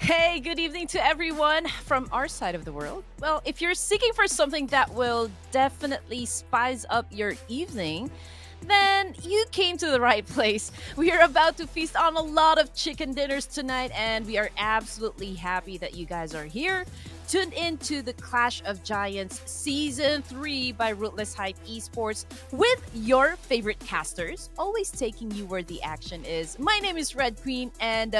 Hey, good evening to everyone from our side of the world. Well, if you're seeking for something that will definitely spice up your evening, then you came to the right place. We are about to feast on a lot of chicken dinners tonight, and we are absolutely happy that you guys are here. Tuned in to the Clash of Giants Season 3 by Ruthless Esports with your favorite casters, always taking you where the action is. My name is Red Queen, and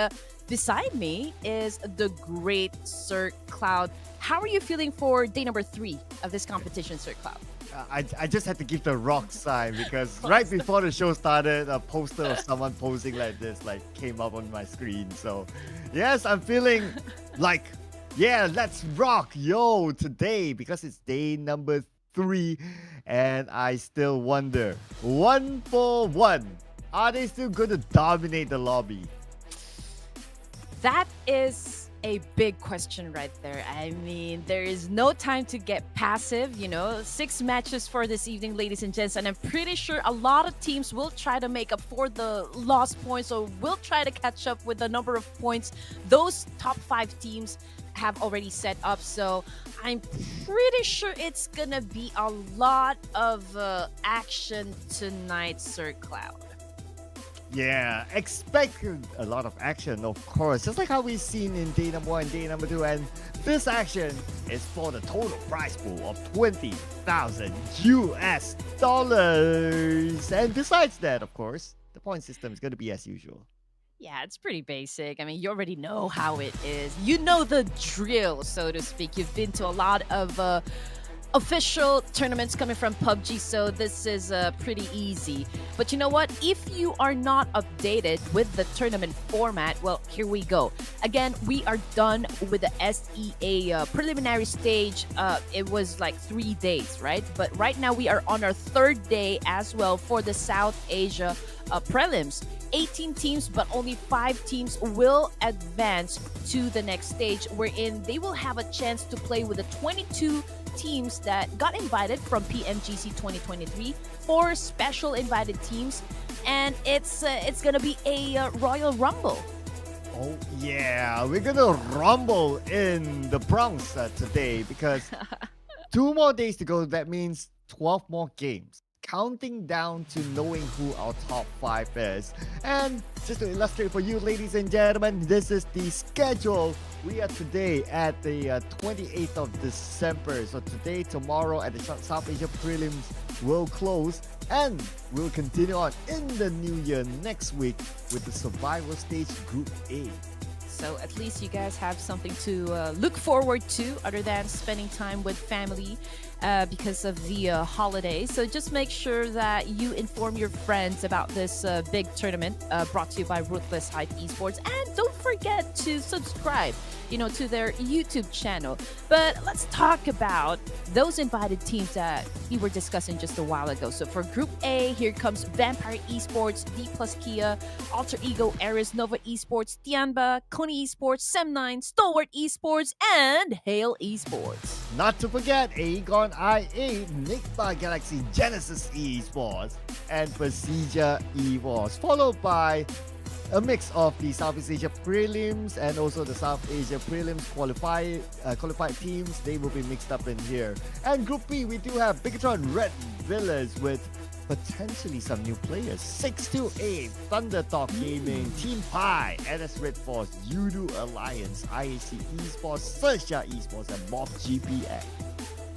beside me is the great Sir Cloud. How are you feeling for day number 3 of this competition, Sir Cloud? I just had to give the rock sign because right before the show started, a poster of someone posing like this came up on my screen. So, yes, I'm feeling like, yeah, let's rock, yo, today because it's day number 3, and I still wonder, 1-for-1, are they still going to dominate the lobby? That is a big question right there. I mean, there is no time to get passive, 6 matches for this evening, ladies and gents, and I'm pretty sure a lot of teams will try to make up for the lost points, or will try to catch up with the number of points those top 5 teams have already set up. So I'm pretty sure it's gonna be a lot of action tonight, Sir Cloud. Yeah, expect a lot of action, of course, just like how we've seen in day number 1 and day number 2. And this action is for the total prize pool of $20,000 US. And besides that, of course, the point system is going to be as usual. Yeah, it's pretty basic. I mean, you already know how it is. You know the drill, so to speak. You've been to a lot of official tournaments coming from PUBG, so this is pretty easy. But you know what? If you are not updated with the tournament format, well, here we go. Again, we are done with the SEA preliminary stage. It was like 3 days, right? But right now we are on our 3rd day as well for the South Asia prelims. 18 teams, but only 5 teams will advance to the next stage, wherein they will have a chance to play with the 22 teams that got invited from PMGC 2023 for special invited teams, and it's gonna be a Royal Rumble. Oh yeah, we're gonna rumble in the Bronx today because 2 more days to go. That means 12 more games, counting down to knowing who our top 5 is. And just to illustrate for you, ladies and gentlemen, this is the schedule. We are today at the 28th of December. So today, tomorrow, at the South Asia Prelims will close, and we'll continue on in the new year next week with the survival stage Group A. So at least you guys have something to look forward to other than spending time with family because of the holidays. So just make sure that you inform your friends about this big tournament brought to you by Ruthless Esports. And don't forget to subscribe, to their YouTube channel. But let's talk about those invited teams that we were discussing just a while ago. So for Group A, here comes Vampire Esports, D plus Kia, Alter Ego, Ares, Nova Esports, Tianba, Coney Esports, Sem9, Stalwart Esports, and Hale Esports. Not to forget Aegon I8, Nickbar Galaxy Genesis Esports, and Procedure Esports, followed by a mix of the Southeast Asia Prelims and also the South Asia Prelims qualified teams. They will be mixed up in here. And Group B, we do have Bigatron Red Villas with potentially some new players. 628, Thundertalk Gaming, Team Pi, NS Red Force, Yudu Alliance, IAC Esports, Sersha Esports, and Mob GPX.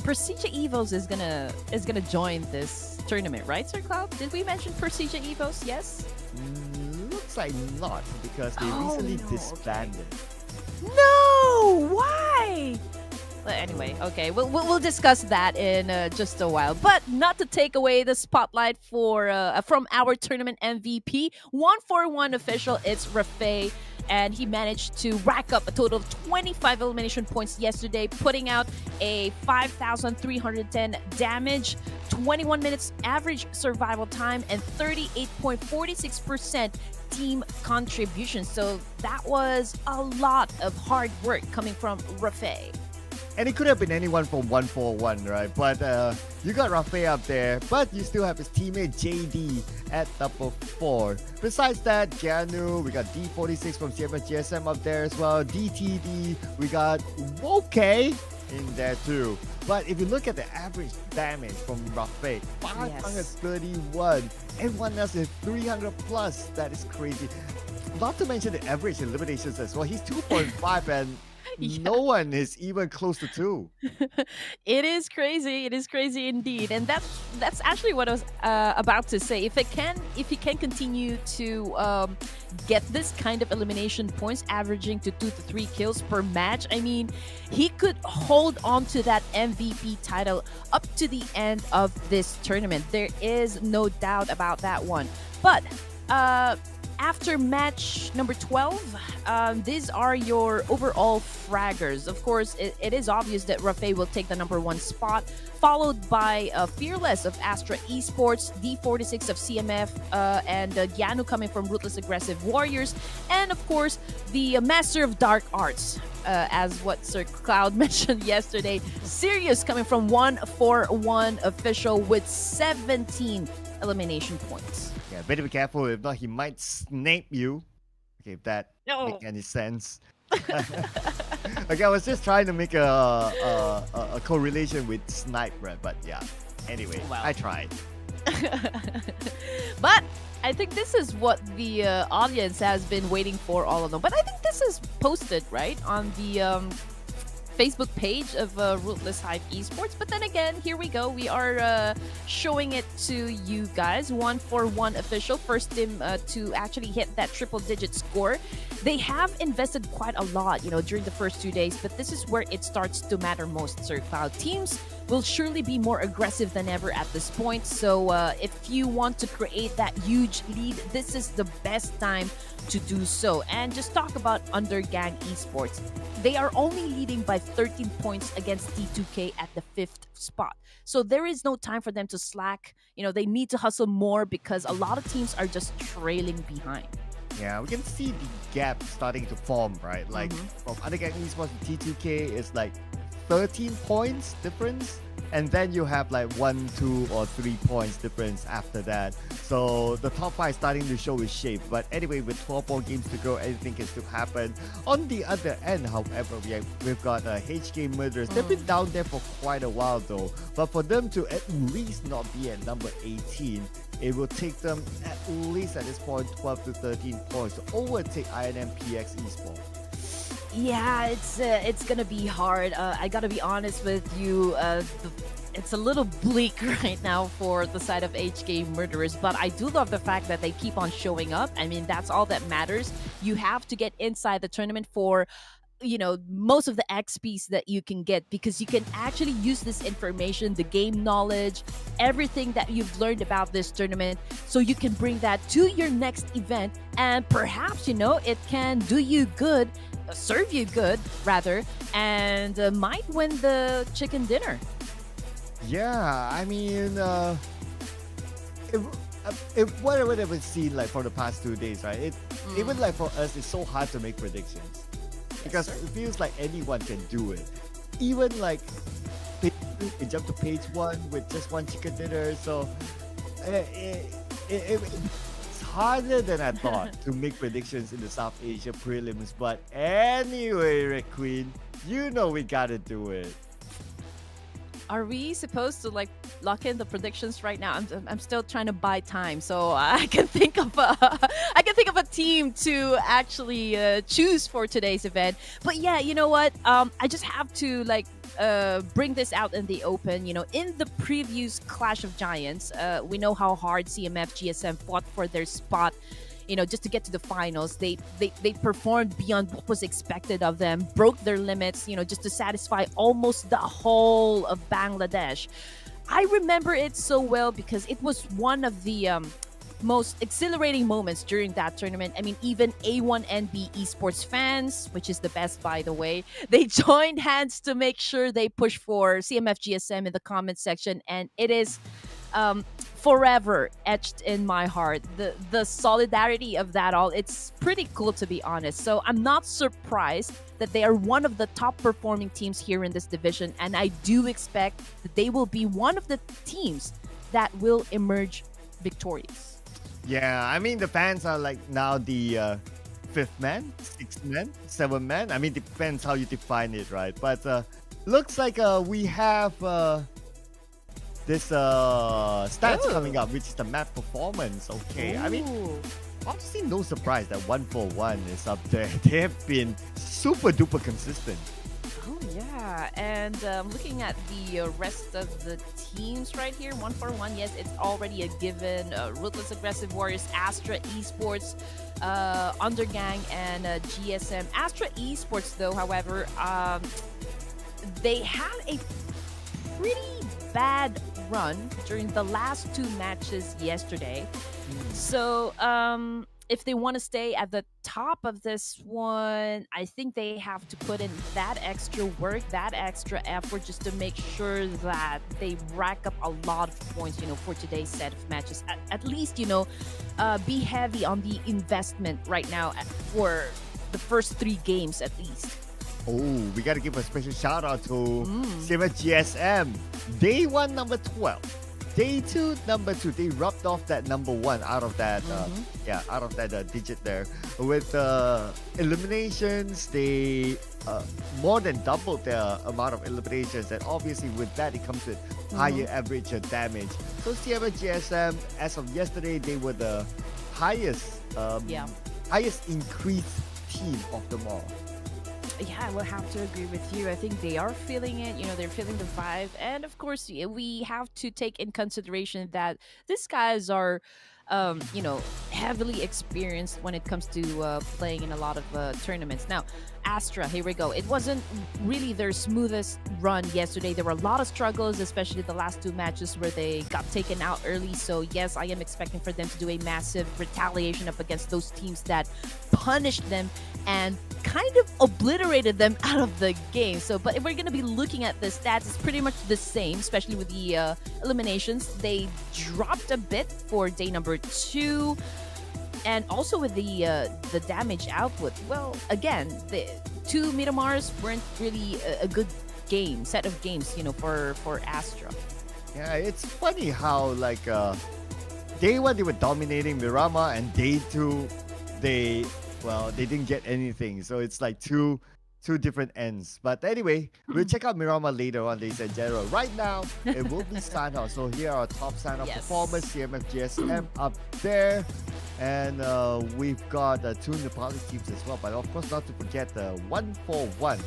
Procedure Evos is gonna join this tournament, right, Sir Cloud? Did we mention Procedure Evos? Yes? Looks like not, because they recently disbanded. Okay. No! Why? But anyway, okay, we'll discuss that in just a while. But not to take away the spotlight from our tournament MVP, 1-for-1 official, it's Rafay. And he managed to rack up a total of 25 elimination points yesterday, putting out a 5,310 damage, 21 minutes average survival time, and 38.46% team contribution. So that was a lot of hard work coming from Rafay. And it could have been anyone from 141, right? But you got Rafe up there, but you still have his teammate JD at number 4. Besides that, Janu, we got D46 from CMF GSM up there as well. DTD, we got Woke in there too. But if you look at the average damage from Rafe, 531. Everyone else is 300 plus. That is crazy. Not to mention the average eliminations as well. He's 2.5 and no one is even close to 2. It is crazy. It is crazy indeed, and that's actually what I was about to say. If he can continue to get this kind of elimination points, averaging to 2 to 3 kills per match, I mean, he could hold on to that MVP title up to the end of this tournament. There is no doubt about that one. But after match number 12, these are your overall fraggers. Of course, it is obvious that Rafe will take the number 1 spot, followed by Fearless of ASTRA Esports, D46 of CMF, and Yanu coming from Ruthless Aggressive Warriors, and of course, the Master of Dark Arts, as what Sir Cloud mentioned yesterday, Sirius coming from 141 official with 17 elimination points. Yeah, better be careful. If not, he might snape you. Okay, if that make any sense. Okay, I was just trying to make a correlation with snipe, right? But yeah. Anyway, well, I tried. But I think this is what the audience has been waiting for all of them. But I think this is posted, right, on the Facebook page of Ruthless Hype Esports. But then again, here we go. We are showing it to you guys. 141 official, first team to actually hit that triple-digit score. They have invested quite a lot, during the first 2 days. But this is where it starts to matter most, Sir Cloud. Teams will surely be more aggressive than ever at this point. So if you want to create that huge lead, this is the best time to do so. And just talk about Undergang Esports. They are only leading by 13 points against T2K at the 5th spot. So there is no time for them to slack. They need to hustle more because a lot of teams are just trailing behind. Yeah, we can see the gap starting to form, right? Like from Undergang Esports to T2K is like 13 points difference, and then you have like 1, 2, or 3 points difference after that. So the top 5 starting to show its shape. But anyway, with 12 more games to go, anything can still happen. On the other end, however, we've got HK Murderers. They've been down there for quite a while though. But for them to at least not be at number 18, it will take them at least at this point 12 to 13 points to overtake INMPX Esports. Yeah, it's gonna be hard. I gotta be honest with you. It's a little bleak right now for the side of HK Murderers, but I do love the fact that they keep on showing up. I mean, that's all that matters. You have to get inside the tournament for most of the XPs that you can get, because you can actually use this information, the game knowledge, everything that you've learned about this tournament, so you can bring that to your next event, and perhaps it can do you good, serve you good rather, and might win the chicken dinner. Yeah, I mean, whatever we've seen like for the past 2 days, right? Even like for us, it's so hard to make predictions because it feels like anyone can do it. Even like you jump to page 1 with just 1 chicken dinner, so it's harder than I thought to make predictions in the South Asia prelims. But anyway, Red Queen, we gotta do it. Are we supposed to lock in the predictions right now? I'm still trying to buy time, so I can think of a team to actually choose for today's event. But yeah, you know what? I just have to bring this out in the open. In the previous Clash of Giants, we know how hard CMF GSM fought for their spot. Just to get to the finals. They performed beyond what was expected of them, broke their limits, just to satisfy almost the whole of Bangladesh. I remember it so well because it was one of the most exhilarating moments during that tournament. I mean, even A1NB Esports fans, which is the best, by the way, they joined hands to make sure they push for CMF GSM in the comment section, and it is forever etched in my heart. The solidarity of that all, it's pretty cool, to be honest. So I'm not surprised that they are one of the top performing teams here in this division, and I do expect that they will be one of the teams that will emerge victorious. Yeah, I mean the fans are like now the fifth man, sixth man, seventh man. I mean depends how you define it, right? But looks like we have this stats coming up, which is the map performance. Okay, I mean Ooh. honestly no surprise that 141 is up there. They have been super duper consistent. Oh yeah, and looking at the rest of the teams right here, 141. Yes, it's already a given. Ruthless, Aggressive Warriors, ASTRA, Esports, Undergang, and GSM. ASTRA Esports, though, however, they had a pretty bad run during the last two matches yesterday. So, if they want to stay at the top of this one, I think they have to put in that extra work, that extra effort, just to make sure that they rack up a lot of points, for today's set of matches. At least, be heavy on the investment right now for the first three games at least. Oh, we gotta give a special shout out to GSM. Day 1, number 12. Day 2, number 2. They rubbed off that number 1 out of that, out of that digit there. With eliminations, they more than doubled their amount of eliminations, and obviously with that it comes with higher average damage. So Sierra GSM, as of yesterday, they were the highest, highest increased team of them all. Yeah, I will have to agree with you. I think they are feeling it. They're feeling the vibe. And of course, we have to take in consideration that these guys are, heavily experienced when it comes to playing in a lot of tournaments. Now, ASTRA, here we go. It wasn't really their smoothest run yesterday. There were a lot of struggles, especially the last two matches where they got taken out early. So yes, I am expecting for them to do a massive retaliation up against those teams that punished them and kind of obliterated them out of the game. So, but if we're going to be looking at the stats, it's pretty much the same, especially with the eliminations. They dropped a bit for day number 2. And also with the damage output, well, again, the two Miramars weren't really a good set of games, for Astra. Yeah, it's funny how like day 1 they were dominating Miramar, and day 2 they didn't get anything. So it's like two different ends. But anyway, we'll check out Miramar later on, ladies and gentlemen. Right now, it will be SANHOK. So here are our top SANHOK performers, CMF GSM up there. And we've got 2 Nepalese teams as well. But of course, not to forget the 141.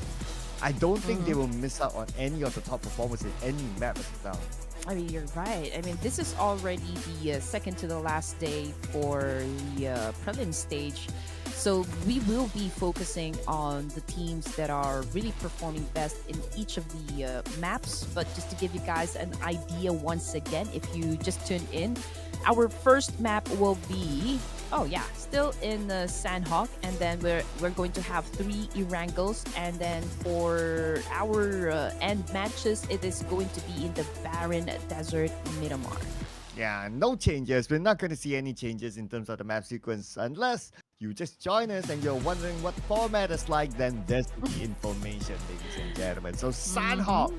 I don't think they will miss out on any of the top performers in any map as of now. I mean, you're right. I mean, this is already the second to the last day for the prelim stage. So we will be focusing on the teams that are really performing best in each of the maps. But just to give you guys an idea once again, if you just tuned in, our first map will be, still in the SANHOK, and then we're going to have 3 ERANGELs, and then for our end matches, it is going to be in the Barren Desert Miramar. Yeah, no changes. We're not going to see any changes in terms of the map sequence unless you just join us and you're wondering what the format is like. Then there's the information, ladies and gentlemen. So SANHOK,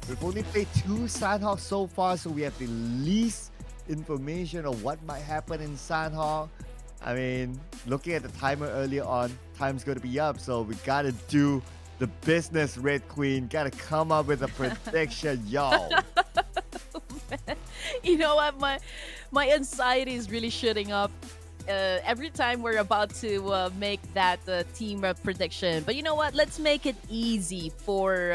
we've only played 2 SANHOK so far, so we have the least information of what might happen in SANHOK. I mean, looking at the timer earlier on, time's going to be up, so we got to do the business, Red Queen. Got to come up with a prediction, yo. You know what? My anxiety is really shooting up every time we're about to make that team prediction. But you know what? Let's make it easy for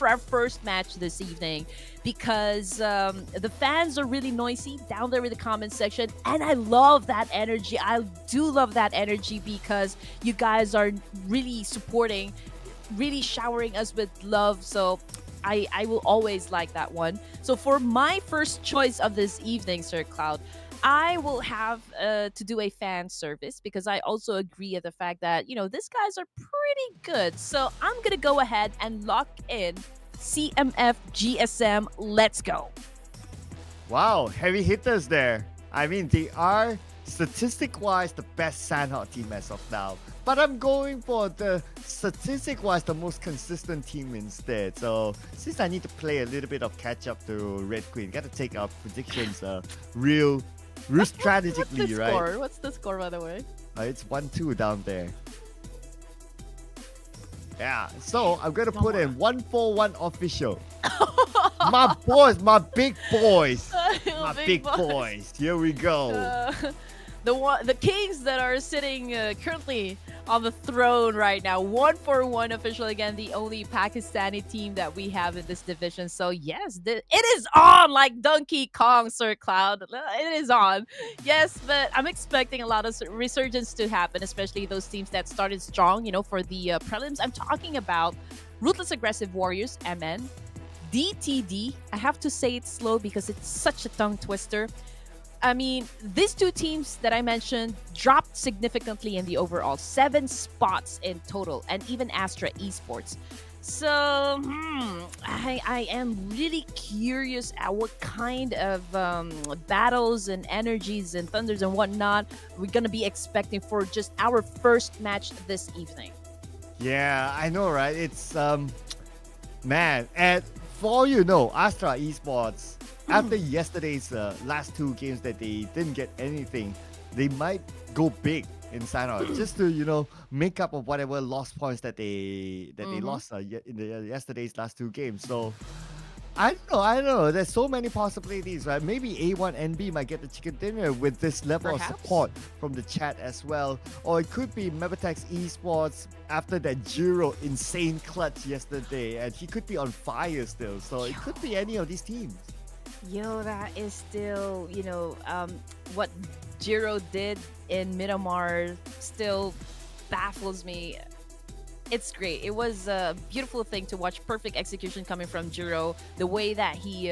our first match this evening, because the fans are really noisy down there in the comment section, and I love that energy. I do love that energy because you guys are really supporting, really showering us with love. So I will always like that one. So for my first choice of this evening, Sir Cloud, I will have to do a fan service, because I also agree at the fact that, these guys are pretty good. So I'm going to go ahead and lock in CMF GSM. Let's go. Wow, heavy hitters there. I mean, they are statistic-wise the best SANHOK team as of now. But I'm going for the statistic-wise the most consistent team instead. So since I need to play a little bit of catch-up to Red Queen, gotta take our predictions real strategically, What's the right? score? What's the score, by the way? It's 1-2 down there. Yeah, so I'm gonna put in 1-4-1 official. My boys, my big boys. My big boys. Here we go. The kings that are sitting currently on the throne right now. 1-4-1 official again, the only Pakistani team that we have in this division. So yes, it is on like Donkey Kong, Sir Cloud. It is on. Yes, but I'm expecting a lot of resurgence to happen, especially those teams that started strong, you know, for the prelims. I'm talking about Ruthless Aggressive Warriors, MN. DTD, I have to say it slow because it's such a tongue twister. I mean, these two teams that I mentioned dropped significantly in the overall, 7 spots in total, and even ASTRA Esports. So, I am really curious at what kind of battles and energies and thunders and whatnot we're going to be expecting for just our first match this evening. Yeah, I know, right? It's, man, and for you know, ASTRA Esports, after yesterday's last 2 games that they didn't get anything, they might go big in SANHOK just to, you know, make up of whatever lost points that they lost in the yesterday's last 2 games. So I don't know. There's so many possibilities, right? Maybe A1 NB might get the chicken dinner with this level of support from the chat as well. Or it could be MABETEX Esports after that Jiro insane clutch yesterday. And he could be on fire still. So it could be any of these teams. Yo, that is still, you know, what Jiro did in Miramar still baffles me. It's great. It was a beautiful thing to watch. Perfect execution coming from Jiro. The way that he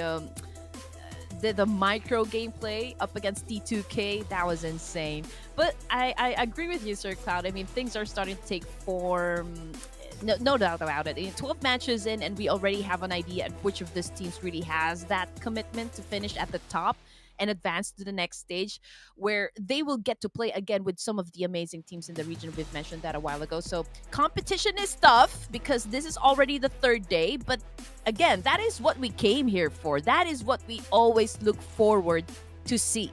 did the micro gameplay up against T2K, that was insane. But I agree with you, Sir Cloud. I mean, things are starting to take form. No doubt about it. 12 matches in, and we already have an idea at which of these teams really has that commitment to finish at the top and advance to the next stage, where they will get to play again with some of the amazing teams in the region. We've mentioned that a while ago. So competition is tough because this is already the 3rd day. But again, that is what we came here for. That is what we always look forward to see.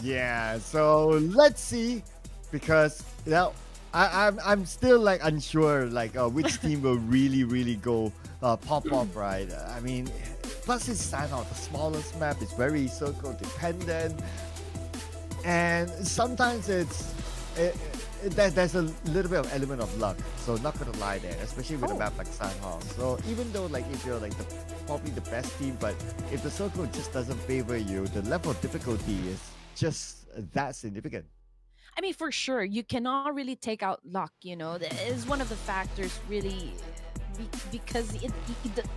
Yeah, so let's see, because you know, I'm still like unsure like which team will really go pop off, right? I mean, plus it's SANHOK, the smallest map, it's very circle dependent, and sometimes there's a little bit of element of luck. So not gonna lie there, especially with a map like SANHOK. So even though like if you're like probably the best team, but if the circle just doesn't favor you, the level of difficulty is just that significant. I mean, for sure, you cannot really take out luck, you know. That is one of the factors, really, because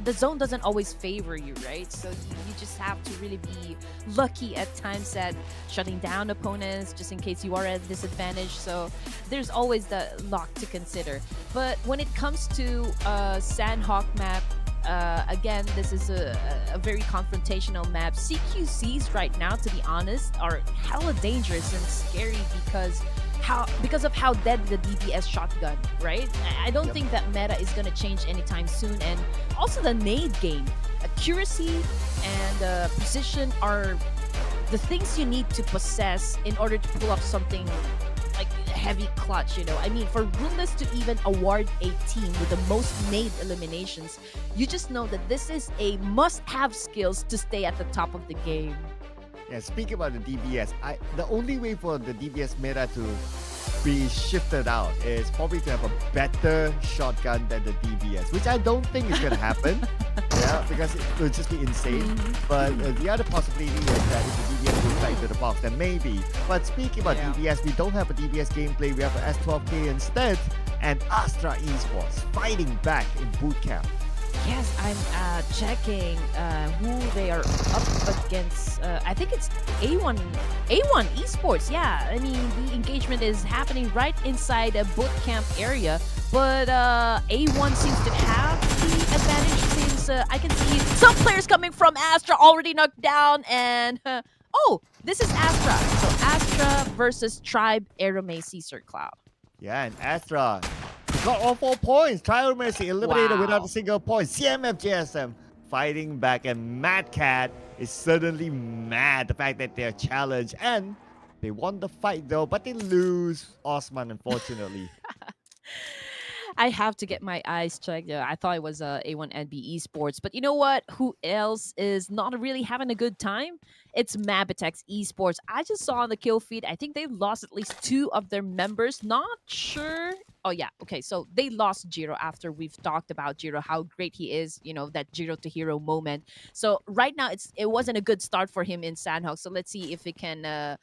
the zone doesn't always favor you, right? So you just have to really be lucky at times at shutting down opponents, just in case you are at disadvantage. So there's always the luck to consider. But when it comes to SANHOK map, again, this is a very confrontational map. CQCs right now, to be honest, are hella dangerous and scary because of how deadly the DBS shotgun, right? I don't think that meta is going to change anytime soon. And also the nade game. Accuracy and precision are the things you need to possess in order to pull up something like heavy clutch, you know. I mean, for Ruthless to even award a team with the most nade eliminations, you just know that this is a must-have skills to stay at the top of the game. Yeah, speaking about the DBS, the only way for the DBS meta to be shifted out is probably to have a better shotgun than the DBS, which I don't think is going to happen. Yeah, because it would just be insane. But the other possibility is that if the DBS goes back to the box, then maybe. But speaking about DBS, we don't have a DBS gameplay. We have an S12K instead, and ASTRA Esports fighting back in boot camp. Yes, I'm checking who they are up against. I think it's A1 Esports. Yeah, I mean, the engagement is happening right inside a boot camp area. but A1 seems to have the advantage since I can see some players coming from Astra already knocked down, and oh, this is Astra. So Astra versus Tribe, Aramay, Caesar Cloud. Yeah, and Astra got all 4 points. Trial Mercy eliminated without a single point. CMF JSM fighting back, and Mad Cat is certainly mad the fact that they're challenged, and they won the fight though, but they lose Osman, unfortunately. I have to get my eyes checked. Yeah, I thought it was A1NB Esports, but you know what? Who else is not really having a good time? It's MABETEX Esports. I just saw on the kill feed. I think they lost at least 2 of their members. Not sure. Oh yeah, okay. So they lost Jiro after we've talked about Jiro, how great he is. You know, that Jiro to hero moment. So right now it wasn't a good start for him in SANHOK. So let's see if it can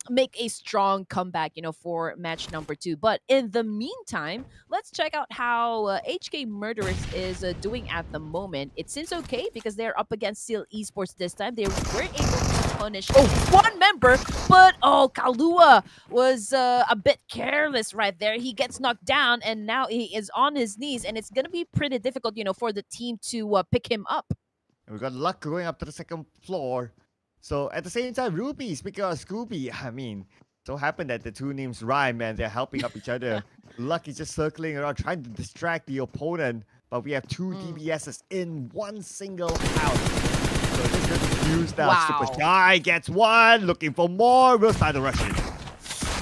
make a strong comeback. You know, for match number 2. But in the meantime, let's check out how HK Murderers is doing at the moment. It seems okay because they're up against Seal Esports this time. They were able to punish one member, but Kalua was a bit careless right there. He gets knocked down, and now he is on his knees, and it's going to be pretty difficult, you know, for the team to pick him up. And we got Luck going up to the 2nd floor. So at the same time, Ruby, speaking of Scooby, I mean, so happened that the 2 names rhyme and they're helping up each other. Luck is just circling around trying to distract the opponent, but we have 2 DBSs in one single house. So this is going to be used now. Wow. Super Shy gets 1, looking for more. We'll start the rushing.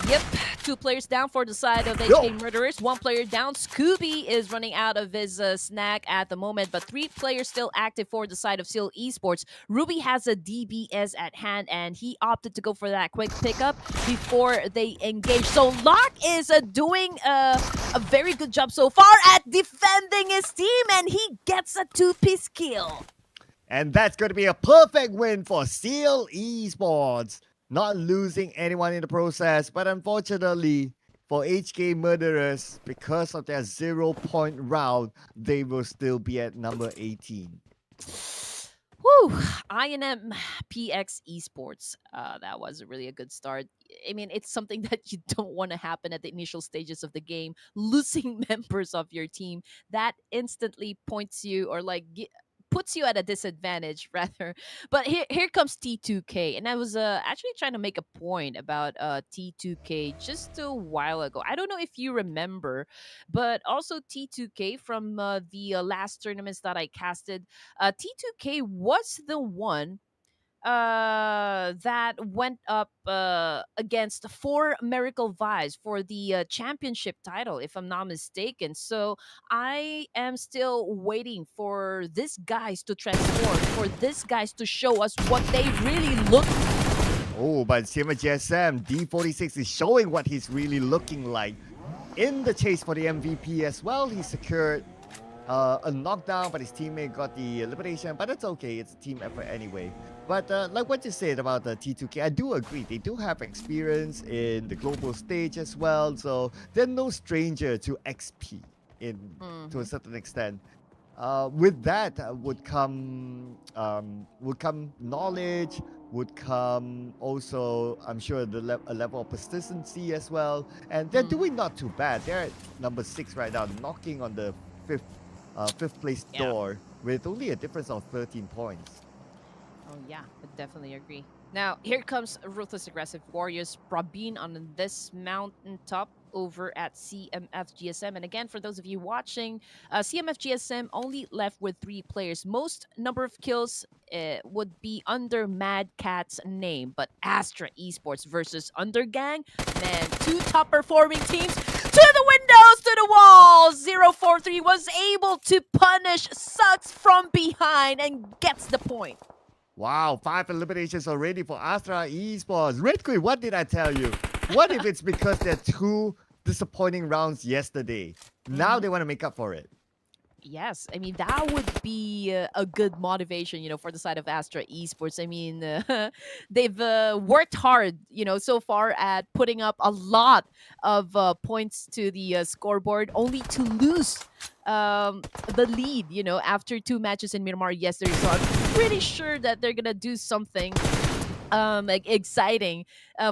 Yep, 2 players down for the side of HK Murderers. 1 player down. Scooby is running out of his snack at the moment, but 3 players still active for the side of Seal Esports. Ruby has a DBS at hand, and he opted to go for that quick pickup before they engage. So Locke is doing a very good job so far at defending his team, and he gets a 2-piece kill. And that's going to be a perfect win for Seal Esports. Not losing anyone in the process, but unfortunately for HK Murderers, because of their 0-point round, they will still be at number 18. Whew, INM PX Esports. That was really a good start. I mean, it's something that you don't want to happen at the initial stages of the game. Losing members of your team, that instantly points you or puts you at a disadvantage rather. But here comes T2K, and I was actually trying to make a point about T2K just a while ago. I don't know if you remember, but also T2K from the last tournaments that I casted, T2K was the one that went up against 4 Miracle Vibes for the championship title, if I'm not mistaken. So I am still waiting for these guys to transform, for these guys to show us what they really look like. Oh, but CMF D46 is showing what he's really looking like. In the chase for the MVP as well, he secured a knockdown, but his teammate got the elimination. But that's okay, it's a team effort anyway. But like what you said about the T2K, I do agree. They do have experience in the global stage as well, so they're no stranger to XP to a certain extent. With that would come knowledge, would come also, I'm sure, a level of persistency as well. And they're doing not too bad. They're at number 6 right now, knocking on the 5th place door with only a difference of 13 points. Oh yeah, I definitely agree. Now, here comes Ruthless Aggressive Warriors, Rabin on this mountaintop over at CMF GSM. And again, for those of you watching, CMF GSM only left with 3 players. Most number of kills would be under Mad Cat's name, but Astra Esports versus Undergang, man, 2 top performing teams. To the windows, to the walls. 043 was able to punish Sucks from behind and gets the point. Wow, 5 eliminations already for Astra Esports. Red Queen, what did I tell you? What if it's because they're 2 disappointing rounds yesterday? Now they want to make up for it. Yes, I mean, that would be a good motivation, you know, for the side of Astra Esports. I mean, they've worked hard, you know, so far at putting up a lot of points to the scoreboard, only to lose the lead, you know, after 2 matches in Miramar yesterday. So I'm pretty sure that they're going to do something exciting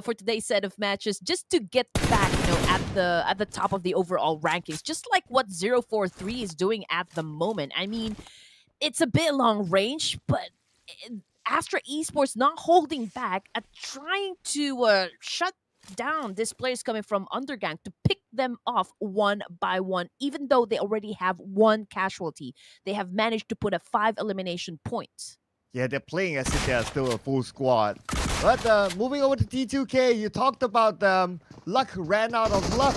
for today's set of matches just to get back, you know, at the top of the overall rankings, just like what 043 is doing at the moment. I mean, it's a bit long range, but Astra Esports not holding back at trying to shut down these players coming from Undergang to pick them off one by one, even though they already have one casualty. They have managed to put a 5 elimination points. Yeah, they're playing as if they're still a full squad. But moving over to T2K, you talked about luck ran out of luck.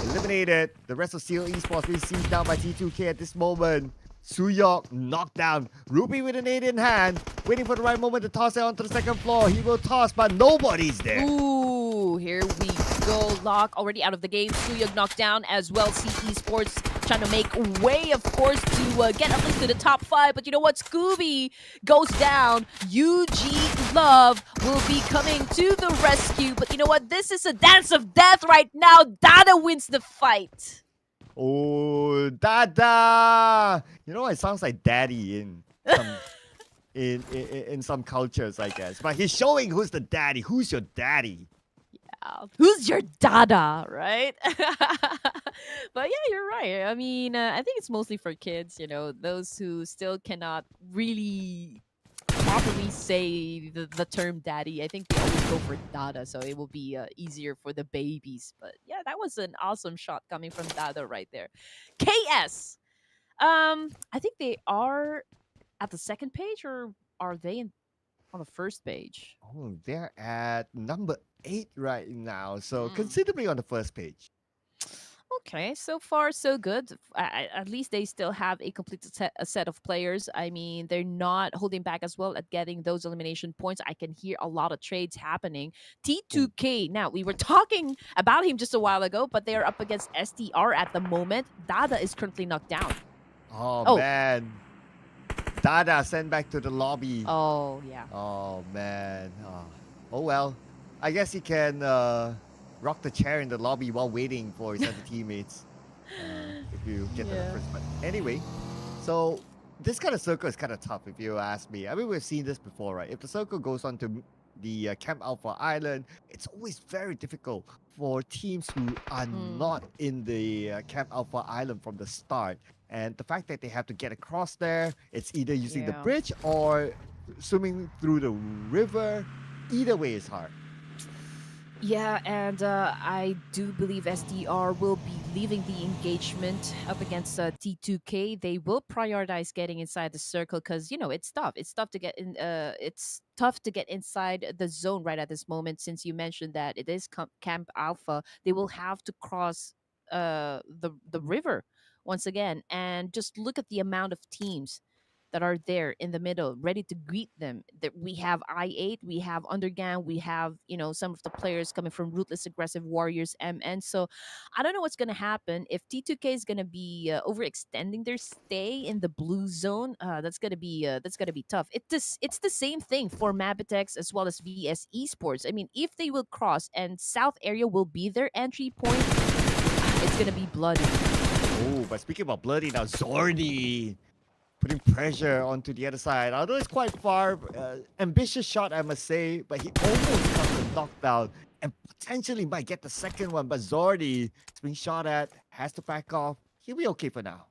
Eliminated. The rest of Seal Esports being seized down by T2K at this moment. Suyok knocked down. Ruby with an 8 in hand, waiting for the right moment to toss it onto the second floor. He will toss, but nobody's there. Ooh, here we go. Lock already out of the game. Suyok knocked down as well. C Esports trying to make way, of course, to get at least to the top 5. But you know what? Scooby goes down. UG Love will be coming to the rescue. But you know what? This is a dance of death right now. Dada wins the fight. Oh, Dada! You know, it sounds like daddy in some in some cultures, I guess. But he's showing who's the daddy. Who's your daddy? Who's your dada, right? But yeah, you're right. I mean, I think it's mostly for kids, you know, those who still cannot really properly say the term daddy. I think they always go for dada, so it will be easier for the babies. But yeah, that was an awesome shot coming from dada right there. KS, I think they are at the second page, or are they on the first page? Oh, they're at number 8 right now, so Mm. considerably on the first page. Okay, so far so good. At least they still have a complete a set of players. I mean, they're not holding back as well at getting those elimination points. I can hear a lot of trades happening. T2K, now we were talking about him just a while ago, but they are up against STR at the moment. Dada is currently knocked down. Oh, Oh. man. Dada sent back to the lobby. Oh, yeah. Oh, man. Oh well. I guess he can rock the chair in the lobby while waiting for his other teammates. If you get the Yeah. reference. But anyway, so this kind of circle is kind of tough if you ask me. I mean, we've seen this before, right? If the circle goes on to the Camp Alpha Island, it's always very difficult for teams who are not in the Camp Alpha Island from the start. And the fact that they have to get across there, it's either using the Yeah. bridge or swimming through the river. Either way is hard. Yeah, and I do believe SDR will be leaving the engagement up against T2K. They will prioritize getting inside the circle because you know it's tough. It's tough to get in. It's tough to get inside the zone right at this moment. Since you mentioned that it is Camp Alpha, they will have to cross the river once again, and just look at the amount of teams that are there in the middle, ready to greet them. That we have I8, we have Undergang, we have some of the players coming from Ruthless, Aggressive Warriors, MN. So I don't know what's gonna happen if T2K is gonna be overextending their stay in the blue zone. That's gonna be tough. It's the same thing for MABETEX as well as VS Esports. I mean, if they will cross and South area will be their entry point, it's gonna be bloody. Oh, but speaking about bloody now, Zordy putting pressure onto the other side. Although it's quite far, ambitious shot, I must say, but he almost got the knockdown and potentially might get the second one. But Zordy is being shot at, has to back off. He'll be okay for now.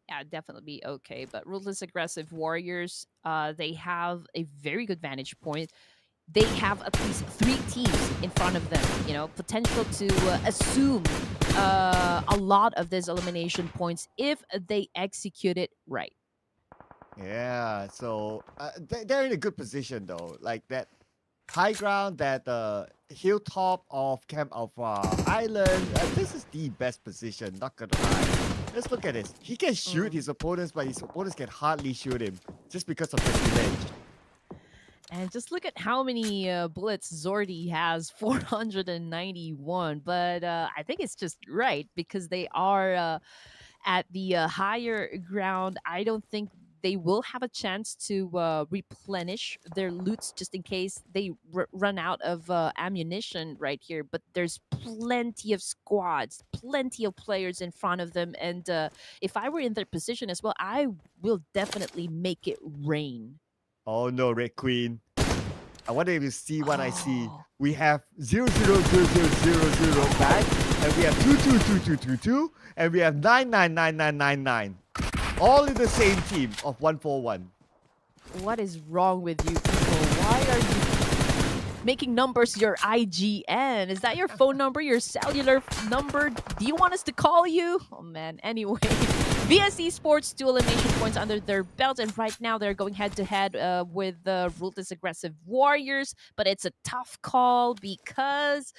Yeah, definitely be okay. But Ruthless Aggressive Warriors, they have a very good vantage point. They have at least 3 teams in front of them, potential to assume a lot of these elimination points if they execute it right. Yeah, so they're in a good position though. Like that high ground, that hilltop of Camp Alpha Island. This is the best position, not gonna lie. Let's look at this. He can shoot his opponents, but his opponents can hardly shoot him just because of the range. And just look at how many bullets Zordy has, 491. But I think it's just right because they are at the higher ground. I don't think they will have a chance to replenish their loots just in case they run out of ammunition right here. But there's plenty of squads, plenty of players in front of them. And if I were in their position as well, I will definitely make it rain. Oh no, Red Queen. I wonder if you see what I see. Oh. We have 0 0 0 0 0 0 back, and we have 2 2 2 2 2 2, and we have 9 9 9 9 9 9. All in the same team of 1-4-1. What is wrong with you people? Why are you making numbers your IGN? Is that your phone number, your cellular number? Do you want us to call you? Oh man, anyway. VS Esports 2 elimination points under their belt, and right now they're going head-to-head with the Ruthless Aggressive Warriors, but it's a tough call because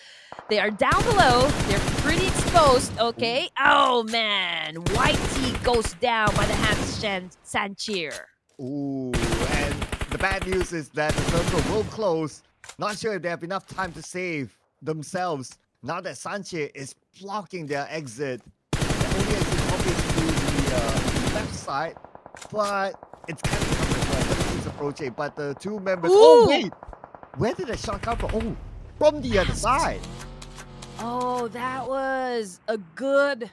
they are down below. They're pretty exposed, okay? Oh man, Whitey goes down by the hands of Sanchir. Ooh, and the bad news is that the circle will close. Not sure if they have enough time to save themselves now that Sanche is blocking their exit. The only exit obviously the left side, but it's kind of covered. Everything's approaching, but the two members. Ooh. Oh wait, where did the shot come from? Oh, from the other side. Oh, that was a good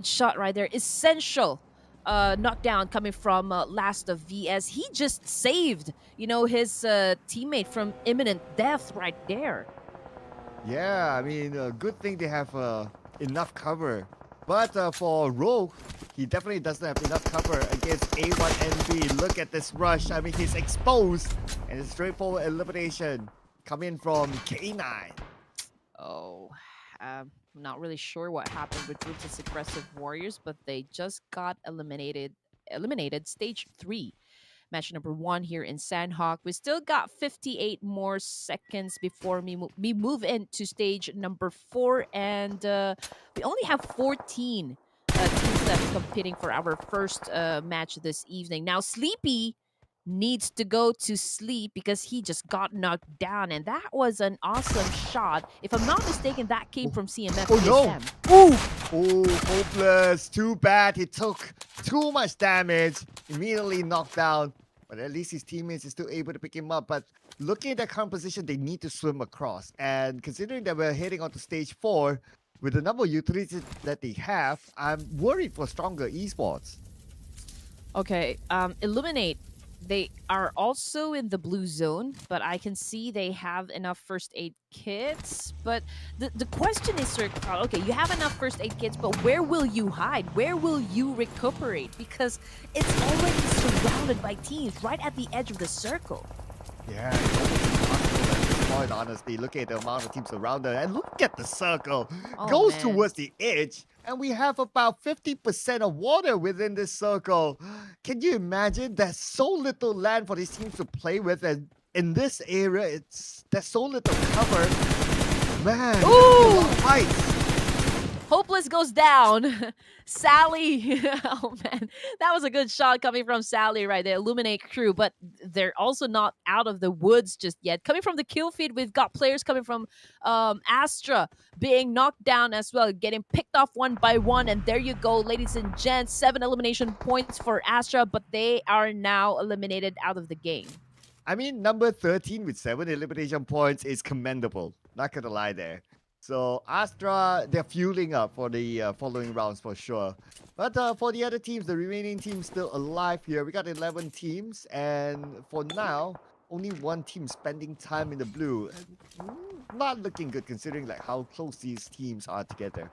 shot right there. Essential knockdown coming from Last of VS. He just saved, you know, his teammate from imminent death right there. Yeah, I mean, good thing they have enough cover. But for Rogue, he definitely doesn't have enough cover against A1NB. Look at this rush. I mean, he's exposed. And it's straightforward elimination coming from K9. Oh, I'm not really sure what happened with Ruthless Aggressive Warriors, but they just got eliminated stage 3. Match number 1 here in SANHOK. We still got 58 more seconds before we move into stage number 4, and we only have 14 teams left competing for our first match this evening. Now, Sleepy needs to go to sleep because he just got knocked down, and that was an awesome shot. If I'm not mistaken, that came from CMF. Oh no! Ooh! Oh, hopeless. Too bad. He took too much damage. Immediately knocked down. But at least his teammates is still able to pick him up. But looking at their current position, they need to swim across. And considering that we're heading on to stage 4, with the number of utilities that they have, I'm worried for stronger esports. Okay, Illuminate. They are also in the blue zone, but I can see they have enough first aid kits. But the question is, Sir Carl, okay, you have enough first aid kits, but where will you hide? Where will you recuperate? Because it's already surrounded by teams right at the edge of the circle. Yeah, it's almost impossible at this point, honestly. Look at the amount of teams around there, and look at the circle. Oh, Goes man. towards the edge, and we have about 50% of water within this circle. Can you imagine? There's so little land for these teams to play with, and in this area, there's so little cover. Man, Ooh! heights. Hopeless goes down. Sally. Oh, man. That was a good shot coming from Sally right there. Illuminate crew. But they're also not out of the woods just yet. Coming from the kill feed, we've got players coming from ASTRA being knocked down as well. Getting picked off one by one. And there you go, ladies and gents. 7 elimination points for ASTRA. But they are now eliminated out of the game. I mean, number 13 with 7 elimination points is commendable. Not gonna lie there. So Astra, they're fueling up for the following rounds for sure. But for the other teams, the remaining teams still alive here. We got 11 teams, and for now, only one team spending time in the blue. Not looking good considering like how close these teams are together.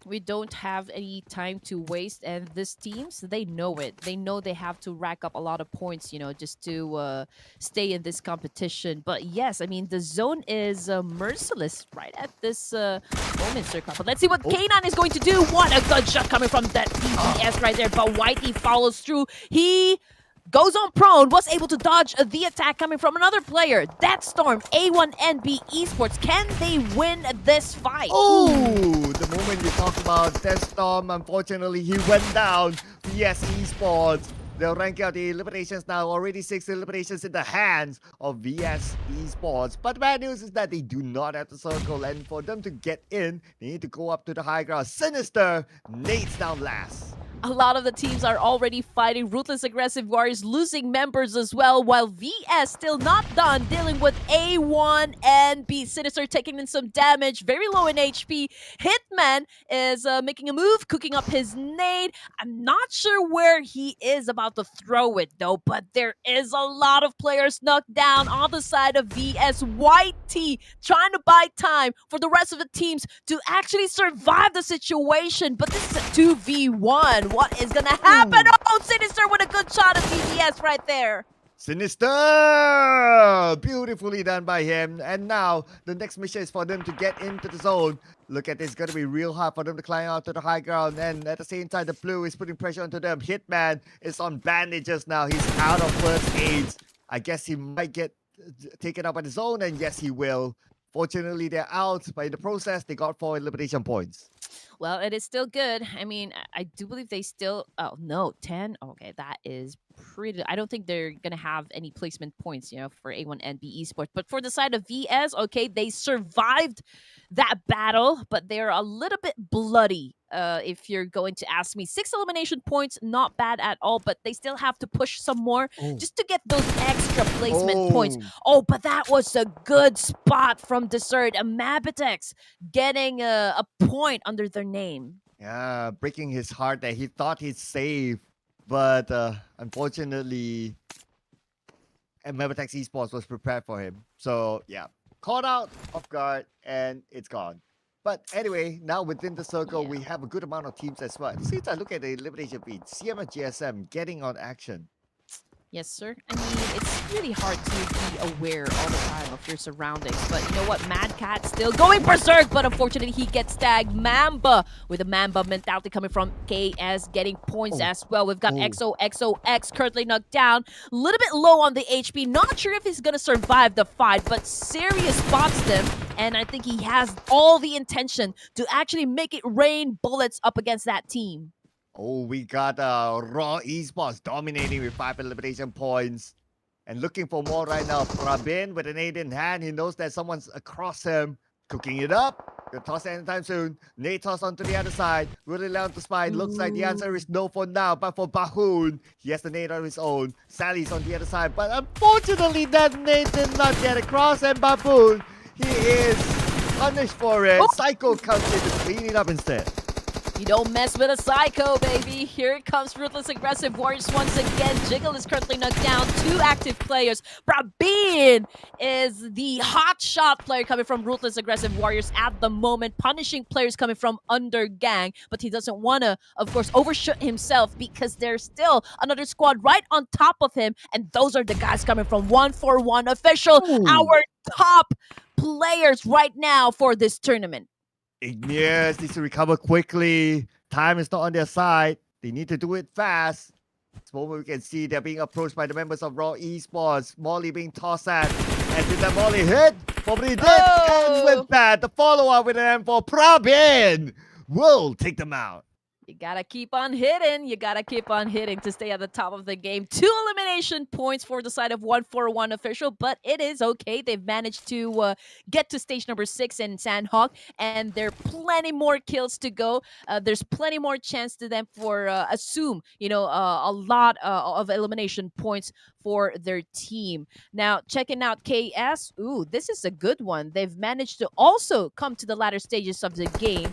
We don't have any time to waste, and these teams, they know it. They know they have to rack up a lot of points, you know, just to stay in this competition. But yes, I mean, the zone is merciless right at this moment, Sir Carl. But let's see what K9 is going to do. What a good shot coming from that PGS right there. But Whitey follows through. He goes on prone, was able to dodge the attack coming from another player. That Storm, A1NB Esports. Can they win this fight? Oh, the moment you talk about Death Storm, unfortunately, he went down. VS Esports. They'll rank out the eliminations now. Already 6 eliminations in the hands of VS Esports. But the bad news is that they do not have the circle. And for them to get in, they need to go up to the high ground. Sinister nades down last. a lot of the teams are already fighting. Ruthless Aggressive Warriors losing members as well, while VS still not done dealing with A1 and B. Sinister taking in some damage, very low in HP. Hitman is making a move, cooking up his nade. I'm not sure where he is about to throw it though, but there is a lot of players knocked down on the side of VS. White T trying to buy time for the rest of the teams to actually survive the situation, but this is a 2v1. What is gonna happen? Ooh. Oh, Sinister with a good shot of VVS right there. Sinister! Beautifully done by him. And now, the next mission is for them to get into the zone. Look at this, it's going to be real hard for them to climb out to the high ground. And at the same time, the blue is putting pressure onto them. Hitman is on bandages now. He's out of first aids. I guess he might get taken out by the zone, and yes, he will. Fortunately, they're out, but in the process, they got 4 elimination points. Well, it is still good. I mean, I do believe they still... Oh, no, 10? Okay, that is pretty... I don't think they're going to have any placement points, you know, for A1 and B Esports. But for the side of VS, okay, they survived that battle, but they're a little bit bloody, if you're going to ask me. 6 elimination points, not bad at all, but they still have to push some more just to get those extra placement points. Oh, but that was a good spot from Dessert. A MABETEX getting a point under their name. Yeah, breaking his heart that he thought he's safe, but unfortunately, MABETEX Esports was prepared for him. So yeah, caught out off guard, and it's gone. But anyway, now within the circle, we have a good amount of teams as well. Since I look at the elimination feed, CM and GSM getting on action. Yes, sir. I mean, it's really hard to be aware all the time of your surroundings. But you know what? Mad Cat still going berserk, but unfortunately, he gets tagged. Mamba with a Mamba mentality coming from KS, getting points as well. We've got XOXOX currently knocked down. A little bit low on the HP. Not sure if he's going to survive the fight, but Sirius spots them. And I think he has all the intention to actually make it rain bullets up against that team. Oh, we got Raw Esports dominating with 5 elimination points. And looking for more right now. Prabin with an 8 in hand. He knows that someone's across him. Cooking it up. Gonna toss it anytime soon. Nate toss onto the other side. Really down the spine. Looks like the answer is no for now. But for Bahoon, he has the nade on his own. Sally's on the other side. But unfortunately, that nade did not get across. And Baboon, he is punished for it. Psycho comes in to clean it up instead. You don't mess with a Psycho, baby. Here comes Ruthless Aggressive Warriors once again. Jiggle is currently knocked down. 2 active players. Prabin is the hot shot player coming from Ruthless Aggressive Warriors at the moment, punishing players coming from Undergang. But he doesn't want to, of course, overshoot himself because there's still another squad right on top of him. And those are the guys coming from 141 Official, our top players right now for this tournament. Igneous needs to recover quickly. Time is not on their side. They need to do it fast. This moment we can see they're being approached by the members of Raw Esports. Molly being tossed at. And did that Molly hit? Probably did. And with that, the follow-up with an M4. Prabin will take them out. You gotta keep on hitting. You gotta keep on hitting to stay at the top of the game. 2 elimination points for the side of 141 Official, but it is okay. They've managed to get to stage number 6 in SANHOK, and there are plenty more kills to go. There's plenty more chance to them for assume, you know, a lot of elimination points for their team. Now, checking out KS. Ooh, this is a good one. They've managed to also come to the latter stages of the game.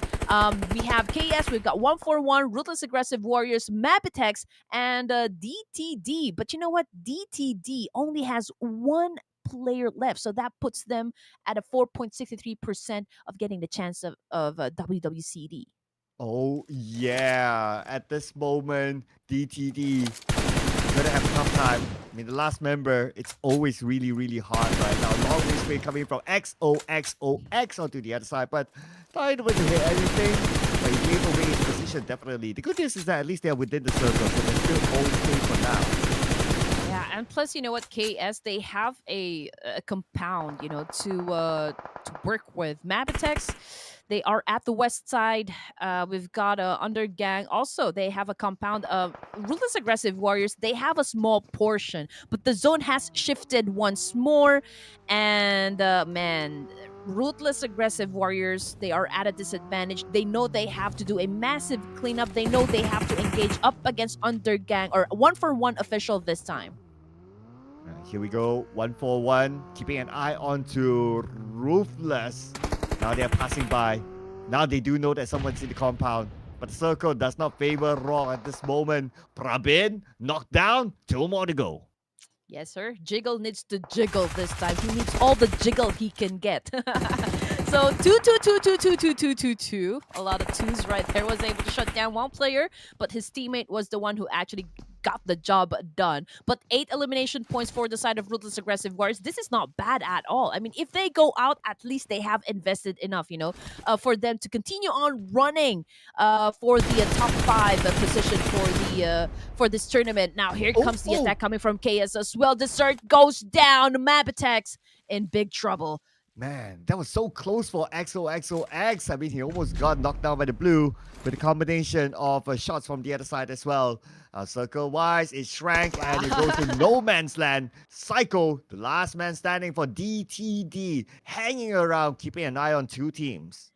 We have KS, we've got 141, Ruthless Aggressive Warriors, MABETEX, and DTD. But you know what? DTD only has 1 player left, so that puts them at a 4.63% of getting the chance of WWCD. Oh, yeah. At this moment, DTD gonna have a tough time. I mean, the last member, it's always really, really hard right now. Long range spray coming from XOXOX onto the other side, but not able to hit anything. But he gave away his position, definitely. The good news is that at least they're within the circle, so they're still okay for now. Yeah, and plus, you know what, KS, they have a compound, you know, to work with. MABETEX, they are at the west side. We've got Undergang. Also, they have a compound of Ruthless Aggressive Warriors. They have a small portion, but the zone has shifted once more. And man, Ruthless aggressive warriors, they are at a disadvantage. They know they have to do a massive cleanup. They know they have to engage up against Undergang or 1-for-1 official this time. Here we go, 1-for-1, keeping an eye on to Ruthless. Now they're passing by. Now they do know that someone's in the compound, but the circle does not favor Raw at this moment. Prabin knocked down, 2 more to go. Yes, sir. Jiggle needs to jiggle this time. He needs all the jiggle he can get. So 2-2-2-2-2-2-2-2-2. A lot of twos right there. Was able to shut down one player, but his teammate was the one who actually got the job done. But 8 elimination points for the side of Ruthless Aggressive Warriors. This is not bad at all. I mean, if they go out, at least they have invested enough, for them to continue on running for the top 5 position for this tournament. Now here comes the attack coming from KS as well. Dessert goes down. MABETEX in big trouble. Man, that was so close for XOXOX. I mean, he almost got knocked down by the blue with a combination of shots from the other side as well. Circle-wise, it shrank and it goes to no man's land. Psycho, the last man standing for DTD, hanging around, keeping an eye on 2 teams.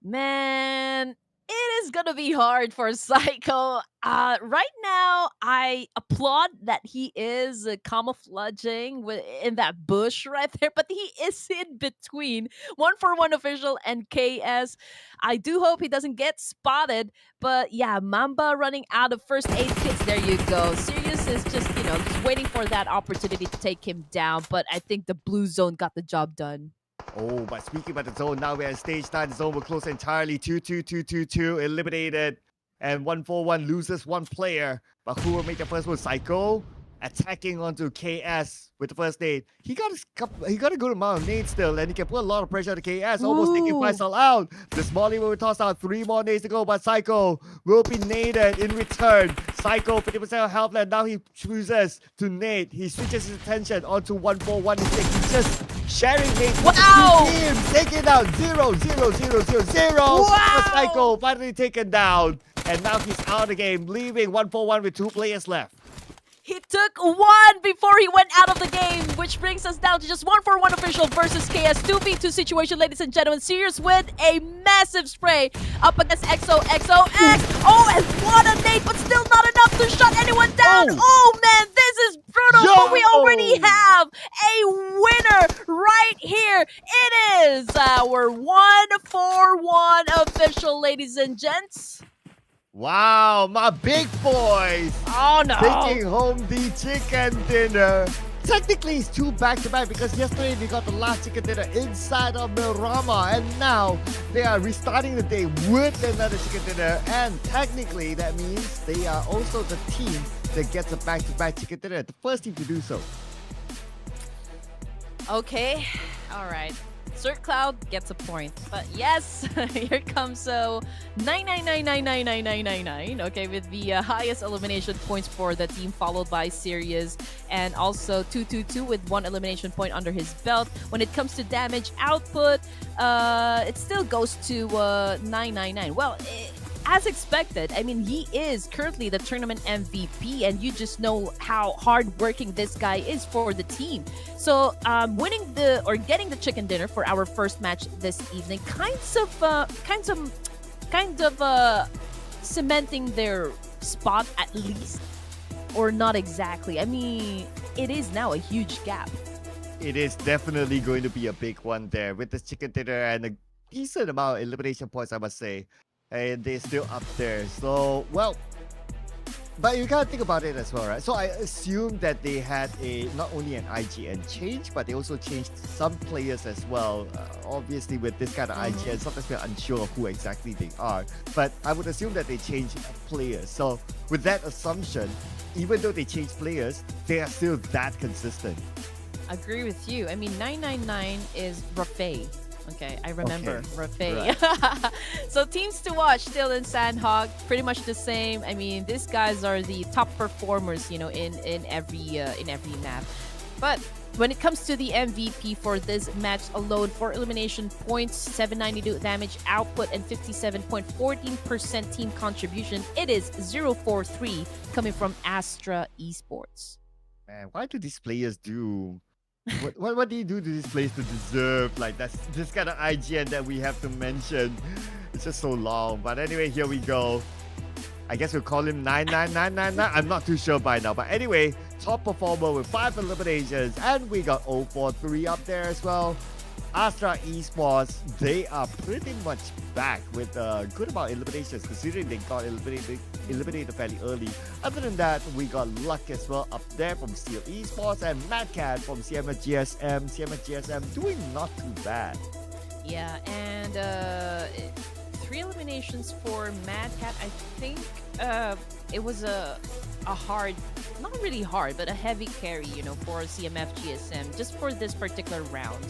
Man, it is gonna be hard for Psycho. Right now, I applaud that he is camouflaging in that bush right there, but he is in between 1-for-1 official and KS. I do hope he doesn't get spotted, but yeah, Mamba running out of first aid kits. There you go. Sirius is just waiting for that opportunity to take him down, but I think the blue zone got the job done. Oh, but speaking about the zone, now we're at stage 9. The zone will close entirely. 2-2-2-2-2 eliminated. And 1-for-1 loses 1 player. But who will make the first one? Psycho attacking onto KS with the first nade. He got a good amount of nades still, and he can put a lot of pressure on the KS, almost taking Faisal out. The Smalley will toss out 3 more nades to go, but Psycho will be naded in return. Psycho 50% health left. Now he chooses to nade. He switches his attention onto 1-for-1 instead. He's just sharing nades with the 2 teams. Taking down 0-0-0-0-0. Wow! Psycho finally taken down. And now he's out of the game, leaving 1-for-1 with 2 players left. He took 1 before he went out of the game, which brings us down to just 1-for-1 official versus KS 2v2 situation, ladies and gentlemen. Sirius with a massive spray up against XOXOX. Oh, and what a nade, but still not enough to shut anyone down. Oh man, this is brutal, but we already have a winner right here. It is our 1-for-1 official, ladies and gents. Wow, my big boys! Oh no! Taking home the chicken dinner. Technically, it's 2 back-to-back because yesterday we got the last chicken dinner inside of MIRAMAR, and now they are restarting the day with another chicken dinner. And technically, that means they are also the team that gets a back-to-back chicken dinner. The first team to do so. Okay, all right. Cert Cloud gets a point, but yes, here comes 999999999. Okay, with the highest elimination points for the team, followed by Sirius, and also 222 with 1 elimination point under his belt. When it comes to damage output, it still goes to 999. Well, as expected, I mean, he is currently the tournament MVP, and you just know how hardworking this guy is for the team. So, getting the chicken dinner for our first match this evening, kind of cementing their spot at least, or not exactly. I mean, it is now a huge gap. It is definitely going to be a big one there with this chicken dinner and a decent amount of elimination points, I must say. And they're still up there. So, well, but you gotta think about it as well, right? So I assume that they had not only an IGN change, but they also changed some players as well. Obviously, with this kind of IGN, sometimes we're unsure of who exactly they are. But I would assume that they changed players. So with that assumption, even though they changed players, they are still that consistent. Agree with you. I mean, 999 is Rafay. Okay, I remember. Okay. Rafay. Right. So teams to watch still in SANHOK, pretty much the same. I mean, these guys are the top performers, in every map. But when it comes to the MVP for this match alone, for elimination points, 792 damage output, and 57.14% team contribution, it is 043 coming from ASTRA Esports. Man, why do these players do What do you do to this place to deserve like that's this kind of IGN that we have to mention? It's just so long. But anyway, here we go. I guess we'll call him 99999. I'm not too sure by now. But anyway, top performer with 5 eliminations. And we got 043 up there as well. ASTRA Esports, they are pretty much back with a good amount of eliminations considering they got eliminated fairly early. Other than that, we got Luck as well up there from Steel Esports and Madcat from CMS GSM. CMS GSM doing not too bad. Yeah, and 3 eliminations for Madcat. I think it was a hard, not really hard, but a heavy carry, for CMF GSM just for this particular round.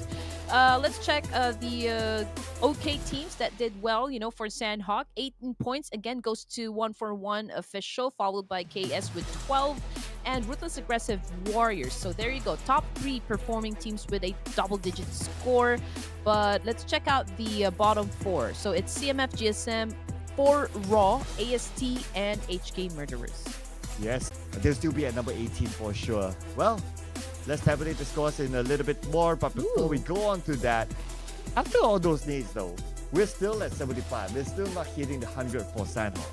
Let's check the OK teams that did well, for SANHOK. 18 points, again, goes to 141 official, followed by KS with 12, and Ruthless Aggressive Warriors. So there you go. Top 3 performing teams with a double-digit score. But let's check out the bottom 4. So it's CMF GSM, 4 Raw, AST, and HK Murderers. Yes, they'll still be at number 18 for sure. Well, let's tabulate the scores in a little bit more, but before we go on to that, after all those names though, we're still at 75. We're still not hitting the 100 for SANHOK.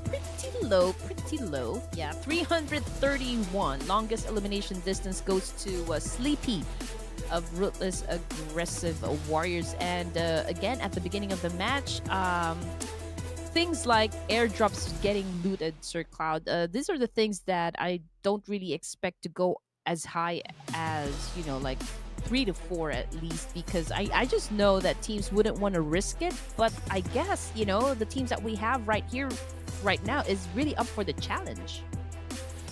Pretty low. Yeah, 331. Longest elimination distance goes to Sleepy of Ruthless Aggressive Warriors. And again, at the beginning of the match, things like airdrops getting looted, Sir Cloud, these are the things that I don't really expect to go as high as, like 3 to 4 at least, because I just know that teams wouldn't want to risk it. But I guess, the teams that we have right here, right now, is really up for the challenge.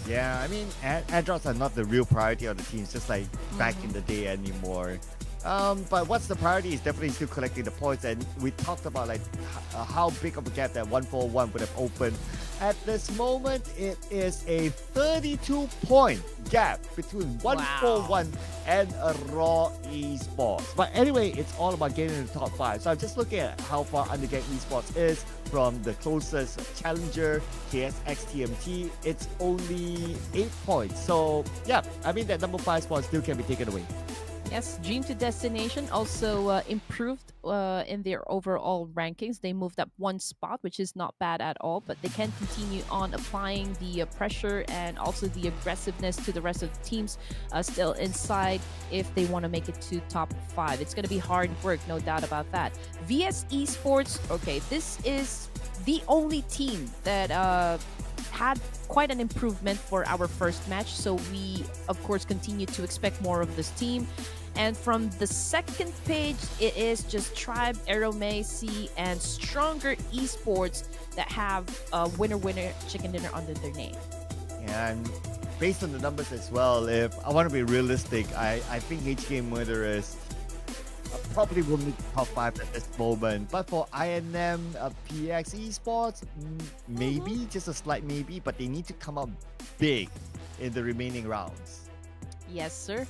Yeah, I mean, airdrops are not the real priority of the teams, just like back in the day anymore. But what's the priority is definitely still collecting the points, and we talked about like how big of a gap that 141 would have opened. At this moment, it is a 32-point gap between 141 and a Raw Esports. But anyway, it's all about getting in the top 5. So I'm just looking at how far Undergang Esports is from the closest challenger, KSXTMT. It's only 8 points. So yeah, I mean that number 5 spot still can be taken away. Yes, Dream to Destination also improved in their overall rankings. They moved up 1 spot, which is not bad at all, but they can continue on applying the pressure and also the aggressiveness to the rest of the teams still inside if they want to make it to top 5. It's going to be hard work, no doubt about that. VS Esports, okay, this is the only team that had quite an improvement for our first match, so we of course continue to expect more of this team. And from the second page, it is just Tribe, Aeromacy, and Stronger Esports that have winner chicken dinner under their name. And based on the numbers as well, if I want to be realistic, I think HK Murderers probably will make top 5 at this moment. But for INM, PX Esports, maybe, just a slight maybe, but they need to come out big in the remaining rounds. Yes, sir.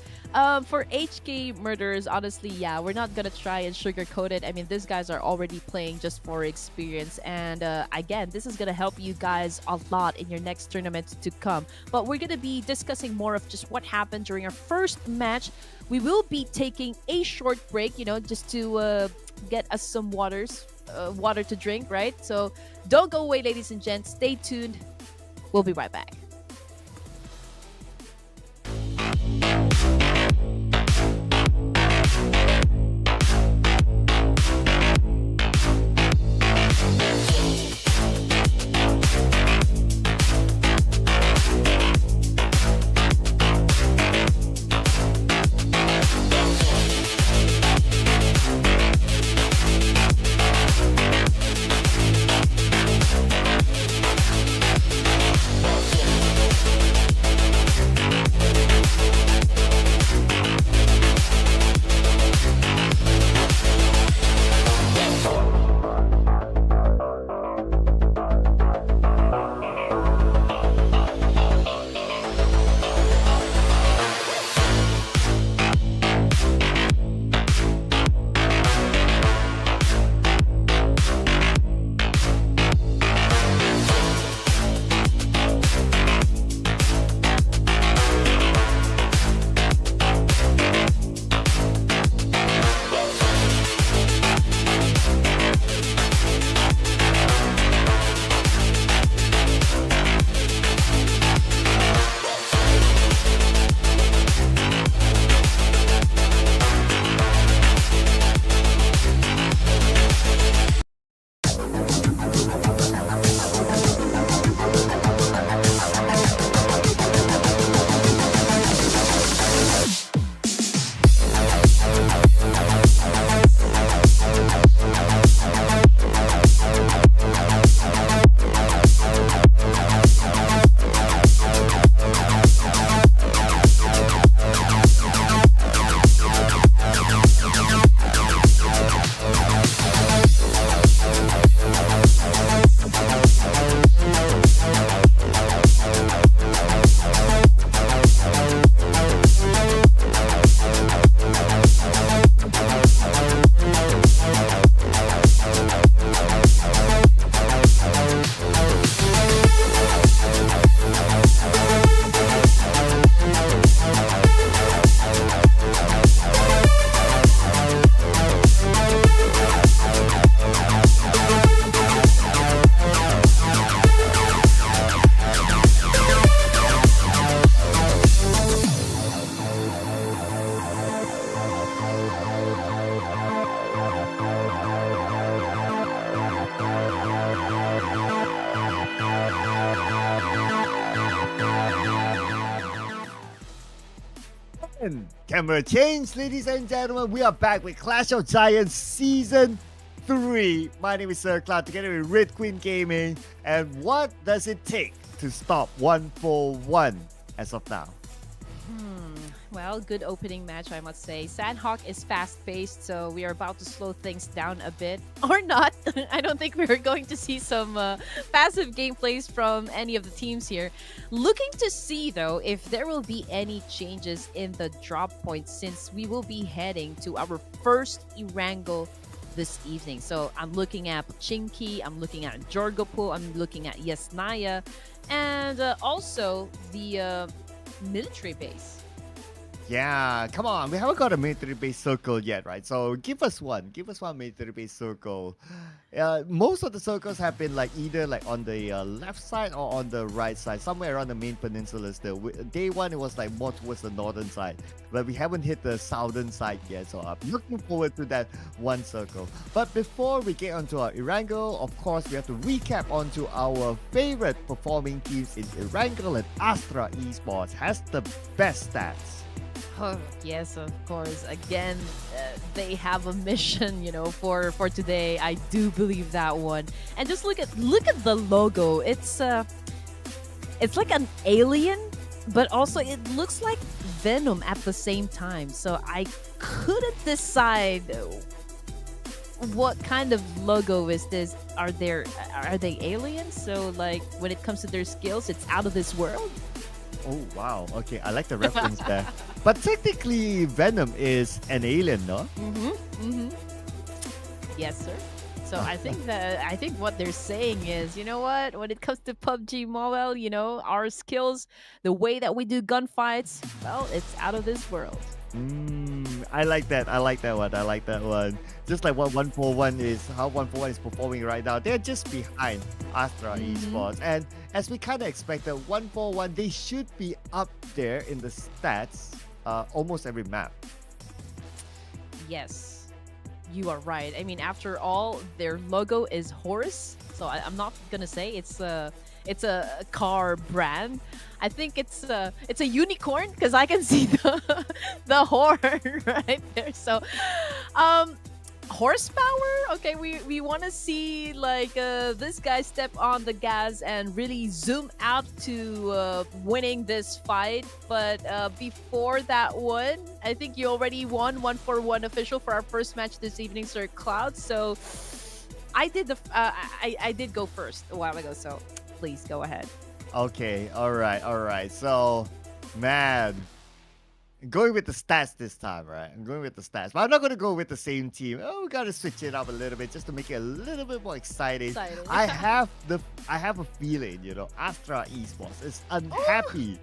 For HK Murderers, honestly, yeah, we're not gonna try and sugarcoat it. I mean, these guys are already playing just for experience, and again, this is gonna help you guys a lot in your next tournament to come. But we're gonna be discussing more of just what happened during our first match. We will be taking a short break, just to get us some water to drink, right? So don't go away, ladies and gents. Stay tuned. We'll be right back. And camera change, ladies and gentlemen. We are back with Clash of Giants Season 3. My name is Sir Cloud, together with Red Queen Gaming. And what does it take to stop 141 as of now? Well, good opening match, I must say. SANHOK is fast-paced, so we are about to slow things down a bit. Or not. I don't think we're going to see some passive gameplays from any of the teams here. Looking to see, though, if there will be any changes in the drop points, since we will be heading to our first ERANGEL this evening. So I'm looking at Chinky, I'm looking at Jorgopool, I'm looking at Yesnaya, and also the military base. Yeah, come on. We haven't got a military base circle yet, right? So give us one. Give us one military base circle. Most of the circles have been like either like on the left side or on the right side, somewhere around the main peninsula still. Day one, it was like more towards the northern side, but we haven't hit the southern side yet. So I'm looking forward to that one circle. But before we get onto our ERANGEL, of course, we have to recap onto our favorite performing teams in ERANGEL, and ASTRA Esports has the best stats. Oh, yes, of course. Again, they have a mission, for today. I do believe that one. And just look at the logo. It's like an alien, but also it looks like Venom at the same time. So I couldn't decide what kind of logo is this. Are they aliens? So like when it comes to their skills, it's out of this world. Oh, wow. Okay, I like the reference there. But technically, Venom is an alien, no? Yes, sir. So I think what they're saying is, you know what? When it comes to PUBG Mobile, our skills, the way that we do gunfights, well, it's out of this world. I like that. I like that one. Just like what 141 is, how 141 is performing right now. They're just behind ASTRA Esports. And as we kind of expected, 141, they should be up there in the stats almost every map. Yes, you are right. I mean, after all, their logo is horse. So I'm not gonna say it's a car brand. I think it's a unicorn because I can see the horn right there. So horsepower. Okay, we want to see like this guy step on the gas and really zoom out to winning this fight. But before that one, I think you already won 141 official for our first match this evening, Sir Cloud. So I did I did go first a while ago, so please go ahead. Okay, all right. So, man, going with the stats this time, right? I'm going with the stats, but I'm not going to go with the same team. Oh, we got to switch it up a little bit just to make it a little bit more exciting. I have a feeling, Astra Esports is unhappy.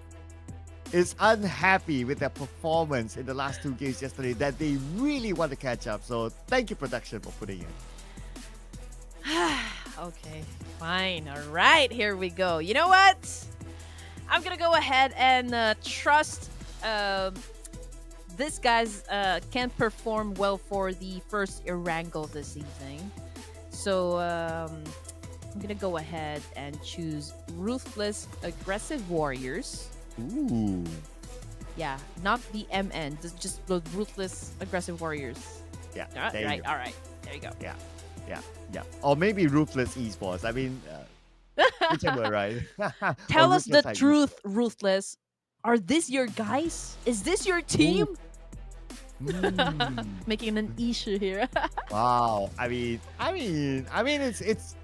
Is unhappy with their performance in the last two games yesterday, that they really want to catch up. So, thank you, production, for putting it. Okay, fine. All right, here we go. You know what? I'm gonna go ahead and trust this guys can perform well for the first ERANGEL this evening. So I'm gonna go ahead and choose Ruthless Aggressive Warriors. Ooh. Yeah, not the MN, just the Ruthless Aggressive Warriors. Yeah. Right. All right. There you go. Yeah. Or maybe Ruthless Esports. I mean, whichever, right? Tell us the truth, Ruthless. Are this your guys? Is this your team? Making an issue here. Wow. I mean, it's.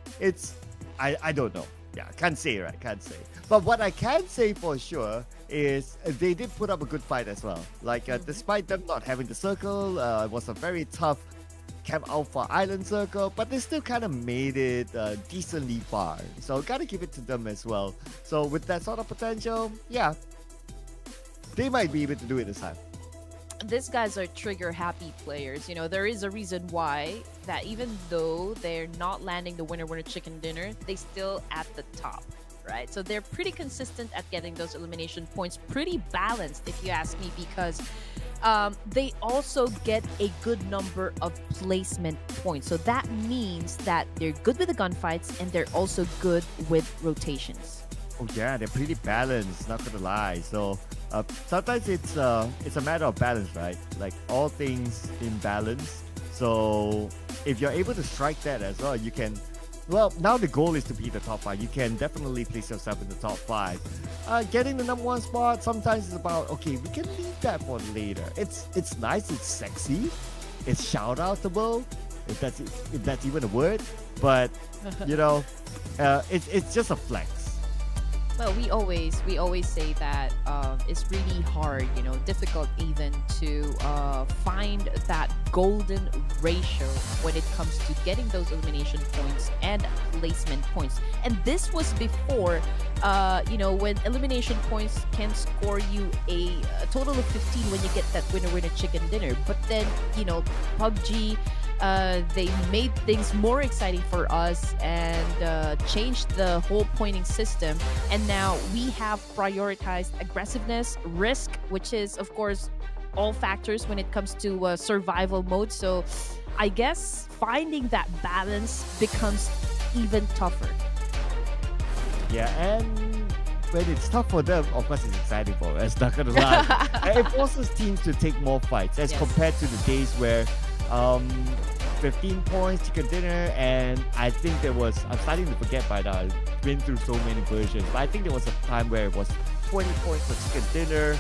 I don't know. Yeah, can't say, right? Can't say. But what I can say for sure is they did put up a good fight as well. Like, despite them not having the circle, it was a very tough Camp Alpha Island circle, but they still kind of made it decently far. So gotta give it to them as well. So with that sort of potential, yeah, they might be able to do it this time. These guys are trigger happy players. There is a reason why that even though they're not landing the winner chicken dinner, they still at the top, right? So they're pretty consistent at getting those elimination points, pretty balanced if you ask me, because they also get a good number of placement points. So that means that they're good with the gunfights and they're also good with rotations. Oh yeah, they're pretty balanced, not gonna lie. So Sometimes it's a matter of balance, right? Like all things in balance. So if you're able to strike that as well, you can. Well, now the goal is to be the top five. You can definitely place yourself in the top five. Getting the number one spot sometimes is about okay. We can leave that for later. It's nice. It's sexy. It's shout outable, if that's even a word. But you know, it's just a flex. Well, we always say that it's really hard, difficult even to find that golden ratio when it comes to getting those elimination points and placement points. And this was before, when elimination points can score you a total of 15 when you get that winner chicken dinner. But then, PUBG, they made things more exciting for us and changed the whole pointing system. And now we have prioritized aggressiveness, risk, which is, of course, all factors when it comes to survival mode. So I guess finding that balance becomes even tougher. Yeah, and when it's tough for them, of course, it's exciting for us. Not gonna lie, and it forces teams to take more fights as Yes. compared to the days where, um, 15 points chicken dinner, and I think there was. I'm starting to forget by now. I've been through so many versions, but I think there was a time where it was 20 points for chicken dinner.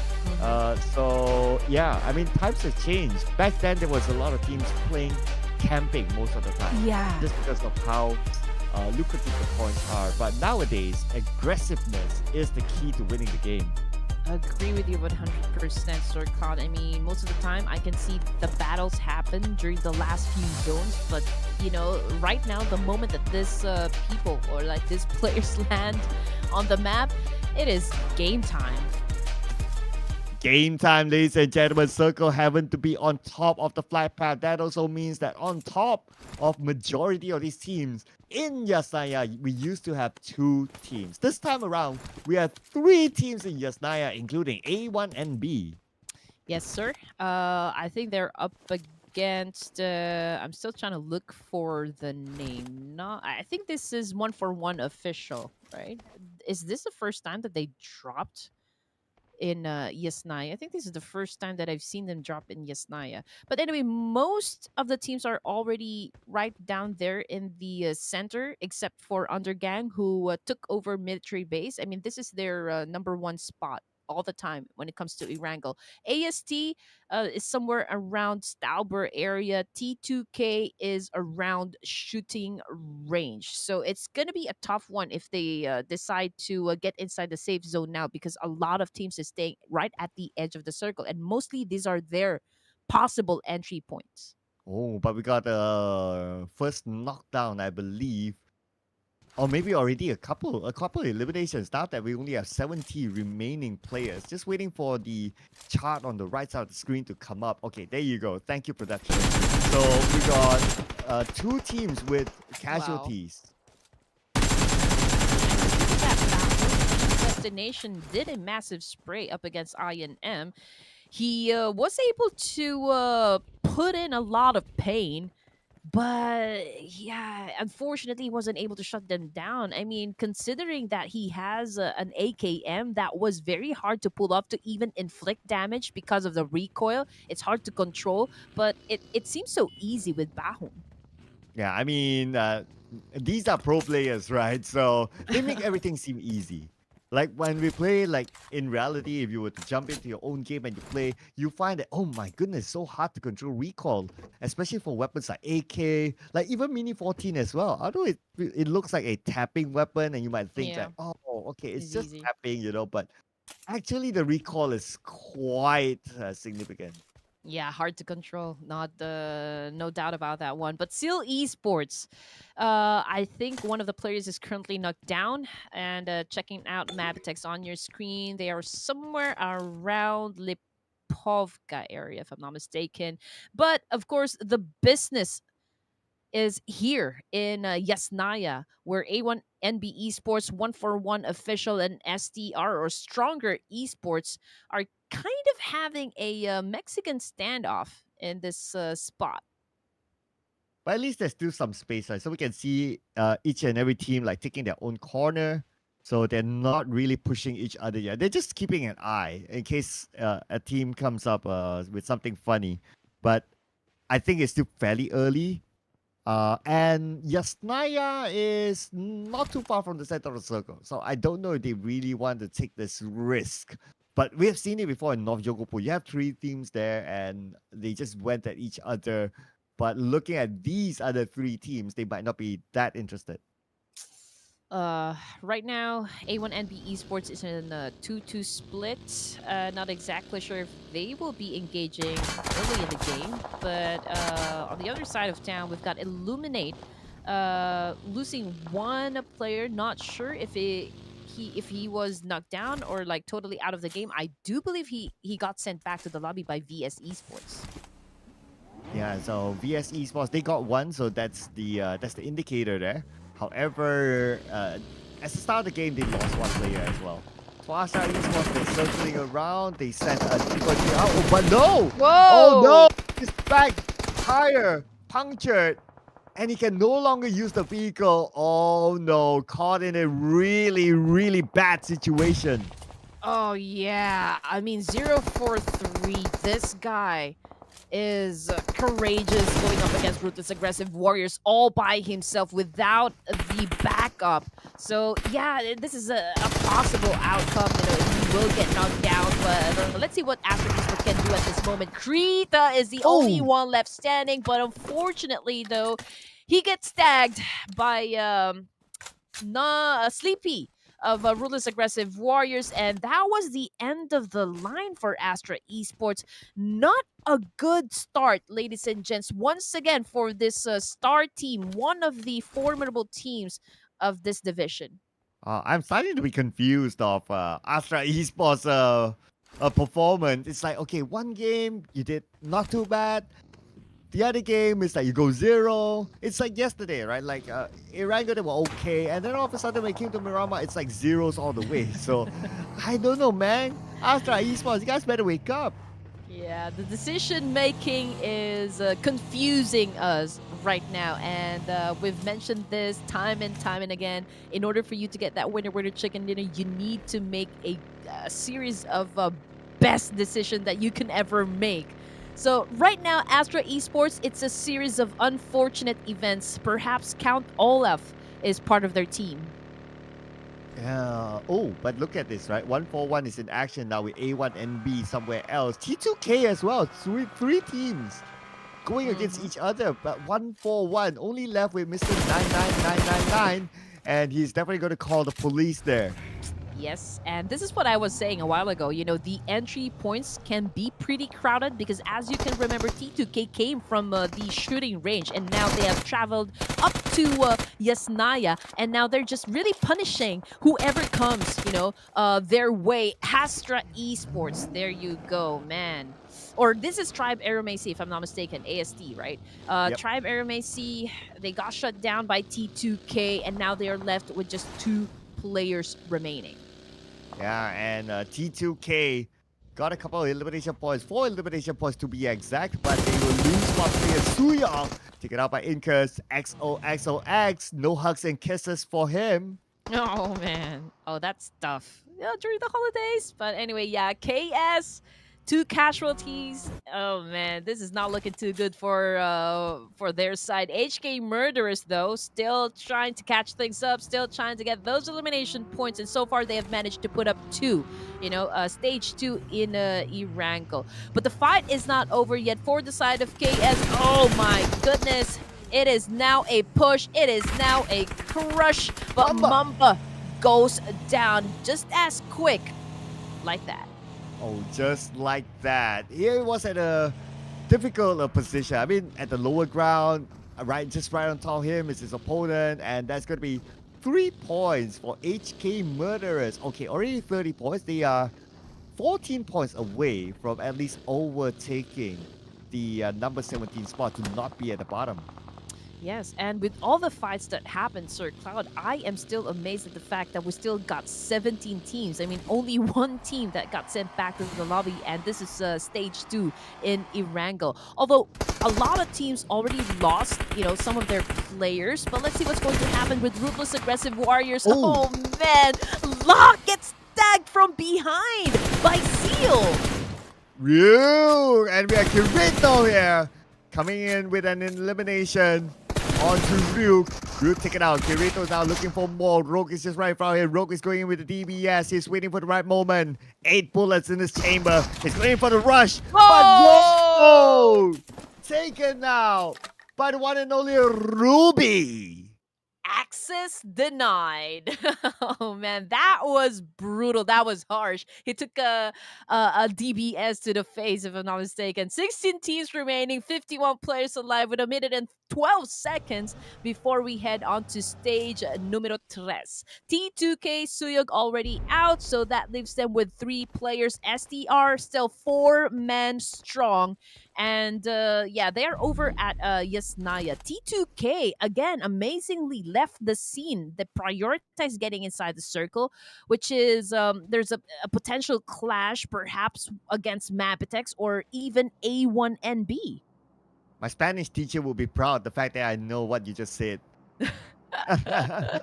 So yeah, I mean times have changed. Back then, there was a lot of teams playing camping most of the time, Yeah. just because of how lucrative the points are. But nowadays, aggressiveness is the key to winning the game. Agree with you 100%, Sorcon. I mean, most of the time I can see the battles happen during the last few zones, but right now, the moment that this people or like these players land on the map, it is game time. Game time, ladies and gentlemen. Circle Heaven to be on top of the flight path. That also means that on top of majority of these teams in Yasnaya, we used to have 2 teams. This time around, we have 3 teams in Yasnaya, including A1 and B. Yes, sir. I think they're up against. I'm still trying to look for the name. Not. I think this is 1-for-1 official, right? Is this the first time that they dropped in Yasnaya? I think this is the first time that I've seen them drop in Yasnaya. But anyway, most of the teams are already right down there in the center, except for Undergang, who took over military base. I mean, this is their number one spot all the time when it comes to Erangel. AST is somewhere around Stauber area. T2K is around shooting range. So it's going to be a tough one if they decide to get inside the safe zone now, because a lot of teams is staying right at the edge of the circle. And mostly these are their possible entry points. Oh, but we got a first knockdown, I believe. Or maybe already a couple eliminations. Now that we only have 70 remaining players. Just waiting for the chart on the right side of the screen to come up. Okay, there you go. Thank you, production. So we got 2 teams with casualties. That battle, Destination did a massive spray up against INM. He was able to put in a lot of pain, but yeah, unfortunately, he wasn't able to shut them down. I mean, considering that he has an AKM that was very hard to pull off to even inflict damage because of the recoil, it's hard to control, but it seems so easy with Bahum. Yeah, I mean, these are pro players, right? So they make everything seem easy. Like when we play, like in reality, if you were to jump into your own game and you play, you find that, oh my goodness, so hard to control recoil, especially for weapons like AK, like even Mini 14 as well. Although it looks like a tapping weapon, and you might think Yeah, that, oh, okay, it's it's just easy. tapping, but actually the recoil is quite significant. Yeah, hard to control. Not no doubt about that one. But still, esports. I think one of the players is currently knocked down. And checking out MABETEX on your screen, they are somewhere around Lipovka area, if I'm not mistaken. But of course, the business is here in Yasnaya, where A1 NB Esports, 1-for-1 official, and STR or Stronger Esports are kind of having a Mexican standoff in this spot. But at least there's still some space, right? So we can see each and every team like taking their own corner. So they're not really pushing each other yet. They're just keeping an eye in case a team comes up with something funny. But I think it's still fairly early. And Yasnaya is not too far from the center of the circle. So I don't know if they really want to take this risk. But we have seen it before in North Yogopo. You have 3 teams there and they just went at each other. But looking at these other 3 teams, they might not be that interested. Right now, A1NB Esports is in a 2-2 split. Not exactly sure if they will be engaging early in the game, but on the other side of town, we've got Illuminate losing one player. Not sure if he was knocked down or like totally out of the game. I do believe he got sent back to the lobby by VS Esports. Yeah, so VS Esports, they got one, so that's the indicator there. However, at the start of the game, they lost one player as well. So ASTRA Esports, they're circling around, they sent a triple out, oh, but no! Whoa! Oh no! His back tire punctured, and he can no longer use the vehicle. Oh no, caught in a really, really bad situation. Oh yeah, I mean 043. This guy is courageous going up against Ruthless aggressive warriors all by himself without the backup. So yeah, this is a possible outcome. He will get knocked down, but let's see what ASTRA Esports can do at this moment. Krita is the only one left standing, but unfortunately though, he gets tagged by Sleepy of Ruthless Aggressive Warriors, and that was the end of the line for ASTRA Esports. Not a good start, ladies and gents, once again for this star team, one of the formidable teams of this division. I'm starting to be confused of ASTRA Esports performance. It's like, okay, one game, you did not too bad. The other game is like you go 0. It's like yesterday, right? Like ERANGEL, they were okay. And then all of a sudden when it came to Miramar, it's like zeros all the way. So I don't know, man. ASTRA Esports, you guys better wake up. Yeah, the decision making is confusing us right now, and we've mentioned this time and time and again. In order for you to get that winner chicken dinner, you need to make a series of best decision that you can ever make. So right now, ASTRA Esports, it's a series of unfortunate events. Perhaps Count Olaf is part of their team. Yeah. Oh, but look at this, right? 141 is in action now with A1NB somewhere else. T2K as well. Three teams going against each other. But 141 only left with Mr. 99999. And he's definitely going to call the police there. Yes, and this is what I was saying a while ago. You know, the entry points can be pretty crowded because, as you can remember, T2K came from the shooting range, and now they have traveled up to Yasnaya, and now they're just really punishing whoever comes, their way. ASTRA Esports, there you go, man. Or this is Tribe Aeromacy, if I'm not mistaken, AST, right? Yep. Tribe Aeromacy, they got shut down by T2K, and now they are left with just 2 players remaining. Yeah, and T2K got a couple of elimination points, 4 elimination points to be exact, but they will lose one player, Suyong, taken out by Incus, XOXOX, no hugs and kisses for him. Oh, man. Oh, that's tough. Yeah, during the holidays. But anyway, yeah, KS, 2 casualties. Oh man, this is not looking too good for their side. HK Murderers though, still trying to catch things up, still trying to get those elimination points, and so far they have managed to put up 2. Stage 2 in ERANGEL. But the fight is not over yet for the side of KS. Oh my goodness. It is now a push. It is now a crush. But Mamba goes down just as quick like that. Oh, just like that. He was at a difficult position. I mean, at the lower ground, just right on top of him is his opponent, and that's going to be 3 points for HK Murderers. Okay, already 30 points. They are 14 points away from at least overtaking the number 17 spot to not be at the bottom. Yes, and with all the fights that happened, Sir Cloud, I am still amazed at the fact that we still got 17 teams. I mean, only one team that got sent back to the lobby, and this is stage 2 in ERANGEL. Although a lot of teams already lost, some of their players, but let's see what's going to happen with Ruthless Aggressive Warriors. Oh. Oh man, Locke gets tagged from behind by Seal. Ryu! And we are Kirito here, coming in with an elimination onto Ryuk. Ryuk take it out. Kirito's now looking for more. Rogue is just right in front of him. Rogue is going in with the DBS. He's waiting for the right moment. 8 bullets in his chamber. He's going for the rush. Whoa! But whoa! Taken now by the one and only Ruby. Access denied. Oh man, that was brutal. That was harsh. He took a DBS to the face, if I'm not mistaken. 16 teams remaining, 51 players alive with 1 minute and 12 seconds before we head on to stage numero 3. T2K Suyog already out, so that leaves them with 3 players. STR still 4 men strong. And yeah, they're over at Yasnaya. T2K, again, amazingly left the scene. They prioritize getting inside the circle, which is there's a potential clash perhaps against MABETEX or even A1NB. My Spanish teacher will be proud the fact that I know what you just said.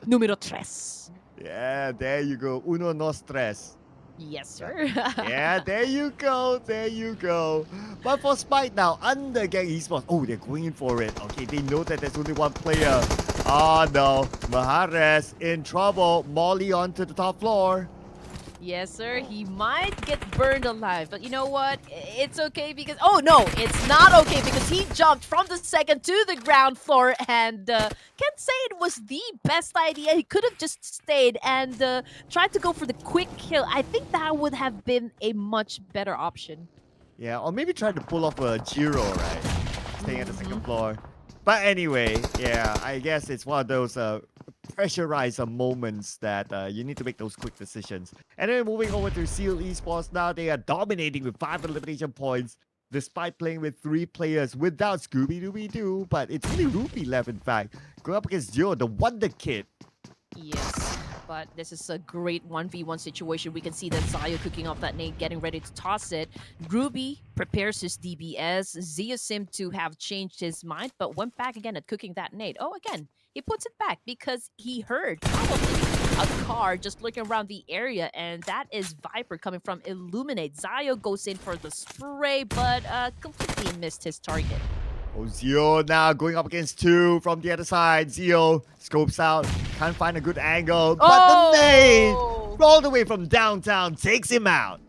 Número 3. Yeah, there you go. Uno no stress. Yes, sir. Yeah, there you go. There you go. But for Spike now, Undergang Esports. Oh, they're going in for it. Okay, they know that there's only one player. Oh no. Mahares in trouble. Molly onto the top floor. Yes, sir. He might get burned alive, but you know what? It's okay because... Oh, no, it's not okay because he jumped from the second to the ground floor and can't say it was the best idea. He could have just stayed and tried to go for the quick kill. I think that would have been a much better option. Yeah, or maybe try to pull off a Giro, right? Staying at the second floor. But anyway, yeah, I guess it's one of those pressurized moments that you need to make those quick decisions. And then moving over to Seal Esports now, they are dominating with 5 elimination points despite playing with 3 players without Scooby-Dooby-Doo. But it's only Ruby left, in fact, going up against Zero, the Wonder Kid. Yes, but this is a great 1v1 situation. We can see that Zayo cooking up that nade, getting ready to toss it. Ruby prepares his DBS. Zia seemed to have changed his mind, but went back again at cooking that nade. Oh, again, he puts it back because he heard probably a car just looking around the area, and that is Viper coming from Illuminate. Zayo goes in for the spray, but completely missed his target. Oh, Zio now going up against 2 from the other side. Zio scopes out, can't find a good angle, but the nade all the way from downtown takes him out.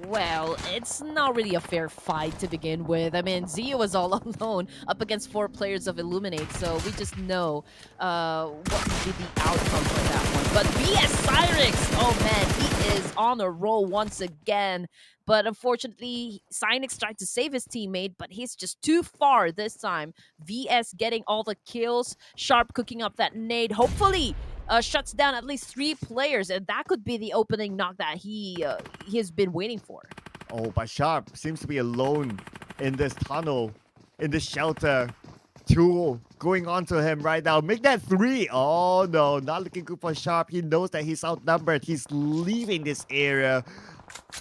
Well, it's not really a fair fight to begin with. I mean, Zio was all alone up against 4 players of Illuminate, so we just know what would be the outcome for that one. But VS Cyrix, oh man, he is on a roll once again. But unfortunately, Cynix tried to save his teammate, but he's just too far this time. VS getting all the kills, Sharp cooking up that nade. Hopefully, shuts down at least 3 players, and that could be the opening knock that he has been waiting for. Oh, but Sharp seems to be alone in this tunnel, in this shelter. 2 going on to him right now. Make that 3. Oh no, not looking good for Sharp. He knows that he's outnumbered. He's leaving this area.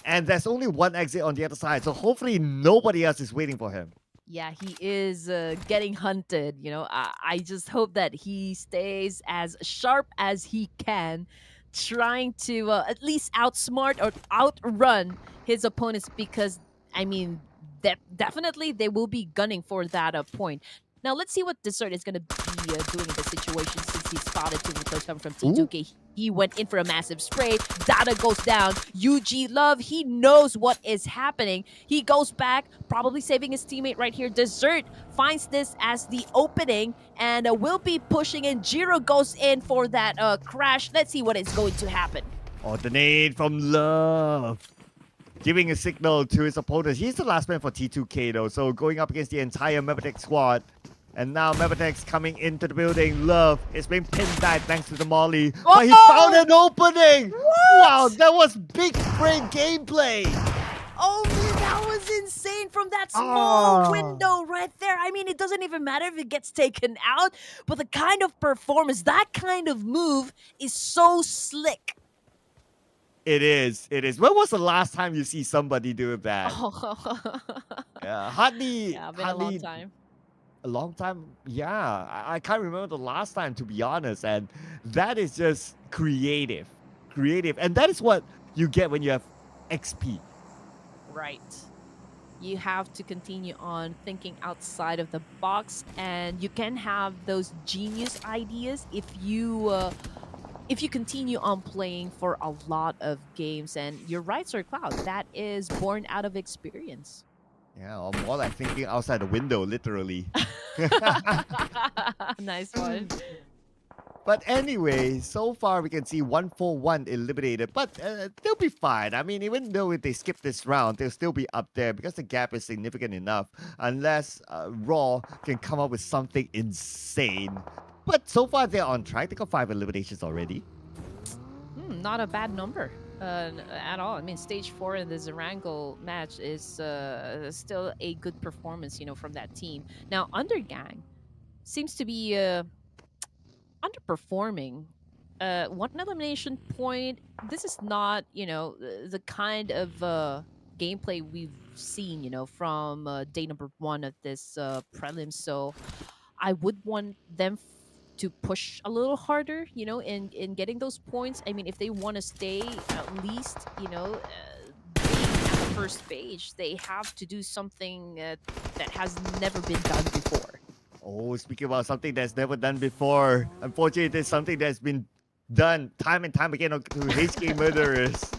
And there's only 1 exit on the other side, so hopefully nobody else is waiting for him. Yeah, he is getting hunted. You know, I just hope that he stays as sharp as he can, trying to at least outsmart or outrun his opponents because, I mean, definitely they will be gunning for that point. Now, let's see what Dessert is going to be doing in this situation since he spotted 2 players coming from T2K. He went in for a massive spray. Dada goes down. UG Love, he knows what is happening. He goes back, probably saving his teammate right here. Dessert finds this as the opening and will be pushing in. Jiro goes in for that crash. Let's see what is going to happen. Oh, the nade from Love. Giving a signal to his opponents. He's the last man for T2K though, so going up against the entire MABETEX squad. And now MABETEX coming into the building. Love is being pinned back thanks to the Molly. Oh! But he found an opening! What? Wow, that was big brain gameplay! Oh, man, That was insane from that small Oh, window right there. I mean, it doesn't even matter if it gets taken out, but the kind of performance, that kind of move is so slick. it is. It is. When was the last time you see somebody do that? Oh, Yeah, hardly, yeah, been a long hardly time. a long time. Yeah, I can't remember the last time to be honest. And that is just creative, creative, and that is what you get when you have XP. Right. You have to continue on thinking outside of the box, and you can have those genius ideas if you continue on playing for a lot of games. And you're right, Sir Cloud, that is born out of experience. Yeah, or more like thinking outside the window, literally. Nice one. But anyway, so far we can see 141 eliminated, but they'll be fine. I mean, even though if they skip this round, they'll still be up there because the gap is significant enough, unless Raw can come up with something insane. But so far they're on track. They got 5 eliminations already. Not a bad number at all. I mean, stage 4 in the ERANGEL match is still a good performance, from that team. Now, Undergang seems to be underperforming. One elimination point. This is not, the kind of gameplay we've seen, from day number 1 of this prelim. So I would want them to push a little harder, in getting those points. I mean, if they want to stay at least, being at the first page, they have to do something that has never been done before. Oh, speaking about something that's never done before, unfortunately, there's something that's been done time and time again to HK murderers.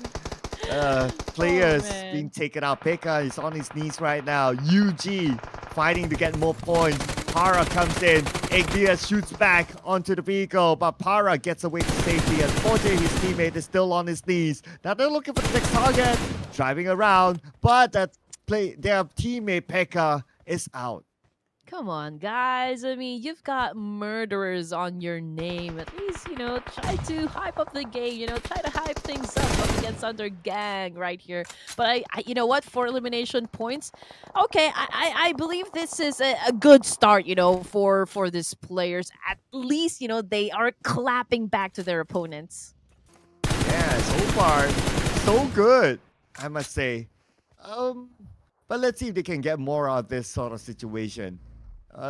Oh Players being man. taken out. Pekka is on his knees right now. UG fighting to get more points. Para comes in. Ignia shoots back onto the vehicle, but Para gets away to safety. Unfortunately, his teammate is still on his knees. Now they're looking for the next target, driving around, but their teammate Pekka is out. Come on, guys. I mean, you've got murderers on your name. At least, try to hype up the game. Try to hype things up against Undergang right here. But you know what? For elimination points, okay, I believe this is a good start. For these players. At least, they are clapping back to their opponents. Yeah, so far, so good, I must say. Um, but let's see if they can get more out of this sort of situation.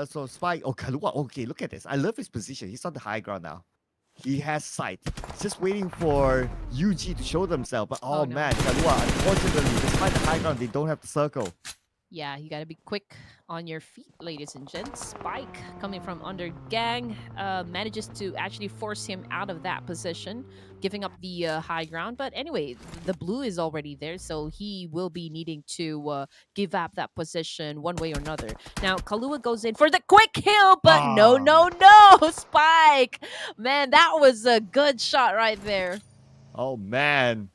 So Spike, Kalua, okay, look at this. I love his position. He's on the high ground now. He has sight. He's just waiting for UG to show themselves. But Oh oh no. man, Kalua, unfortunately, despite the high ground, they don't have the circle. Yeah, you gotta be quick on your feet, ladies and gents. Spike, coming from Undergang, manages to actually force him out of that position, giving up the high ground. But anyway, the blue is already there, so he will be needing to give up that position one way or another. Now, Kalua goes in for the quick kill, but no, Ah, no, no! Spike! Man, that was a good shot right there. oh man.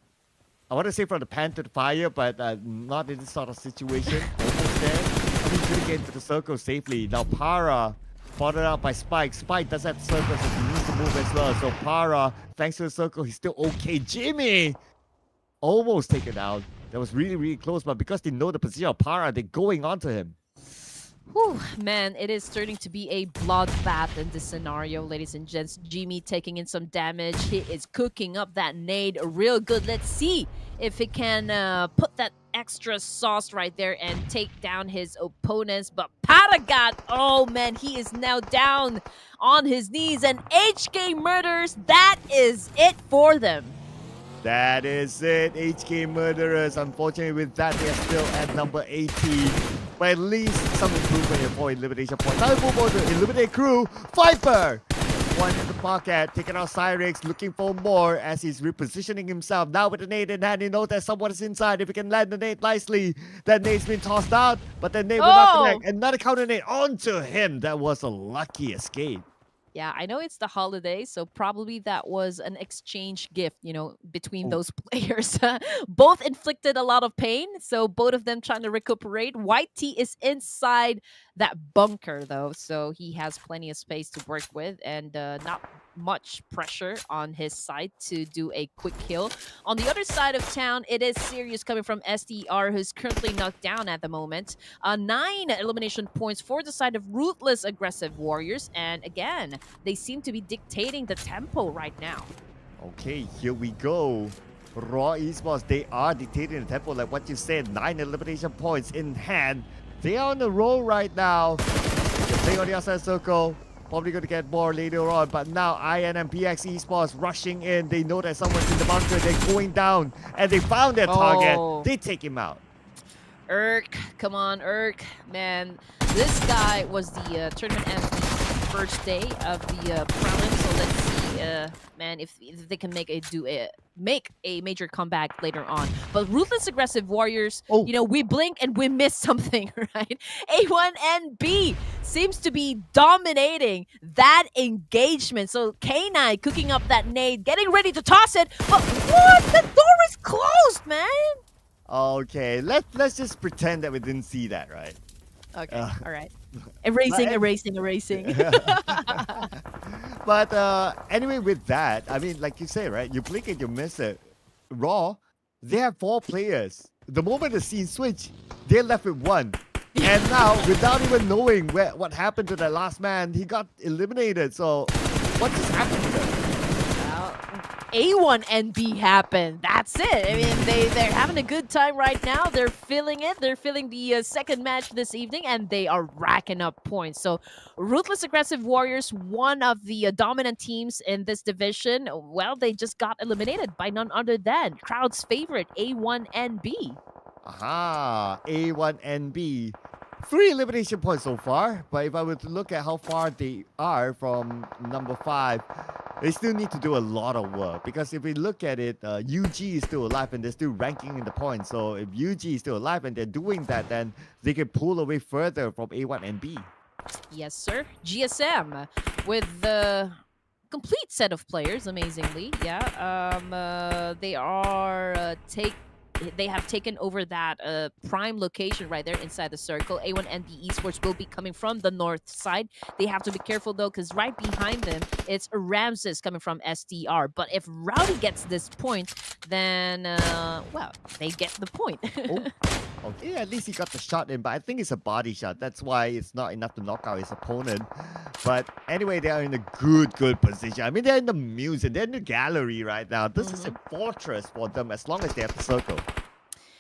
I want to say from the pan to the fire, but not in this sort of situation. Almost there. I mean, couldn't get into the circle safely. Now Para, followed out by Spike. Spike does have the circle, so he needs to move as well. So Para, thanks to the circle, he's still okay. Jimmy, almost taken out. That was really, really close, but because they know the position of Para, they're going onto him. Whew, man, it is starting to be a bloodbath in this scenario, ladies and gents. Jimmy taking in some damage. He is cooking up that nade real good. Let's see if he can put that extra sauce right there and take down his opponents. But Paragat, oh man, he is now down on his knees. And HK Murders, that is it for them. That is it. HK Murderers. Unfortunately, with that, they're still at number 18. But at least some improvement here for elimination points. Now move on to eliminate crew. Viper! One in the pocket, taking out Cyrix, looking for more as he's repositioning himself. Now with the nade in hand, he knows that someone is inside. If he can land the nade nicely, that nade's been tossed out, but the nade will not connect. Another counter nade onto him. That was a lucky escape. Yeah, I know it's the holiday, so probably that was an exchange gift, between Oh, those players. Both inflicted a lot of pain, so both of them trying to recuperate. White T is inside that bunker, though, so he has plenty of space to work with and not much pressure on his side to do a quick kill. On the other side of town, it is serious coming from SDR, who's currently knocked down at the moment. 9 elimination points for the side of Ruthless Aggressive Warriors. And again, they seem to be dictating the tempo right now. Okay, here we go. Raw Esports, they are dictating the tempo like what you said. 9 elimination points in hand. They are on the roll right now. They're playing on the outside circle. Probably going to get more later on. But now IN and PX Esports rushing in. They know that someone's in the bunker. They're going down. And they found their target. They take him out. Urk, come on, Urk. Man, this guy was the tournament MVP first day of the prelims. So let's see, man, if they can make a major comeback later on. But Ruthless Aggressive Warriors, you know, we blink and we miss something, right? A1NB seems to be dominating that engagement. So K9 cooking up that nade, getting ready to toss it. But what? The door is closed, man. Okay, let's just pretend that we didn't see that, right? Okay, all right. Erasing. But anyway, with that, I mean, like you say, right? You blink and you miss it. Raw, they have 4 players. The moment the scene switch, they're left with 1. And now, without even knowing what happened to that last man, he got eliminated. So, what just happened to them? A1NB happened. That's it. I mean, they're having a good time right now. They're feeling it. They're feeling the second match this evening, and they are racking up points. So, Ruthless Aggressive Warriors, one of the dominant teams in this division, well, they just got eliminated by none other than crowd's favorite, A1NB. Aha, A1NB. 3 elimination points so far, but if I were to look at how far they are from number 5, they still need to do a lot of work. Because if we look at it, UG is still alive and they're still ranking in the points. So if UG is still alive and they're doing that, then they can pull away further from A1NB. Yes, sir. GSM with the complete set of players, amazingly. Yeah. They have taken over that prime location right there inside the circle. A1NB Esports will be coming from the north side. They have to be careful though, because right behind them, it's Ramses coming from SDR. But if Rowdy gets this point, then, well, they get the point. Okay, at least he got the shot in, but I think it's a body shot. That's why it's not enough to knock out his opponent. But anyway, they are in a good position. I mean, they're in the museum. They're in the gallery right now. This is a fortress for them as long as they have the circle.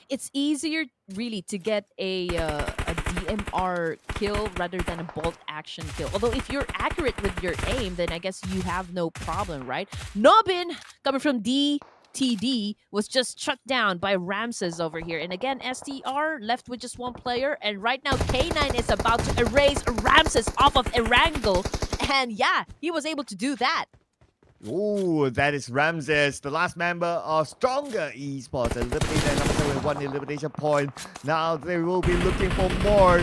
It's easier, really, to get a DMR kill rather than a bolt action kill. Although if you're accurate with your aim, then I guess you have no problem, right? Nobin, coming from DTD, was just shut down by Ramses over here. And again, STR left with just 1 player. And right now, K9 is about to erase Ramses off of ERANGEL. And yeah, he was able to do that. Oh, that is Ramses, the last member of Stronger Esports, eliminated number 7 with 1 elimination point. Now they will be looking for more,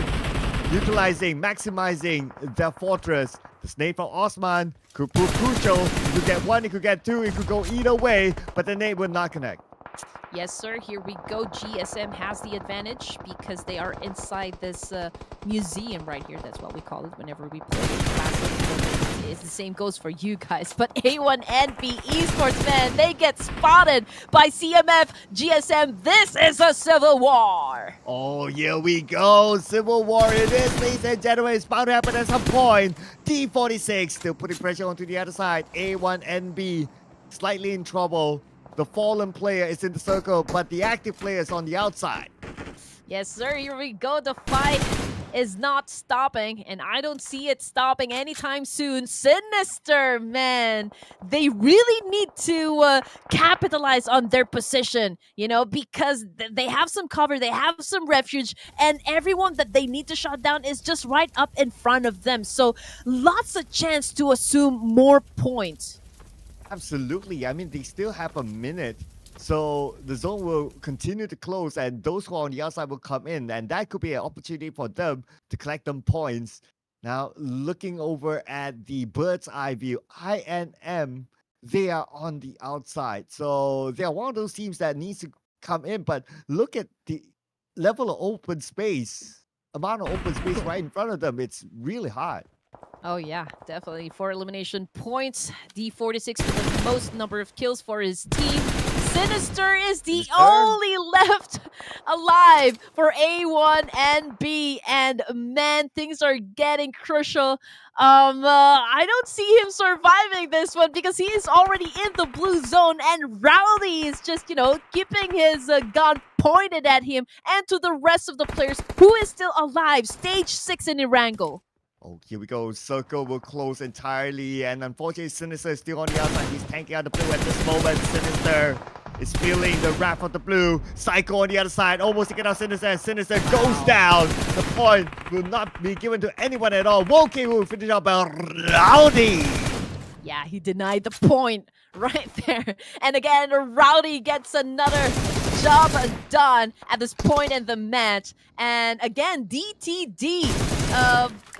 maximizing their fortress. The snake from Osman could prove crucial. He could get 1, he could get 2, it could go either way, but the nade would not connect. Yes, sir. Here we go. GSM has the advantage because they are inside this museum right here. That's what we call it whenever we play Classic. It's the same goes for you guys. But A1NB Esports, man, they get spotted by CMF GSM. This is a civil war. Oh, here we go. Civil war it is, ladies and gentlemen. It's bound to happen at some point. D46 still putting pressure onto the other side. A1NB slightly in trouble. The fallen player is in the circle, but the active player is on the outside. Yes, sir. Here we go. The fight is not stopping, and I don't see it stopping anytime soon. Sinister, man. They really need to capitalize on their position, you know, because they have some cover, they have some refuge, and everyone that they need to shut down is just right up in front of them. So lots of chance to assume more points. Absolutely. I mean, they still have a minute. So the zone will continue to close and those who are on the outside will come in. And that could be an opportunity for them to collect them points. Now, looking over at the bird's eye view, INM, they are on the outside. So they are one of those teams that needs to come in. But look at the level of open space, amount of open space right in front of them. It's really hard. Oh yeah, definitely. 4 elimination points. D46 with the most number of kills for his team. Sinister is the Sinister. only left alive for A1 and B. And man, things are getting crucial. I don't see him surviving this one because he is already in the blue zone, and Rowdy is just, keeping his gun pointed at him and to the rest of the players who is still alive. Stage 6 in ERANGEL. Oh, here we go. Circle will close entirely, and unfortunately, Sinister is still on the outside. He's tanking out the blue at this moment. Sinister is feeling the wrath of the blue. Psycho on the other side, almost taking out Sinister, and Sinister goes down. The point will not be given to anyone at all. Woki will finish up by Rowdy. Yeah, he denied the point right there. And again, Rowdy gets another job done at this point in the match. And again, DTD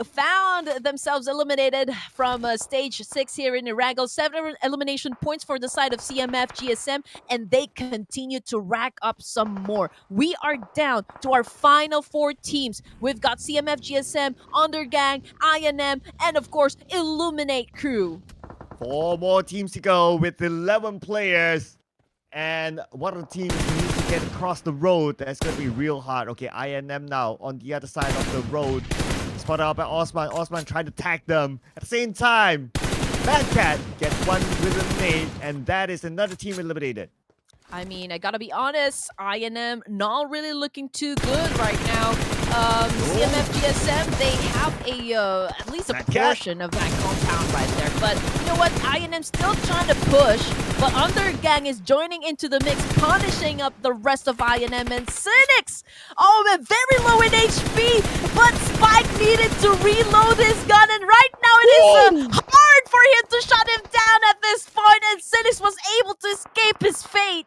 found themselves eliminated from stage 6 here in ERANGEL. 7 elimination points for the side of CMF GSM, and they continue to rack up some more. We are down to our final 4 teams. We've got CMF GSM, Undergang, INM, and of course, Illuminate Crew. 4 more teams to go with 11 players. And one of the teams needs to get across the road. That's going to be real hard. Okay, INM now on the other side of the road. Spotted out by Osman. Osman trying to tag them. At the same time, Bad Cat gets one with a nade, and that is another team eliminated. I mean, I gotta be honest, INM not really looking too good right now. CMF GSM, they have at least a portion of that compound right there. But you know what? INM still trying to push, but Undergang is joining into the mix, punishing up the rest of INM. And Cynics, oh man, very low in HP, but Spike needed to reload his gun, and right now it is hard for him to shut him down at this point, and Cynics was able to escape his fate.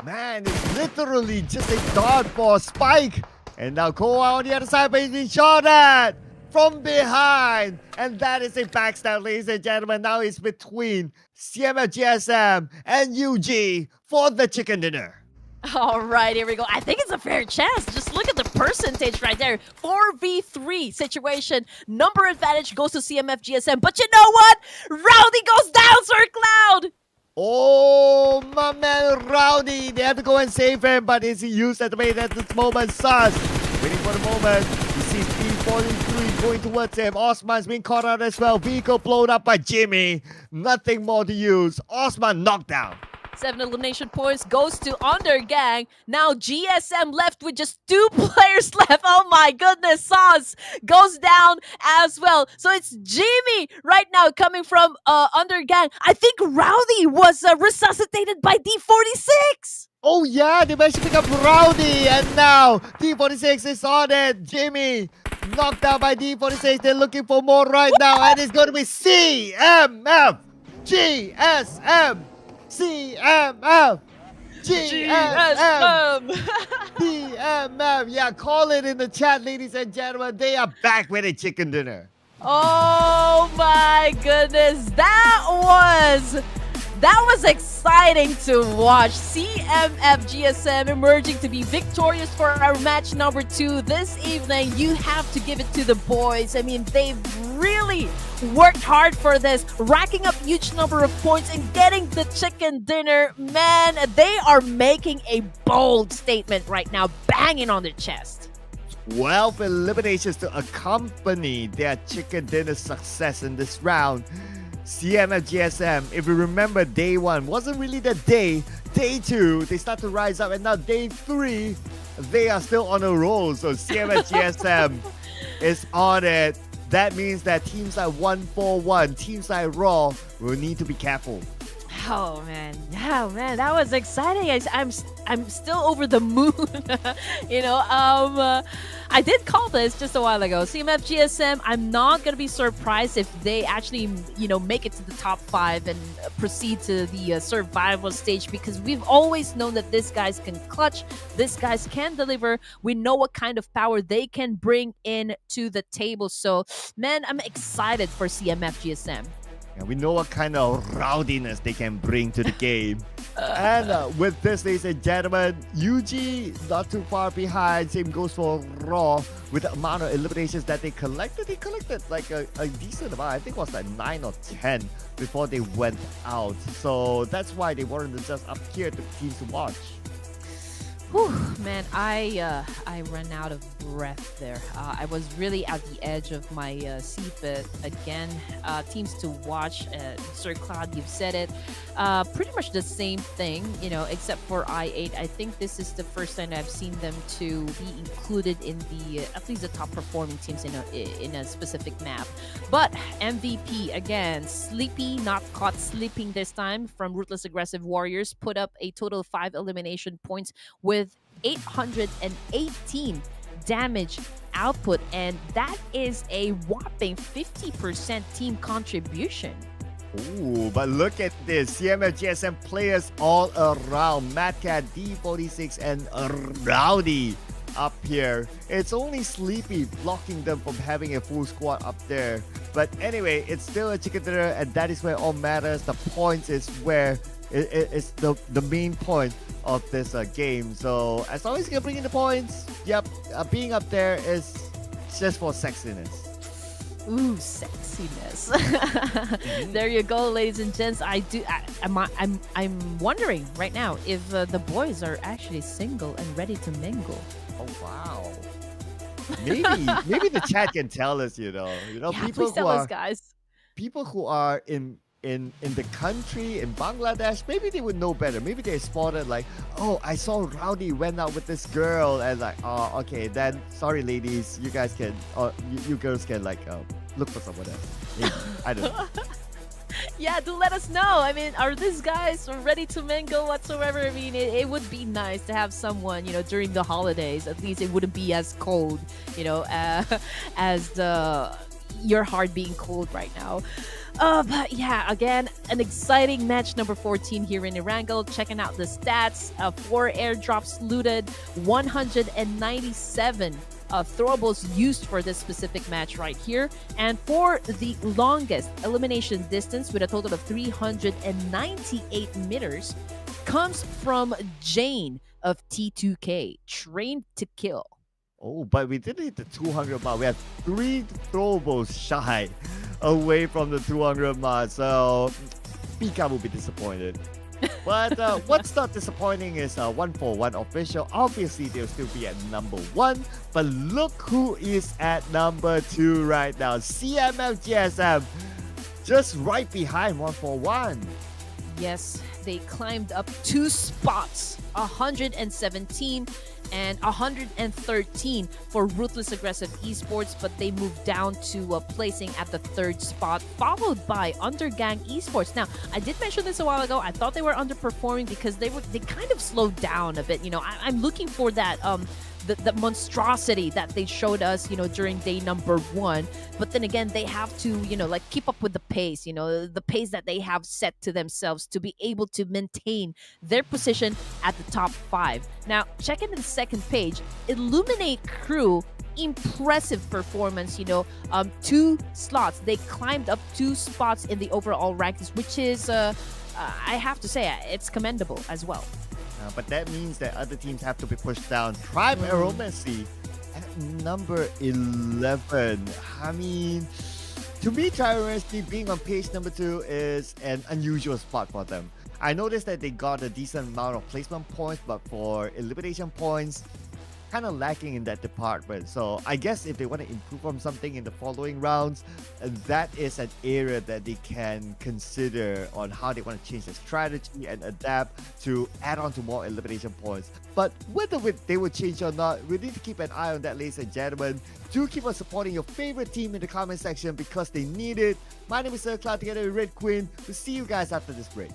Man, it's literally just a dart for Spike. And now Koa on the other side, but he's been shot at from behind. And that is a backstab, ladies and gentlemen. Now it's between CMF GSM and UG for the chicken dinner. All right, here we go. I think it's a fair chance. Just look at the percentage right there. 4v3 situation. Number advantage goes to CMF GSM. But you know what? Rowdy goes down, Sir Cloud. Oh, my man Rowdy. They have to go and save him, but is he used at the way at this moment? Sus. Waiting for the moment. He sees P43 going towards him. Osman's being caught out as well. Vehicle blown up by Jimmy. Nothing more to use. Osman knocked down. 7 elimination points goes to Undergang. Now GSM left with just 2 players left. Oh my goodness, Sauce goes down as well. So it's Jimmy right now coming from Undergang. I think Rowdy was resuscitated by D46. Oh yeah, they managed to pick up Rowdy, and now D46 is on it. Jimmy knocked out by D46. They're looking for more right now, and it's going to be CMF GSM. CMF! GSM! CMF! Yeah, call it in the chat, ladies and gentlemen. They are back with a chicken dinner. Oh my goodness. That was exciting to watch. CMF GSM emerging to be victorious for our match number 2 this evening. You have to give it to the boys. I mean, they've really worked hard for this, racking up huge number of points and getting the chicken dinner. Man, they are making a bold statement right now, banging on their chest. 12 eliminations to accompany their chicken dinner success in this round. CMF GSM, if you remember, day 1 wasn't really the day. Day 2, they start to rise up, and now day 3, they are still on a roll. So CMF GSM is on it. That means that teams like 141, teams like Raw will need to be careful. Oh man, yeah, man, that was exciting. I'm still over the moon. I did call this just a while ago. CMF GSM, I'm not gonna be surprised if they actually, make it to the top 5 and proceed to the survival stage, because we've always known that these guys can clutch, these guys can deliver. We know what kind of power they can bring in to the table. So, man, I'm excited for CMF GSM. And we know what kind of rowdiness they can bring to the game. And with this, ladies and gentlemen, UG not too far behind. Same goes for Raw. With the amount of eliminations that they collected like a decent amount. I think it was like 9 or 10 before they went out. So that's why they wanted to just up here to teams to watch. Whew, man, I ran out of breath there. I was really at the edge of my seat, but again, teams to watch. Sir Cloud, you've said it. Pretty much the same thing, you know, except for I8. I think this is the first time I've seen them to be included in the at least the top performing teams in a specific map. But MVP again, Sleepy, not caught sleeping this time from Ruthless Aggressive Warriors, put up a total of 5 elimination points with 818 damage output, and that is a whopping 50% team contribution. Ooh, but look at this. CMF GSM players all around. Madcat, D46, and Rowdy up here. It's only Sleepy blocking them from having a full squad up there. But anyway, it's still a chicken dinner, and that is where all matters. The points is where it's the main point of this game. So as long as you can bring in the points, yep, being up there is just for sexiness. Ooh, sexiness. There you go, ladies and gents. I'm wondering right now if the boys are actually single and ready to mingle. Oh wow. Maybe the chat can tell us, Yeah, people please tell us, guys. people who are in the country, in Bangladesh, maybe they would know better. Maybe they spotted like, oh, I saw Rowdy went out with this girl, and like, oh, okay, then sorry, ladies, you guys can, or you girls can like look for someone else. Maybe. I don't know. Yeah, do let us know. I mean, are these guys ready to mingle whatsoever? I mean, it would be nice to have someone, during the holidays. At least it wouldn't be as cold, as your heart being cold right now. But yeah, again, an exciting match number 14 here in ERANGEL. Checking out the stats. 4 airdrops looted, 197 throwables used for this specific match right here. And for the longest elimination distance with a total of 398 meters comes from Jane of T2K, Trained to Kill. Oh, but we didn't hit the 200 mark. We have 3 throwables shy away from the 200 mark. So Pika will be disappointed. But what's not disappointing is 141 official. Obviously, they'll still be at number 1. But look who is at number 2 right now. CMF GSM, just right behind 141. Yes, they climbed up 2 spots, 117 and 113 for Ruthless Aggressive Esports, but they moved down to placing at the 3rd spot, followed by Undergang Esports. Now, I did mention this a while ago. I thought they were underperforming because they kind of slowed down a bit. I'm looking for that the monstrosity that they showed us, during day number 1. But then again, they have to, keep up with the pace, the pace that they have set to themselves to be able to maintain their position at the top 5. Now, checking the second page, Illuminate Crew, impressive performance, 2 slots. They climbed up 2 spots in the overall rankings, which is, I have to say, it's commendable as well. But that means that other teams have to be pushed down. Tribe Aromacy at number 11. I mean, to me, Tribe Aromacy being on page number 2 is an unusual spot for them. I noticed that they got a decent amount of placement points, but for elimination points, kind of lacking in that department. So I guess if they want to improve on something in the following rounds, that is an area that they can consider on how they want to change their strategy and adapt to add on to more elimination points. But whether they will change or not, we need to keep an eye on that, ladies and gentlemen. Do keep on supporting your favorite team in the comment section because they need it. My name is Sir Cloud together with Red Queen. We'll see you guys after this break.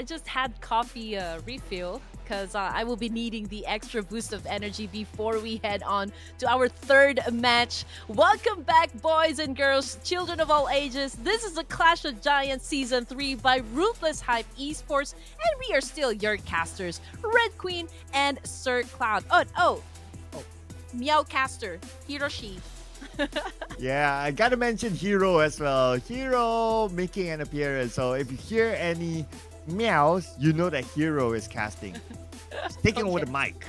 just had coffee refill because I will be needing the extra boost of energy before we head on to our third match. Welcome back, boys and girls, children of all ages. This is the Clash of Giants Season 3 by Ruthless Hype Esports, and we are still your casters, Red Queen and Sir Cloud. Oh, Meowcaster, Hiroshi. Yeah, I gotta mention Hero as well. Hero making an appearance. So if you hear any meows, you know that Hero is casting. He's taking over the mic.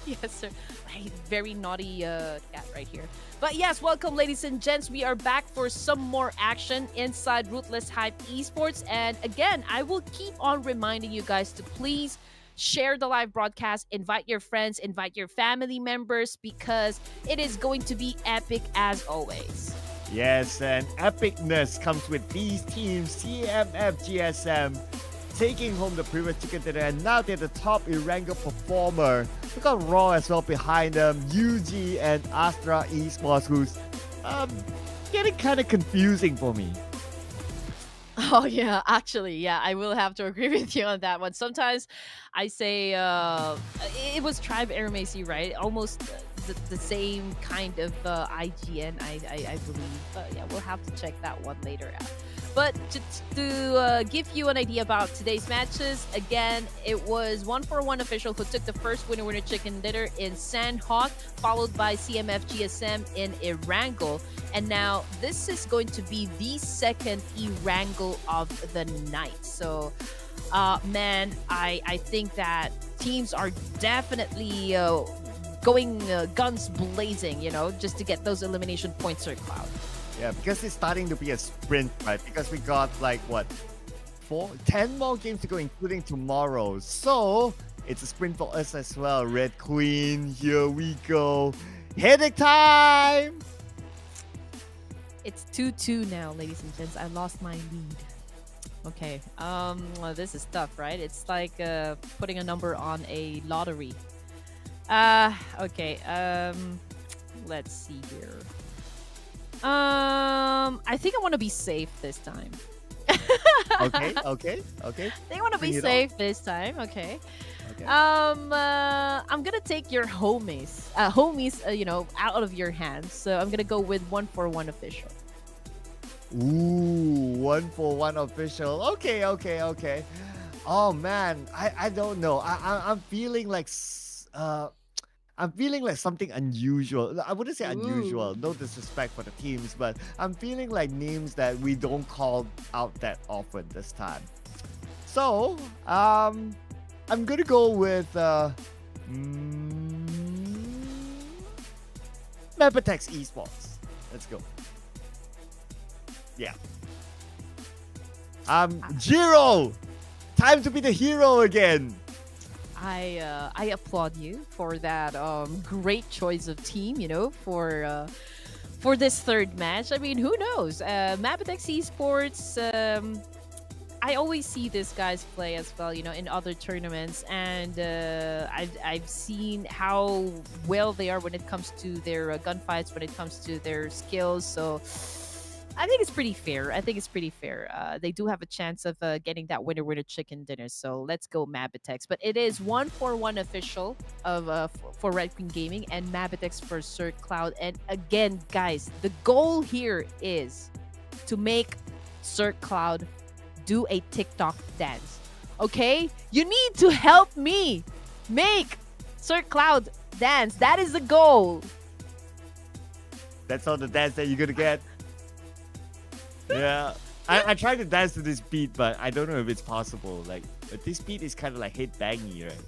Yes, sir. Hey, very naughty cat right here. But yes, welcome, ladies and gents. We are back for some more action inside Ruthless Hype Esports. And again, I will keep on reminding you guys to please share the live broadcast, invite your friends, invite your family members, because it is going to be epic as always. Yes, and epicness comes with these teams, CMF, GSM, taking home the previous chicken dinner, and now they're the top ERANGEL performer. We got Raw as well behind them, UG and ASTRA Esports, who's getting kind of confusing for me. Oh yeah, actually, yeah, I will have to agree with you on that one. Sometimes I say it was Tribe Aramasi, right? Almost the same kind of IGN, I believe. But yeah, we'll have to check that one later out. But to give you an idea about today's matches, again, it was 1-for-1 official who took the first winner chicken dinner in SANHOK, followed by CMF GSM in ERANGEL. And now this is going to be the second ERANGEL of the night. So, man, I think that teams are definitely going guns blazing, you know, just to get those elimination points, Sir Cloud. Yeah, because it's starting to be a sprint, right? Because we got like, what, 10 more games to go, including tomorrow. So, it's a sprint for us as well. Red Queen, here we go. Headache time! It's 2-2 now, ladies and gents. I lost my lead. Okay. Well, this is tough, right? It's like putting a number on a lottery. Okay. Let's see here. I think I want to be safe this time. Okay. They want to be safe this time. Okay. Okay. I'm gonna take your homies, you know, out of your hands. So I'm gonna go with 1-for-1 official. Ooh, 1-for-1 official. Okay. Oh man, I don't know. I'm feeling like something unusual. I wouldn't say unusual, no disrespect for the teams, but I'm feeling like names that we don't call out that often this time. So, I'm gonna go with MABETEX Esports. Let's go. Yeah. Jiro! Time to be the hero again! I applaud you for that great choice of team, you know, for this third match. I mean, who knows? MABETEX Esports, I always see these guys play as well, you know, in other tournaments, and I've seen how well they are when it comes to their gunfights, when it comes to their skills. So I think it's pretty fair. They do have a chance of getting that winner chicken dinner. So let's go MABETEX. But it is 1-for-1 official of for Red Queen Gaming and MABETEX for Sir Cloud. And again, guys, the goal here is to make Sir Cloud do a TikTok dance. Okay? You need to help me make Sir Cloud dance. That is the goal. That's all the dance that you're gonna get. Yeah, I tried to dance to this beat, but I don't know if it's possible. Like, this beat is kind of like head bangy, right?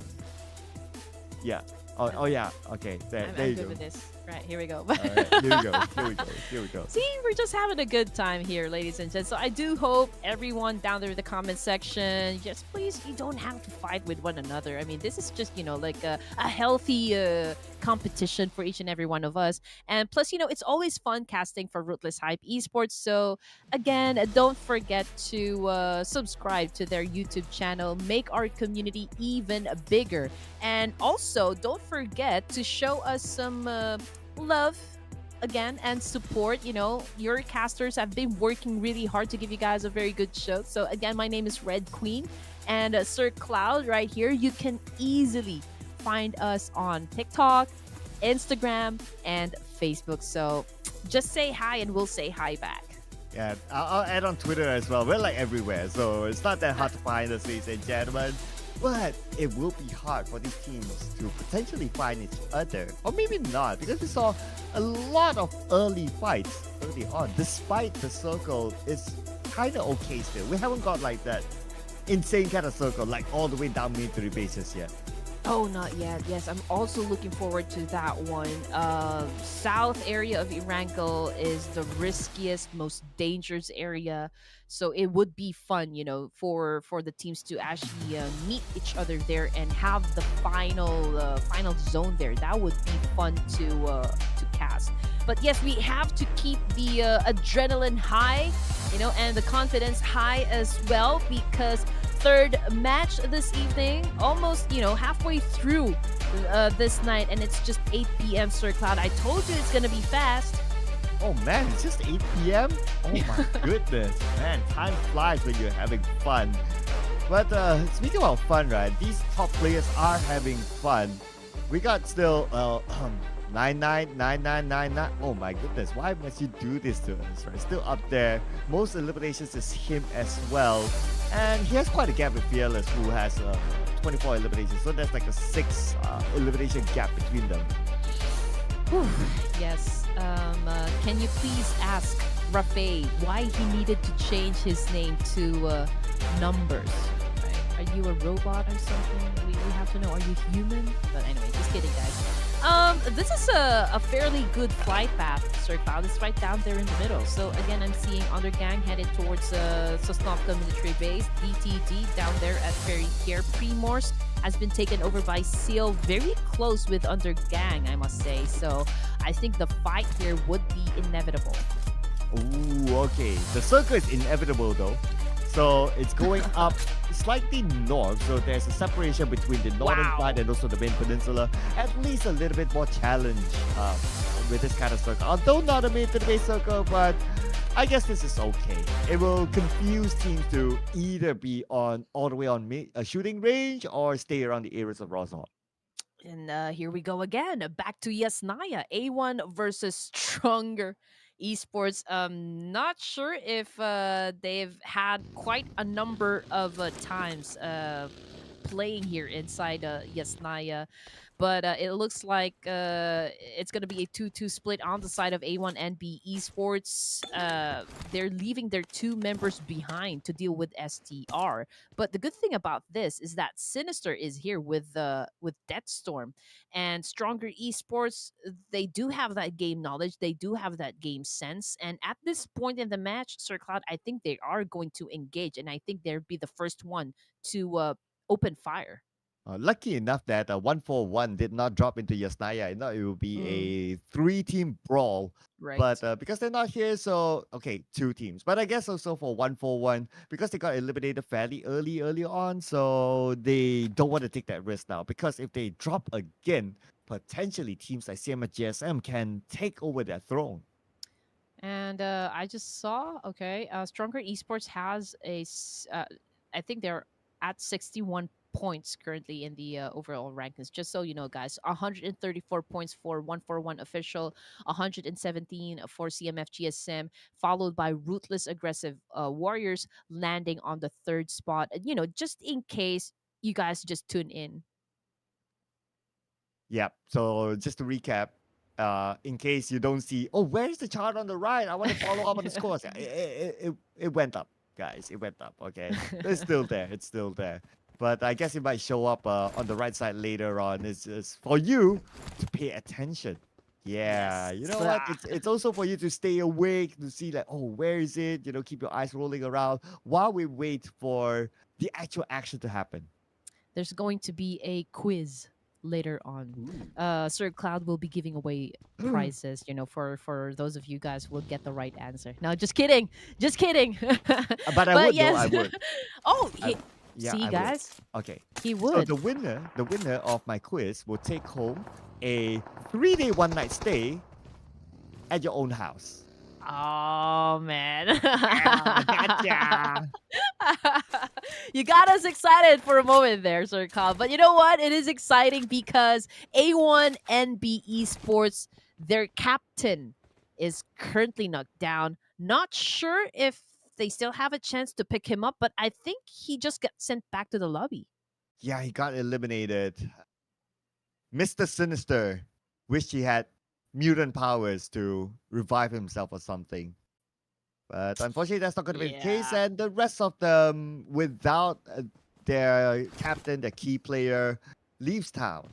Yeah. Oh yeah. Okay. There I'm you good go. with this. Right, here we go. All right, here we go. See, we're just having a good time here, ladies and gents. So I do hope everyone down there in the comment section, just please, you don't have to fight with one another. I mean, this is just, you know, like a healthy competition for each and every one of us. And plus, you know, it's always fun casting for Ruthless Hype Esports. So again, don't forget to subscribe to their YouTube channel, make our community even bigger. And also, don't forget to show us some love again and support. Your casters have been working really hard to give you guys a very good show. So again, my name is Red Queen, and Sir Cloud right here. You can easily find us on TikTok, Instagram, and Facebook. So just say hi and we'll say hi back. Yeah, I'll add on Twitter as well. We're like everywhere, so it's not that hard to find us, ladies and gentlemen. But it will be hard for these teams to potentially find each other. Or maybe not, because we saw a lot of early fights early on. Despite the circle is kind of okay still. We haven't got like that insane kind of circle, like all the way down military bases yet. Oh, not yet. Yes, I'm also looking forward to that one. South area of ERANGEL is the riskiest, most dangerous area. So it would be fun, for the teams to actually meet each other there and have the final zone there. That would be fun to cast. But yes, we have to keep the adrenaline high, and the confidence high as well, because third match this evening, almost halfway through this night, and it's just 8 p.m. Sir Cloud. I told you it's gonna be fast. Oh man, it's just 8 p.m. Oh my goodness, man, time flies when you're having fun. But speaking about fun, right? These top players are having fun. We got still 999999. Oh my goodness, why must you do this to us? Right? Still up there. Most eliminations is him as well. And he has quite a gap with Fearless, who has 24 eliminations. So there's like a 6 elimination gap between them. Whew. Yes. Can you please ask Rafe why he needed to change his name to Numbers? Right? Are you a robot or something? We have to know. Are you human? But anyway, just kidding, guys. This is a fairly good flight path, Sir Cloud. It's right down there in the middle. So again, I'm seeing Undergang headed towards Sosnovka military base. DTD down there at Ferry Care. Primors has been taken over by Seal, very close with Undergang, I must say. So I think the fight here would be inevitable. Ooh, okay. The circle is inevitable though. So it's going up slightly north. So there's a separation between the northern side and also the main peninsula. At least a little bit more challenge with this kind of circle. Although not a military circle, but I guess this is okay. It will confuse teams to either be on all the way on a shooting range or stay around the areas of Rosal. And here we go again. Back to Yasnaya. A1 versus Stronger Esports. Not sure if they've had quite a number of times playing here inside Yasnaya. But it looks like it's going to be a 2-2 split on the side of A1 and B Esports. They're leaving their 2 members behind to deal with STR. But the good thing about this is that Sinister is here with Deathstorm. And Stronger Esports, they do have that game knowledge. They do have that game sense. And at this point in the match, Sir Cloud, I think they are going to engage. And I think they'll be the first one to open fire. Lucky enough that 141 did not drop into Yasnaya. I know it will be a 3-team brawl. Right. But because they're not here, so, okay, 2 teams. But I guess also for 141, because they got eliminated fairly early on, so they don't want to take that risk now. Because if they drop again, potentially teams like CMS GSM can take over their throne. And I just saw, Stronger Esports has I think they're at 61 points currently in the overall rankings. Just so you know, guys, 134 points for 141 official, 117 for CMF GSM, followed by Ruthless Aggressive Warriors landing on the 3rd spot. Just in case you guys just tune in. Yep. So just to recap, in case you don't see, where's the chart on the right? I want to follow up on the scores. It went up, guys. It went up. Okay, it's still there. It's still there. But I guess it might show up on the right side later on. It's for you to pay attention. Yeah, Yes. you know what? It's also for you to stay awake, to see like, where is it? Keep your eyes rolling around while we wait for the actual action to happen. There's going to be a quiz later on. Sir Cloud will be giving away prizes, for those of you guys who will get the right answer. No, just kidding. Just kidding. But I would, yes. though, I would. Yeah, see, I guys? would. Okay. He So would. the winner of my quiz will take home a 3-day 1-night stay at your own house. Oh man. Yeah, gotcha. You got us excited for a moment there, Sir Kyle. But you know what? It is exciting because A1NB Esports, their captain, is currently knocked down. Not sure if they still have a chance to pick him up, but I think he just got sent back to the lobby. Yeah, he got eliminated. Mr. Sinister wished he had mutant powers to revive himself or something. But unfortunately, that's not going to be the case. Yeah. And the rest of them, without their captain, their key player, leaves town.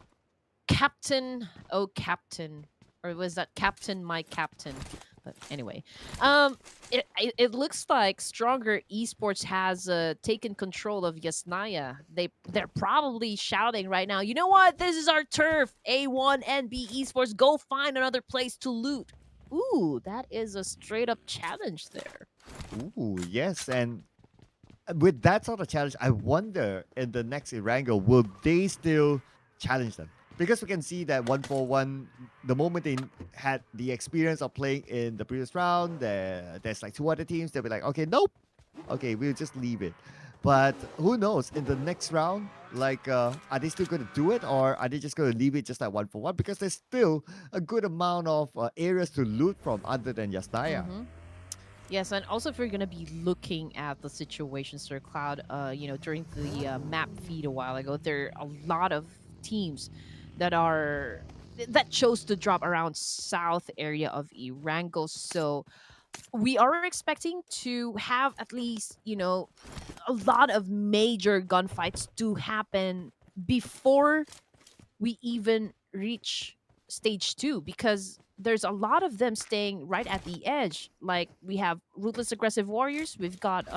Captain, oh Captain, or was that Captain my Captain? But anyway, it looks like Stronger Esports has taken control of Yasnaya. They're probably shouting right now. You know what? This is our turf. A1NB Esports, go find another place to loot. Ooh, that is a straight up challenge there. Ooh, yes. And with that sort of challenge, I wonder in the next ERANGEL, will they still challenge them? Because we can see that 1-4-1, the moment they had the experience of playing in the previous round, there's like two other teams, they'll be like, okay, nope. Okay, we'll just leave it. But who knows, in the next round, like, are they still going to do it, or are they just going to leave it just like 1-4-1? Because there's still a good amount of areas to loot from other than Yasnaya. Yes, and also if you're gonna be looking at the situation, Sir Cloud, during the map feed a while ago, there are a lot of teams that chose to drop around south area of Erangel. So we are expecting to have at least a lot of major gunfights to happen before we even reach stage 2, because there's a lot of them staying right at the edge. Like we have Ruthless Aggressive Warriors, we've got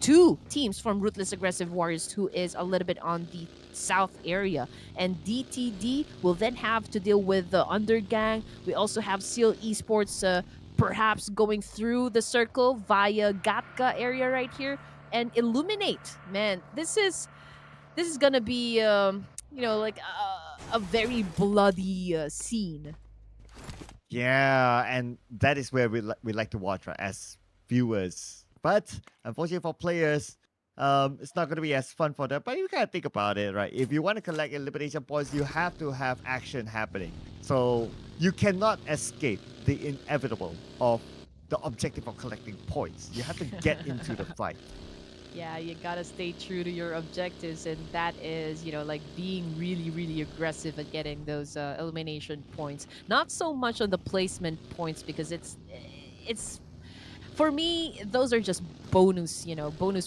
two teams from Ruthless Aggressive Warriors who is a little bit on the south area, and DTD will then have to deal with the Undergang. We also have Seal Esports perhaps going through the circle via Gatka area right here and Illuminate. Man, this is gonna be like a very bloody scene. Yeah, and that is where we like to watch, right, as viewers. But unfortunately for players, it's not going to be as fun for them. But you gotta think about it, right? If you want to collect elimination points, you have to have action happening. So you cannot escape the inevitable of the objective of collecting points. You have to get into the fight. Yeah, you gotta stay true to your objectives, and that is, like being really, really aggressive at getting those elimination points. Not so much on the placement points, because it's for me, those are just bonus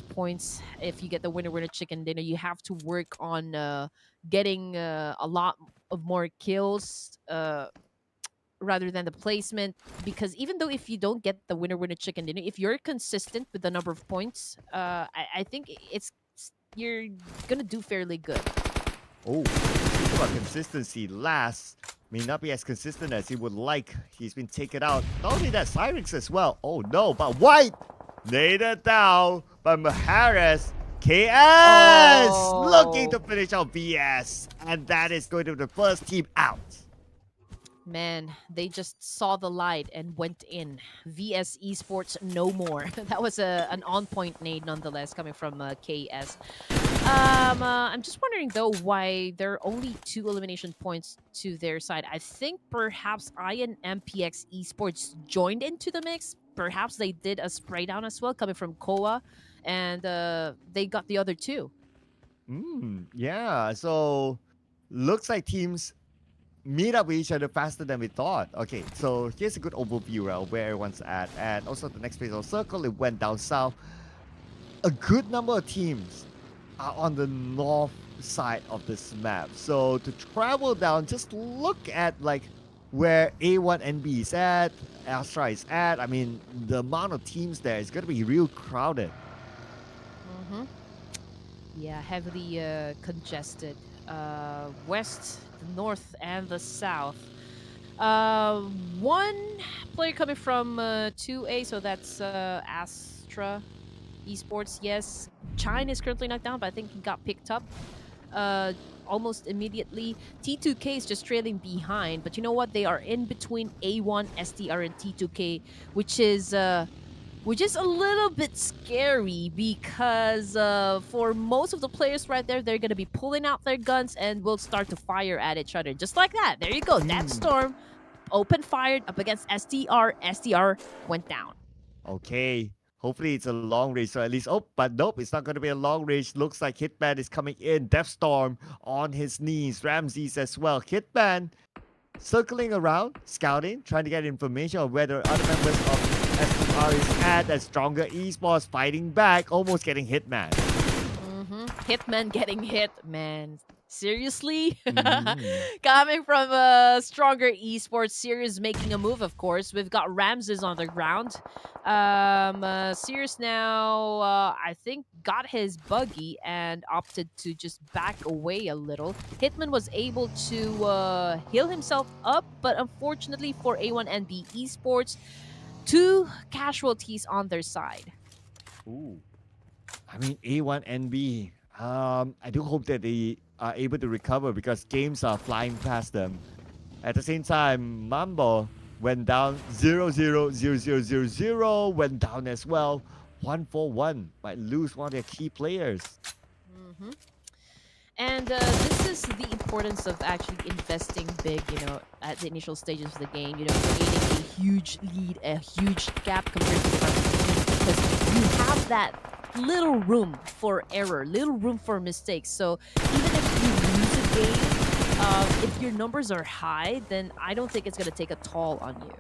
points. If you get the winner chicken dinner, you have to work on getting a lot of more kills. Rather than the placement, because even though if you don't get the winner chicken dinner, if you're consistent with the number of points, I think you're gonna do fairly good. Oh, speaking about consistency, Last may not be as consistent as he would like. He's been taken out. Not only that, Cyrix as well. Oh no, but White nailed down by Maharis. KS looking to finish out VS, and that is going to be the first team out. Man, they just saw the light and went in. VS Esports no more. That was an on-point nade nonetheless, coming from KS. I'm just wondering though why there are only 2 elimination points to their side. I think perhaps Ian MPX Esports joined into the mix. Perhaps they did a spray down as well, coming from Koa, and they got the other 2. Yeah, so looks like teams meet up with each other faster than we thought. Okay, so here's a good overview of where everyone's at. And also the next phase of circle, it went down south. A good number of teams are on the north side of this map. So to travel down, just look at like where A1NB is at, ASTRA is at. I mean, the amount of teams there is going to be real crowded. Yeah, heavily congested. West, the north, and the south. One player coming from 2A, so that's ASTRA Esports. Yes, China is currently knocked down, but I think he got picked up. almost immediately. T2K is just trailing behind, but you know what? They are in between A1, STR, and T2K, which is a little bit scary because for most of the players right there, they're gonna be pulling out their guns and will start to fire at each other, just like that. There you go. That Mm. storm open fired up against STR. STR went down. Okay. Hopefully it's a long range, so at least. Oh, but nope, it's not going to be a long range. Looks like Hitman is coming in. Deathstorm on his knees. Ramses as well. Hitman circling around, scouting, trying to get information on whether other members of SPR is at. And Stronger Esports fighting back, almost getting Hitman. Hitman getting hit, man. Seriously? Mm. Coming from Stronger Esports, Sirius making a move, of course. We've got Ramses on the ground. Sirius now, I think, got his buggy and opted to just back away a little. Hitman was able to heal himself up, but unfortunately for A1NB Esports, 2 casualties on their side. Ooh. I mean, A1NB. I do hope that they are able to recover because games are flying past them. At the same time, Mambo went down 0-0-0-0-0-0 went down as well. 1-4-1 might lose one of their key players. And this is the importance of actually investing big, at the initial stages of the game, creating a huge lead, a huge gap compared to the rest of the team, because you have that little room for error, little room for mistakes. So even if you lose a game, if your numbers are high, then I don't think it's going to take a toll on you.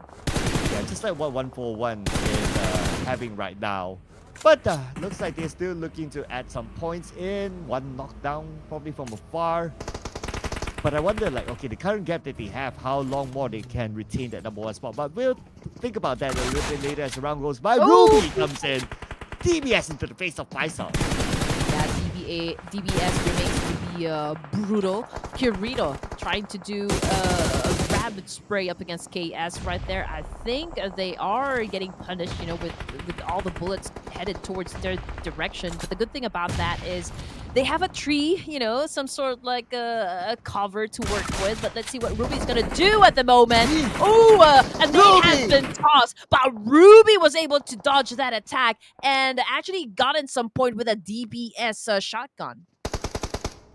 Yeah, just like what 1-4-1 is having right now. But looks like they're still looking to add some points in. One knockdown, probably from afar. But I wonder, like, okay, the current gap that they have, how long more they can retain that number 1 spot. But we'll think about that a little bit later as the round goes by. Oh! Ruby comes in. DBS into the face of Faisal. Yeah, DBS remains to be brutal. Kirito trying to do a rapid spray up against KS right there. I think they are getting punished, with all the bullets headed towards their direction. But the good thing about that is they have a tree, some sort of like a cover to work with. But let's see what Ruby's gonna do at the moment. Ooh, and they have been tossed, but Ruby was able to dodge that attack and actually got in some point with a DBS shotgun.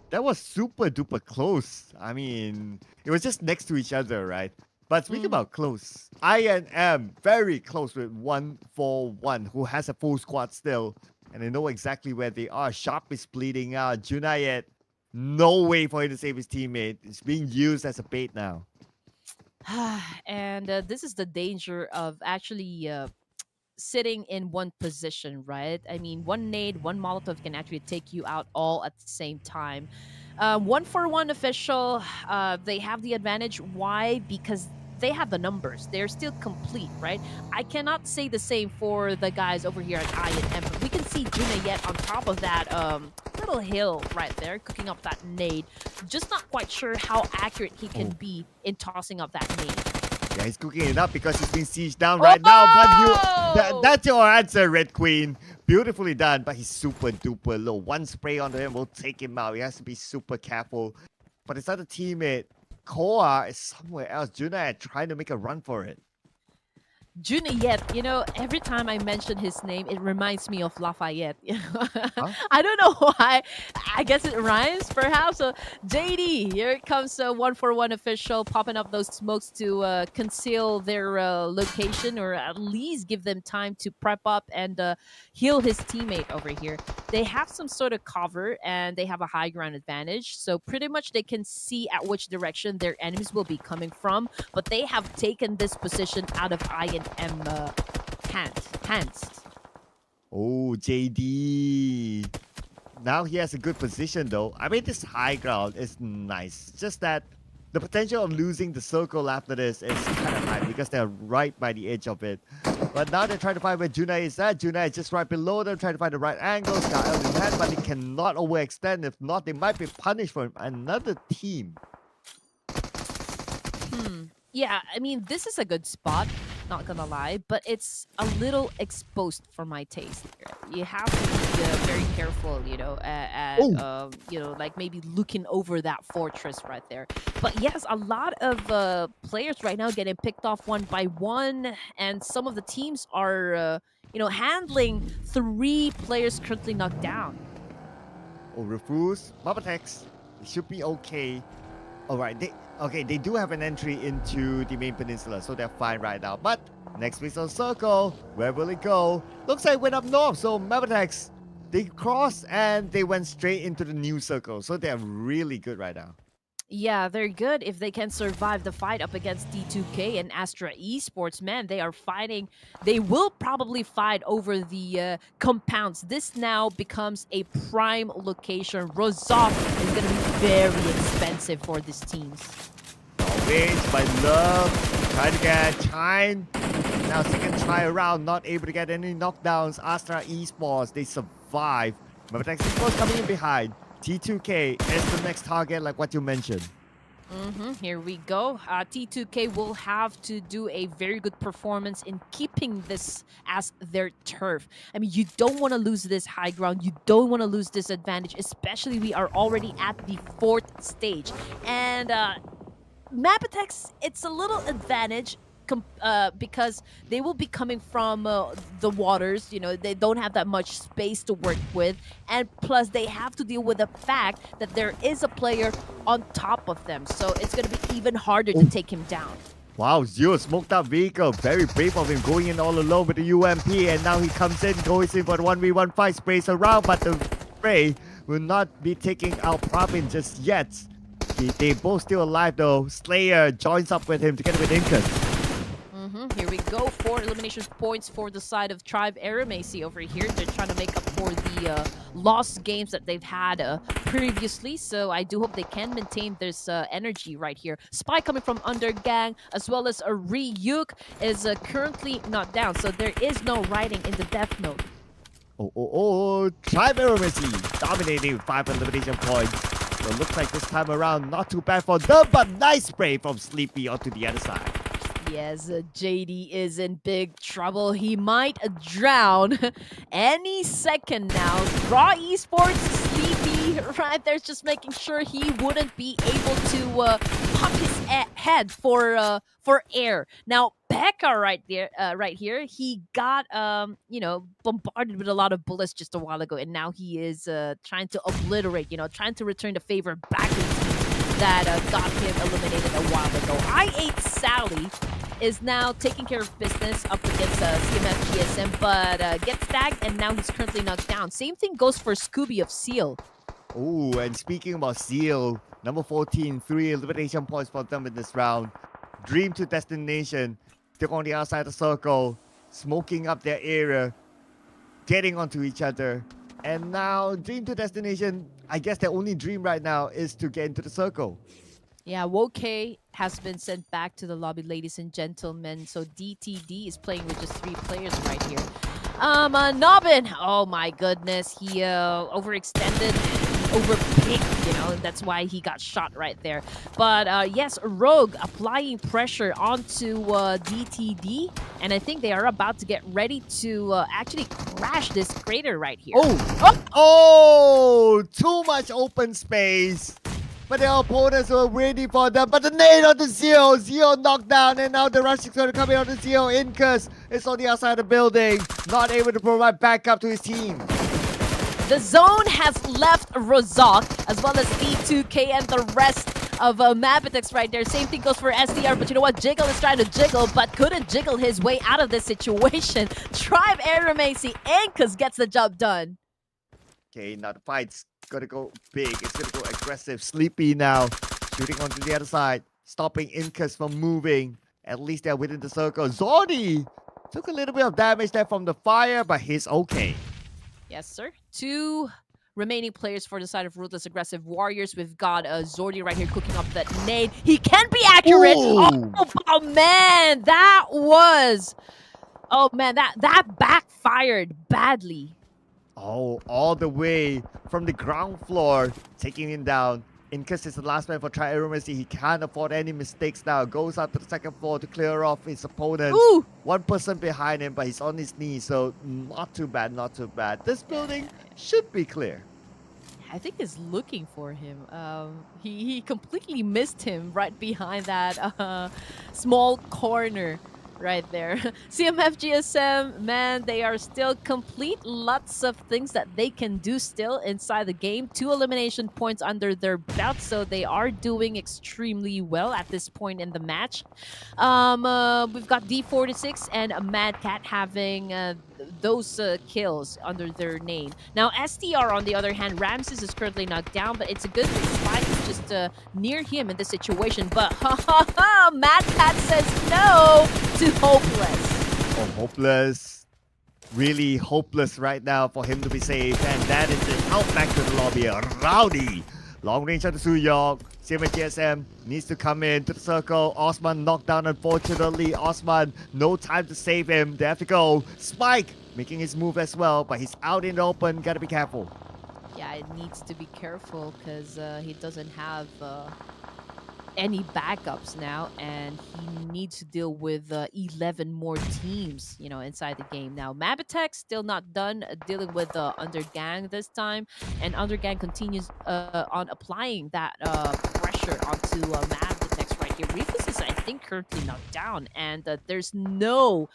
That was super duper close. I mean, it was just next to each other, right? But speaking about close, I am very close with 1-4-1, who has a full squad still. And I know exactly where they are. Sharp is bleeding out. Junayet, no way for him to save his teammate. It's being used as a bait now. And this is the danger of actually sitting in one position, right? I mean, one nade, one Molotov can actually take you out all at the same time. 1-4-1 official, they have the advantage. Why? Because they have the numbers. They're still complete, right? I cannot say the same for the guys over here at I and M. We can see Junayet on top of that little hill right there, cooking up that nade. Just not quite sure how accurate he can be in tossing up that nade. Yeah, he's cooking it up because he's being sieged down right now. But that's your answer, Red Queen. Beautifully done, but he's super duper low. One spray onto him will take him out. He has to be super careful. But his other teammate, Koa, is somewhere else. Junayet trying to make a run for it. Junayet, every time I mention his name, it reminds me of Lafayette. I don't know why. I guess it rhymes, perhaps. So, JD, here comes a 1-4-1 official popping up those smokes to conceal their location, or at least give them time to prep up and heal his teammate over here. They have some sort of cover, and they have a high ground advantage. So pretty much they can see at which direction their enemies will be coming from. But they have taken this position out of I and M hands. Oh, JD. Now he has a good position though. I mean, this high ground is nice. Just that the potential of losing the circle after this is kind of high because they're right by the edge of it. But now they're trying to find where Junai is at. Junai is just right below them, trying to find the right angle. Got L in hand, but they cannot overextend. If not, they might be punished for another team. Yeah, I mean, this is a good spot. not gonna lie, but it's a little exposed for my taste. You have to be very careful, you know, at Oh, you know, like maybe looking over that fortress right there. But yes, a lot of players right now getting picked off one by one, and some of the teams are, you know, handling 3 players currently knocked down. oh, refuse. MABETEX. It should be okay. All right. They do have an entry into the main peninsula, so they're fine right now. But next week's on circle, where will it go? Looks like it went up north. So MABETEX, they crossed and they went straight into the new circle. So they're really good right now. Yeah, they're good if they can survive the fight up against D2K and Astra Esports. Man, they are fighting. They will probably fight over the compounds. This now becomes a prime location. Rozov is going to be very expensive for these teams. Always my love. Trying to get time. Now second try around, not able to get any knockdowns. Astra Esports, they survive. MABETEX Esports coming in behind. T2K is the next target, like what you mentioned. Here we go. T2K will have to do a very good performance in keeping this as their turf. I mean, you don't want to lose this high ground. You don't want to lose this advantage, especially we are already at the 4th stage. And MABETEX, it's a little advantage because they will be coming from the waters. You know, they don't have that much space to work with, and plus they have to deal with the fact that there is a player on top of them, so it's going to be even harder to take him down. Wow, Zero smoked out vehicle. Very brave of him going in all alone with the UMP, and now he comes in, goes in for the 1v1 fight, sprays around, but the spray will not be taking out Pravin just yet. They both still alive though. Slayer joins up with him together with Incus. Here we go for elimination points for the side of Tribe ERANGEL over here. They're trying to make up for the lost games that they've had previously. So I do hope they can maintain this energy right here. Spy coming from Undergang, as well as a Ryuk is currently not down. So there is no writing in the death note. Tribe ERANGEL dominating with 5 elimination points. So it looks like this time around, not too bad for them, but nice spray from Sleepy onto the other side. Yes, JD is in big trouble. He might drown any second now. Raw Esports, Sleepy, right there's just making sure he wouldn't be able to pop his head for air. Now, Becca right here, he got you know, bombarded with a lot of bullets just a while ago, and now he is trying to obliterate, you know, trying to return the favor back to the team that got him eliminated a while ago. I8 Sally is now taking care of business up against CMF GSM, but gets tagged, and now he's currently knocked down. Same thing goes for Scooby of Seal. Oh, and speaking about Seal, number 14, 3 elimination points for them in this round. Dream to Destination, they're on the outside of the circle, smoking up their area, getting onto each other. And now, Dream to Destination, I guess their only dream right now is to get into the circle. Yeah, Woke has been sent back to the lobby, ladies and gentlemen. So DTD is playing with just 3 players right here. Nobbin, oh my goodness, he overextended, overpicked, you know, that's why he got shot right there. But yes, Rogue applying pressure onto DTD, and I think they are about to get ready to actually crash this crater right here. Oh, too much open space. But their opponents were waiting for them. But the nade on the Zeo. Zeo knocked down. And now the rush is going to come in on the Zeo. Incus is on the outside of the building. Not able to provide backup to his team. The zone has left Rozok, as well as D2K and the rest of MABETEX right there. Same thing goes for SDR. But you know what? Jiggle is trying to jiggle, but couldn't jiggle his way out of this situation. Tribe ERANGEL, Incus gets the job done. Okay, now the fight's gonna go big. It's gonna go aggressive. Sleepy now, shooting onto the other side, stopping Incus from moving. At least they're within the circle. Zordi took a little bit of damage there from the fire, but he's okay. Yes, sir. 2 remaining players for the side of Ruthless Aggressive Warriors. We've got Zordi right here cooking up that nade. He can be accurate. Oh man, that was... Oh man, that backfired badly. Oh, all the way from the ground floor, taking him down. in case it's the last man for supremacy, he can't afford any mistakes now. Goes up to the second floor to clear off his opponents. Ooh! One person behind him, but he's on his knees, so not too bad, not too bad. This Yeah, building yeah, yeah. should be clear. I think he's looking for him. He completely missed him right behind that small corner right there. CMFGSM, man, they are still complete. Lots of things that they can do still inside the game. 2 elimination points under their belt, so they are doing extremely well at this point in the match. We've got D46 and Mad Cat having those kills under their name. Now, STR, on the other hand, Ramses is currently knocked down, but it's a good thing Spike is just near him in this situation. But Mad Cat says no to Hopeless. Oh, Hopeless. Really hopeless right now for him to be safe. And that is it. Out back to the lobby. Rowdy. Long range at the Suyok. CMGSM needs to come in to the circle. Osman knocked down, unfortunately. Osman, no time to save him. They have to go. Spike making his move as well, but he's out in the open. Gotta be careful. Yeah, it needs to be careful because he doesn't have any backups now, and he needs to deal with 11 more teams, inside the game. Now, MABETEX still not done dealing with Undergang this time, and Undergang continues on applying that pressure onto MABETEX right here. Ruthless is, I think, currently knocked down, and there's no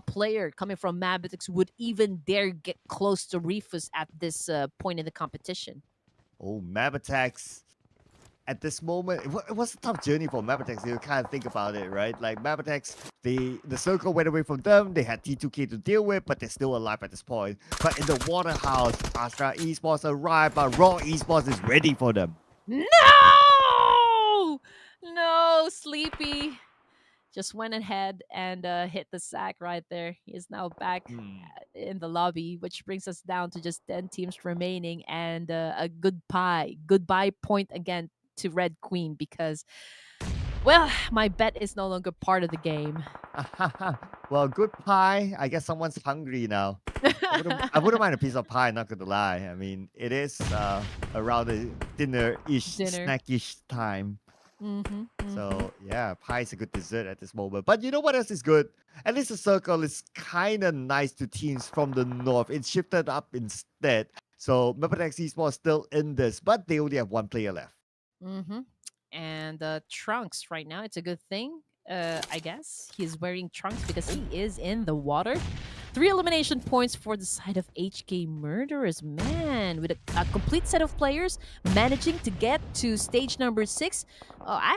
player coming from MABETEX would even dare get close to Ruthless at this point in the competition. Oh, MABETEX. At this moment, it was a tough journey for MABETEX. You kind of think about it, right? Like MABETEX, the circle went away from them. They had T2K to deal with, but they're still alive at this point. But in the Waterhouse, ASTRA Esports arrived, but Raw Esports is ready for them. No! No, Sleepy just went ahead and hit the sack right there. He is now back in the lobby, which brings us down to just 10 teams remaining and a goodbye point again to Red Queen because, well, my bet is no longer part of the game. Well, good pie. I guess someone's hungry now. I wouldn't mind a piece of pie, not gonna lie. I mean, it is around the dinner-ish, snack-ish time. So yeah, pie is a good dessert at this moment. But you know what else is good? At least the circle is kind of nice to teams from the north. It shifted up instead. So MABETEX Esports still in this, but they only have one player left. And Trunks right now, it's a good thing. I guess he's wearing trunks because he is in the water. 3 elimination points for the side of HK Murderers. Man, with a complete set of players managing to get to stage number 6, I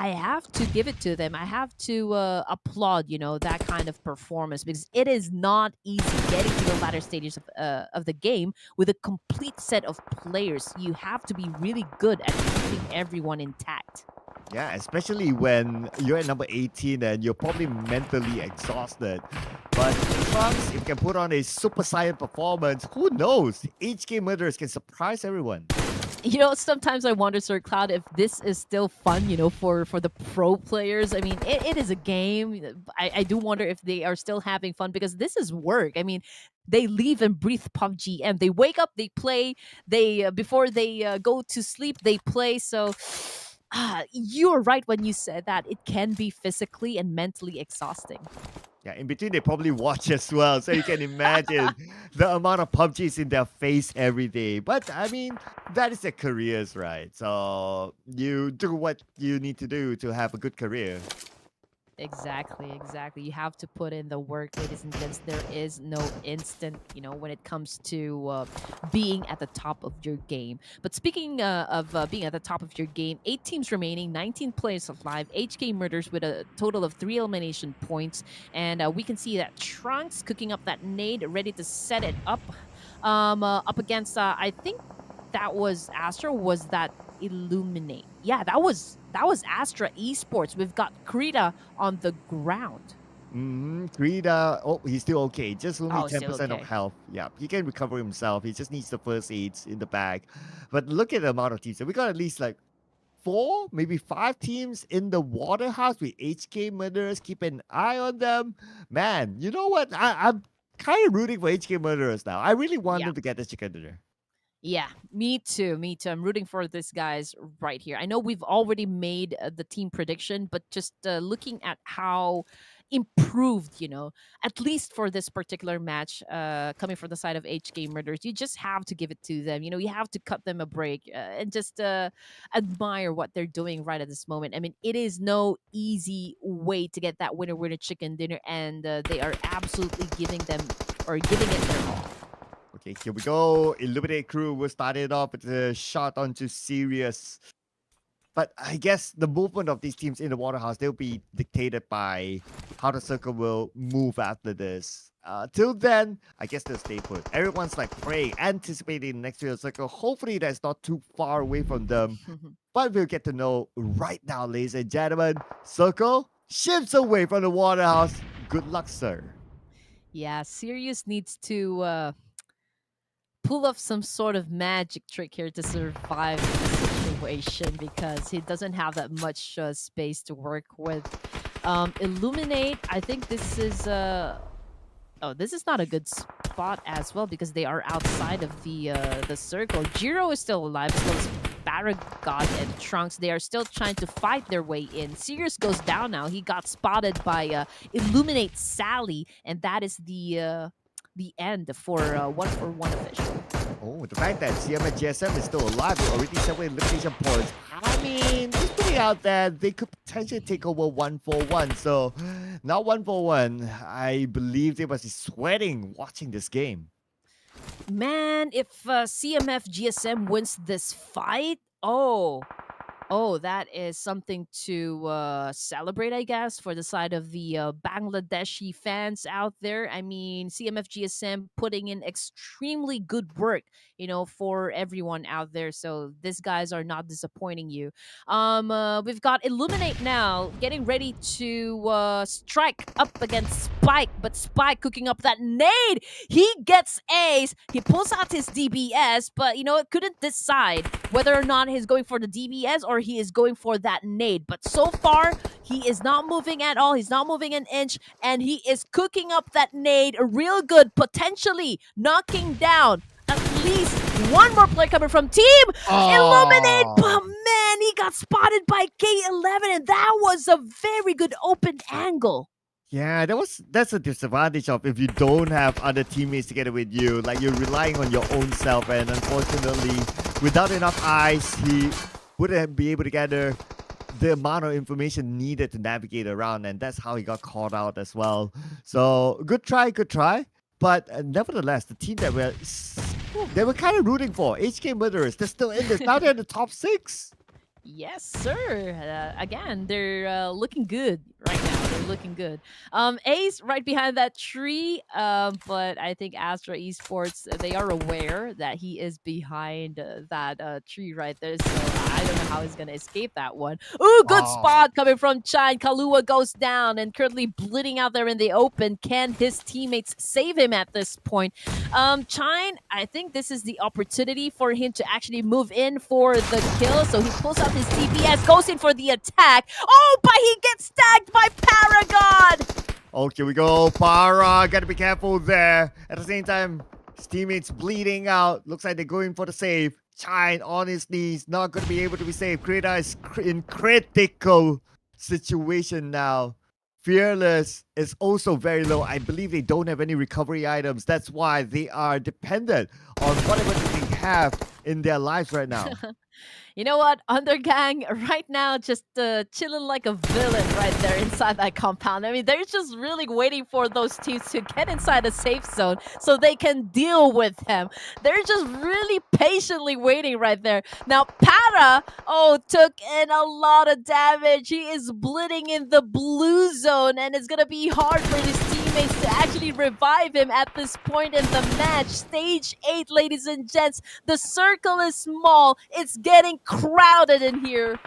have to give it to them. I have to applaud, that kind of performance because it is not easy getting to the latter stages of the game with a complete set of players. You have to be really good at keeping everyone intact. Yeah, especially when you're at number 18 and you're probably mentally exhausted. But Trunks, if you can put on a Super Saiyan performance, who knows? HK Murderers can surprise everyone. Sometimes I wonder, Sir Cloud, if this is still fun, for the pro players. I mean, it is a game. I do wonder if they are still having fun because this is work. I mean, they live and breathe PUBG, and they wake up, they play. They before they go to sleep, they play. So. You're right when you said that it can be physically and mentally exhausting. Yeah, in between they probably watch as well, so you can imagine the amount of PUBGs in their face every day. But I mean, that is their careers, right? So you do what you need to do to have a good career. Exactly. You have to put in the work, ladies and gents. There is no instant, when it comes to being at the top of your game. But speaking of being at the top of your game, 8 teams remaining, 19 players alive, HK Murders with a total of 3 elimination points. And we can see that Trunks cooking up that nade, ready to set it up against, I think that was Astra, was that Illuminate? Yeah, that was Astra Esports. We've got Krita on the ground. Krita, he's still okay. Just only 10% okay. of health. Yeah, he can recover himself. He just needs the first aids in the bag. But look at the amount of teams. So we got at least like 4, maybe 5 teams in the Waterhouse with HK Murderers. Keep an eye on them. Man, you know what? I'm kind of rooting for HK Murderers now. I really want them to get this chicken dinner. Yeah, me too. Me too. I'm rooting for this guys right here. I know we've already made the team prediction, but just looking at how improved, at least for this particular match, coming from the side of HK Murders, you just have to give it to them. You have to cut them a break and just admire what they're doing right at this moment. I mean, it is no easy way to get that winner chicken dinner, and they are absolutely giving them or giving it their all. Okay, here we go. Illuminate crew will start it off with a shot onto Sirius. But I guess the movement of these teams in the Waterhouse, they'll be dictated by how the circle will move after this. Till then, I guess they'll stay put. Everyone's like praying, anticipating next to the circle. Hopefully that's not too far away from them. But we'll get to know right now, ladies and gentlemen. Circle shifts away from the Waterhouse. Good luck, sir. Yeah, Sirius needs to pull off some sort of magic trick here to survive the situation because he doesn't have that much space to work with. Illuminate, I think this is oh, this is not a good spot as well because they are outside of the circle. Jiro is still alive, so is Paragon and Trunks. They are still trying to fight their way in. Sirius goes down now. He got spotted by Illuminate Sally, and that is the end for 1-for-1 official. Oh, the fact that CMF GSM is still alive with already 7 elimination points. I mean, just putting it out there, they could potentially take over 1-for-1. So, now 1-for-1, I believe they must be sweating watching this game. Man, if CMF GSM wins this fight, oh, that is something to celebrate, I guess, for the side of the Bangladeshi fans out there. I mean, CMF GSM putting in extremely good work, for everyone out there. So these guys are not disappointing you. We've got Illuminate now, getting ready to strike up against Spike, but Spike cooking up that nade. He gets ace. He pulls out his DBS, but it couldn't decide whether or not he's going for the DBS or he is going for that nade. But so far, he is not moving at all. He's not moving an inch, and he is cooking up that nade real good, potentially knocking down at least one more player coming from Team Illuminate. But man, he got spotted by K11, and that was a very good open angle. Yeah, that's a disadvantage of if you don't have other teammates together with you. Like you're relying on your own self, and unfortunately, without enough eyes, he wouldn't be able to gather the amount of information needed to navigate around, and that's how he got caught out as well. So good try. But nevertheless, the team that they were kind of rooting for, HK Murderers, they're still in this. Now they're in the top 6. Yes, sir. Again, they're looking good right now. They're looking good. Ace right behind that tree. But I think Astra Esports, they are aware that he is behind that tree right there. So I don't know how he's gonna escape that one. Ooh, good spot coming from Chine. Kalua goes down and currently bleeding out there in the open. Can his teammates save him at this point? Chine, I think this is the opportunity for him to actually move in for the kill. So he pulls out his DPS, goes in for the attack. Oh, but he gets tagged by Paragon! Okay, we go. Para, gotta be careful there. At the same time, his teammates bleeding out. Looks like they're going for the save. Chine on his knees, not gonna be able to be saved. Krita is in critical situation now. Fearless is also very low. I believe they don't have any recovery items. That's why they are dependent on whatever they can have in their lives right now. You know what? Undergang right now just chilling like a villain right there inside that compound. I mean, they're just really waiting for those teams to get inside a safe zone so they can deal with him. They're just really patiently waiting right there. Now, Para, took in a lot of damage. He is bleeding in the blue zone, and it's going to be hard for his teammates to actually revive him at this point in the match. Stage 8, ladies and gents. The circle is small. It's getting crowded in here.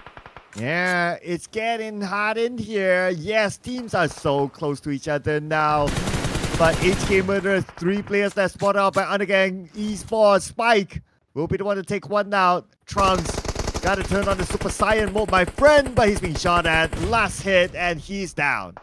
Yeah, it's getting hot in here. Yes, teams are so close to each other now. But HK Murderers, 3 players that spot out by Undergang Esports. Spike will be the one to take one out. Trunks got to turn on the Super Saiyan mode, my friend, but he's being shot at. Last hit, and he's down.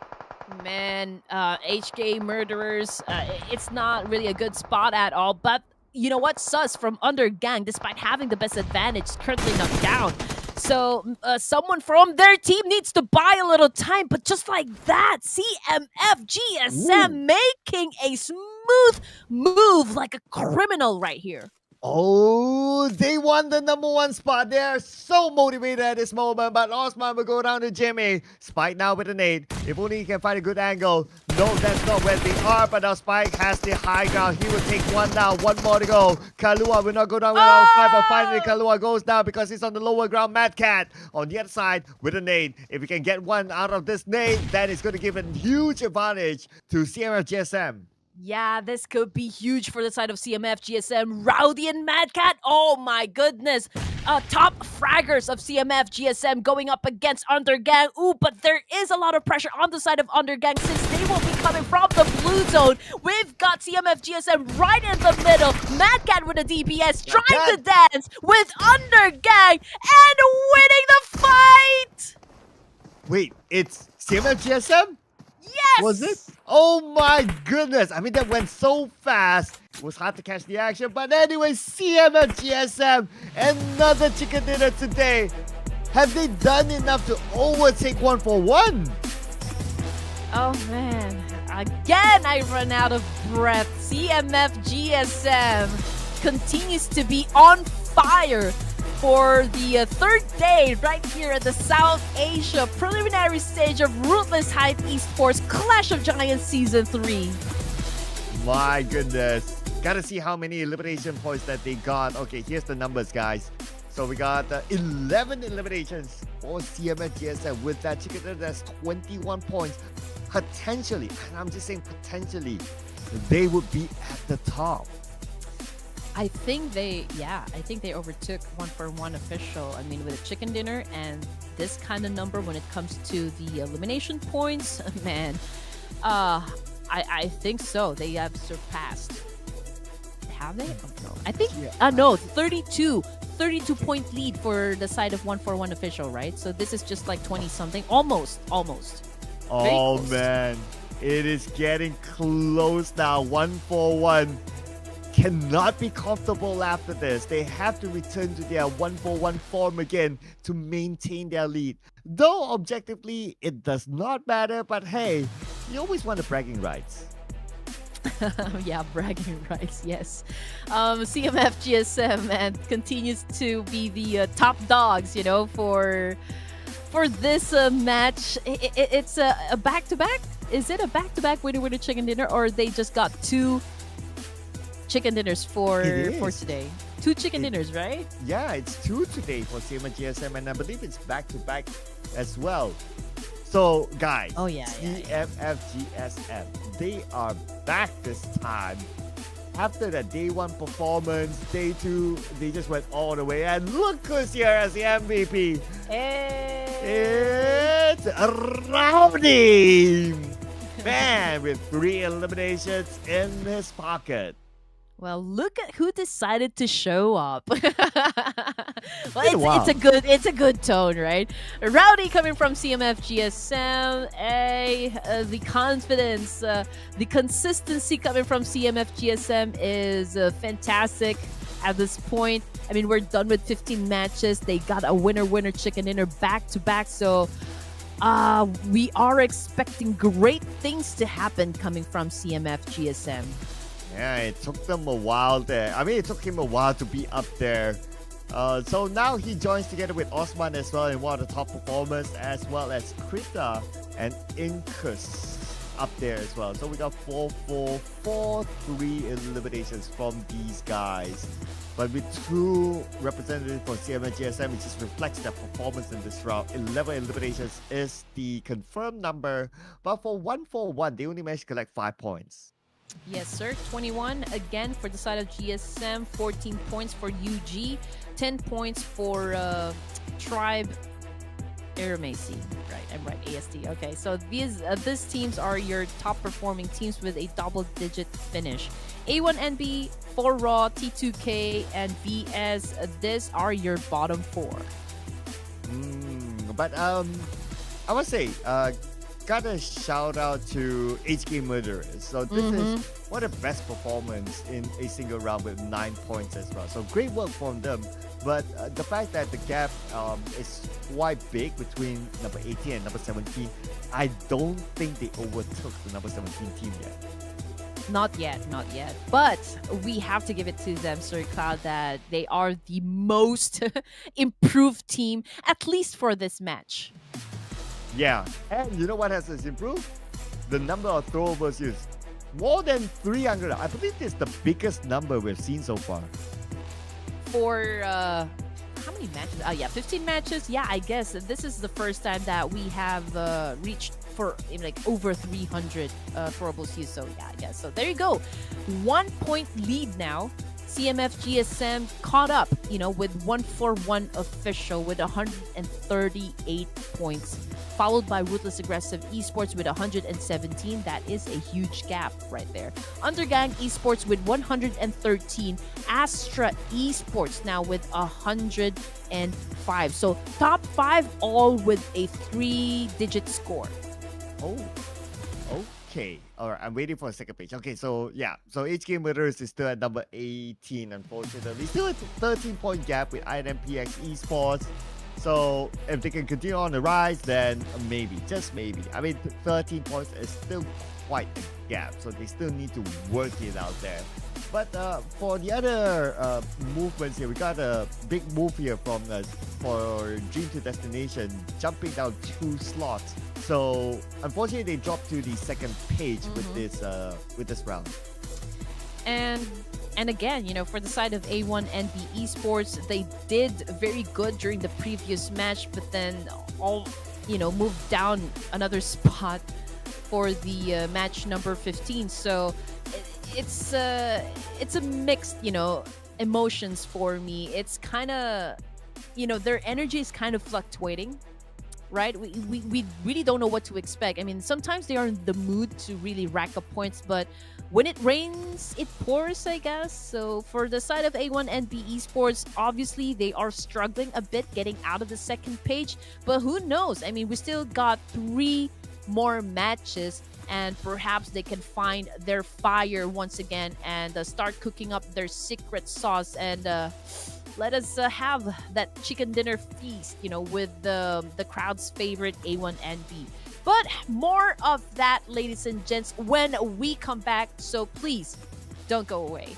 Man, HK Murderers, it's not really a good spot at all, but you know what? Sus from Undergang, despite having the best advantage, is currently knocked down. So someone from their team needs to buy a little time, but just like that, CMF GSM making a smooth move like a criminal right here. Oh, they won the #1 spot. They are so motivated at this moment, but Osman will go down to Jimmy. Spike now with a nade. If only he can find a good angle. No, that's not where they are, but now Spike has the high ground. He will take one down. One more to go. Kalua will not go down without five, but finally Kalua goes down because he's on the lower ground. Mad Cat on the other side with a nade. If we can get one out of this nade, then it's going to give a huge advantage to CMF GSM. Yeah, this could be huge for the side of CMF GSM. Rowdy and Mad Cat, oh my goodness. Top fraggers of CMF GSM going up against Undergang. Ooh, but there is a lot of pressure on the side of Undergang since they will be coming from the blue zone. We've got CMF GSM right in the middle. Mad Cat with a DPS trying to dance with Undergang and winning the fight! Wait, it's CMF GSM? Yes! Was it? Oh my goodness. I mean, that went so fast. It was hard to catch the action. But anyway, CMF GSM, another chicken dinner today. Have they done enough to overtake 141? Oh man. Again, I run out of breath. CMF GSM continues to be on fire for the third day right here at the South Asia preliminary stage of Ruthless Hype Esports Clash of Giants Season 3. My goodness. Gotta see how many elimination points that they got. Okay, here's the numbers, guys. So we got 11 eliminations for CMF GSM. With that chicken dinner, that's 21 points. Potentially, and I'm just saying potentially, they would be at the top. I think they overtook 141 official. I mean, with a chicken dinner and this kind of number when it comes to the elimination points, man, I think so. They have surpassed. Have they? Oh, no. I think, no, 32 point lead for the side of 141 official, right? So this is just like 20 something, almost. Oh man, it is getting close now. 141. Cannot be comfortable after this. They have to return to their 1-4-1 form again to maintain their lead. Though objectively, it does not matter, but hey, you always want the bragging rights. Yeah, bragging rights, yes. CMF GSM, man, continues to be the top dogs, you know, for this match. It's a back-to-back? Is it a back-to-back winner chicken dinner, or they just got two chicken dinners for today? Two chicken dinners, right? Yeah, it's two today for CMF GSM, and I believe it's back-to-back as well. So, guys, CMF GSM, they are back this time. After that day one performance, day two, they just went all the way. And look who's here as the MVP. Hey. It's Rowdy, man, with 3 eliminations in his pocket. Well, look at who decided to show up. Well, it's a good tone, right? Rowdy coming from CMF GSM. The confidence, the consistency coming from CMF GSM is fantastic at this point. I mean, we're done with 15 matches. They got a winner chicken dinner back to back. So we are expecting great things to happen coming from CMF GSM. Yeah, it took them a while there. I mean, it took him a while to be up there. So now he joins together with Osman as well in one of the top performers, as well as Krita and Incus up there as well. So we got 4-3 eliminations from these guys. But with 2 representatives for CMF GSM, it just reflects their performance in this round. 11 eliminations is the confirmed number. But for 141, they only managed to collect 5 points. Yes, sir. 21 again for the side of GSM. 14 points for UG. 10 points for Tribe Eramacy. Right, I'm right. AST. Okay, so these teams are your top performing teams with a double-digit finish. A1NB, 4Raw, T2K, and VS. These are your bottom 4. But I must say, gotta shout out to HK Murderers. So this is one of the best performance in a single round with 9 points as well. So great work from them. But the fact that the gap is quite big between number 18 and number 17, I don't think they overtook the number 17 team yet. Not yet, not yet. But we have to give it to them, Sir Cloud, that they are the most improved team, at least for this match. Yeah, and you know what has improved? The number of throwovers used. More than 300. I believe this is the biggest number we've seen so far. For how many matches? Oh yeah, 15 matches. Yeah, I guess this is the first time that we have reached for like over 300 throwables used. So yeah, I guess. So there you go. 1 point lead now. CMF GSM caught up, with 141 official with 138 points, followed by Ruthless Aggressive Esports with 117. That is a huge gap right there. Undergang Esports with 113. ASTRA Esports now with 105. So top 5 all with a 3-digit score. Oh, okay. All right, I'm waiting for a second page. Okay, so yeah, so HK Murderers is still at number 18, unfortunately. Still a 13-point gap with INMPX Esports. So if they can continue on the rise, then maybe, just maybe. I mean, 13 points is still quite a gap, so they still need to work it out there. But for the other movements here, we got a big move here from for Dream to Destination, jumping down 2 slots. So unfortunately, they dropped to the second page with this round. And again, for the side of A1NB Esports, they did very good during the previous match, but then moved down another spot for the match number 15. So it's a mixed, emotions for me. It's kind of, their energy is kind of fluctuating. Right? We really don't know what to expect. I mean, sometimes they are in the mood to really rack up points, but when it rains, it pours, I guess. So for the side of A1NB Esports, obviously they are struggling a bit getting out of the second page, but who knows? I mean, we still got 3 more matches, and perhaps they can find their fire once again and start cooking up their secret sauce and let us have that chicken dinner feast, with the crowd's favorite A1NB. But more of that, ladies and gents, when we come back. So please don't go away.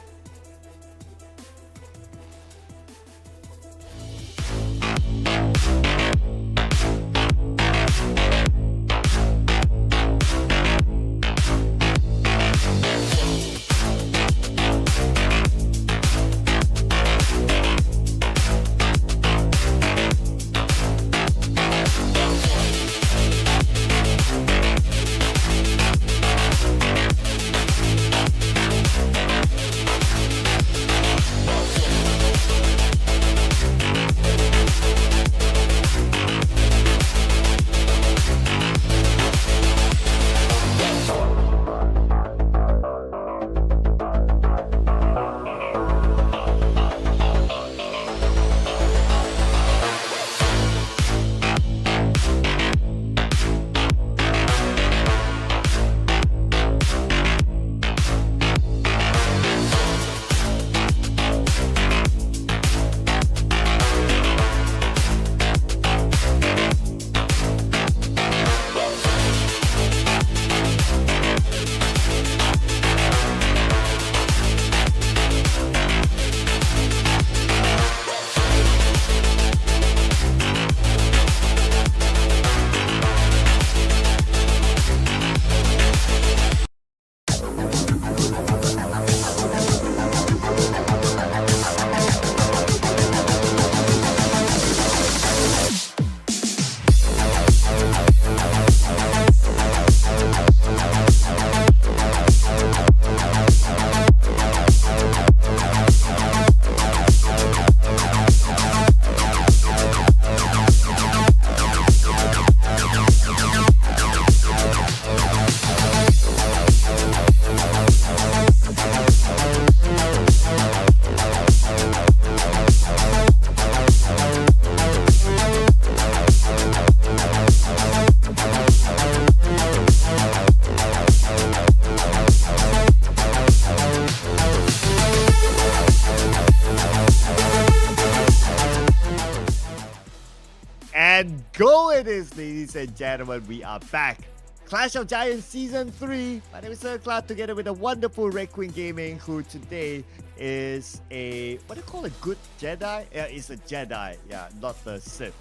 so it is, ladies and gentlemen, we are back. Clash of Giants Season 3. My name is Sir Cloud, together with the wonderful Red Queen Gaming, who today is a, what do you call a good Jedi? Yeah, it's a Jedi. Yeah, not the Sith.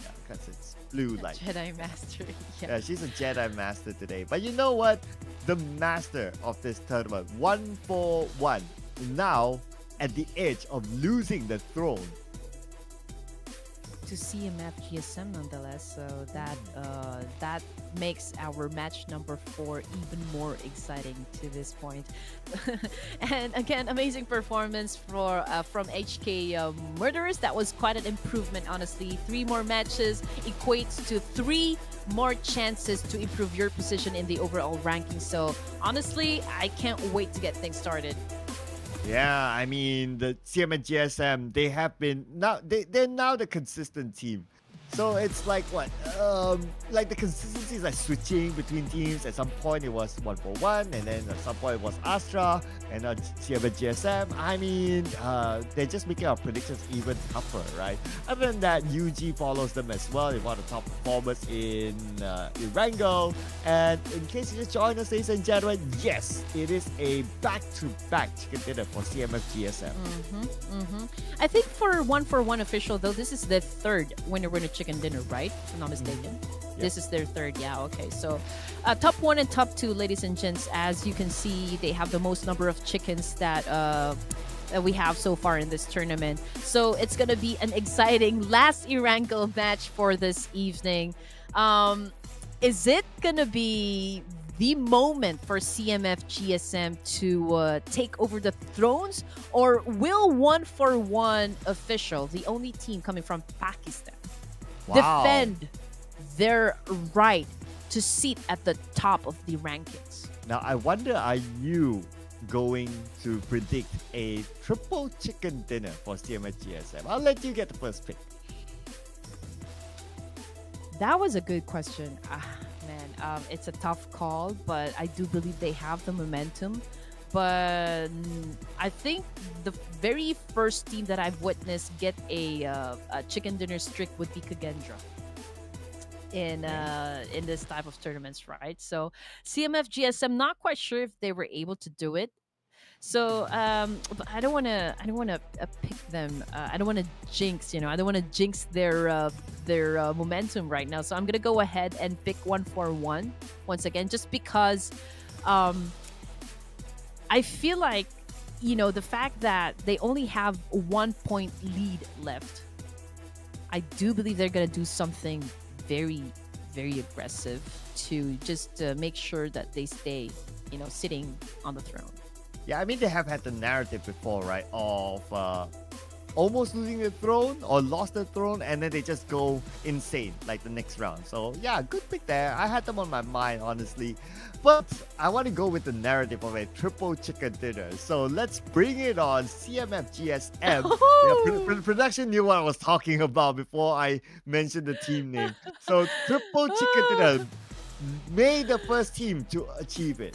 Yeah, because it's blue light. Jedi Master. Yeah, she's a Jedi Master today. But you know what? The master of this tournament, 1-4-1, now at the edge of losing the throne. To CMF GSM nonetheless, so that makes our match number 4 even more exciting to this point. And again, amazing performance for from HK Murderers. That was quite an improvement, honestly. 3 more matches equates to 3 more chances to improve your position in the overall ranking. So honestly, I can't wait to get things started. Yeah, I mean, the CM and GSM, they have been now they're now the consistent team. So it's like what? Like the consistency is like switching between teams. At some point it was 1-4-1, and then at some point it was ASTRA, and now CM and GSM. I mean, they're just making our predictions even tougher, right? Other than that, UG follows them as well. They're one of the top performers in ERANGEL. And in case you just joined us, ladies and gentlemen, yes, it is a back-to-back chicken dinner for CMF GSM. I think for 1-for-1 official though, this is the 3rd winner chicken dinner, right? If I'm not mistaken. Yep. This is their 3rd. Yeah, okay. So top 1 and top 2, ladies and gents, as you can see, they have the most number of chickens that we have so far in this tournament. So it's gonna be an exciting last ERANGEL match for this evening. Is it gonna be the moment for CMF GSM to take over the thrones, or will 1-for-1 official, the only team coming from Pakistan, defend their right to sit at the top of the rankings? Now, I wonder, are you going to predict a triple chicken dinner for CMF GSM? I'll let you get the first pick. That was a good question. Man, it's a tough call, but I do believe they have the momentum. But I think the very first team that I've witnessed get a chicken dinner streak would be Kagendra in this type of tournaments, right? So CMF GSM, not quite sure if they were able to do it. So but I don't want to pick them. I don't want to jinx, I don't want to jinx their momentum right now. So I'm gonna go ahead and pick 1-for-1 once again, just because I feel like, the fact that they only have 1 point lead left, I do believe they're gonna do something very, very aggressive to just make sure that they stay, sitting on the throne. Yeah, I mean, they have had the narrative before, right? Of almost losing the throne or lost the throne, and then they just go insane like the next round. So yeah, good pick there. I had them on my mind, honestly. But I want to go with the narrative of a triple chicken dinner. So let's bring it on, CMF GSM. Yeah, production knew what I was talking about before I mentioned the team name. So triple chicken dinner, may the first team to achieve it.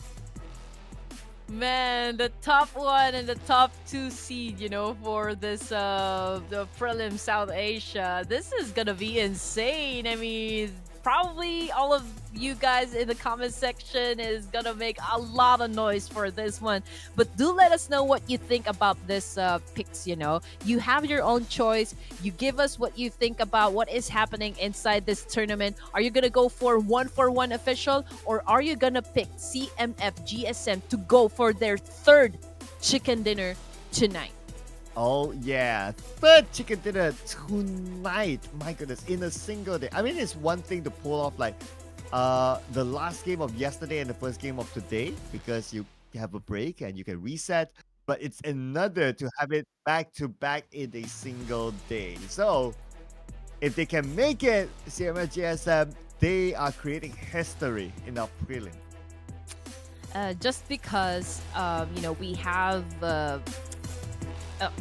Man, the top 1 and the top 2 seed, for this the Prelim South Asia, this is gonna be insane. I mean, probably all of you guys in the comment section is gonna make a lot of noise for this one, but do let us know what you think about this picks. You have your own choice. You give us what you think about what is happening inside this tournament. Are you gonna go for 1-for-1 official, or are you gonna pick CMF GSM to go for their 3rd chicken dinner tonight? Oh yeah, 3rd chicken dinner tonight. My goodness, in a single day. I mean, it's one thing to pull off like the last game of yesterday and the first game of today, because you have a break and you can reset. But it's another to have it back to back in a single day. So if they can make it, CMF GSM, they are creating history in our prelim. Just because we have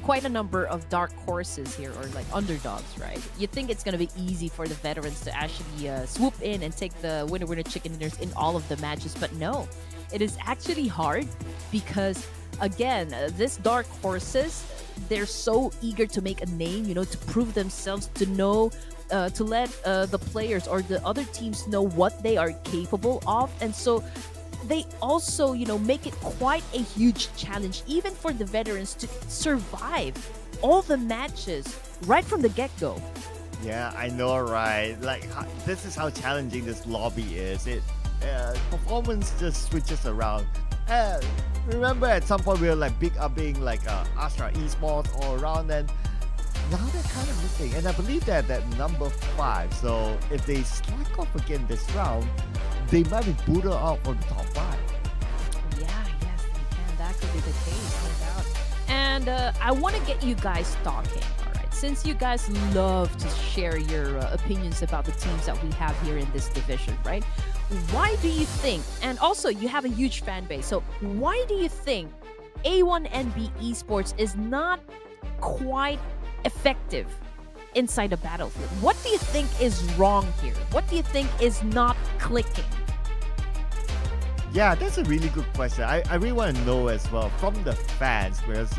quite a number of dark horses here, or like underdogs, right? You think it's going to be easy for the veterans to actually swoop in and take the winner chicken dinners in all of the matches, but no, it is actually hard because, again, this dark horses, they're so eager to make a name, to prove themselves, to know the players or the other teams know what they are capable of, and so they also, make it quite a huge challenge, even for the veterans, to survive all the matches right from the get-go. Yeah, I know, right? Like, this is how challenging this lobby is. Performance just switches around. Uh, Remember, at some point we were like big up being like ASTRA Esports all around, and now they're kind of missing. And I believe that number 5. So if they slack off again this round, they might be booted out from the top 5. Yeah, yes, they can. That could be the case, no doubt. And I want to get you guys talking, all right? Since you guys love to share your opinions about the teams that we have here in this division, right? Why do you think, and also you have a huge fan base, so why do you think A1NB Esports is not quite effective inside a battlefield? What do you think is wrong here? What do you think is not clicking? Yeah, that's a really good question. I really want to know as well from the fans, because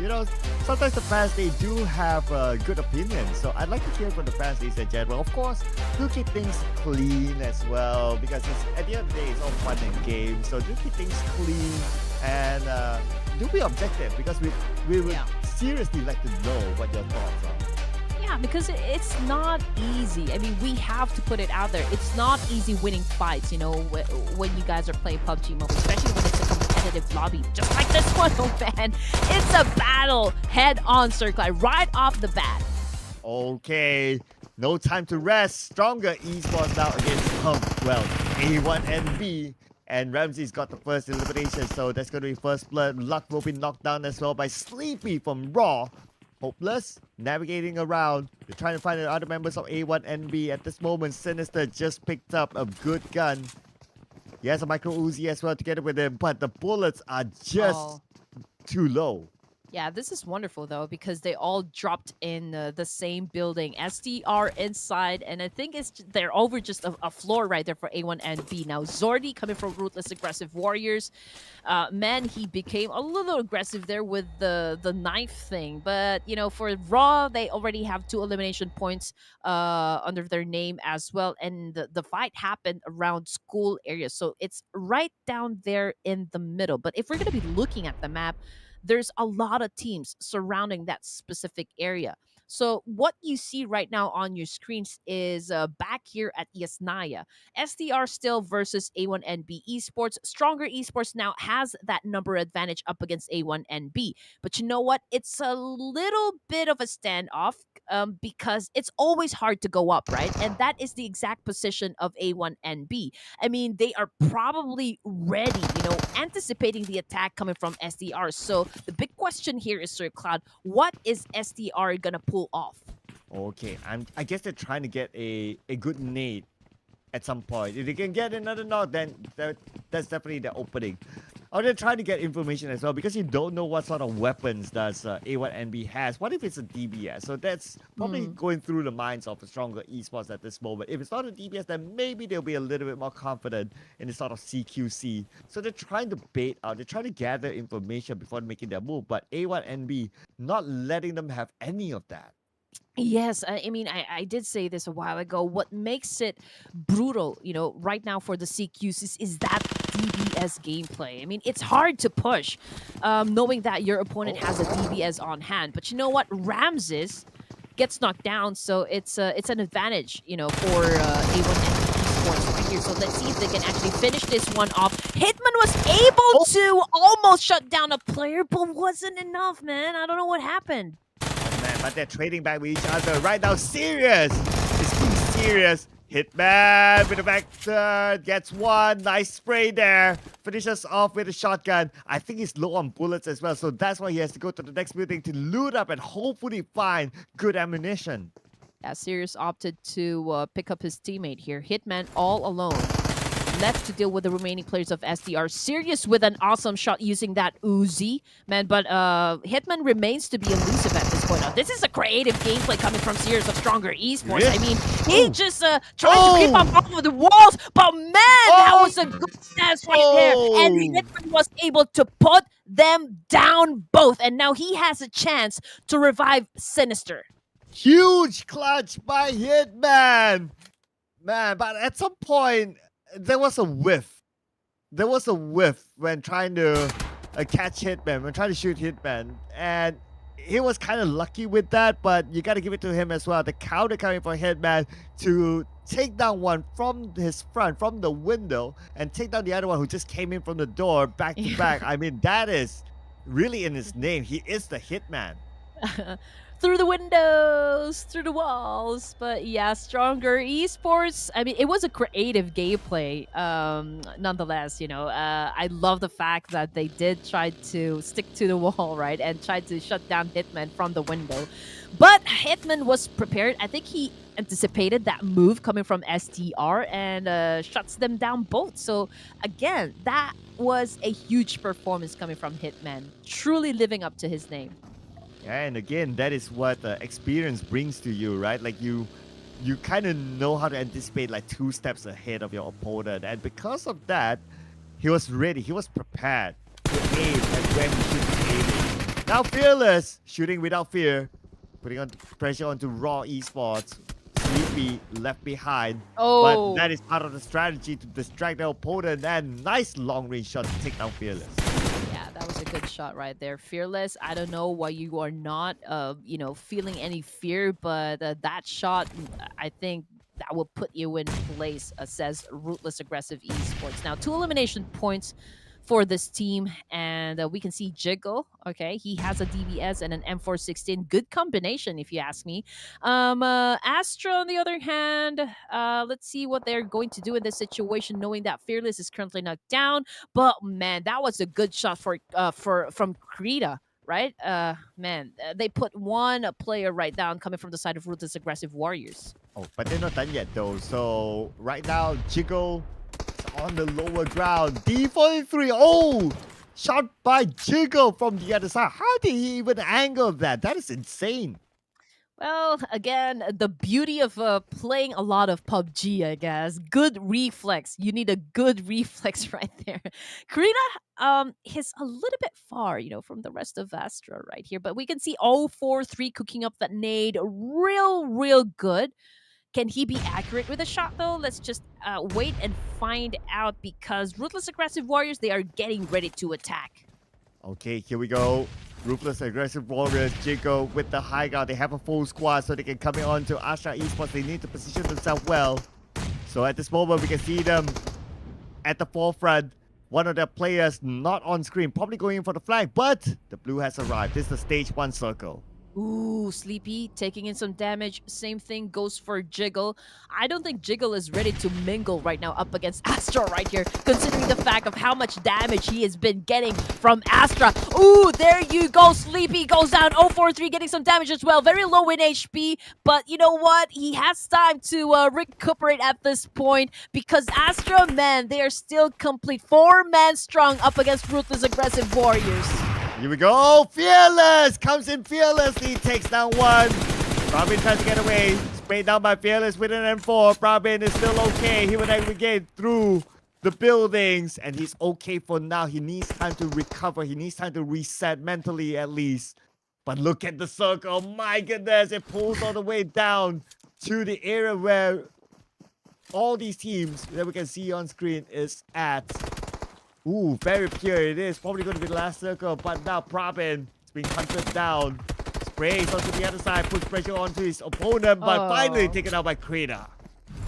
sometimes the fans, they do have good opinions. So I'd like to hear from the fans in general. Of course, do keep things clean as well, because at the end of the day, it's all fun and games. So do keep things clean and do be objective, because we would seriously like to know what your thoughts are. Yeah, because it's not easy. I mean, we have to put it out there. It's not easy winning fights, when you guys are playing PUBG Mobile, especially when it's a competitive lobby, just like this one, oh man. It's a battle head-on, Circli, right off the bat. Okay, no time to rest. Stronger Esports now against A1NB. And Ramsey's got the first elimination, so that's going to be first blood. Luck will be knocked down as well by Sleepy from Raw. Hopeless, navigating around. They're trying to find the other members of A1NB. At this moment, Sinister just picked up a good gun. He has a micro Uzi as well together with him, but the bullets are just too low. Yeah, this is wonderful, though, because they all dropped in the same building. SDR inside, and I think they're over just a floor right there for A1NB. Now, Zordy coming from Ruthless Aggressive Warriors. Man, he became a little aggressive there with the knife thing. But, for Raw, they already have 2 elimination points under their name as well. And the fight happened around school areas. So it's right down there in the middle. But if we're going to be looking at the map, there's a lot of teams surrounding that specific area. So what you see right now on your screens is back here at Yasnaya. SDR still versus A1NB Esports. Stronger Esports now has that number advantage up against A1NB. But you know what? It's a little bit of a standoff because it's always hard to go up, right? And that is the exact position of A1NB. I mean, they are probably ready, anticipating the attack coming from SDR. So the big question here is, Sir Cloud, what is SDR gonna pull off? Okay, I guess they're trying to get a good nade at some point. If they can get another knock, then that's definitely the opening. Or they're trying to get information as well, because you don't know what sort of weapons does A1NB has. What if it's a DBS? So that's probably going through the minds of the stronger esports at this moment. If it's not a DBS, then maybe they'll be a little bit more confident in the sort of CQC. So they're trying to bait out. They're trying to gather information before making their move. But A1NB not letting them have any of that. Yes, I mean, I did say this a while ago. What makes it brutal, right now for the CQs is that DBS gameplay. I mean, it's hard to push, knowing that your opponent has a DBS on hand. But you know what? Ramses gets knocked down, so it's an advantage, for A1NB Esports right here. So let's see if they can actually finish this one off. Hitman was able to almost shut down a player, but wasn't enough, man. I don't know what happened. But they're trading back with each other right now. Serious! It's too serious. Hitman with the vector gets one. Nice spray there. Finishes off with a shotgun. I think he's low on bullets as well, so that's why he has to go to the next building to loot up and hopefully find good ammunition. Yeah, Sirius opted to pick up his teammate here. Hitman all alone. Left to deal with the remaining players of SDR. Sirius with an awesome shot using that Uzi, man. But Hitman remains to be elusive at this point. Now, this is a creative gameplay coming from Sirius of Stronger Esports. I mean, he just tries to creep up off of the walls, but man, that was a good stance right there. And Hitman was able to put them down both. And now he has a chance to revive Sinister. Huge clutch by Hitman. Man, but at some point, there was a whiff. There was a whiff when trying to catch Hitman, when trying to shoot Hitman. And he was kind of lucky with that, but you got to give it to him as well. The counter coming for Hitman to take down one from his front, from the window, and take down the other one who just came in from the door back to back. I mean, that is really in his name. He is the Hitman. Through the windows, through the walls. But yeah, stronger esports. I mean, it was a creative gameplay. Nonetheless, I love the fact that they did try to stick to the wall, right, and try to shut down Hitman from the window. But Hitman was prepared. I think he anticipated that move coming from STR and shuts them down both. So again, that was a huge performance coming from Hitman, truly living up to his name. And again, that is what experience brings to you, right? Like you kind of know how to anticipate like 2 steps ahead of your opponent. And because of that, he was ready. He was prepared to aim at when he should be aiming. Now Fearless, shooting without fear, putting on pressure onto Raw Esports. Sleepy left behind. Oh. But that is part of the strategy to distract the opponent. And nice long range shot to take down Fearless. That was a good shot right there. Fearless, I don't know why you are not, feeling any fear, but that shot, I think that will put you in place, says Ruthless Aggressive Esports. Now, 2 elimination points for this team, and we can see Jiggle. Okay, he has a DBS and an M416. Good combination, if you ask me. Astra, on the other hand, let's see what they're going to do in this situation, knowing that Fearless is currently knocked down. But man, that was a good shot from Krita. Right, they put one player right down coming from the side of Ruthless Aggressive Warriors. Oh, but they're not done yet though. So right now, Jiggle on the lower ground. D43. Oh, shot by Jiggle from the other side. How did he even angle that? That is insane. Well, again, the beauty of playing a lot of PUBG, I guess. Good reflex. You need a good reflex right there. Karina, is a little bit far, from the rest of Astra right here. But we can see 0-4-3 cooking up that nade. Real good. Can he be accurate with a shot, though? Let's just wait and find out, because Ruthless Aggressive Warriors, they are getting ready to attack. Okay, here we go. Ruthless Aggressive Warriors, Jiggle with the high ground. They have a full squad, so they can come on to ASTRA Esports. They need to position themselves well. So at this moment, we can see them at the forefront. One of their players not on screen, probably going in for the flag, but the blue has arrived. This is the stage 1 circle. Ooh, Sleepy taking in some damage. Same thing goes for Jiggle. I don't think Jiggle is ready to mingle right now up against Astra right here, considering the fact of how much damage he has been getting from Astra. Ooh, there you go. Sleepy goes down. 0-4-3 getting some damage as well. Very low in HP, but you know what? He has time to recuperate at this point, because Astra, man, they are still complete. 4-man strong up against Ruthless Aggressive Warriors. Here we go. Fearless comes in fearlessly, takes down one. Robin tries to get away. Sprayed down by Fearless with an M4. Robin is still okay. He will navigate through the buildings, and he's okay for now. He needs time to recover. He needs time to reset mentally, at least. But look at the circle. My goodness, it pulls all the way down to the area where all these teams that we can see on screen is at. Ooh, very pure. It is probably going to be the last circle, but now Probin is being hunted down. Sprays onto the other side, puts pressure onto his opponent, but finally taken out by Krita.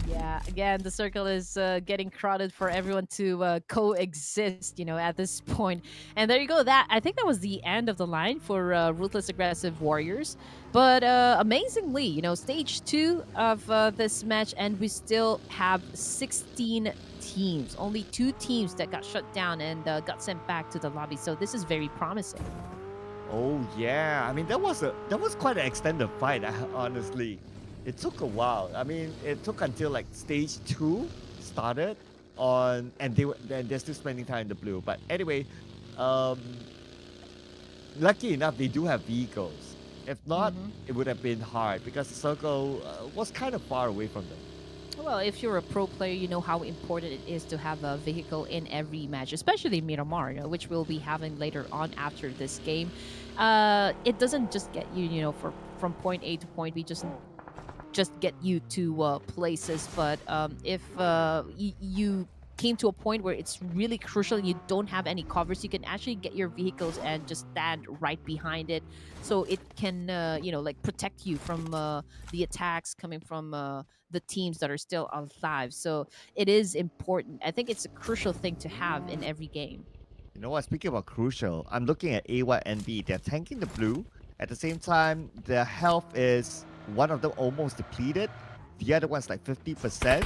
Yeah, again, the circle is getting crowded for everyone to coexist, at this point. And there you go. I think that was the end of the line for Ruthless Aggressive Warriors. But amazingly, stage 2 of this match, and we still have 16 teams. Only 2 teams that got shut down and got sent back to the lobby. So this is very promising. Oh yeah, I mean that was quite an extended fight, honestly. It took a while. I mean, it took until like stage 2 started on, and they're still spending time in the blue. But anyway, lucky enough they do have vehicles. If not, it would have been hard because the circle was kind of far away from them. Well, if you're a pro player, you know how important it is to have a vehicle in every match, especially Miramar, which we'll be having later on after this game. It doesn't just get you, from point A to point B, just get you to places. But if you came to a point where it's really crucial, you don't have any covers, you can actually get your vehicles and just stand right behind it, so it can like protect you from the attacks coming from the teams that are still alive. So it is important. I think it's a crucial thing to have in every game. You know what? Speaking about crucial, I'm looking at A1 and B. They're tanking the blue. At the same time, their health is one of them almost depleted. The other one's like 50%.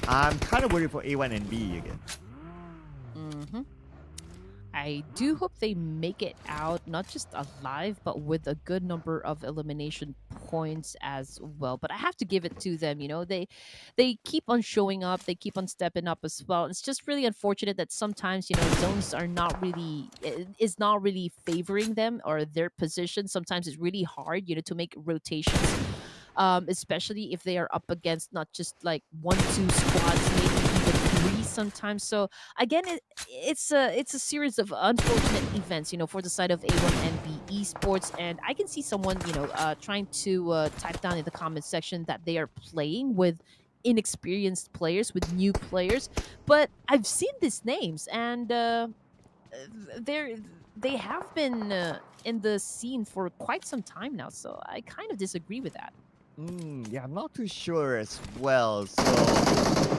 I'm kind of worried for A1 and B again. Mm-hmm. I do hope they make it out, not just alive, but with a good number of elimination points as well. But I have to give it to them. They keep on showing up, they keep on stepping up as well. It's just really unfortunate that sometimes zones are not really is not really favoring them or their position. Sometimes it's really hard to make rotations. Especially if they are up against not just like 1-2 squads, maybe even 3 sometimes. So again, it's a series of unfortunate events, for the side of A1 and B Esports. And I can see someone, trying to type down in the comment section that they are playing with inexperienced players, with new players. But I've seen these names, and they have been in the scene for quite some time now. So I kind of disagree with that. Yeah, I'm not too sure as well. So,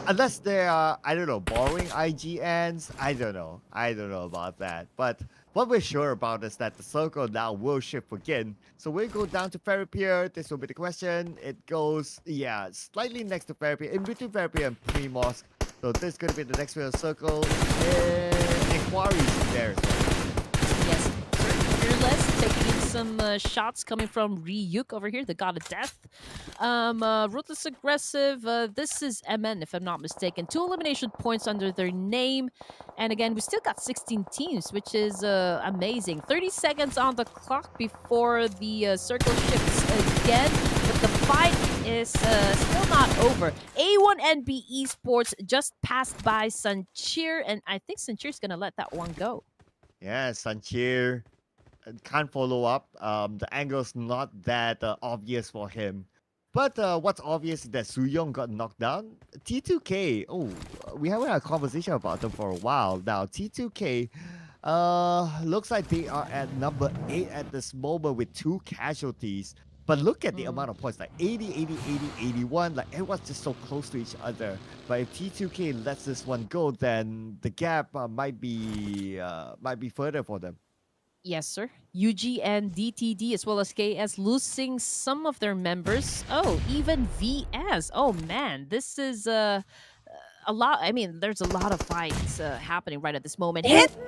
unless they are, I don't know, borrowing IGNs, I don't know. I don't know about that. But what we're sure about is that the circle now will shift again. So we'll go down to Ferry Pier. This will be the question. It goes, yeah, slightly next to Ferry Pier, in between Ferry Pier and Pre-Mosque. So this is going to be the next real circle. Inquiries there as well. Yes, Fearless taking in some shots coming from Ryuk over here, the god of death. Ruthless aggressive. This is MN, if I'm not mistaken. 2 elimination points under their name. And again, we still got 16 teams, which is amazing. 30 seconds on the clock before the circle shifts again. But the fight is still not over. A1 NB Esports just passed by Sancheer, and I think Sancheer's going to let that one go. Yeah, Sancheer can't follow up. The angle's not that obvious for him. But what's obvious is that Sooyoung got knocked down. T2K, we haven't had a conversation about them for a while now. T2K, looks like they are at number 8 at this moment with 2 casualties. But look at the amount of points, like 80, 80, 80, 81. Like, everyone's just so close to each other. But if T2K lets this one go, then the gap might be further for them. Yes, sir. UG and DTD as well as KS losing some of their members. Oh, even VS. Oh, man. This is a lot. I mean, there's a lot of fights happening right at this moment. Hitman!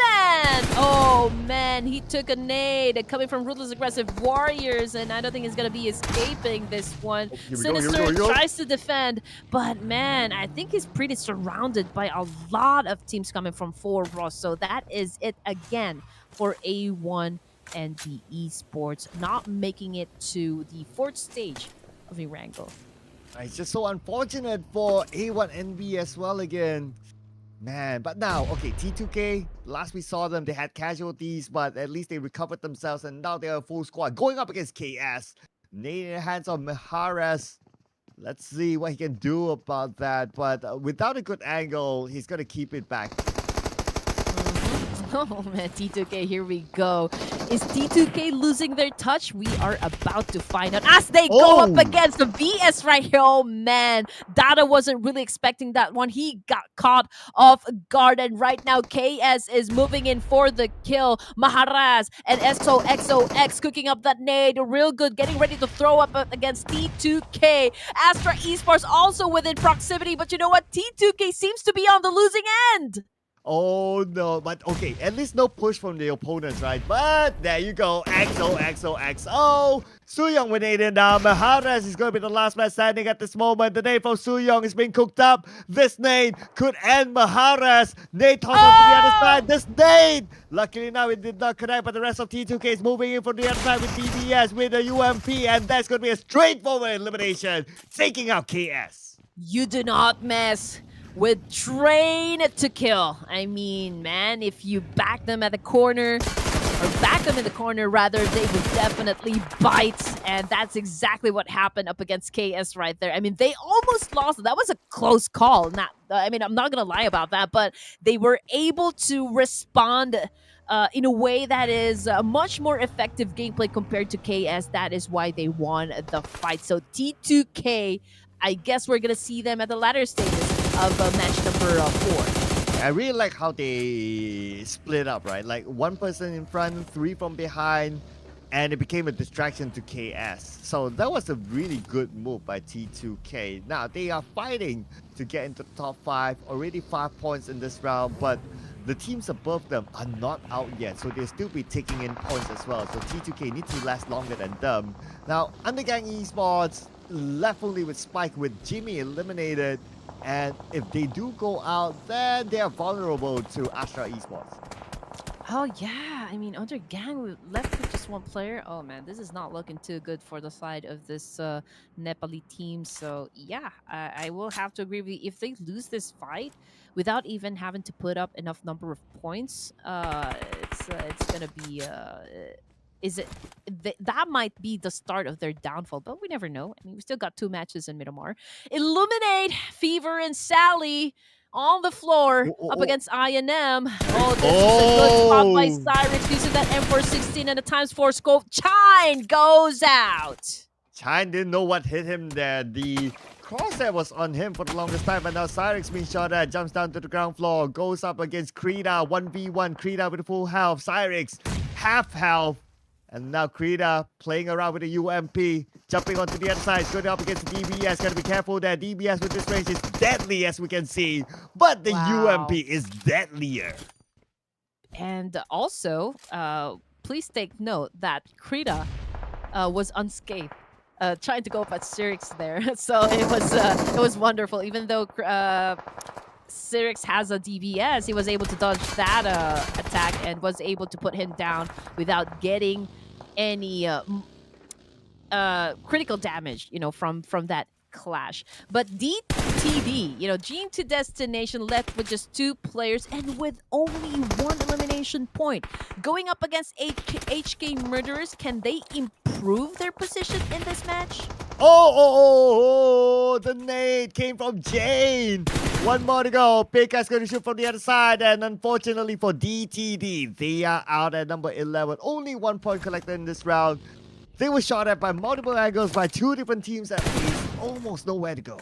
Oh, man. He took a nade coming from Ruthless Aggressive Warriors, and I don't think he's going to be escaping this one. Sinister tries to defend, but, man, I think he's pretty surrounded by a lot of teams coming from 4 Ross. So that is it again for A1 and the Esports, not making it to the 4th stage of ERANGEL. It's just so unfortunate for A1NB as well again. Man, but now, okay, T2K, last we saw them, they had casualties, but at least they recovered themselves, and now they're a full squad going up against KS. Nade in the hands of Miharas. Let's see what he can do about that, but without a good angle, he's going to keep it back. Oh man, T2K, here we go. Is T2K losing their touch? We are about to find out as they go up against the VS right here. Oh man, Dada wasn't really expecting that one. He got caught off guard, and right now KS is moving in for the kill. Maharaz and XOXOX cooking up that nade real good, getting ready to throw up against T2K. ASTRA Esports also within proximity, but you know what? T2K seems to be on the losing end. Oh no, but okay, at least no push from the opponents, right? But there you go, XOXOXO. Sooyoung with Aiden down. Maharas is going to be the last man standing at this moment. The nade from Sooyoung is being cooked up. This nade could end Maharas. Nade tossed on to the other side. This nade, luckily now it did not connect, but the rest of T2K is moving in from the other side with DBS with the UMP, and that's going to be a straightforward elimination, taking out KS. You do not mess with Train to Kill. I mean, man, if you back them at the corner, or back them in the corner, rather, they would definitely bite. And that's exactly what happened up against KS right there. I mean, they almost lost. That was a close call. I'm not going to lie about that, but they were able to respond in a way that is much more effective gameplay compared to KS. That is why they won the fight. So T2K, I guess we're going to see them at the latter stages of match number 4. I really like how they split up, right? Like one person in front, 3 from behind, and it became a distraction to KS. So that was a really good move by T2K. Now they are fighting to get into the top 5, already 5 points in this round, but the teams above them are not out yet, so they'll still be taking in points as well. So T2K needs to last longer than them. Now, Undergang Esports left only with Spike, with Jimmy eliminated. And if they do go out, then they are vulnerable to ASTRA Esports. Oh, yeah. I mean, Undergang left with just one player. Oh, man, this is not looking too good for the side of this Nepali team. So, yeah, I will have to agree with you. If they lose this fight without even having to put up enough number of points, it's going to be... that might be the start of their downfall, but we never know. I mean, we still got 2 matches in Miramar. Illuminate, Fever, and Sally on the floor up against INM. Oh, this is a good spot by Cyrix using that M416 and a ×4 scope. Chine goes out. Chine didn't know what hit him there. The crosshair was on him for the longest time, but now Cyrix being shot at, jumps down to the ground floor, goes up against Krita, 1v1. Krita with full health, Cyrix half health. And now Krita playing around with the UMP, jumping onto the other side, going up against the DBS. Gotta be careful there. DBS with this range is deadly, as we can see, but the UMP is deadlier. And also, please take note that Krita was unscathed, trying to go up at Cyrix there. So it was wonderful. Even though Cyrix has a DBS, he was able to dodge that attack and was able to put him down without getting any critical damage, from that clash. But DTD, Dream to Destination left with just 2 players and with only 1 elimination point. Going up against HK Murderers, can they improve their position in this match? Oh, the nade came from Jane. 1 more to go. Pekka's going to shoot from the other side, and unfortunately for DTD, they are out at number 11. Only 1 point collected in this round. They were shot at by multiple angles by 2 different teams at least. Almost nowhere to go.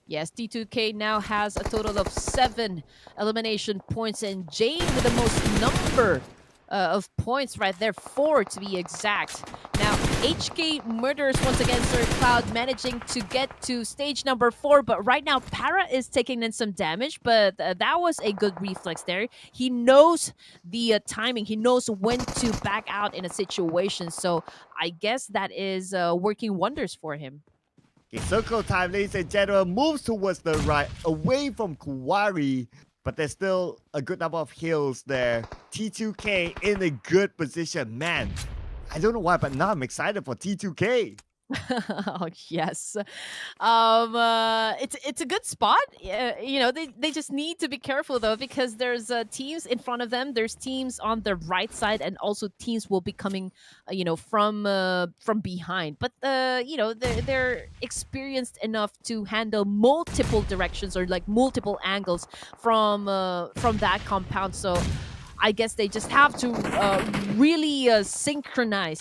Yes, D2K now has a total of 7 elimination points, and Jane with the most number of points right there, 4 to be exact. Now, HK Murderers once again, Sir Cloud managing to get to stage number 4, but right now Para is taking in some damage, but that was a good reflex there. He knows the timing, he knows when to back out in a situation, so I guess that is working wonders for him. Okay, circle time, ladies and gentlemen, moves towards the right, away from Kuwari. But there's still a good number of hills there. T2K in a good position. Man, I don't know why, but now I'm excited for T2K. Oh, yes. It's a good spot. They just need to be careful though, because there's teams in front of them, there's teams on the right side, and also teams will be coming from behind. But they're experienced enough to handle multiple directions or like multiple angles from that compound. So I guess they just have to really synchronize,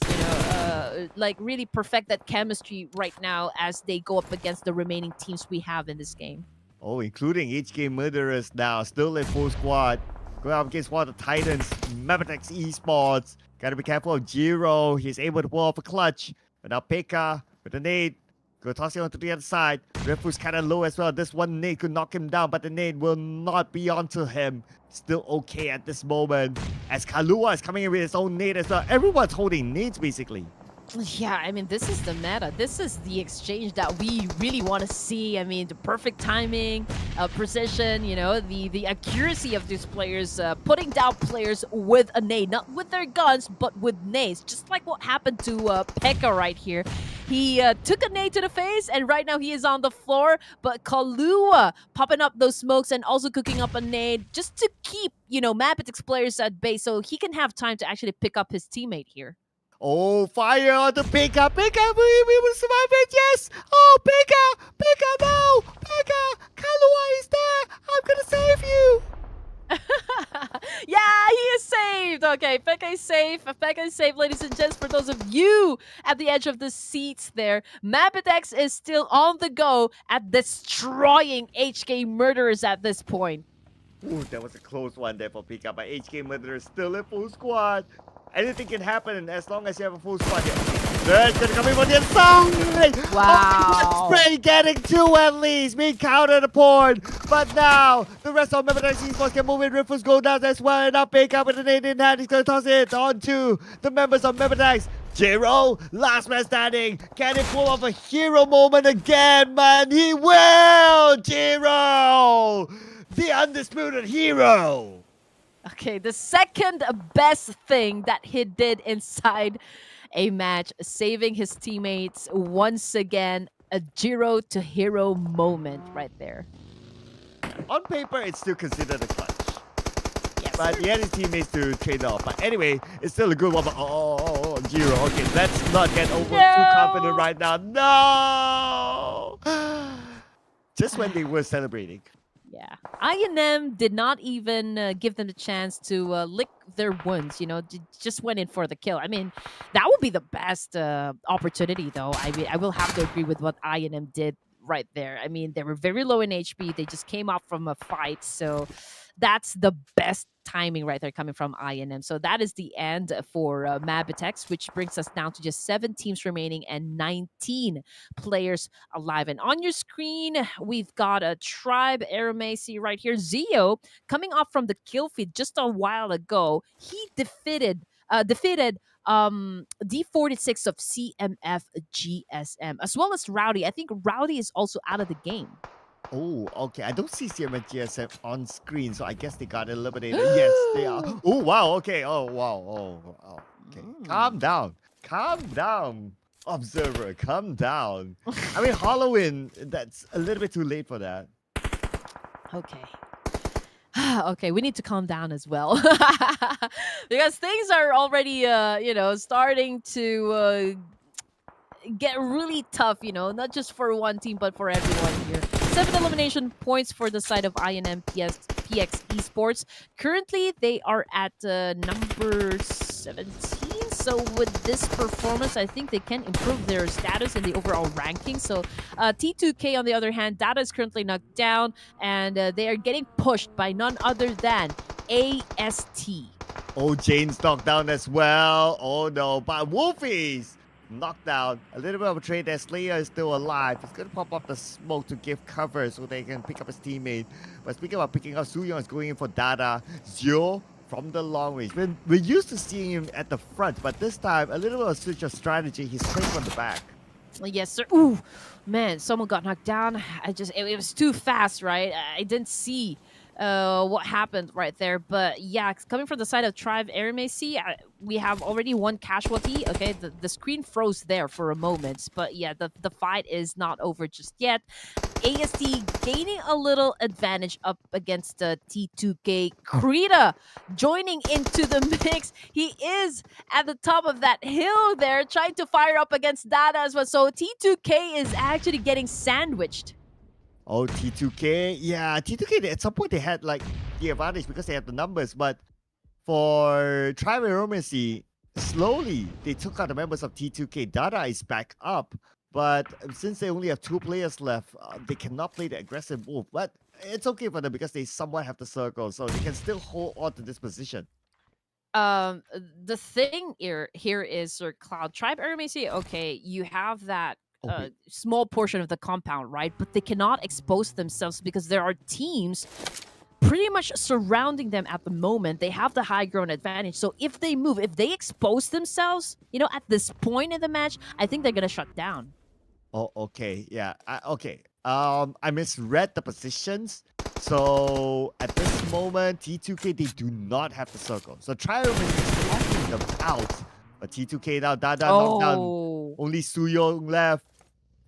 like really perfect that chemistry right now as they go up against the remaining teams we have in this game. Oh, including HK Murderers now, still in full squad. Going up against one of the Titans, MABETEX Esports. Gotta be careful of Jiro. He's able to pull off a clutch. But now Pekka with a nade. Go toss it onto the other side. Refu's kind of low as well. This one nade could knock him down, but the nade will not be onto him. Still okay at this moment. As Kalua is coming in with his own nade as well. Everyone's holding nades basically. Yeah, I mean, this is the meta. This is the exchange that we really want to see. I mean, the perfect timing, precision, you know, the accuracy of these players, putting down players with a nade, not with their guns, but with nades. Just like what happened to Pekka right here. He took a nade to the face, and right now he is on the floor. But Kalua popping up those smokes and also cooking up a nade just to keep, you know, MABETEX players at bay so he can have time to actually pick up his teammate here. Oh, fire on the Pekka. Pekka, we will survive it. Yes. Oh, Pekka. Pekka, no. Pekka. Kalua is there. I'm going to save you. Yeah, he is saved. Okay, Pekka is safe. Pekka is safe, ladies and gents. For those of you at the edge of the seats there, MABETEX is still on the go at destroying HK Murderers at this point. Ooh, that was a close one there for Pekka, but HK Murderer is still a full squad. Anything can happen as long as you have a full squad here. There's gonna come in on the inside. Wow. Oh, spray getting two at least. Being countered the point. But now the rest of MABETEX Esports can move in. Ruthless go down as well. And now Pekka with the nade in hand. He's gonna toss it on to the members of MABETEX. Jiro, last man standing. Can he pull off a hero moment again, man? He will! Jiro! The undisputed hero! Okay, the second best thing that he did inside a match, saving his teammates once again. A Jiro to hero moment right there. On paper, it's still considered a clutch. Yes, But sir. he had his teammates to trade off. But anyway, it's still a good one. But Jiro. Okay, let's not get over too confident right now. No! Just when they were celebrating. Yeah, INM did not even give them the chance to lick their wounds. You know, just went in for the kill. I mean, that would be the best opportunity, though. I mean, I will have to agree with what INM did right there. I mean, they were very low in HP. They just came up from a fight, so that's the best timing right there coming from INM. So that is the end for MABETEX, which brings us down to just 7 teams remaining and 19 players alive. And on your screen, we've got a Tribe Aramacy right here. Zio coming off from the kill feed just a while ago. He defeated D46 of CMF GSM, as well as Rowdy. I think Rowdy is also out of the game. Oh, okay. I don't see CM and GSM on screen, so I guess they got eliminated. Yes, they are. Oh, wow. Okay. Oh, wow. Oh, okay. Calm down. Calm down, observer. Calm down. I mean, Halloween, that's a little bit too late for that. Okay. Okay, we need to calm down as well. Because things are already, starting to get really tough, not just for one team, but for everyone here. 7 elimination points for the side of INM PX Esports. Currently, they are at number 17. So with this performance, I think they can improve their status in the overall ranking. So T2K, on the other hand, Data is currently knocked down, and they are getting pushed by none other than AST. Oh, Jane's knocked down as well. Oh, no. But Wolfie's knocked down. A little bit of a trade there. Slayer is still alive. He's going to pop up the smoke to give cover so they can pick up his teammate. But speaking about picking up, Suyong is going in for Dada. Zio from the long range. We're used to seeing him at the front, but this time, a little bit of a switch of strategy. He's playing from the back. Yes, sir. Ooh, man, someone got knocked down. It was too fast, right? I didn't see what happened right there. But yeah, coming from the side of Tribe Aramacy, we have already one casualty. Okay, the screen froze there for a moment. But yeah, the fight is not over just yet. AST gaining a little advantage up against the T2K. Krita joining into the mix. He is at the top of that hill there, trying to fire up against Dada as well. So T2K is actually getting sandwiched. Oh, T2K. Yeah, T2K, at some point they had like the advantage because they had the numbers. But for Tribe Aramacy, slowly they took out the members of T2K. Dada is back up. But since they only have 2 players left, they cannot play the aggressive move. But it's okay for them because they somewhat have the circle. So they can still hold on to this position. The thing here is, Sir Cloud, Tribe Aramacy, okay, you have that small portion of the compound, right? But they cannot expose themselves because there are teams pretty much surrounding them at the moment. They have the high ground advantage. So if they move, if they expose themselves, at this point in the match, I think they're going to shut down. Oh, okay. Yeah. Okay. I misread the positions. So at this moment, T2K, they do not have the circle. So Triumph is locking them out. But T2K now, Dada knocked down. Only Suyong left.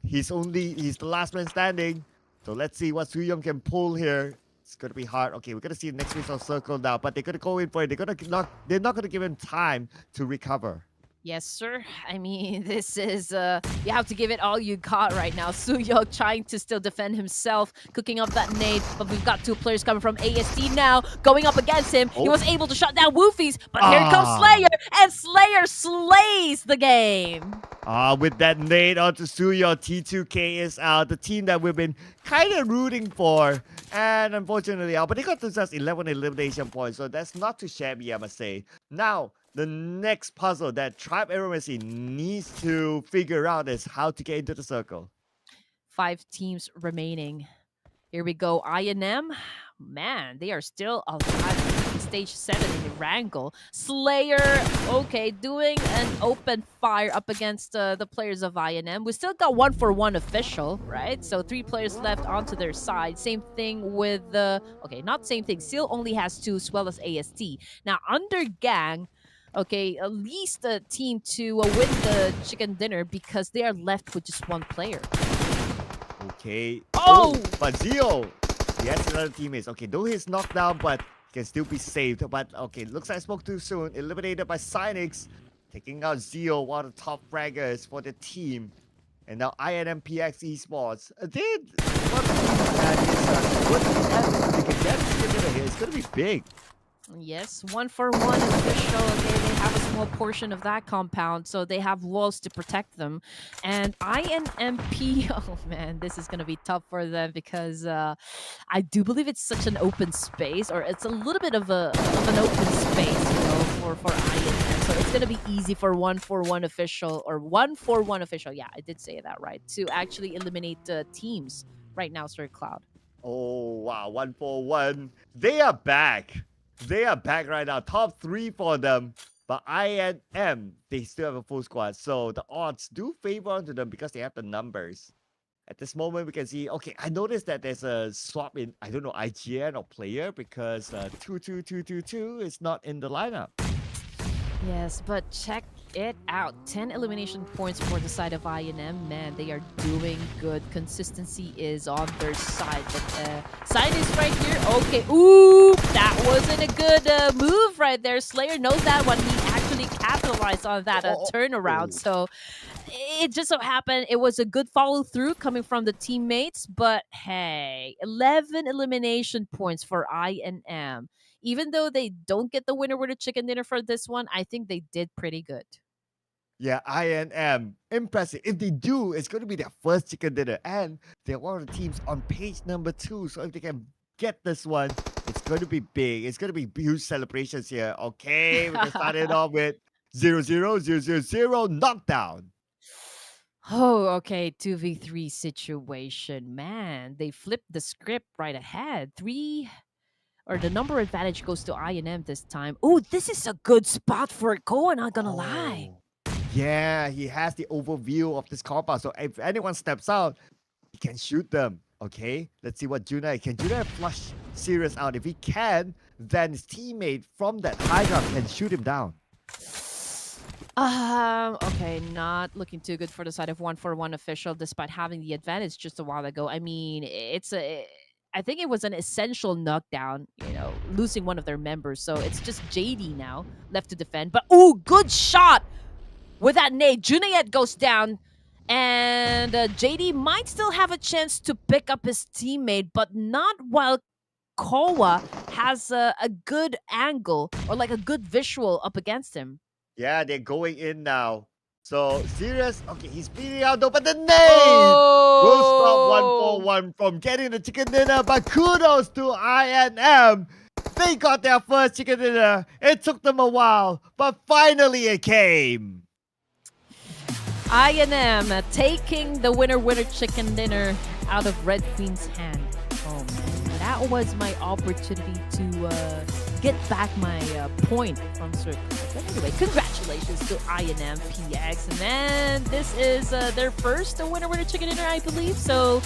He's the last man standing. So let's see what Suyong can pull here. It's gonna be hard. Okay, we're gonna see the next piece of circle now, but they're gonna go in for it. They're not gonna give him time to recover. Yes, sir. I mean, this is, you have to give it all you got right now. Suyong trying to still defend himself, cooking up that nade, but we've got two players coming from AST now, going up against him. He was able to shut down Woofies, but here comes Slayer, and Slayer slays the game. With that nade onto Suyong, T2K is out. The team that we've been kind of rooting for. And unfortunately out. But they got themselves 11 elimination points. So that's not too shabby, I must say. Now, the next puzzle that Tribe Supremacy needs to figure out is how to get into the circle. 5 teams remaining. Here we go. INM. Man, they are still alive. Stage 7 in ERANGEL. Slayer, okay, doing an open fire up against the players of INM. We still got 1-for-1 official, right? So 3 players left onto their side. Same thing with the... Okay, not same thing. Seal only has 2 as well as AST. Now, UNDERGANG, okay, at least a team to win the chicken dinner because they are left with just 1 player. Okay. Oh! But Zio, he has another teammates. Okay, though he's knocked down, but can still be saved. But okay, looks like I spoke too soon. Eliminated by SANHOK, taking out Zio, one of the top fraggers for the team. And now INMPX Esports. It's gonna be big. Yes, 1-for-1 official. Okay, they have a small portion of that compound, so they have walls to protect them. And INMP, oh man, this is going to be tough for them because I do believe it's such an open space, or it's a little bit of an open space, for INM. So it's going to be easy for 1-for-1 official, or 1-for-1 official. Yeah, I did say that right, to actually eliminate teams right now, Sir Cloud. Oh wow, 1-for-1. They are back. They are back right now. Top 3 for them. But INM, they still have a full squad. So the odds do favor onto them because they have the numbers. At this moment, we can see... Okay, I noticed that there's a swap in, I don't know, IGN or player because 2-2-2-2-2 is not in the lineup. Yes, but check it out. 10 elimination points for the side of INM. Man, they are doing good. Consistency is on their side. But side is right here. Okay. Ooh, that wasn't a good move right there. Slayer knows that one. He actually capitalized on that turnaround. So it just so happened it was a good follow through coming from the teammates. But hey, 11 elimination points for INM. Even though they don't get the winner with a chicken dinner for this one, I think they did pretty good. Yeah, INM. Impressive. If they do, it's going to be their first chicken dinner. And they're one of the teams on page number 2. So if they can get this one, it's going to be big. It's going to be huge celebrations here. Okay, we can start it off with 0-0, knockdown. Oh, okay. 2v3 situation. Man, they flipped the script right ahead. The number advantage goes to INM this time. Oh, this is a good spot for a goal, not gonna lie. Yeah, he has the overview of this compound. So if anyone steps out, he can shoot them. Okay, let's see what Junai can. Junai flush Sirius out. If he can, then his teammate from that high ground can shoot him down. Okay, not looking too good for the side of 1-for-1 official, despite having the advantage just a while ago. I mean, I think it was an essential knockdown, losing one of their members. So it's just JD now left to defend. But, ooh, good shot with that nade. Junaid goes down. And JD might still have a chance to pick up his teammate, but not while Kowa has a good angle or like a good visual up against him. Yeah, they're going in now. So, Sirius, okay, he's beating out though, but the nade will stop 1-for-1 from getting the chicken dinner. But kudos to INM. They got their first chicken dinner. It took them a while, but finally it came. INM taking the winner chicken dinner out of Red Queen's hand. Oh man, that was my opportunity to get back my point from Circle. But anyway, congratulations to INM PX. And then this is their first winner chicken dinner, I believe. So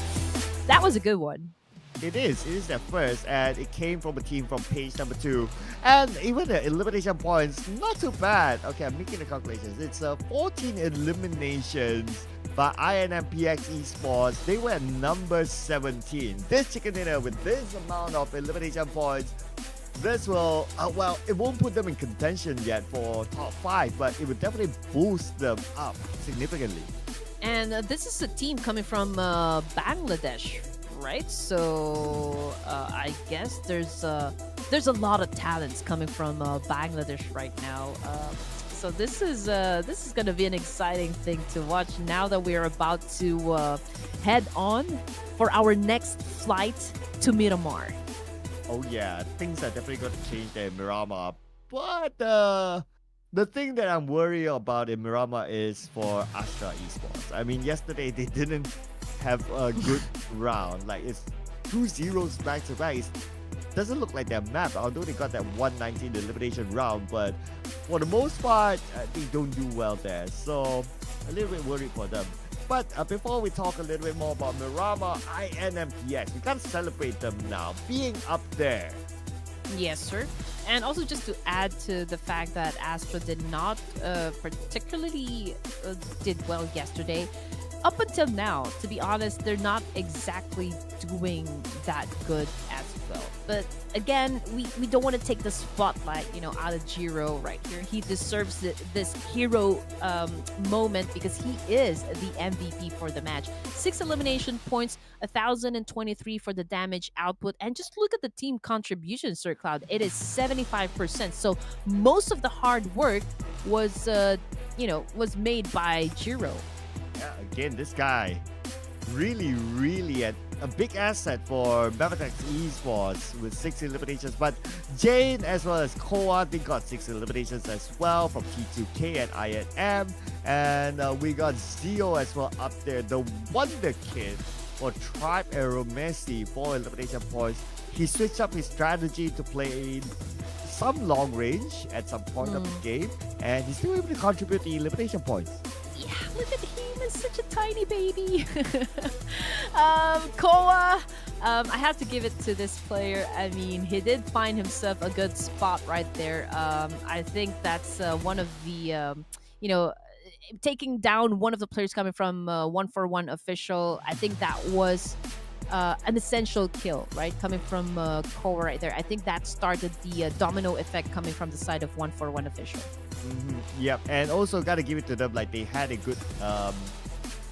that was a good one. It is their first, and it came from a team from page number 2. And even the elimination points, not too bad. Okay, I'm making the calculations. It's 14 eliminations by INMPX Esports. They were number 17. This chicken dinner with this amount of elimination points, this will, well, it won't put them in contention yet for top 5, but it will definitely boost them up significantly. And this is a team coming from Bangladesh, right? So I guess there's a lot of talents coming from Bangladesh right now. So this is gonna be an exciting thing to watch now that we're about to head on for our next flight to Miramar. Oh yeah, things are definitely going to change there in Miramar. But the thing that I'm worried about in Miramar is for ASTRA Esports. I mean, yesterday they didn't have a good round. Like, it's 2 zeros back to back. It doesn't look like their map, although they got that 119 elimination round. But for the most part, they don't do well there. So a little bit worried for them. But before we talk a little bit more about Miramar, INMPX, we gotta celebrate them now, being up there. Yes, sir. And also just to add to the fact that Astra did not particularly did well yesterday. Up until now, to be honest, they're not exactly doing that good as well. But again, we don't want to take the spotlight, out of Jiro right here. He deserves this hero moment because he is the MVP for the match. 6 elimination points, 1,023 for the damage output, and just look at the team contribution, Sir Cloud. It is 75%. So most of the hard work was made by Jiro. Yeah, again, this guy really a big asset for MABETEX Esports with 6 eliminations. But Jane as well as Koa, they got 6 eliminations as well from T2K and INM. And we got Zio as well up there, the Wonder Kid for Tribe Aeromessi, 4 elimination points. He switched up his strategy to play some long range at some point of the game, and he's still able to contribute the elimination points. Yeah, look at him. He's such a tiny baby. Koa, I have to give it to this player. I mean, he did find himself a good spot right there. I think that's one of the, taking down one of the players coming from 141 official. I think that was an essential kill, right? Coming from Koa right there. I think that started the domino effect coming from the side of 141 official. Yep, and also gotta give it to them. Like, they had a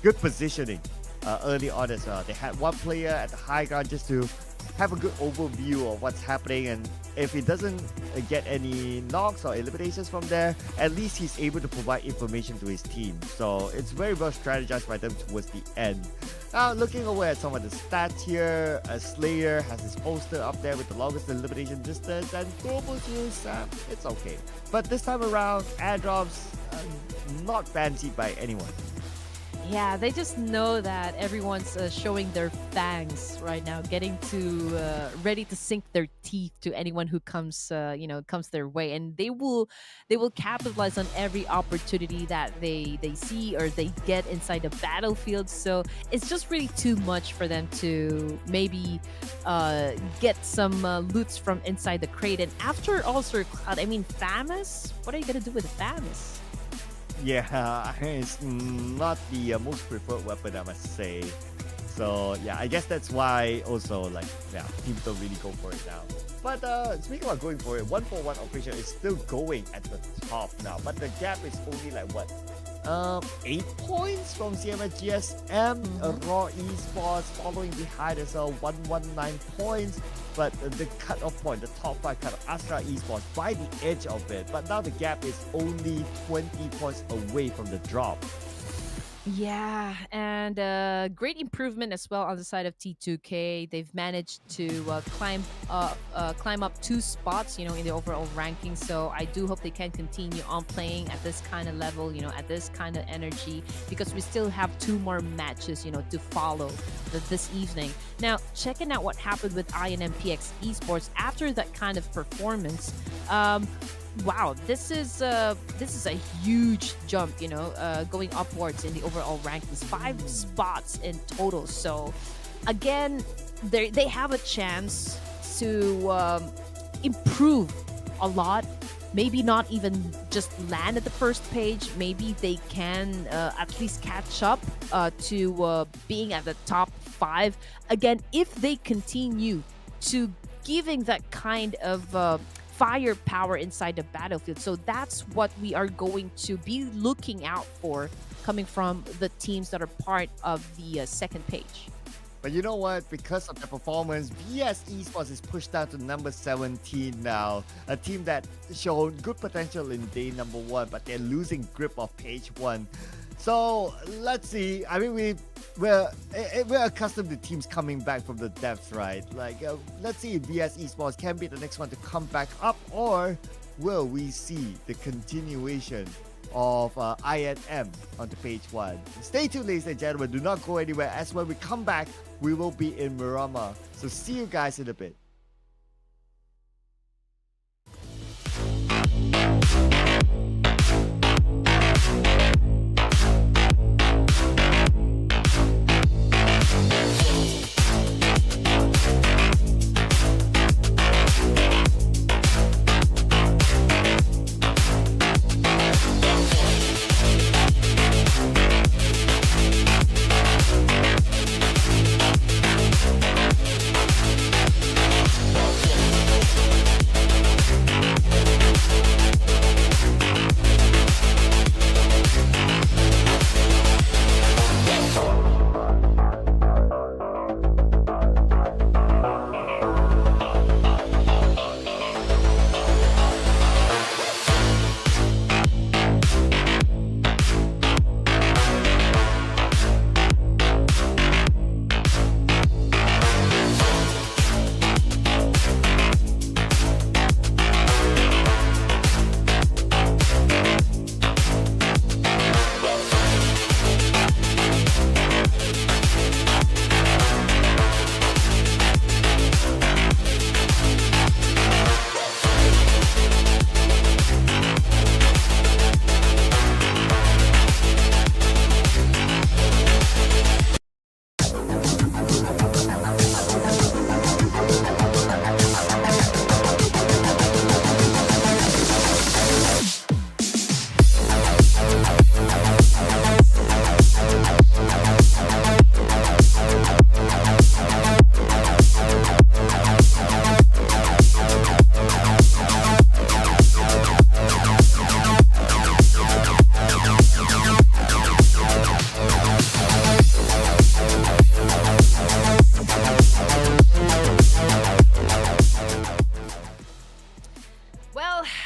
good positioning early on as well. They had one player at the high ground just to have a good overview of what's happening, and if he doesn't get any knocks or eliminations from there, at least he's able to provide information to his team. So it's very well strategized by them towards the end. Now, looking away at some of the stats here, Slayer has his poster up there with the longest elimination distance, and Global Zeus, it's okay. But this time around, airdrops, not fancied by anyone. Yeah, they just know that everyone's showing their fangs right now, getting to ready to sink their teeth to anyone who comes their way, and they will capitalize on every opportunity that they see or they get inside the battlefield. So it's just really too much for them to maybe get some loots from inside the crate. And after all, Sir Cloud, I mean, Famous, what are you gonna do with Famous? Yeah, it's not the most preferred weapon, I must say. So yeah, I guess that's why also, like, teams don't really go for it now. But speaking about going for it, 141 official is still going at the top now, but the gap is only like what, 8 points from CMS GSM, Raw Esports following behind as well, 119 points. But the cutoff point, the top 5 cutoff, ASTRA Esports by the edge of it. But now the gap is only 20 points away from the drop. Yeah, and great improvement as well on the side of T2K. They've managed to climb up 2 spots, in the overall ranking. So I do hope they can continue on playing at this kind of level, at this kind of energy, because we still have 2 more matches, to follow this evening. Now, checking out what happened with INMPX Esports after that kind of performance. Wow, this is a huge jump, going upwards in the overall rankings, 5 spots in total. So again, they have a chance to improve a lot. Maybe not even just land at the first page. Maybe they can at least catch up to being at the top 5 again if they continue to giving that kind of firepower inside the battlefield. So that's what we are going to be looking out for coming from the teams that are part of the second page. But you know what? Because of their performance, VS Esports is pushed down to number 17 now. A team that showed good potential in day number 1, but they're losing grip of page 1. So let's see. I mean, we're accustomed to teams coming back from the depths, right? Like, let's see if VS Esports can be the next one to come back up, or will we see the continuation of INM onto page 1? Stay tuned, ladies and gentlemen. Do not go anywhere, as when we come back, we will be in MIRAMAR. So see you guys in a bit.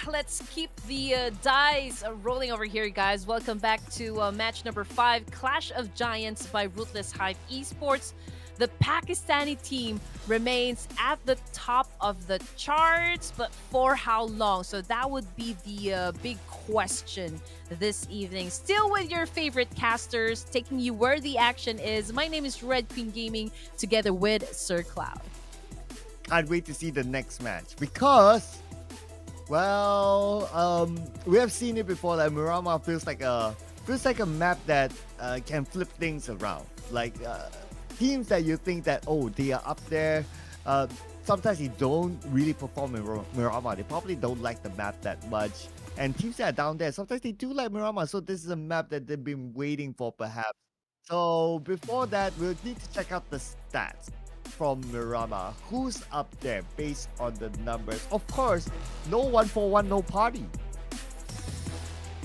Let's keep the dice rolling over here, guys. Welcome back to match number 5, Clash of Giants by Ruthless Esports. The Pakistani team remains at the top of the charts, but for how long? So that would be the big question this evening. Still with your favorite casters, taking you where the action is. My name is Red Queen Gaming, together with Sir Cloud. Can't wait to see the next match, because, well, we have seen it before. Like, Miramar feels like a map that can flip things around. Like, teams that you think that, oh, they are up there, sometimes they don't really perform in Miramar. They probably don't like the map that much. And teams that are down there, sometimes they do like Miramar. So this is a map that they've been waiting for, perhaps. So before that, we'll need to check out the stats from Miramar. Who's up there based on the numbers? Of course, no 1-for-1, no party.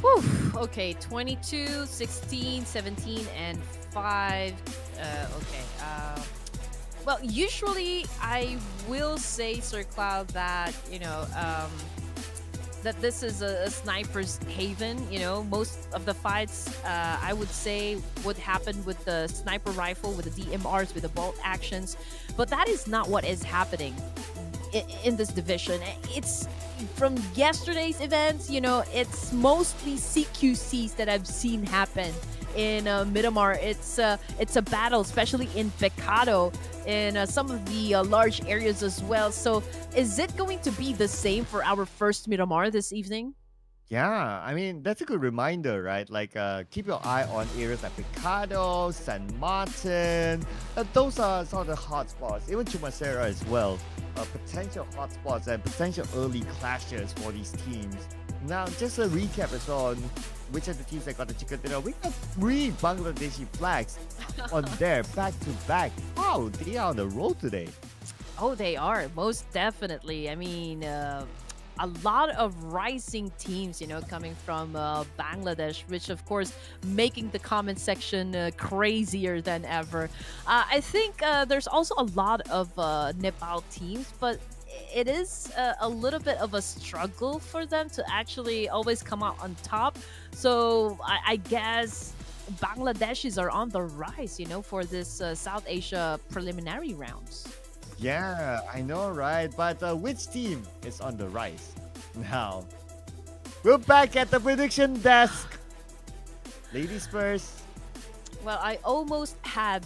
Whew. Okay, 22, 16, 17, and 5. Okay. Well, usually I will say, Sir Cloud, that, that this is a sniper's haven. You know, most of the fights, I would say, would happen with the sniper rifle, with the DMRs, with the bolt actions. But that is not what is happening in this division. It's from yesterday's events, you know, it's mostly CQCs that I've seen happen in Miramar. It's a battle, especially in Pecado, in some of the large areas as well. So is it going to be the same for our first Miramar this evening? Yeah, I mean, that's a good reminder, right? Like, keep your eye on areas like Picado, San Martin. Those are some of the hotspots. Even Chumacera as well. Potential hotspots and potential early clashes for these teams. Now, just a recap as well on which of the teams that got the chicken dinner. We got 3 Bangladeshi flags on there, back to back. Wow, they are on the roll today. Oh, they are, most definitely. I mean, a lot of rising teams, you know, coming from Bangladesh, which of course making the comment section crazier than ever. I think there's also a lot of Nepal teams, but it is a little bit of a struggle for them to actually always come out on top. So I guess Bangladeshis are on the rise, you know, for this South Asia preliminary rounds. Yeah, I know, right? But which team is on the rise? Now, we're back at the prediction desk. Ladies first. Well, I almost had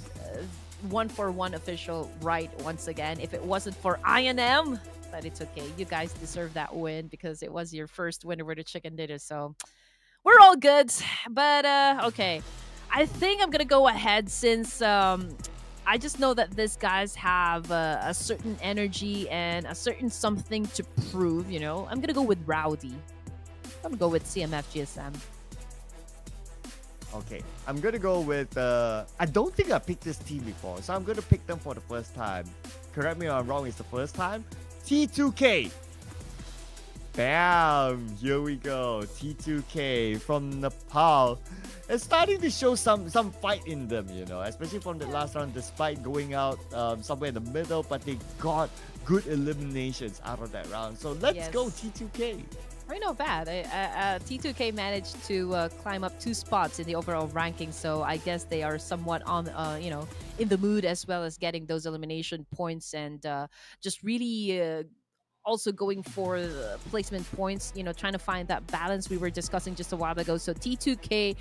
1-for-1 official right once again if it wasn't for INM, but it's okay. You guys deserve that win because it was your first win over the chicken dinner, so we're all good. But okay, I think I'm gonna go ahead since I just know that these guys have a certain energy and a certain something to prove, you know. I'm gonna go with Rowdy. I'm gonna go with CMF GSM. Okay, I'm gonna go with. I don't think I picked this team before, so I'm gonna pick them for the first time. Correct me if I'm wrong. It's the first time. T2K. Bam! Here we go. T2K from Nepal. It's starting to show some fight in them, you know, especially from the last round. Despite going out somewhere in the middle, but they got good eliminations out of that round. So let's go T2K. Right, not bad. T2K managed to climb up 2 spots in the overall ranking, so I guess they are somewhat on, you know, in the mood as well as getting those elimination points and just really also going for placement points, you know, trying to find that balance we were discussing just a while ago. So T2K,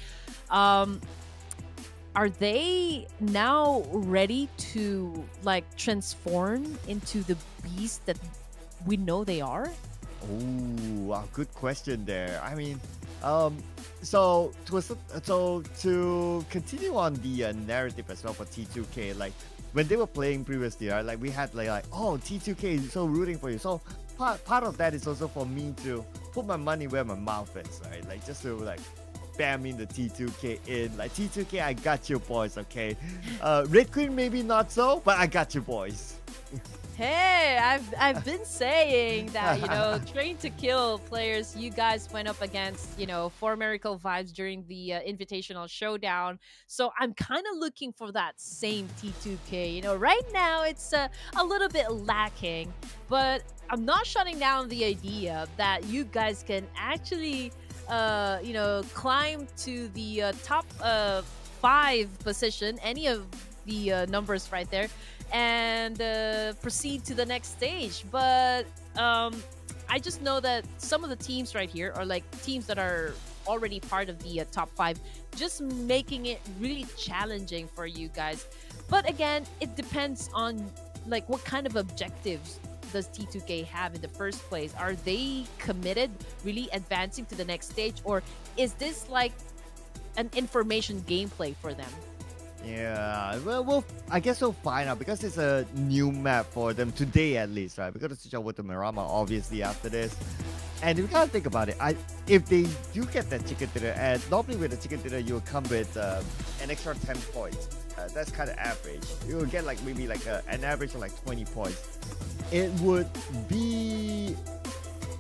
are they now ready to like transform into the beast that we know they are? Oh, wow, good question there. I mean, so to continue on the narrative as well for T2K, like when they were playing previously, right, like we had like oh, T2K is so rooting for you. So part of that is also for me to put my money where my mouth is, right? Like just to like spam in the T2K in, like T2K, I got you boys, okay? Red Queen maybe not so, but I got you boys. Hey, I've been saying that, you know, Train to Kill players, you guys went up against, you know, 4 Miracle Vibes during the Invitational Showdown. So I'm kind of looking for that same T2K. You know, right now it's a little bit lacking, but I'm not shutting down the idea that you guys can actually, you know, climb to the top 5 position, any of the numbers right there, and proceed to the next stage. But I just know that some of the teams right here are like teams that are already part of the top 5, just making it really challenging for you guys. But again, it depends on like what kind of objectives does T2K have in the first place. Are they committed really advancing to the next stage, or is this like an information gameplay for them? Yeah, well, I guess we'll find out because it's a new map for them today at least, right? We're gonna switch over to Miramar obviously after this, and we gotta think about it. If they do get that chicken dinner, and normally with the chicken dinner you will come with an extra 10 points. That's kind of average. You will get like maybe like an average of like 20 points. It would be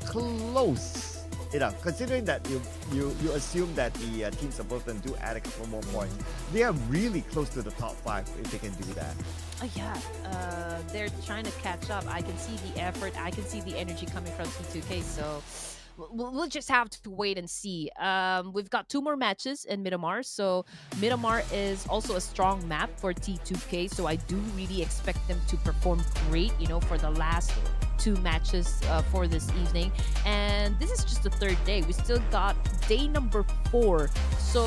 close. You know, considering that you assume that the teams above them do add a couple more points, they are really close to the top 5 if they can do that. Oh yeah, they're trying to catch up. I can see the effort, I can see the energy coming from T2K. So we'll just have to wait and see. We've got 2 more matches in Miramar, so Miramar is also a strong map for T2K, so I do really expect them to perform great, for the last 2 matches for this evening. And this is just the 3rd day. We still got day number 4, so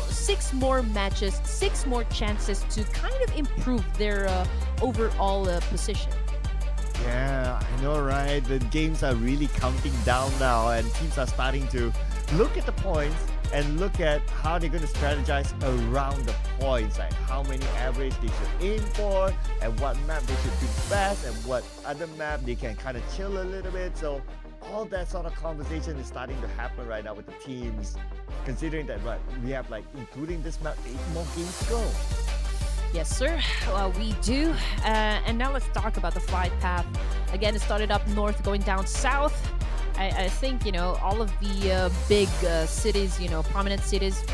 6 more matches, 6 more chances to kind of improve their overall position. Yeah, I know, right? The games are really counting down now, and teams are starting to look at the points and look at how they're going to strategize around the points, like how many average they should aim for, and what map they should do best, and what other map they can kind of chill a little bit. So all that sort of conversation is starting to happen right now with the teams, considering that we have, like, including this map, 8 more games to go. Yes, sir. We do. And now let's talk about the flight path. Again, it started up north, going down south. I think, all of the big cities, prominent cities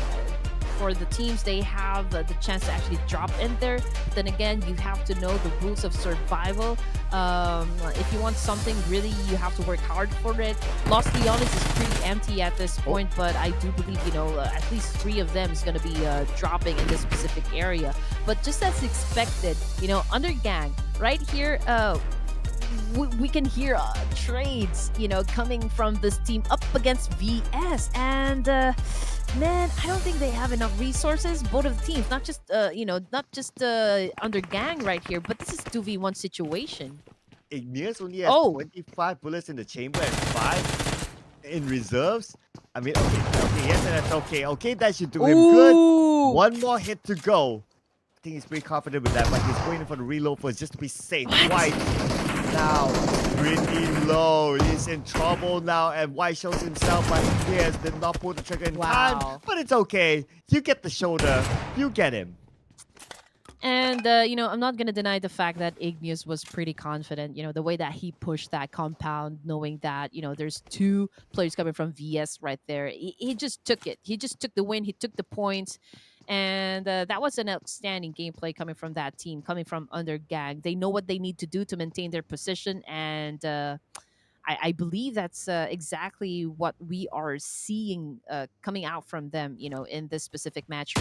for the teams, they have the chance to actually drop in there. But then again, you have to know the rules of survival. If you want something, really, you have to work hard for it. Los Leones is pretty empty at this point, but I do believe, at least 3 of them is going to be dropping in this specific area. But just as expected, Undergang, right here, we can hear trades, coming from this team up against VS. And man, I don't think they have enough resources. Both of the teams, not just Undergang right here, but this is 2v1 situation. Igneous only has 25 bullets in the chamber and 5 in reserves. I mean, okay, yes, and that's okay. Okay, that should do him good. 1 more hit to go. I think he's pretty confident with that, but he's going in for the reload first just to be safe. White now pretty low. He's in trouble now, and White shows himself, but Igneous did not pull the trigger in time. But it's okay. You get the shoulder. You get him. And, I'm not going to deny the fact that Igneous was pretty confident, the way that he pushed that compound, knowing that, there's 2 players coming from VS right there. He just took it. He just took the win. He took the points. And that was an outstanding gameplay coming from that team, coming from Undergang. They know what they need to do to maintain their position. And I believe that's exactly what we are seeing coming out from them, in this specific match.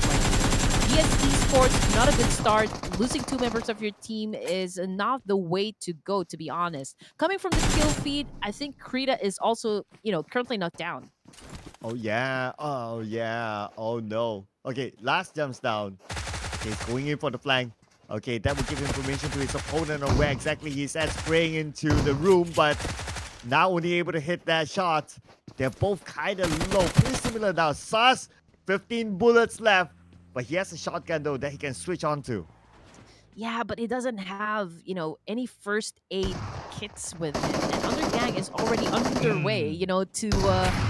VS Esports, not a good start. Losing 2 members of your team is not the way to go, to be honest. Coming from the kill feed, I think Krita is also, currently not down. Oh, yeah. Oh, yeah. Oh, no. Okay, last jumps down. Okay, he's going in for the flank. Okay, that will give information to his opponent on where exactly he's at, spraying into the room, but now only able to hit that shot. They're both kind of low. Pretty similar now. Sus, 15 bullets left. But he has a shotgun, though, that he can switch on to. Yeah, but he doesn't have, any first aid kits with him. And Undergang is already underway, to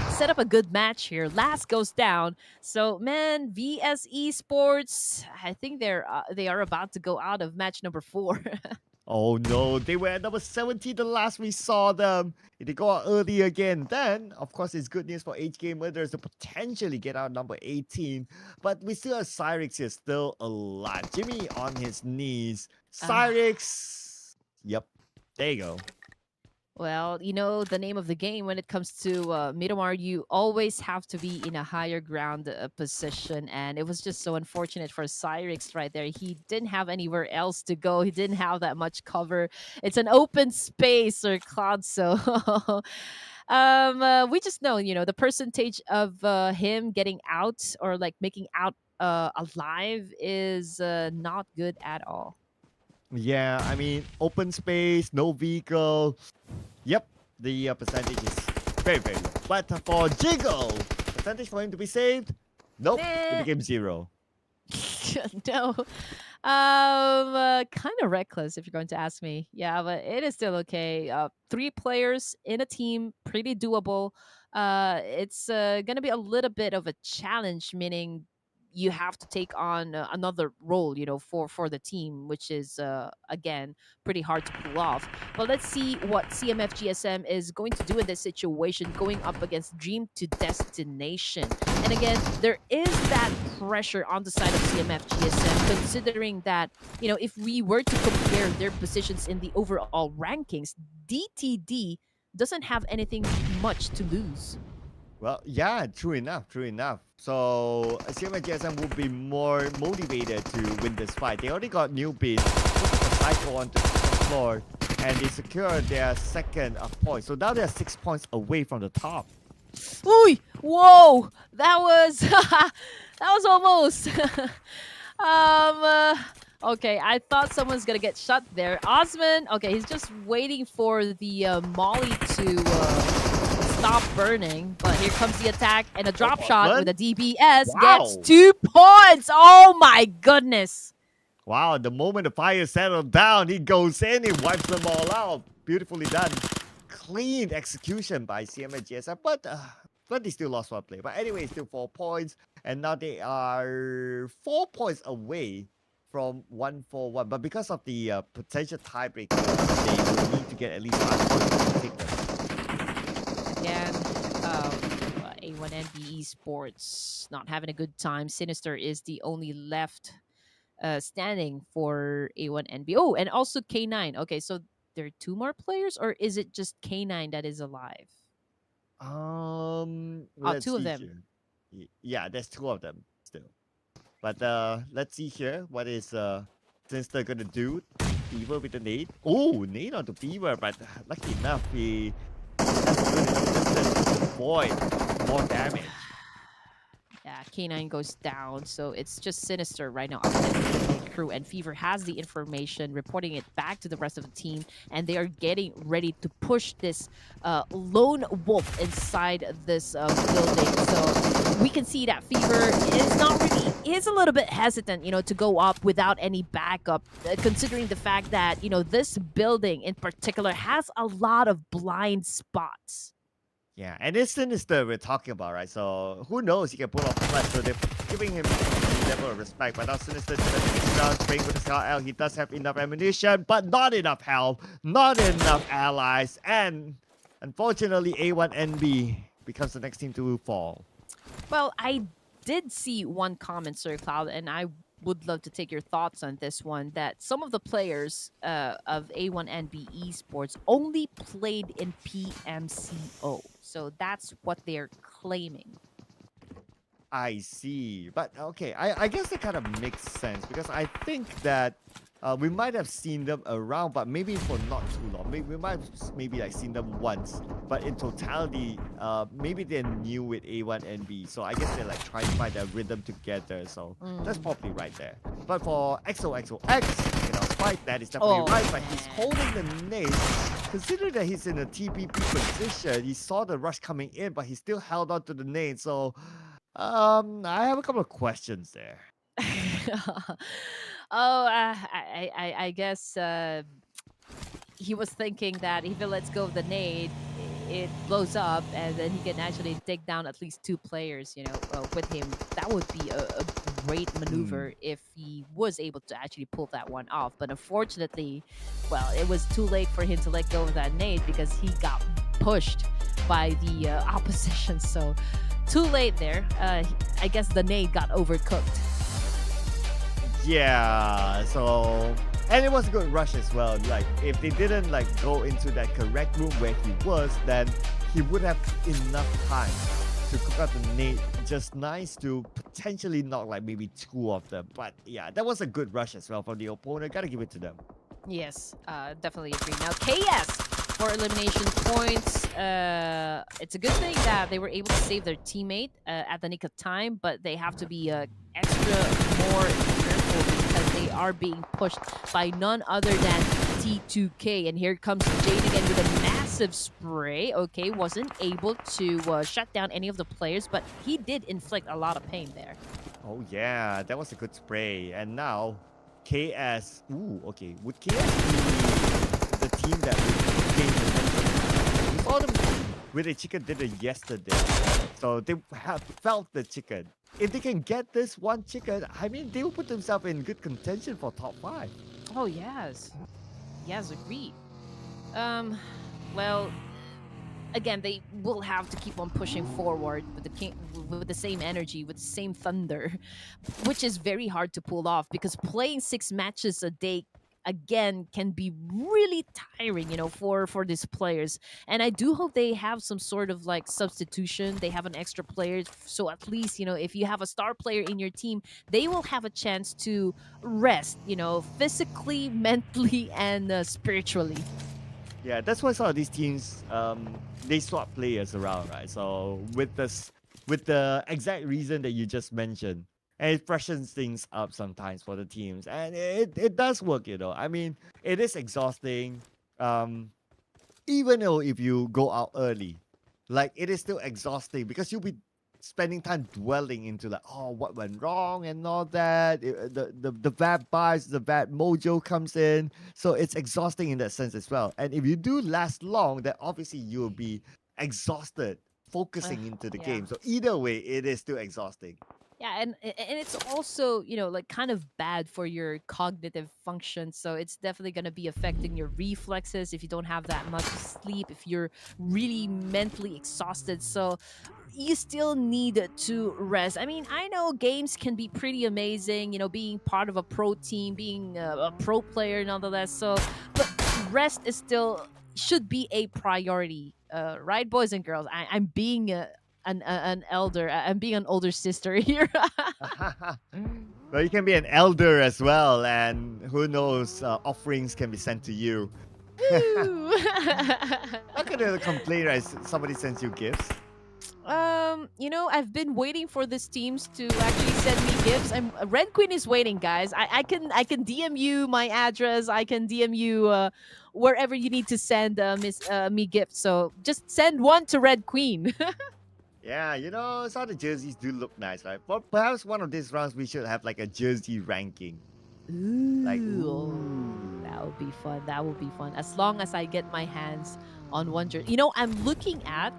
set up a good match here. Last goes down. So, man, VS Esports, I think they are about to go out of match number 4. Oh no, they were at number 70 the last we saw them. If they go out early again, then of course it's good news for H-Gamer. There's to potentially get out number 18. But we still have Cyrix here still alive. Jimmy on his knees. Cyrix. Yep. There you go. Well, the name of the game when it comes to Miramar, you always have to be in a higher ground position. And it was just so unfortunate for Cyrix right there. He didn't have anywhere else to go. He didn't have that much cover. It's an open space, or Cloud. So we just know, the percentage of him getting out or like making out alive is not good at all. Yeah, I mean, open space, no vehicle. Yep, the percentage is very, very low. But for Jiggle, percentage for him to be saved? Nope, it became 0. No. Kind of reckless if you're going to ask me. Yeah, but it is still okay. 3 players in a team, pretty doable. It's gonna be a little bit of a challenge, meaning you have to take on another role, for the team, which is again pretty hard to pull off. But let's see what CMF GSM is going to do in this situation, going up against Dream to Destination. And again, there is that pressure on the side of CMF GSM, considering that, if we were to compare their positions in the overall rankings, DTD doesn't have anything much to lose. Well, yeah, true enough, true enough. So, CMA GSM will be more motivated to win this fight. They already got new beat, put a cycle onto the floor, and they secure their second point. So now they're 6 points away from the top. Ooh, whoa, that was that was almost. Okay, I thought someone's gonna get shot there. Osman, okay, he's just waiting for the molly to stop burning, but here comes the attack and a drop shot with a DBS gets 2 points. Oh my goodness! Wow, the moment the fire settled down, he goes in, he wipes them all out. Beautifully done. Clean execution by CMA GSM, but they still lost one play. But anyway, still 4 points, and now they are 4 points away from 1-4-1. But because of the potential tiebreaker, they will need to get at least 5 points to take them. Again, A1NB Esports not having a good time. Sinister is the only left standing for A1NB. Oh, and also K9. Okay, so there are 2 more players, or is it just K9 that is alive? Let's 2 of see them. here. Yeah, there's 2 of them still. But let's see here. What is Sinister gonna do? Fever with the nade. Oh, nade onto Fever, but lucky enough, he has a good enough distance to avoid more damage. Yeah, K9 goes down, so it's just Sinister right now up in the crew, and Fever has the information, reporting it back to the rest of the team, and they are getting ready to push this lone wolf inside this building. So we can see that Fever is a little bit hesitant, to go up without any backup, considering the fact that, this building in particular has a lot of blind spots. Yeah, and it's Sinister we're talking about, right? So who knows? He can pull off the flash. So they're giving him a level of respect. But now Sinister down, spraying with his L. He does have enough ammunition, but not enough health, not enough allies, and unfortunately, A1NB becomes the next team to fall. Well, I did see one comment, Sir Cloud, and I would love to take your thoughts on this one, that some of the players of A1NB Esports only played in PMCO. So that's what they're claiming. I see. But okay, I guess that kind of makes sense because I think that we might have seen them around, but maybe for not too long. Maybe we might have maybe like seen them once, but in totality, maybe they're new with A1NB. So I guess they're like trying to find their rhythm together. So that's probably right there. But for XOXOX, fight that is definitely right. But he's holding the nade. Considering that he's in a TPP position, he saw the rush coming in, but he still held on to the nade. So I have a couple of questions there. I guess he was thinking that if he lets go of the nade, it blows up, and then he can actually take down at least 2 players, with him. That would be a great maneuver if he was able to actually pull that one off. But unfortunately, well, it was too late for him to let go of that nade because he got pushed by the opposition. So too late there. I guess the nade got overcooked. Yeah, so and it was a good rush as well. Like if they didn't go into that correct room where he was, then he would have enough time to cook up the nade just nice to potentially knock maybe 2 of them. But yeah, that was a good rush as well from the opponent. Gotta give it to them. Yes, definitely agree. Now KS for elimination points. It's a good thing that they were able to save their teammate at the nick of time, but they have to be extra more careful because they are being pushed by none other than T2K. And here comes Jade again with a massive spray. Okay, wasn't able to shut down any of the players, but he did inflict a lot of pain there. Oh yeah, that was a good spray. And now KS. Ooh, okay. Would KS be the team that would gain the momentum? We saw them with the chicken dinner yesterday. So they have felt the chicken. If they can get this one chicken, I mean, they will put themselves in good contention for top 5. Oh, yes. Yes, agreed. Well, again, they will have to keep on pushing forward with the same energy, with the same thunder, which is very hard to pull off because playing 6 matches a day again can be really tiring, for these players. And I do hope they have some sort of like substitution. They have an extra player, so at least if you have a star player in your team, they will have a chance to rest, physically, mentally, and spiritually. Yeah, that's why some of these teams they swap players around, right? So with the exact reason that you just mentioned, and it freshens things up sometimes for the teams, and it does work. I mean, it is exhausting. Um, Even though if you go out early, like it is still exhausting because you'll be spending time dwelling into like, oh, what went wrong and all that. The bad vibes, the bad mojo comes in, so it's exhausting in that sense as well. And if you do last long, then obviously you'll be exhausted Uh, focusing into the yeah. game. So either way, it is still exhausting. Yeah, and it's also, like kind of bad for your cognitive function. So it's definitely going to be affecting your reflexes if you don't have that much sleep, if you're really mentally exhausted. So you still need to rest. I mean, I know games can be pretty amazing, being part of a pro team, being a pro player nonetheless. So, but rest is still should be a priority, right, boys and girls? I'm being an elder. I'm being an older sister here. Well, you can be an elder as well, and who knows, offerings can be sent to you. Woo! Not gonna complain, right? Somebody sends you gifts. I've been waiting for these teams to actually send me gifts. Red Queen is waiting, guys. I can DM you my address. I can DM you wherever you need to send me gifts. So just send one to Red Queen. Yeah, some of the jerseys do look nice, right? But perhaps one of these rounds we should have like a jersey ranking. Like, Ooh, ooh. that would be fun. That would be fun. As long as I get my hands on one jersey. I'm looking at,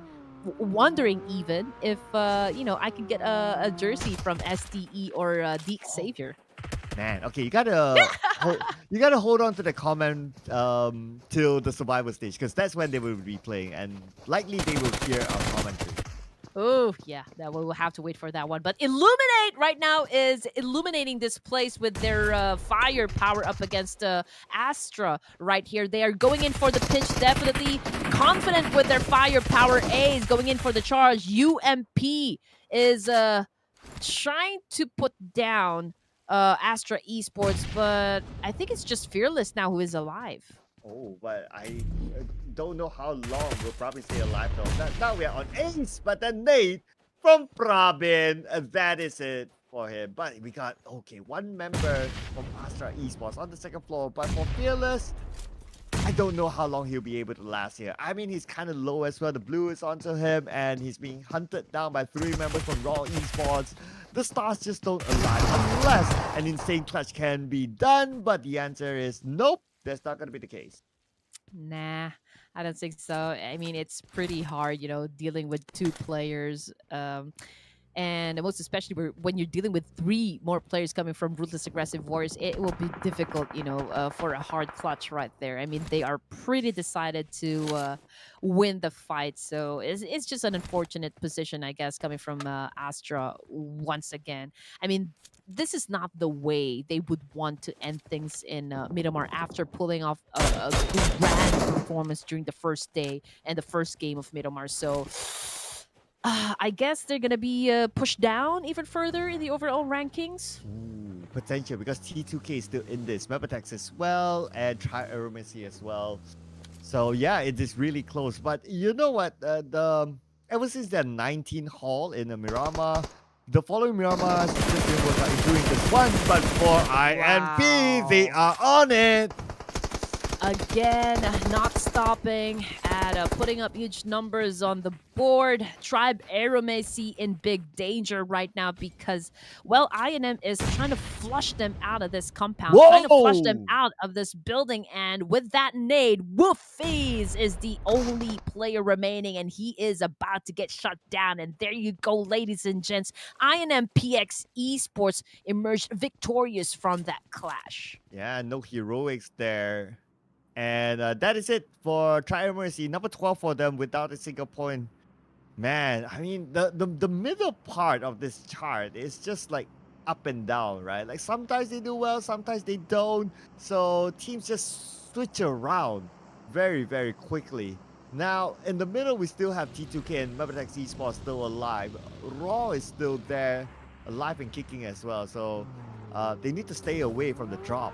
wondering even if I could get a jersey from SDE or Deke Oh, Savior. man. Okay, you gotta hold on to the comment till the survival stage, because that's when they will be playing, and likely they will hear our commentary. Oh, yeah, that we'll have to wait for that one. But Illuminate right now is illuminating this place with their fire power up against Astra right here. They are going in for the pinch, definitely confident with their fire power. A is going in for the charge. UMP is trying to put down Astra Esports, but I think it's just Fearless now who is alive. Oh, but I don't know how long we'll probably stay alive though. Now we are on Ace, but then Nate from Probin, that is it for him. But we got, okay, one member from Astra Esports on the second floor, but for Fearless, I don't know how long he'll be able to last here. I mean, he's kind of low as well. The blue is onto him, and he's being hunted down by 3 members from Raw Esports. The stars just don't align unless an insane clutch can be done, but the answer is nope. That's not going to be the case. Nah, I don't think so. I mean, it's pretty hard, dealing with two players. And most especially when you're dealing with 3 more players coming from Ruthless Aggressive Warriors, it will be difficult, for a hard clutch right there. I mean, they are pretty decided to win the fight. So it's just an unfortunate position, I guess, coming from Astra once again. I mean, this is not the way they would want to end things in Miramar after pulling off a grand performance during the first day and the first game of Miramar. So I guess they're gonna be pushed down even further in the overall rankings. Ooh, potential, because T2K is still in this. MABETEX as well, and supremacy as well. So yeah, it is really close. But you know what? Ever since their 19 haul in the Miramar, the following Miramar just didn't work out, including this one. But for INP, they Wow. are on it. Again, not stopping at putting up huge numbers on the board. Tribe Aeromacy in big danger right now because, well, INM is trying to flush them out of this compound, trying to flush them Whoa! out of this building. And with that nade, Woofies is the only player remaining, and he is about to get shut down. And there you go, ladies and gents. INM PX Esports emerged victorious from that clash. Yeah, no heroics there. And that is it for Trimercy. Number 12 for them without a single point. Man, I mean, the middle part of this chart is just like up and down, right? Like sometimes they do well, sometimes they don't. So teams just switch around very, very quickly. Now, in the middle, we still have T2K and MABETEX Esports still alive. Raw is still there, alive and kicking as well. So they need to stay away from the drop.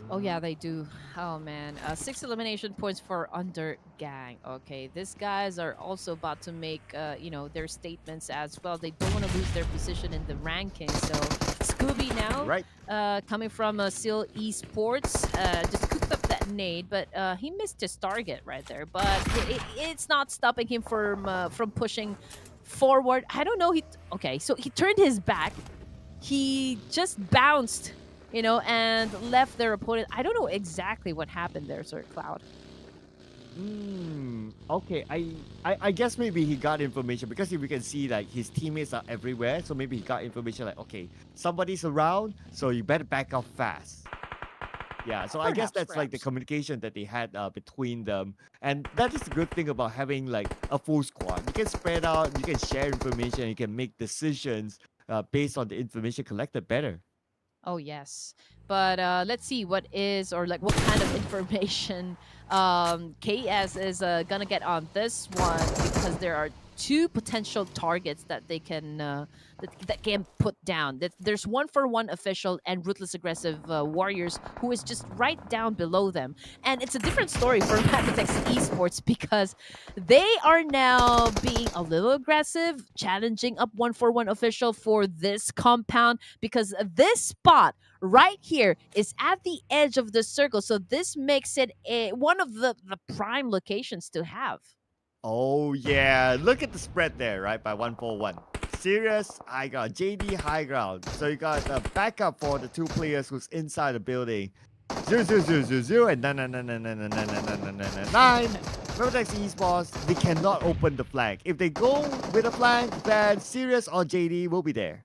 Oh yeah, they do. Oh man, 6 elimination points for Undergang. Okay, these guys are also about to make, their statements as well. They don't want to lose their position in the ranking. So Scooby now, Right. coming from Seal Esports, just cooked up that nade, but he missed his target right there. But it's not stopping him from pushing forward. I don't know. Okay, so he turned his back. He just bounced, and left their opponent. I don't know exactly what happened there, Sir Cloud. Okay, I guess maybe he got information because if we can see like his teammates are everywhere, so maybe he got information like, okay, somebody's around, so you better back up fast. Yeah, so I guess that's like the communication that they had between them, and that is the good thing about having like a full squad. You can spread out, you can share information, you can make decisions based on the information collected better. Oh yes, but let's see what kind of information KS is gonna get on this one, because there are two potential targets that they can that can put down. There's 1-for-1 official and Ruthless Aggressive Warriors, who is just right down below them, and it's a different story for MABETEX Esports, because they are now being a little aggressive, challenging up 1-for-1 official for this compound, because this spot right here is at the edge of the circle. So this makes it one of the prime locations to have. Oh yeah, look at the spread there, right? By 1-4-1. Serious high ground, JD high ground. So you got a backup for the two players who's inside the building. 0-0-0-0-0 and 9-9-9-9-9-9-9-9-9. MABETEX Esports, they cannot open the flank. If they go with a flank, then Serious or JD will be there.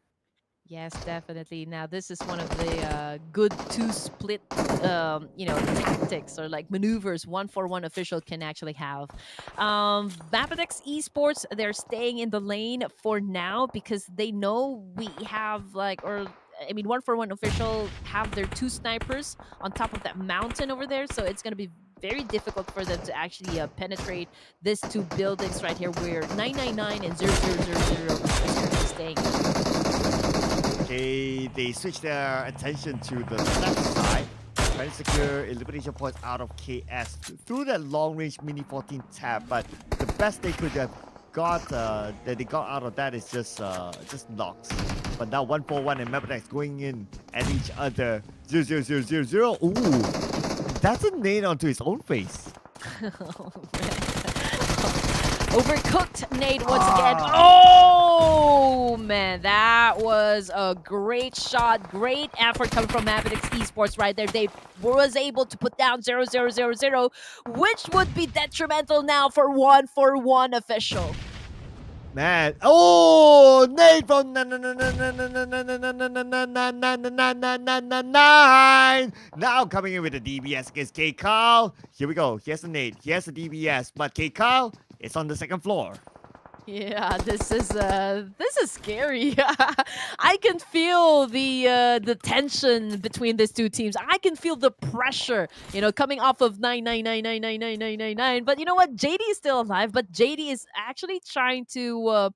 Yes, definitely. Now, this is one of the good two-split, tactics or like maneuvers 1-for-1 official can actually have. MABETEX Esports, they're staying in the lane for now because they know we have 1-for-1 official have their two snipers on top of that mountain over there, so it's going to be very difficult for them to actually penetrate these two buildings right here, where 999 and 0000 is currently staying. Okay, they switch their attention to the left side, trying to secure elimination points out of KS through that long-range Mini 14 tab. But the best they could have got that they got out of that is just knocks. But now 1-4-1 and MABETEX going in at each other. 0-0-0-0-0. Ooh, that's a nade onto his own face. Oh, man. Overcooked nade once again. Oh man, that was a great shot, great effort coming from MABETEX Esports right there. They was able to put down 0-0-0-0, which would be detrimental now for 1-for-1 official. Man, oh, nade from 9. Now coming in with the DBS against K Carl. Here we go. Here's the nade. Here's the DBS. But K Carl, it's on the second floor. Yeah, this is scary. I can feel the tension between these two teams. I can feel the pressure, coming off of 999999999. But you know what? JD is still alive, but JD is actually trying to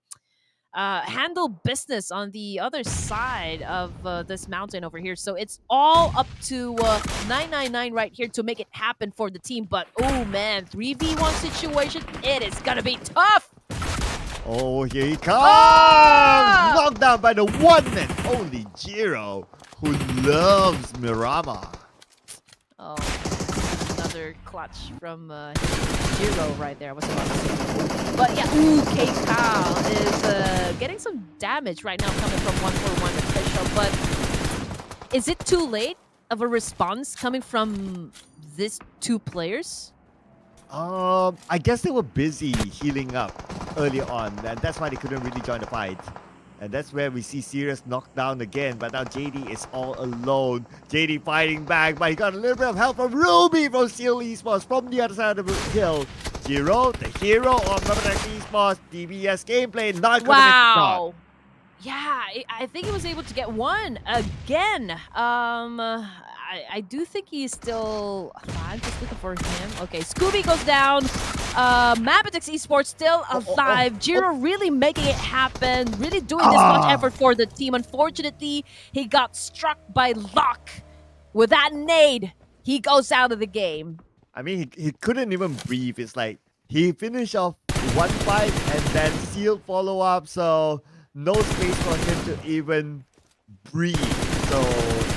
handle business on the other side of this mountain over here. So it's all up to 999 right here to make it happen for the team. But oh man, 3v1 situation, it is gonna be tough. Oh, here he comes! Ah! Knocked down by the one and only Jiro, who loves Miramar. Oh, another clutch from Jiro right there. I was about to say. But yeah, K-Kal is getting some damage right now coming from 1-for-1 official. But is it too late of a response coming from these two players? I guess they were busy healing up earlier on, and that's why they couldn't really join the fight. And that's where we see Sirius knocked down again, but now JD is all alone. JD fighting back, but he got a little bit of help from Ruby from Seal Esports from the other side of the hill. Jiro, the hero of MABETEX Esports, DBS gameplay, not gonna miss the shot. Yeah, I think he was able to get one again. I do think he's still alive. Just looking for him. Okay, Scooby goes down. MABETEX Esports still alive. Jiro really making it happen. Really doing this much effort for the team. Unfortunately, he got struck by luck. With that nade, he goes out of the game. I mean, he couldn't even breathe. It's like he finished off one fight and then sealed follow-up, so no space for him to even breathe. So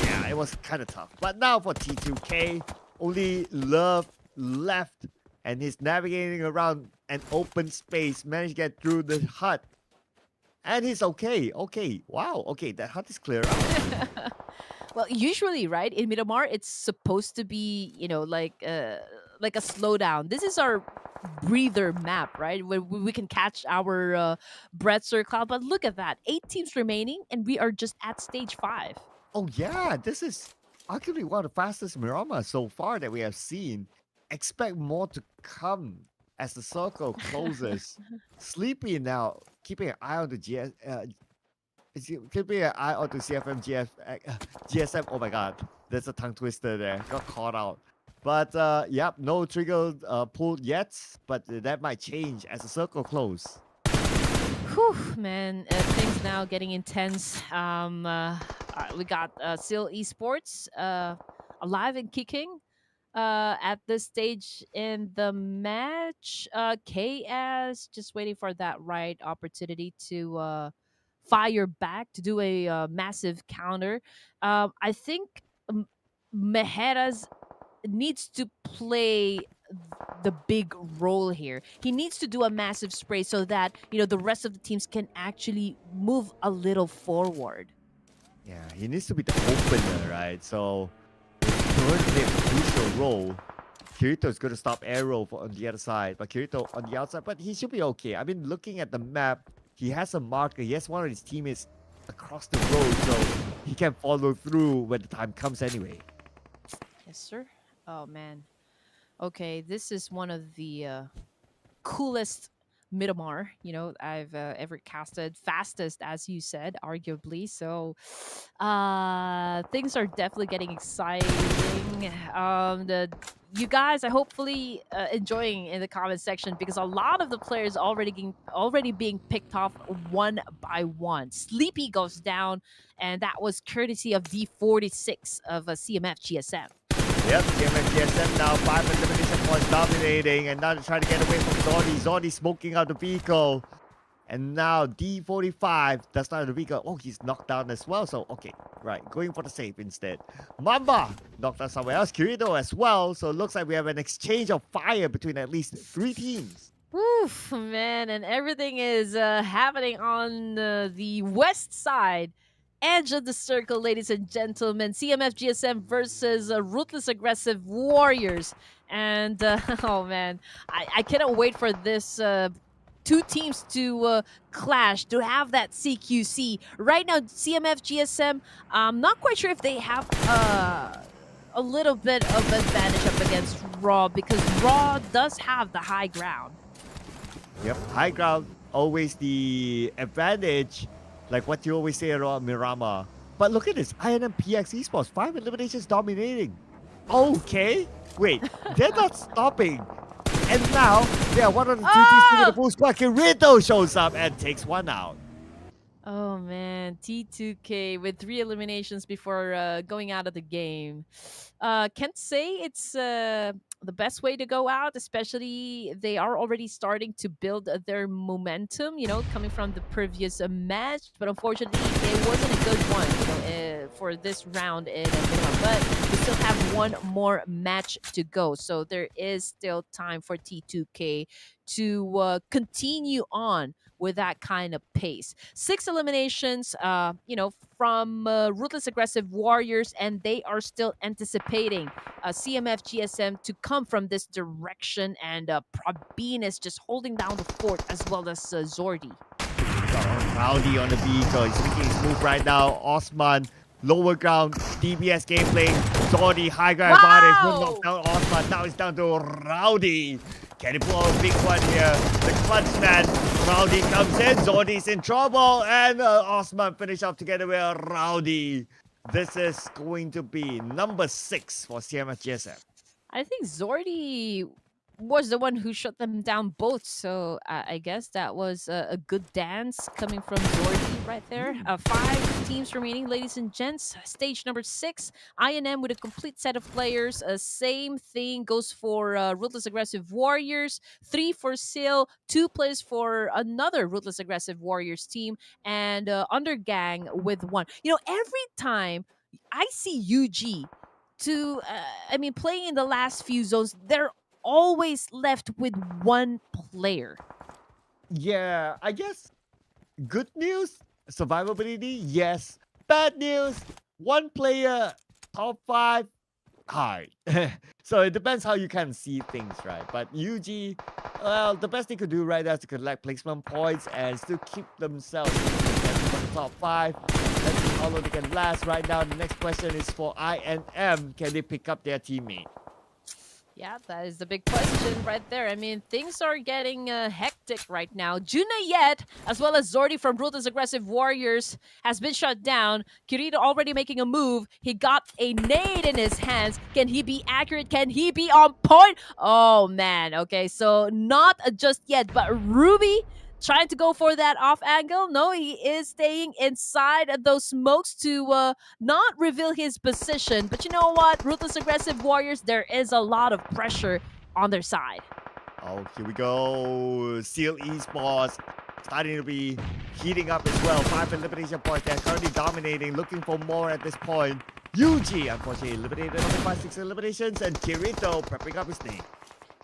yeah, it was kind of tough. But now for T2K, only Love left, and he's navigating around an open space, managed to get through the hut. And he's okay. Okay. Wow. Okay, that hut is clear out. Well, usually, right, in Miramar, it's supposed to be, you know, like a slowdown. This is our breather map, right? Where we can catch our breath circle. But look at that. 8 teams remaining, and we are just at stage 5. Oh yeah, this is arguably one of the fastest Miramar so far that we have seen. Expect more to come as the circle closes. Sleepy now, keeping an eye on the keeping an eye on the GSM. Oh my god, there's a tongue twister there. Got caught out. But yep, no trigger pulled yet, but that might change as the circle close. Whew, man, things now getting intense. We got Seal Esports alive and kicking at this stage in the match. KS just waiting for that right opportunity to fire back to do a massive counter. I think Mejeras needs to play the big role here. He needs to do a massive spray so that, you know, the rest of the teams can actually move a little forward. Yeah, he needs to be the opener, right? So he's going to play a crucial role. Kirito is going to stop Arrow on the other side, but Kirito on the outside, but he should be okay. I mean, looking at the map, he has a marker. He has one of his teammates across the road, so he can follow through when the time comes anyway. Yes, sir. Oh, man. Okay, this is one of the coolest Miramar, you know, I've ever casted. Fastest, as you said, arguably. So things are definitely getting exciting. You guys are hopefully enjoying in the comment section because a lot of the players already being picked off one by one. Sleepy goes down, and that was courtesy of D46 of CMF GSM. Yep, GSM now 5 elimination points dominating, and now they're trying to get away from Zordi. Zordi smoking out the vehicle. And now D45 does not have the vehicle. Oh, he's knocked down as well. So, okay, right, going for the save instead. Mamba knocked out somewhere else. Kirito as well. So, it looks like we have an exchange of fire between at least 3 teams. Oof, man, and everything is happening on the west side. Edge of the circle, ladies and gentlemen. CMF GSM versus Ruthless Aggressive Warriors. And, oh man, I cannot wait for this 2 teams to clash, to have that CQC. Right now, CMF GSM, I'm not quite sure if they have a little bit of advantage up against Raw, because Raw does have the high ground. Yep, high ground, always the advantage. Like what you always say around Miramar. But look at this. INM PX Esports. 5 eliminations dominating. Okay. Wait. They're not stopping. And now, they are one of the 2 teams in the full squad. Kirito shows up and takes one out. Oh, man. T2K with 3 eliminations before going out of the game. Can't say it's the best way to go out, especially they are already starting to build their momentum, you know, coming from the previous match. But unfortunately, it wasn't a good one, you know, for this round in Miramar. But we still have one more match to go. So there is still time for T2K to continue on with that kind of pace. 6 eliminations, you know, from Ruthless Aggressive Warriors, and they are still anticipating CMF GSM to come from this direction, and Prabin is just holding down the fort, as well as Zordi. Rowdy on the vehicle. He's making his move right now. Osman, lower ground, DBS gameplay. Zordi, high ground advantage. Will knock down Osman. Now it's down to Rowdy. Can he pull out a big one here? The clutch man Rowdy comes in. Zordy's in trouble. And Osman finish up together with Rowdy. This is going to be number 6 for CMFGSM. I think Zordy was the one who shut them down both. So I guess that was a good dance coming from Zordy right there. 5 teams remaining, ladies and gents. Stage number 6, INM with a complete set of players. Same thing goes for Ruthless Aggressive Warriors. 3 for Seal, 2 players for another Ruthless Aggressive Warriors team, and Undergang with 1. You know, every time I see UG playing in the last few zones, they're always left with 1 player. Yeah, I guess good news, survivability, yes. Bad news, 1 player, top 5, hard. So it depends how you can see things, right? But UG, well, the best they could do right now is to collect placement points and still keep themselves in the top 5. Let's see how long they can last. Right now, the next question is for INM. Can they pick up their teammate? Yeah, that is the big question right there. I mean, things are getting hectic right now. Junayet, as well as Zordy from Ruthless Aggressive Warriors, has been shut down. Kirito already making a move. He got a nade in his hands. Can he be accurate? Can he be on point? Oh, man. Okay, so not just yet, but Ruby trying to go for that off angle. No, he is staying inside of those smokes to not reveal his position. But you know what? Ruthless Aggressive Warriors, there is a lot of pressure on their side. Oh, here we go. Seal Esports starting to be heating up as well. 5 elimination points. They're currently dominating, looking for more at this point. UG, unfortunately, eliminated over 5-6 eliminations. And Kirito prepping up his name.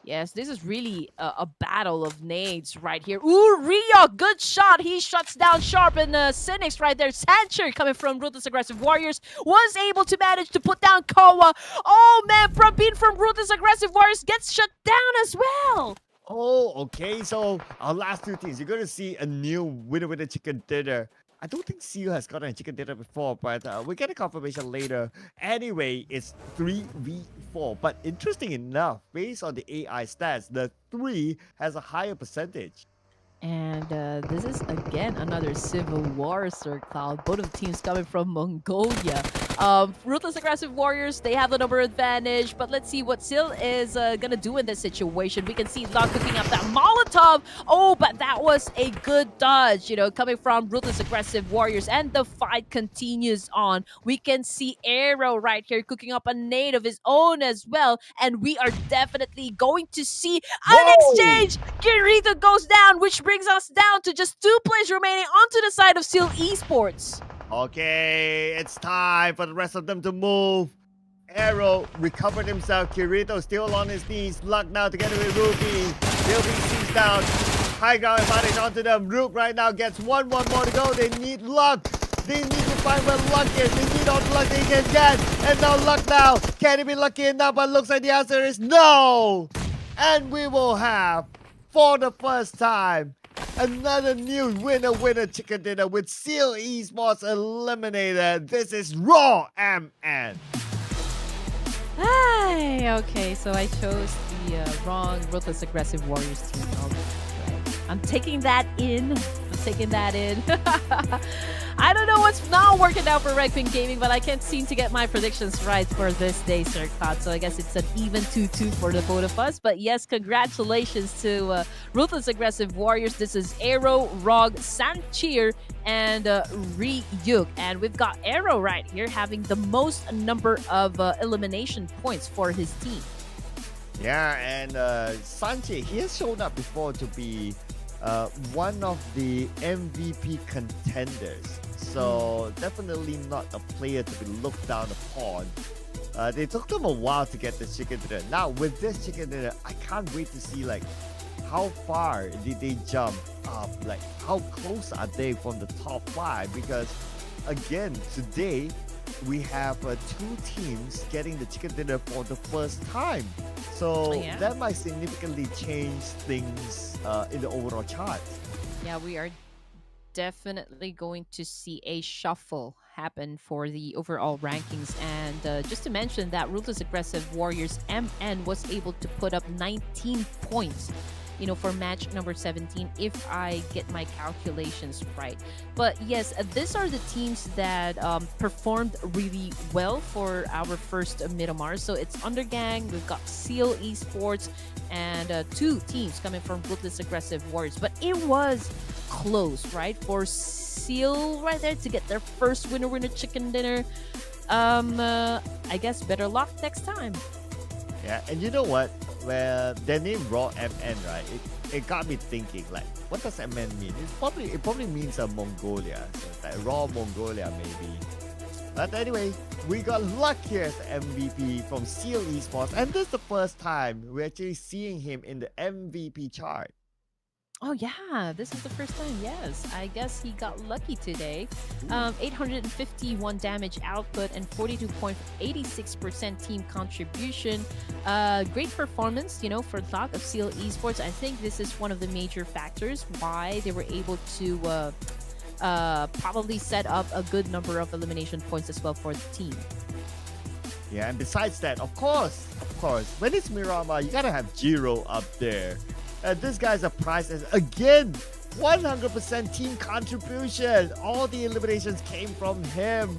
Yes, this is really a battle of nades right here. Ooh, Rio, good shot. He shuts down Sharp and Cynics right there. Sancher coming from Ruthless Aggressive Warriors was able to manage to put down Koa. Oh, man, Prabin from Ruthless Aggressive Warriors gets shut down as well. Oh, okay. So our last 2 teams, you're going to see a new winner with a chicken dinner. I don't think CU has gotten a chicken dinner before, but we'll get a confirmation later. Anyway, it's 3v4. But interesting enough, based on the AI stats, the 3 has a higher percentage. And this is, again, another civil war, Sir Cloud. Both of the teams coming from Mongolia. Ruthless Aggressive Warriors, they have the number advantage. But let's see what Sil is going to do in this situation. We can see Locke cooking up that Molotov. Oh, but that was a good dodge, you know, coming from Ruthless Aggressive Warriors. And the fight continues on. We can see Arrow right here cooking up a nade of his own as well. And we are definitely going to see an exchange. Kirito goes down, which brings us down to just 2 players remaining onto the side of Seal Esports. Okay, it's time for the rest of them to move. Arrow recovered himself. Kirito still on his knees. Luck now together with Ruby. They'll be seized down. High ground advantage onto them. Rook right now gets one more to go. They need Luck. They need to find where Luck is. They need all the luck they can get. And now Luck now. Can he be lucky enough? But looks like the answer is no. And we will have, for the first time, another new winner chicken dinner with Seal Esports eliminated. This is Raw MN. Okay, so I chose the wrong Ruthless Aggressive Warriors team. Right. I'm taking that in. I don't know what's not working out for Red Queen Gaming, but I can't seem to get my predictions right for this day, Sir Cloud. So I guess it's an even 2-2 for the both of us. But yes, congratulations to Ruthless Aggressive Warriors. This is Arrow, Rog, Sancheer, and Ryuk. And we've got Arrow right here having the most number of elimination points for his team. Yeah, and Sanche, he has shown up before to be one of the MVP contenders. So definitely not a player to be looked down upon. They took them a while to get this chicken dinner. Now with this chicken dinner, I can't wait to see like how far did they jump up? Like how close are they from the top 5? Because again, today we have 2 teams getting the chicken dinner for the first time. So that might significantly change things in the overall chart. Yeah, we are definitely going to see a shuffle happen for the overall rankings. And just to mention that Ruthless Aggressive Warriors MN was able to put up 19 points for match number 17, if I get my calculations right. But yes, these are the teams that performed really well for our first Miramar. So it's Undergang, we've got Seal Esports, and two teams coming from Ruthless Aggressive Warriors. But it was close, right? For Seal right there to get their first winner chicken dinner. I guess better luck next time. Yeah, and you know what? Well, their name Raw MN, right? It got me thinking, like, what does MN mean? It probably means Mongolia. So it's like Raw Mongolia, maybe. But anyway, we got luckier as the MVP from Seal Esports, and this is the first time we're actually seeing him in the MVP chart. Oh yeah, this is the first time. Yes, I guess he got lucky today. 851 damage output and 42.86% team contribution. Great performance, for Thok of Seal Esports. I think this is one of the major factors why they were able to probably set up a good number of elimination points as well for the team. Yeah, and besides that, of course, when it's Miramar, you gotta have Jiro up there. This guy's a prize as, again, 100% team contribution. All the eliminations came from him.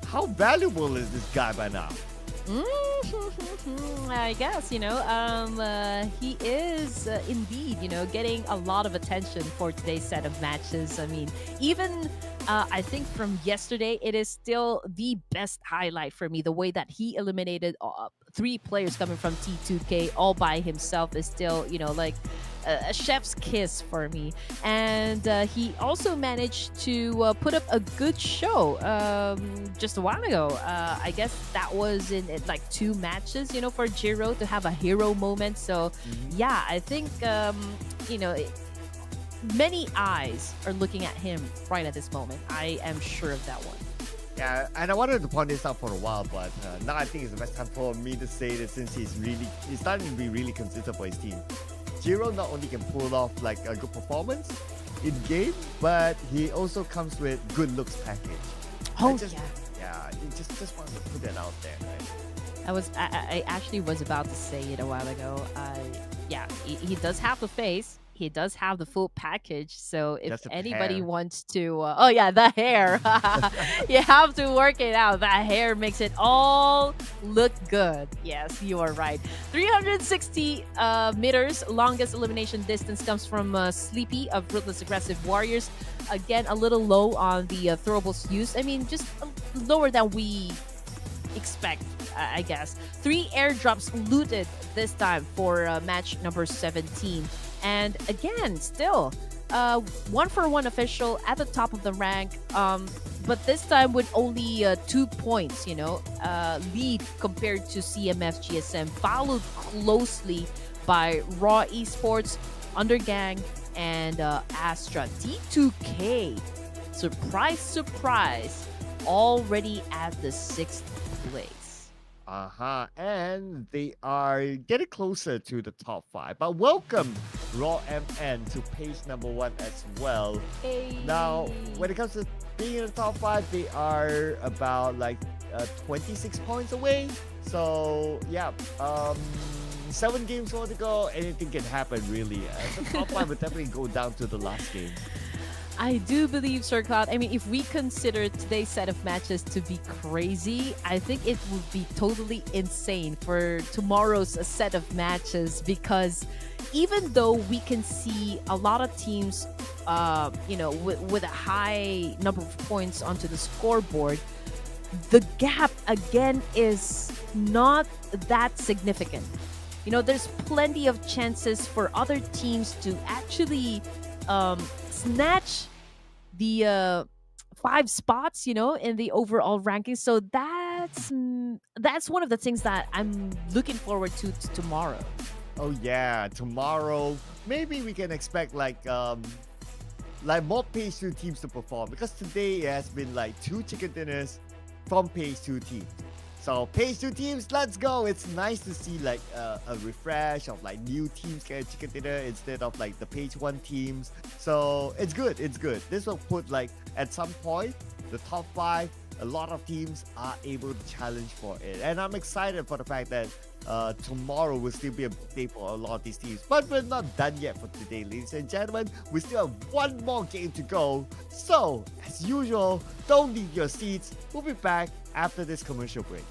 How valuable is this guy by now? I guess, he is indeed, getting a lot of attention for today's set of matches. I mean, even I think from yesterday, it is still the best highlight for me. The way that he eliminated 3 players coming from T2K all by himself is still, like a chef's kiss for me. And he also managed to put up a good show just a while ago. I guess that was in like 2 matches, for Jiro to have a hero moment. So yeah, I think, many eyes are looking at him right at this moment. I am sure of that one. Yeah, and I wanted to point this out for a while, but now I think it's the best time for me to say this, since he's starting to be really consistent for his team. Jiro not only can pull off like a good performance in game, but he also comes with good looks package. Oh, yeah, just wanted to put that out there, right? I actually was about to say it a while ago. Yeah, he does have the face. He does have the full package. So if anybody hair. wants to, oh yeah, the hair. You have to work it out. That hair makes it all look good. Yes, you are right. 360 meters longest elimination distance comes from Sleepy of Ruthless Aggressive Warriors. Again, a little low on the throwables use. I mean, just lower than we expect, I guess. 3 airdrops looted this time for match number 17. And again, still 1-for-1 official at the top of the rank, but this time with only 2 points, lead compared to CMF GSM, followed closely by Raw Esports, Undergang, and ASTRA. T2K, surprise, already at the 6th place. And they are getting closer to the top 5. But welcome Raw MN to page number 1 as well. Hey. Now, when it comes to being in the top 5, they are about like 26 points away. So yeah, 7 games more to go. Anything can happen, really. The top 5 will definitely go down to the last game. I do believe, Sir Cloud. I mean, if we consider today's set of matches to be crazy, I think it would be totally insane for tomorrow's set of matches, because even though we can see a lot of teams, with a high number of points onto the scoreboard, the gap again is not that significant. There's plenty of chances for other teams to actually snatch the 5 spots, in the overall ranking. So that's one of the things that I'm looking forward to tomorrow. Oh yeah, tomorrow maybe we can expect like more page 2 teams to perform, because today it has been like 2 chicken dinners from page 2 teams. So page 2 teams, let's go. It's nice to see like a refresh of like new teams getting chicken dinner instead of like the page 1 teams. So it's good. This will put like at some point the top 5, a lot of teams are able to challenge for it. And I'm excited for the fact that tomorrow will still be a day for a lot of these teams. But we're not done yet for today, ladies and gentlemen. We still have one more game to go. So, as usual, don't leave your seats. We'll be back after this commercial break.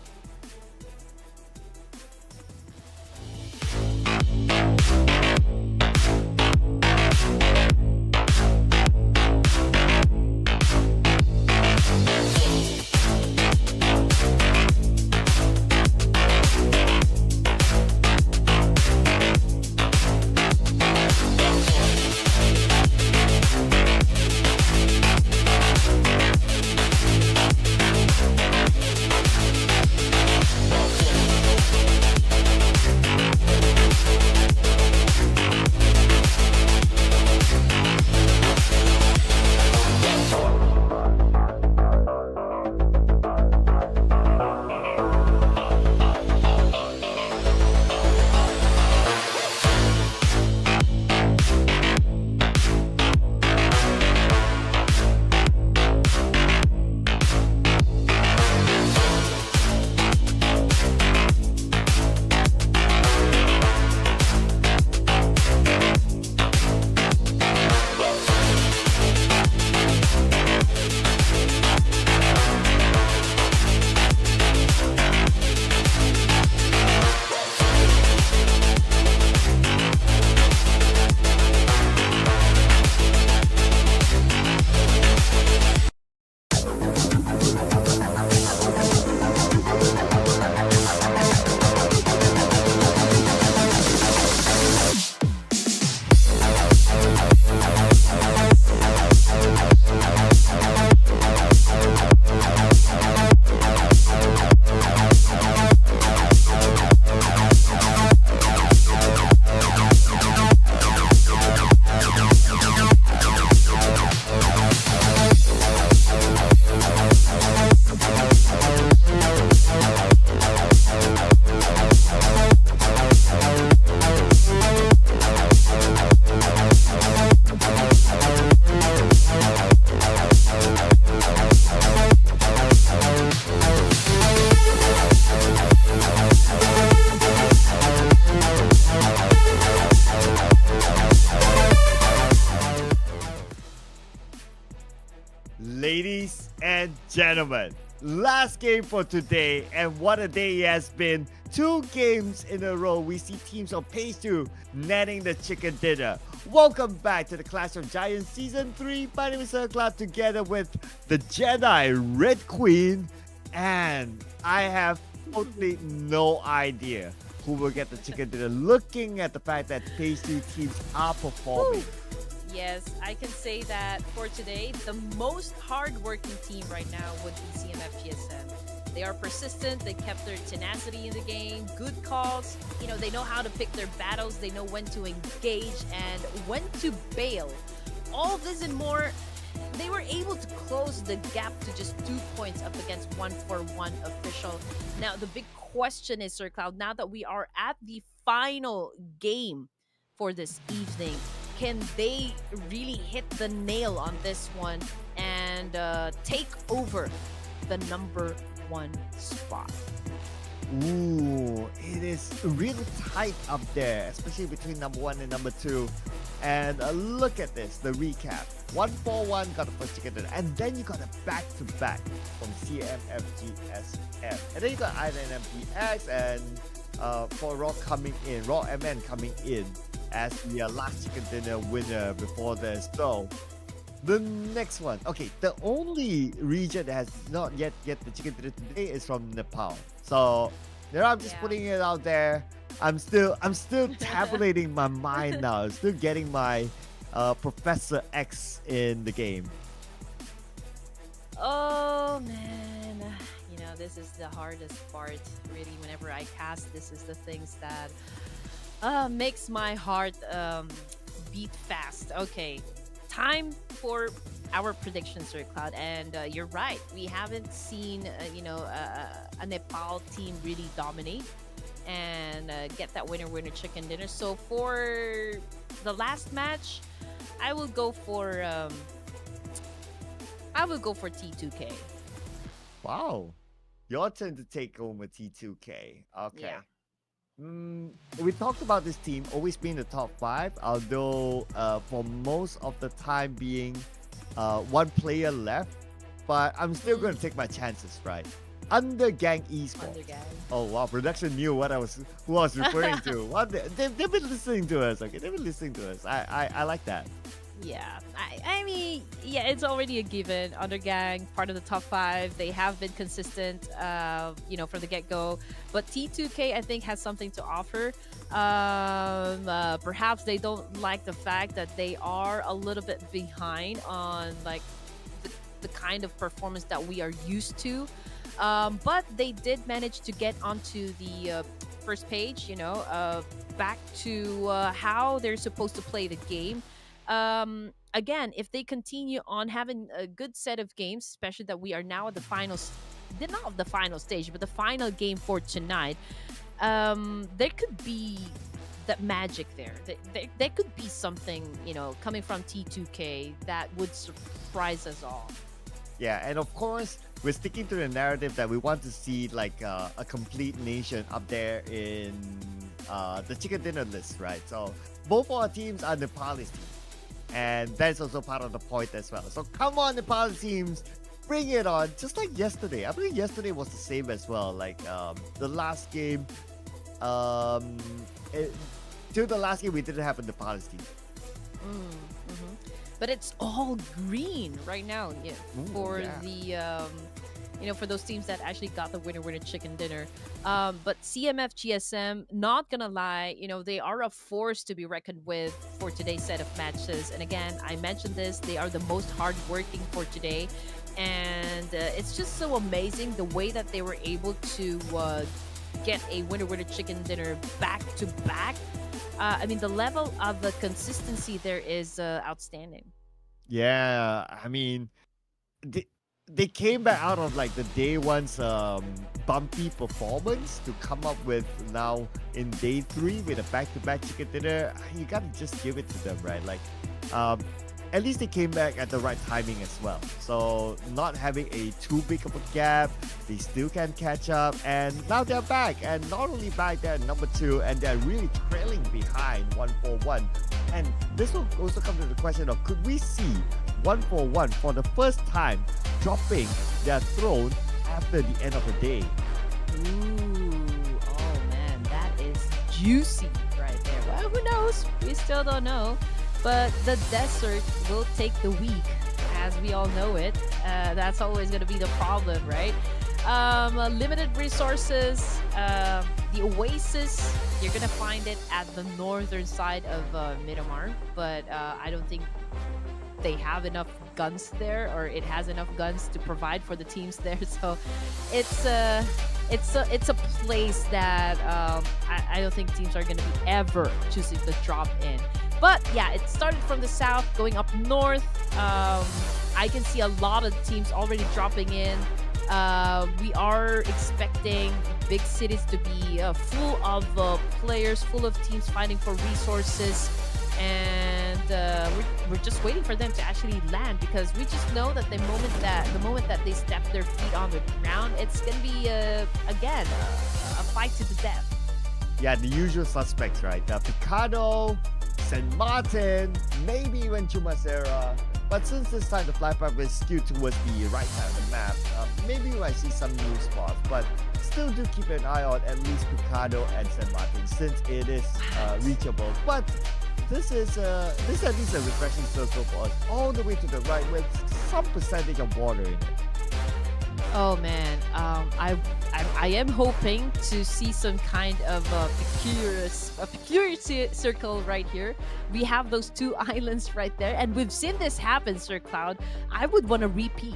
Ladies and gentlemen, last game for today, and what a day it has been. 2 games in a row, we see teams on pace to netting the chicken dinner. Welcome back to the Clash of Giants Season 3. My name is Club, together with the Jedi Red Queen, and I have totally no idea who will get the chicken dinner, looking at the fact that phase 2 teams are performing. Yes, I can say that for today, the most hard-working team right now would be CMF They are persistent, they kept their tenacity in the game, good calls, they know how to pick their battles, they know when to engage and when to bail. All this and more, they were able to close the gap to just 2 points up against 1-for-1 official. Now, the big question is, Sir Cloud, now that we are at the final game for this evening, can they really hit the nail on this one and take over the number 1 spot? Ooh, it is really tight up there, especially between number 1 and number 2. And look at this, the recap. 1-4-1 got the first chicken dinner, and then you got a back-to-back from CMFGSF. And then you got either an MPX and for Raw coming in, Raw MN coming in as the last chicken dinner winner before this. So the next one, okay, the only region that has not yet get the chicken dinner today is from Nepal. So I'm just putting it out there. I'm still tabulating my mind now. Still getting my Professor X in the game. Oh man, this is the hardest part. Really, whenever I cast, this is the things that makes my heart beat fast. Okay, time for our predictions, Sir Cloud. And you're right, we haven't seen a Nepal team really dominate and get that winner chicken dinner. So for the last match, I will go for T2K. Wow, your turn to take home a T2K. Okay. Yeah. We talked about this team always being the top 5, although for most of the time being one player left. But I'm still going to take my chances, right? Undergang Esports. Undergang. Oh wow, production knew who I was referring to. What they've been listening to us. Okay, they've been listening to us. I like that. Yeah, I mean, yeah, it's already a given. Undergang, part of the top 5. They have been consistent, from the get-go. But T2K, I think, has something to offer. Perhaps they don't like the fact that they are a little bit behind on like the kind of performance that we are used to. But they did manage to get onto the first page, back to how they're supposed to play the game. Again, if they continue on having a good set of games, especially that we are now at the finals, not the final stage, but the final game for tonight, there could be that magic there. There could be something, coming from T2K that would surprise us all. Yeah, and of course, we're sticking to the narrative that we want to see like a complete nation up there in the chicken dinner list, right? So both our teams are Nepalese teams. And that's also part of the point as well. So come on, Nepal teams, bring it on. Just like yesterday. I believe yesterday was the same as well. Like the last game, till the last game, we didn't have a Nepal team. But it's all green right now, for the for those teams that actually got the winner chicken dinner. But CMF GSM, not gonna lie, they are a force to be reckoned with for today's set of matches. And again, I mentioned this, they are the most hardworking for today. And it's just so amazing the way that they were able to get a winner chicken dinner back to back. I mean, the level of the consistency there is outstanding. Yeah, I mean, they came back out of like the day one's bumpy performance to come up with now in day 3 with a back-to-back chicken dinner. You gotta just give it to them, right? Like, at least they came back at the right timing as well. So not having a too big of a gap, they still can catch up, and now they're back. And not only back, they're number 2, and they're really trailing behind 141. And this will also come to the question of, could we see 141 for the first time dropping their throne after the end of the day? Ooh, oh man, that is juicy right there. Well, who knows? We still don't know. But the desert will take the week, as we all know it. That's always going to be the problem, right? Limited resources. The oasis, you're going to find it at the northern side of MIRAMAR. But I don't think they have enough guns there, or it has enough guns to provide for the teams there. So it's a place that I don't think teams are going to be ever choosing to drop in. But yeah, it started from the south, going up north. I can see a lot of teams already dropping in. We are expecting big cities to be full of players, full of teams fighting for resources. And we're just waiting for them to actually land, because we just know that the moment that they step their feet on the ground, it's gonna be again a fight to the death. Yeah, the usual suspects, right? Picado, St. Martin, maybe even Chumacera. But since this time the flight path is skewed towards the right side of the map, maybe we might see some new spots. But still do keep an eye on at least Picado and St. Martin, since it is reachable. But this is at least a refreshing circle for us, all the way to the right with some percentage of water in it. Oh man, I am hoping to see some kind of peculiar circle right here. We have those 2 islands right there, and we've seen this happen, Sir Cloud. I would want to repeat.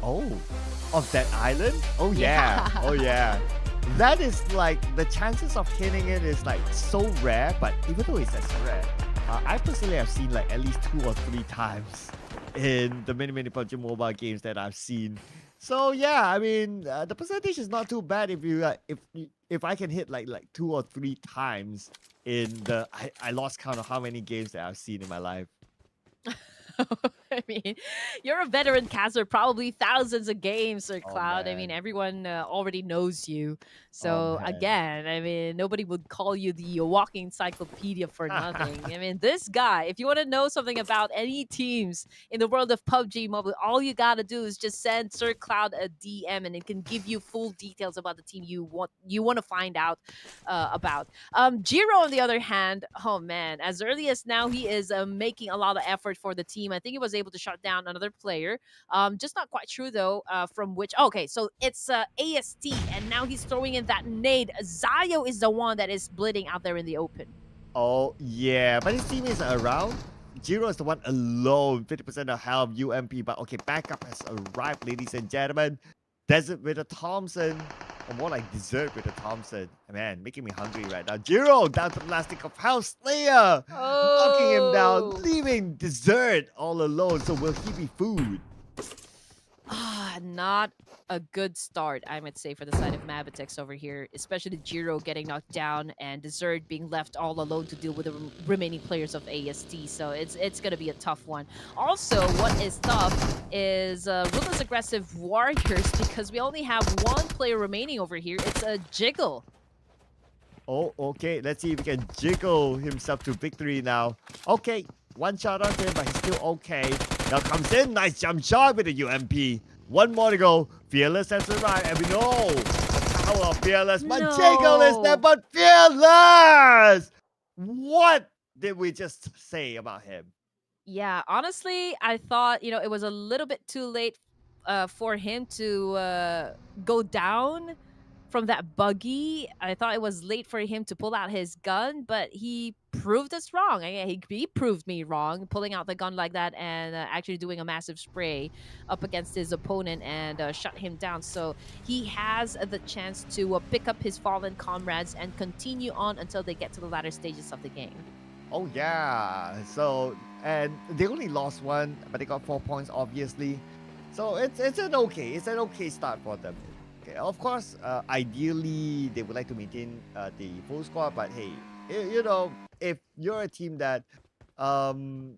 Oh, of that island? Oh yeah, oh yeah. That is like, the chances of hitting it is like so rare, but even though it's as rare, I personally have seen like at least 2 or 3 times in the many PUBG Mobile games that I've seen. So yeah, I mean, the percentage is not too bad if I can hit like 2 or 3 times in the I lost count of how many games that I've seen in my life. mean, you're a veteran caster, probably thousands of games, Sir Oh Cloud. I mean, man. everyone already knows you. Oh So man. again, I mean, nobody would call you the walking encyclopedia for nothing. I mean, this guy, if you want to know something about any teams in the world of PUBG Mobile, all you gotta do is just send Sir Cloud a DM, and it can give you full details about the team you want to find out about. Jiro, on the other hand, oh man, as early as now, he is making a lot of effort for the team. I think he was able to shut down another player. Just not quite sure though, from which. Okay, so it's AST, and now he's throwing in that nade. Zayo is the one that is bleeding out there in the open. Oh yeah, but his teammates are around. Jiro is the one alone, 50% of health, UMP. But okay, backup has arrived, ladies and gentlemen. Desert with a Thompson, or more like dessert with a Thompson. Man, making me hungry right now. Jiro down to the last stick of health. Slayer knocking him down, Oh. leaving dessert all alone. So will he be food? Not a good start, I would say, for the side of MABETEX over here, especially Jiro getting knocked down and Dessert being left all alone to deal with the remaining players of AST. So it's gonna be a tough one. Also, what is tough is Ruthless aggressive Warriors, because we only have one player remaining over here. It's a Jiggle. Oh, okay. Let's see if he can jiggle himself to victory now. Okay, one shot on him, but he's still okay. Now comes in, nice jump shot with the UMP. One more to go. Fearless has arrived, and we know the power of Fearless. But Jiggle is there, No. but Fearless! What did we just say about him? Yeah, honestly, I thought, it was a little bit too late for him to go down from that buggy. I thought it was late for him to pull out his gun, but he proved us wrong. He proved me wrong, pulling out the gun like that and actually doing a massive spray up against his opponent and shut him down. So he has the chance to pick up his fallen comrades and continue on until they get to the latter stages of the game. Oh yeah. So and they only lost one, but they got 4 points, obviously. So it's an okay start for them. Okay, of course, ideally they would like to maintain the full squad, but hey, you know, if you're a team that um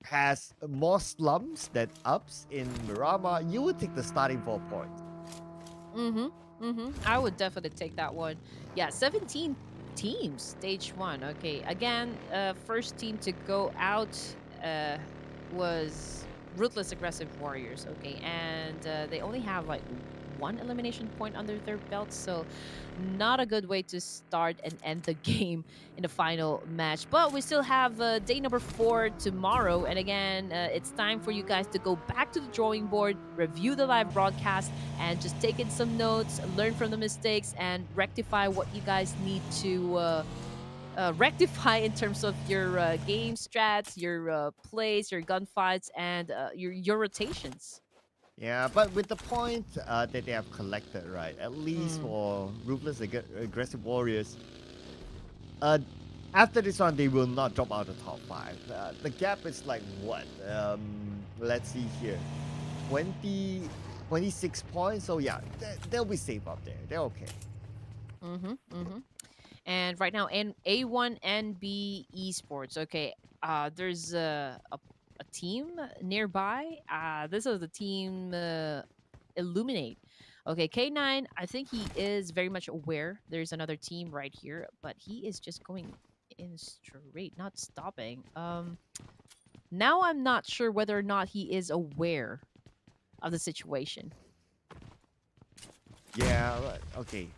has more slumps than ups in Miramar, you would take the starting 4 points. I would definitely take that one. Yeah, 17 teams, stage one. Okay, again, first team to go out was Ruthless Aggressive Warriors. Okay, and they only have like one elimination point under their belt, so not a good way to start and end the game in the final match. But we still have day number 4 tomorrow, and again, it's time for you guys to go back to the drawing board, review the live broadcast, and just take in some notes, learn from the mistakes, and rectify what you guys need to rectify in terms of your game strats, your plays, your gunfights, and your rotations. Yeah, but with the point that they have collected, right? At least Mm. for Ruthless Aggressive Warriors, uh, after this one, they will not drop out of the top 5. The gap is like what? Let's see here. 20, 26 points. So yeah, they'll be safe up there. They're okay. And right now, in A1 NB Esports, okay, there's a team nearby. This is the team Illuminate. Okay, K9, I think he is very much aware there's another team right here, but he is just going in straight, not stopping. Now I'm not sure whether or not he is aware of the situation. Yeah, okay.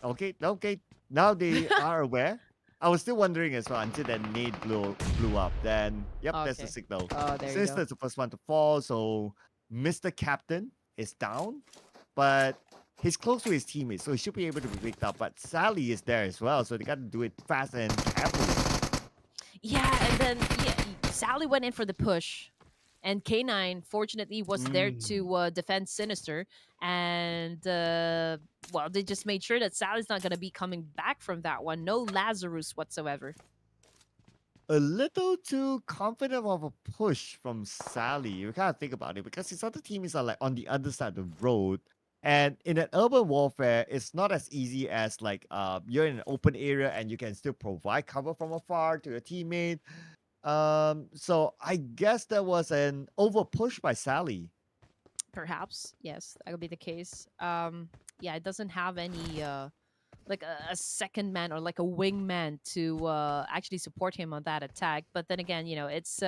Okay. Now they are aware. I was still wondering as well until that nade blew up. Then, yep, that's the Okay. signal. Oh, there you Since go. that's the first one to fall, so Mr. Captain is down, but he's close to his teammates, so he should be able to be picked up. But Sally is there as well, so they got to do it fast and carefully. Yeah, and then Sally went in for the push, and K9 fortunately was there Mm. to defend Sinister, and well, they just made sure that Sally's not gonna be coming back from that one. No Lazarus whatsoever. A little too confident of a push from Sally. You kind of think about it because his other teammates are like on the other side of the road. And in an urban warfare, it's not as easy as like you're in an open area and you can still provide cover from afar to your teammate. So I guess that was an over push by Sally. Perhaps, yes, that would be the case. Yeah, it doesn't have any like a second man or like a wingman to actually support him on that attack. But then again, it's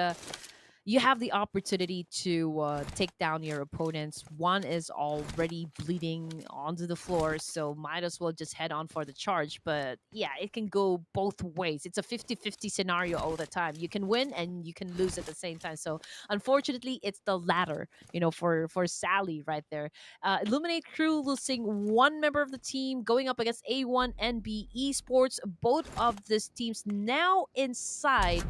you have the opportunity to take down your opponents. One is already bleeding onto the floor, so might as well just head on for the charge. But yeah, it can go both ways. It's a 50-50 scenario all the time. You can win and you can lose at the same time. So unfortunately, it's the latter, for Sally right there. Illuminate Crew losing one member of the team, going up against A1 and B Esports. Both of these teams now inside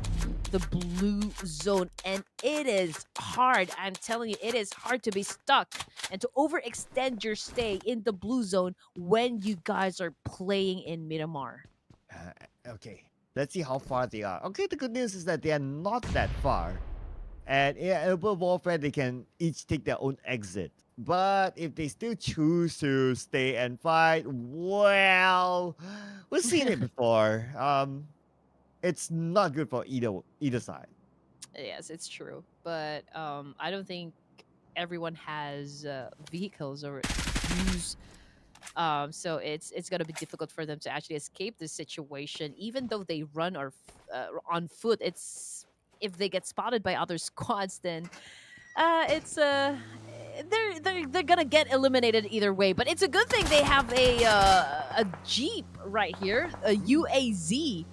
the blue zone, and it is hard. I'm telling you, it is hard to be stuck and to overextend your stay in the blue zone when you guys are playing in Miramar. Okay, let's see how far they are. Okay, the good news is that they are not that far. And in urban warfare, they can each take their own exit. But if they still choose to stay and fight, well, we've seen it before. It's not good for either side. Yes, it's true, but I don't think everyone has vehicles or use. So it's gonna be difficult for them to actually escape this situation, even though they run or on foot. It's if they get spotted by other squads, then it's they're gonna get eliminated either way. But it's a good thing they have a jeep right here, a UAZ.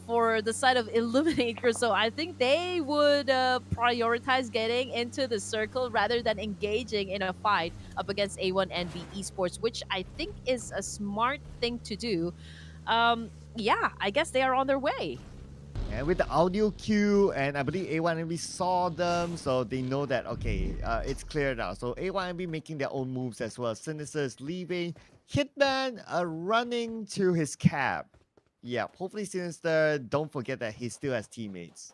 For the side of Illuminator, so I think they would prioritize getting into the circle rather than engaging in a fight up against A1 and B Esports, which I think is a smart thing to do. Yeah, I guess they are on their way. And with the audio cue, and I believe A1MB saw them, so they know that, okay, it's clear now. So A1MB making their own moves as well. Sinister is leaving. Hitman running to his cab. Yeah, hopefully Sinister don't forget that he still has teammates.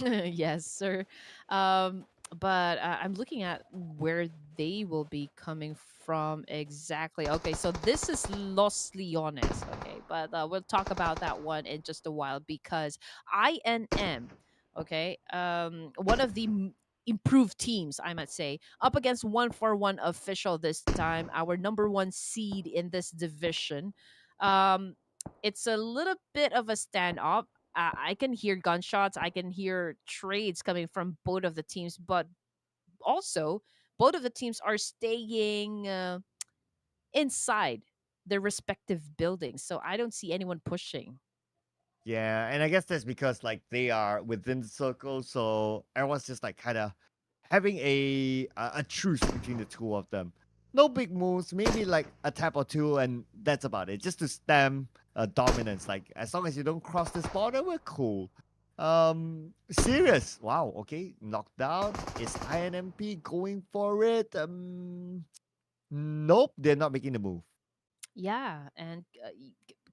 Yes, sir. Um, but I'm looking at where they will be coming from exactly. Okay, so this is Los Leones. Okay, but we'll talk about that one in just a while because INM, okay, one of the improved teams, I might say, up against 141 official this time, our number one seed in this division. Um, it's a little bit of a standoff. I can hear gunshots. I can hear trades coming from both of the teams, but also both of the teams are staying inside their respective buildings. So I don't see anyone pushing. Yeah, and I guess that's because like they are within the circle, so everyone's just like kind of having a truce between the two of them. No big moves, maybe like a tap or two, and that's about it. Just to stem dominance. Like as long as you don't cross this border, we're cool. Serious. Wow. Okay, knocked down. Is INMP going for it? Nope, they're not making the move. Yeah, and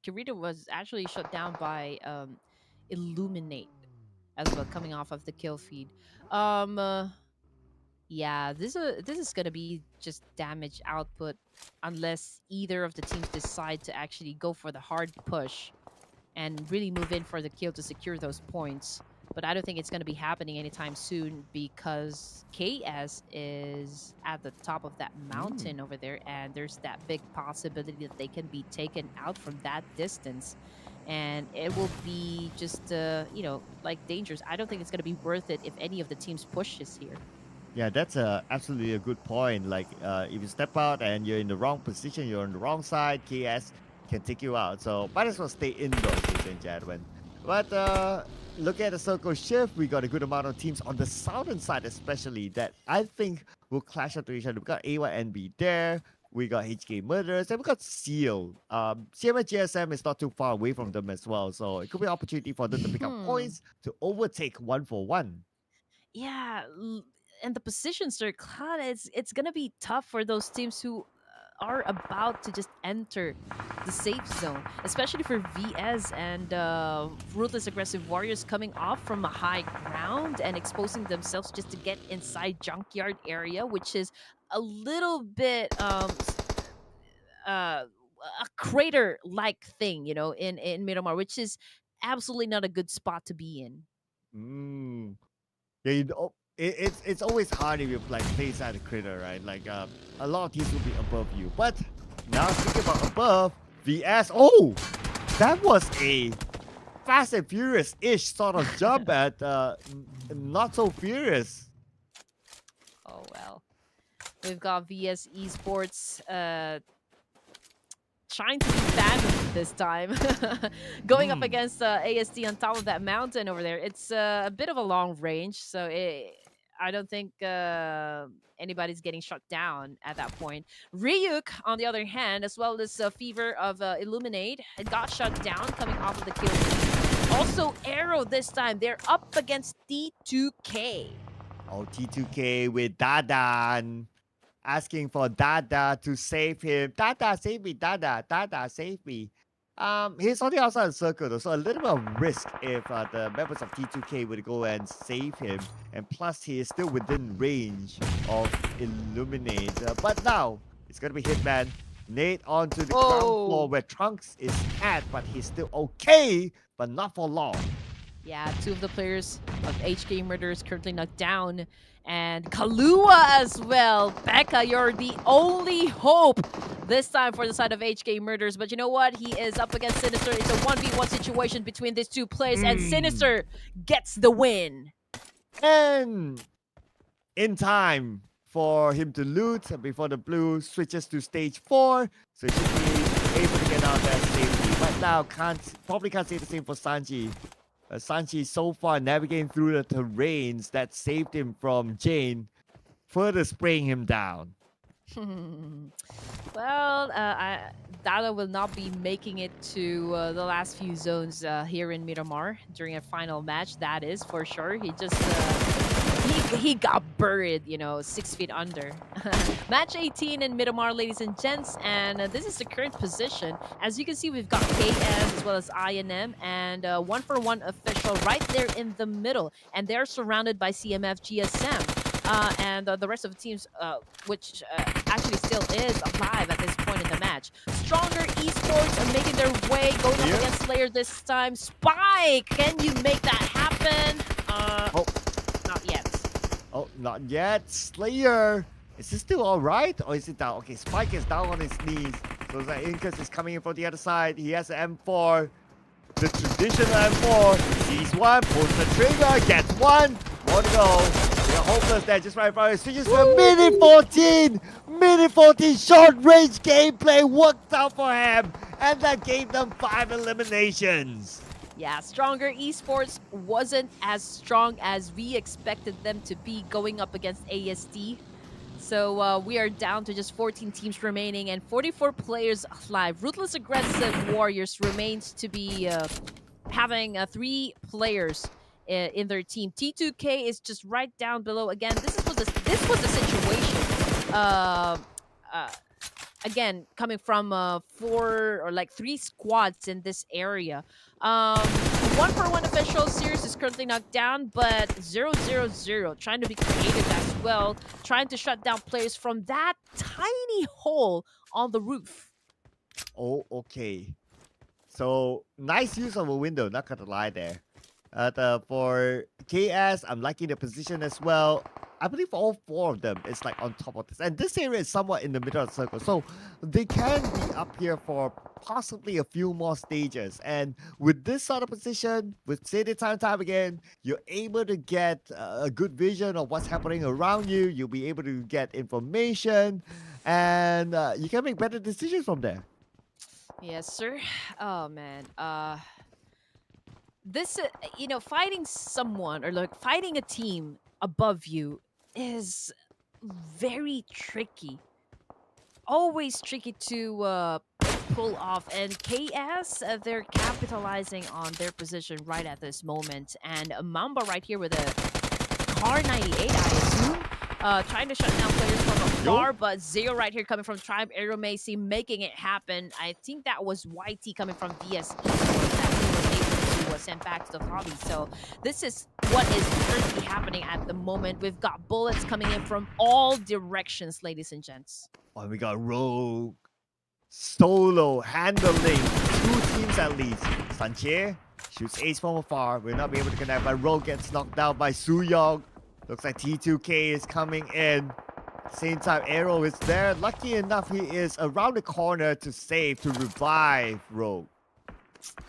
Kirito was actually shut down by Illuminate as well, coming off of the kill feed. Um, uh, Yeah, this is gonna be just damage output unless either of the teams decide to actually go for the hard push and really move in for the kill to secure those points. But I don't think it's gonna be happening anytime soon because KS is at the top of that Mm. mountain over there, and there's that big possibility that they can be taken out from that distance. And it will be just, like dangerous. I don't think it's gonna be worth it if any of the teams pushes here. Yeah, that's absolutely a good point. Like, if you step out and you're in the wrong position, you're on the wrong side, KS can take you out. So might as well stay indoors, ladies and gentlemen. But look at the circle shift. We got a good amount of teams on the southern side, especially that I think will clash up to each other. We got AYNB there. We got HK Murderers, and we got Seal. CMS GSM is not too far away from them as well, so it could be an opportunity for them to pick up Hmm. points to overtake 1-for-1. Yeah, and the positions are cut. It's gonna be tough for those teams who are about to just enter the safe zone, especially for VS and ruthless aggressive warriors coming off from a high ground and exposing themselves just to get inside junkyard area, which is a little bit a crater like thing, in Miramar, which is absolutely not a good spot to be in. Mm. Yeah, it's always hard if you like play side critter, right? Like a lot of teams will be above you. But now speaking about above, VS. Oh, that was a Fast and Furious-ish sort of jump at not so furious. Oh well. We've got VS Esports trying to be banned this time. Going up against AST on top of that mountain over there. It's a bit of a long range, so I don't think anybody's getting shut down at that point. Ryuk, on the other hand, as well as Fever of Illuminate, it got shut down coming off of the kill. Also, Arrow this time. They're up against T2K. Oh, T2K with Dadan. Asking for Dada to save him. Dada, save me. Dada, Dada, save me. He's on the outside of the circle though, so a little bit of risk if the members of T2K would go and save him. And plus, he is still within range of Illuminate. But now, it's going to be Hitman. Nate onto the ground floor where Trunks is at, but he's still okay, but not for long. Yeah, two of the players of HK Murderers currently knocked down. And Kalua as well. Becca, you're the only hope this time for the side of HK Murders. But you know what? He is up against Sinister. It's a 1v1 situation between these two players. And Sinister gets the win. And in time for him to loot before the blue switches to stage 4. So he should be able to get out there safely. But now probably can't say the same for Sanji. Sanji so far navigating through the terrains that saved him from Jane, further spraying him down. Well, Dada will not be making it to the last few zones here in Miramar during a final match. That is for sure. He just he got buried, 6 feet under. Match 18 in Miramar, ladies and gents, and this is the current position. As you can see, we've got KS as well as INM, and 1-for-1 official right there in the middle, and they're surrounded by CMF GSM. And the rest of the teams, which actually still is alive at this point in the match. Stronger Esports are making their way, going up against Slayer this time. Spike, can you make that happen? Not yet. Oh, not yet. Slayer. Is this still alright? Or is it down? Okay, Spike is down on his knees. So that Incus is coming in from the other side. He has an M4. The traditional M4. Sees one, pulls the trigger, gets one. More to go. They're hopeless there, just right in front of him. Switches to a minute 14. Minute 14 short range gameplay worked out for him. And that gave them 5 eliminations. Yeah, Stronger Esports wasn't as strong as we expected them to be going up against AST. So we are down to just 14 teams remaining and 44 players alive. Ruthless Aggressive Warriors remains to be having 3 players in their team. T2K is just right down below. Again, this was the situation. Again, coming from 4 or like 3 squads in this area. 1-for-1 official series is currently knocked down, but 0-0-0 trying to be creative as well, trying to shut down players from that tiny hole on the roof. Oh, okay. So nice use of a window, not gonna lie there. For KS, I'm liking the position as well. I believe all 4 of them is like on top of this. And this area is somewhat in the middle of the circle. So they can be up here for possibly a few more stages. And with this sort of position, with say the time again, you're able to get a good vision of what's happening around you. You'll be able to get information. And you can make better decisions from there. Yes, sir. Oh, man. This, fighting someone or like fighting a team above you is very tricky. Always tricky to pull off. And KS, they're capitalizing on their position right at this moment. And Mamba right here with a Car 98, I assume. Trying to shut down players from afar, but Zero right here coming from Tribe Aero Macy, making it happen. I think that was YT coming from VSE that he was able to send back to the lobby. So this is what is currently happening at the moment. We've got bullets coming in from all directions, ladies and gents. Oh, we got Rogue solo handling 2 teams at least. Sanche Shoots ace from afar. We'll not be able to connect, but Rogue gets knocked down by Suyong. Looks like T2K is coming in. Same time, Arrow is there. Lucky enough, he is around the corner to save, to revive Rogue.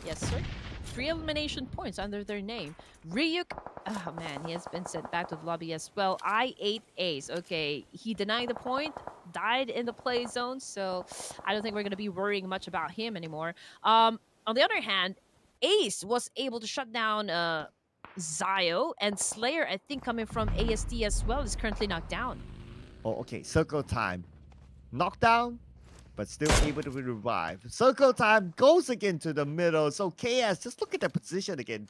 Yes, sir. 3 elimination points under their name. Ryuk, oh man, he has been sent back to the lobby as well. I8 ace. Okay, he denied the point, died in the play zone, so I don't think we're going to be worrying much about him anymore. On the other hand, Ace was able to shut down Zio, and Slayer, I think coming from AST as well, is currently knocked down. Oh, okay. Circle time. Knockdown, but still able to be revived. Circle time goes again to the middle. So KS, just look at the position again.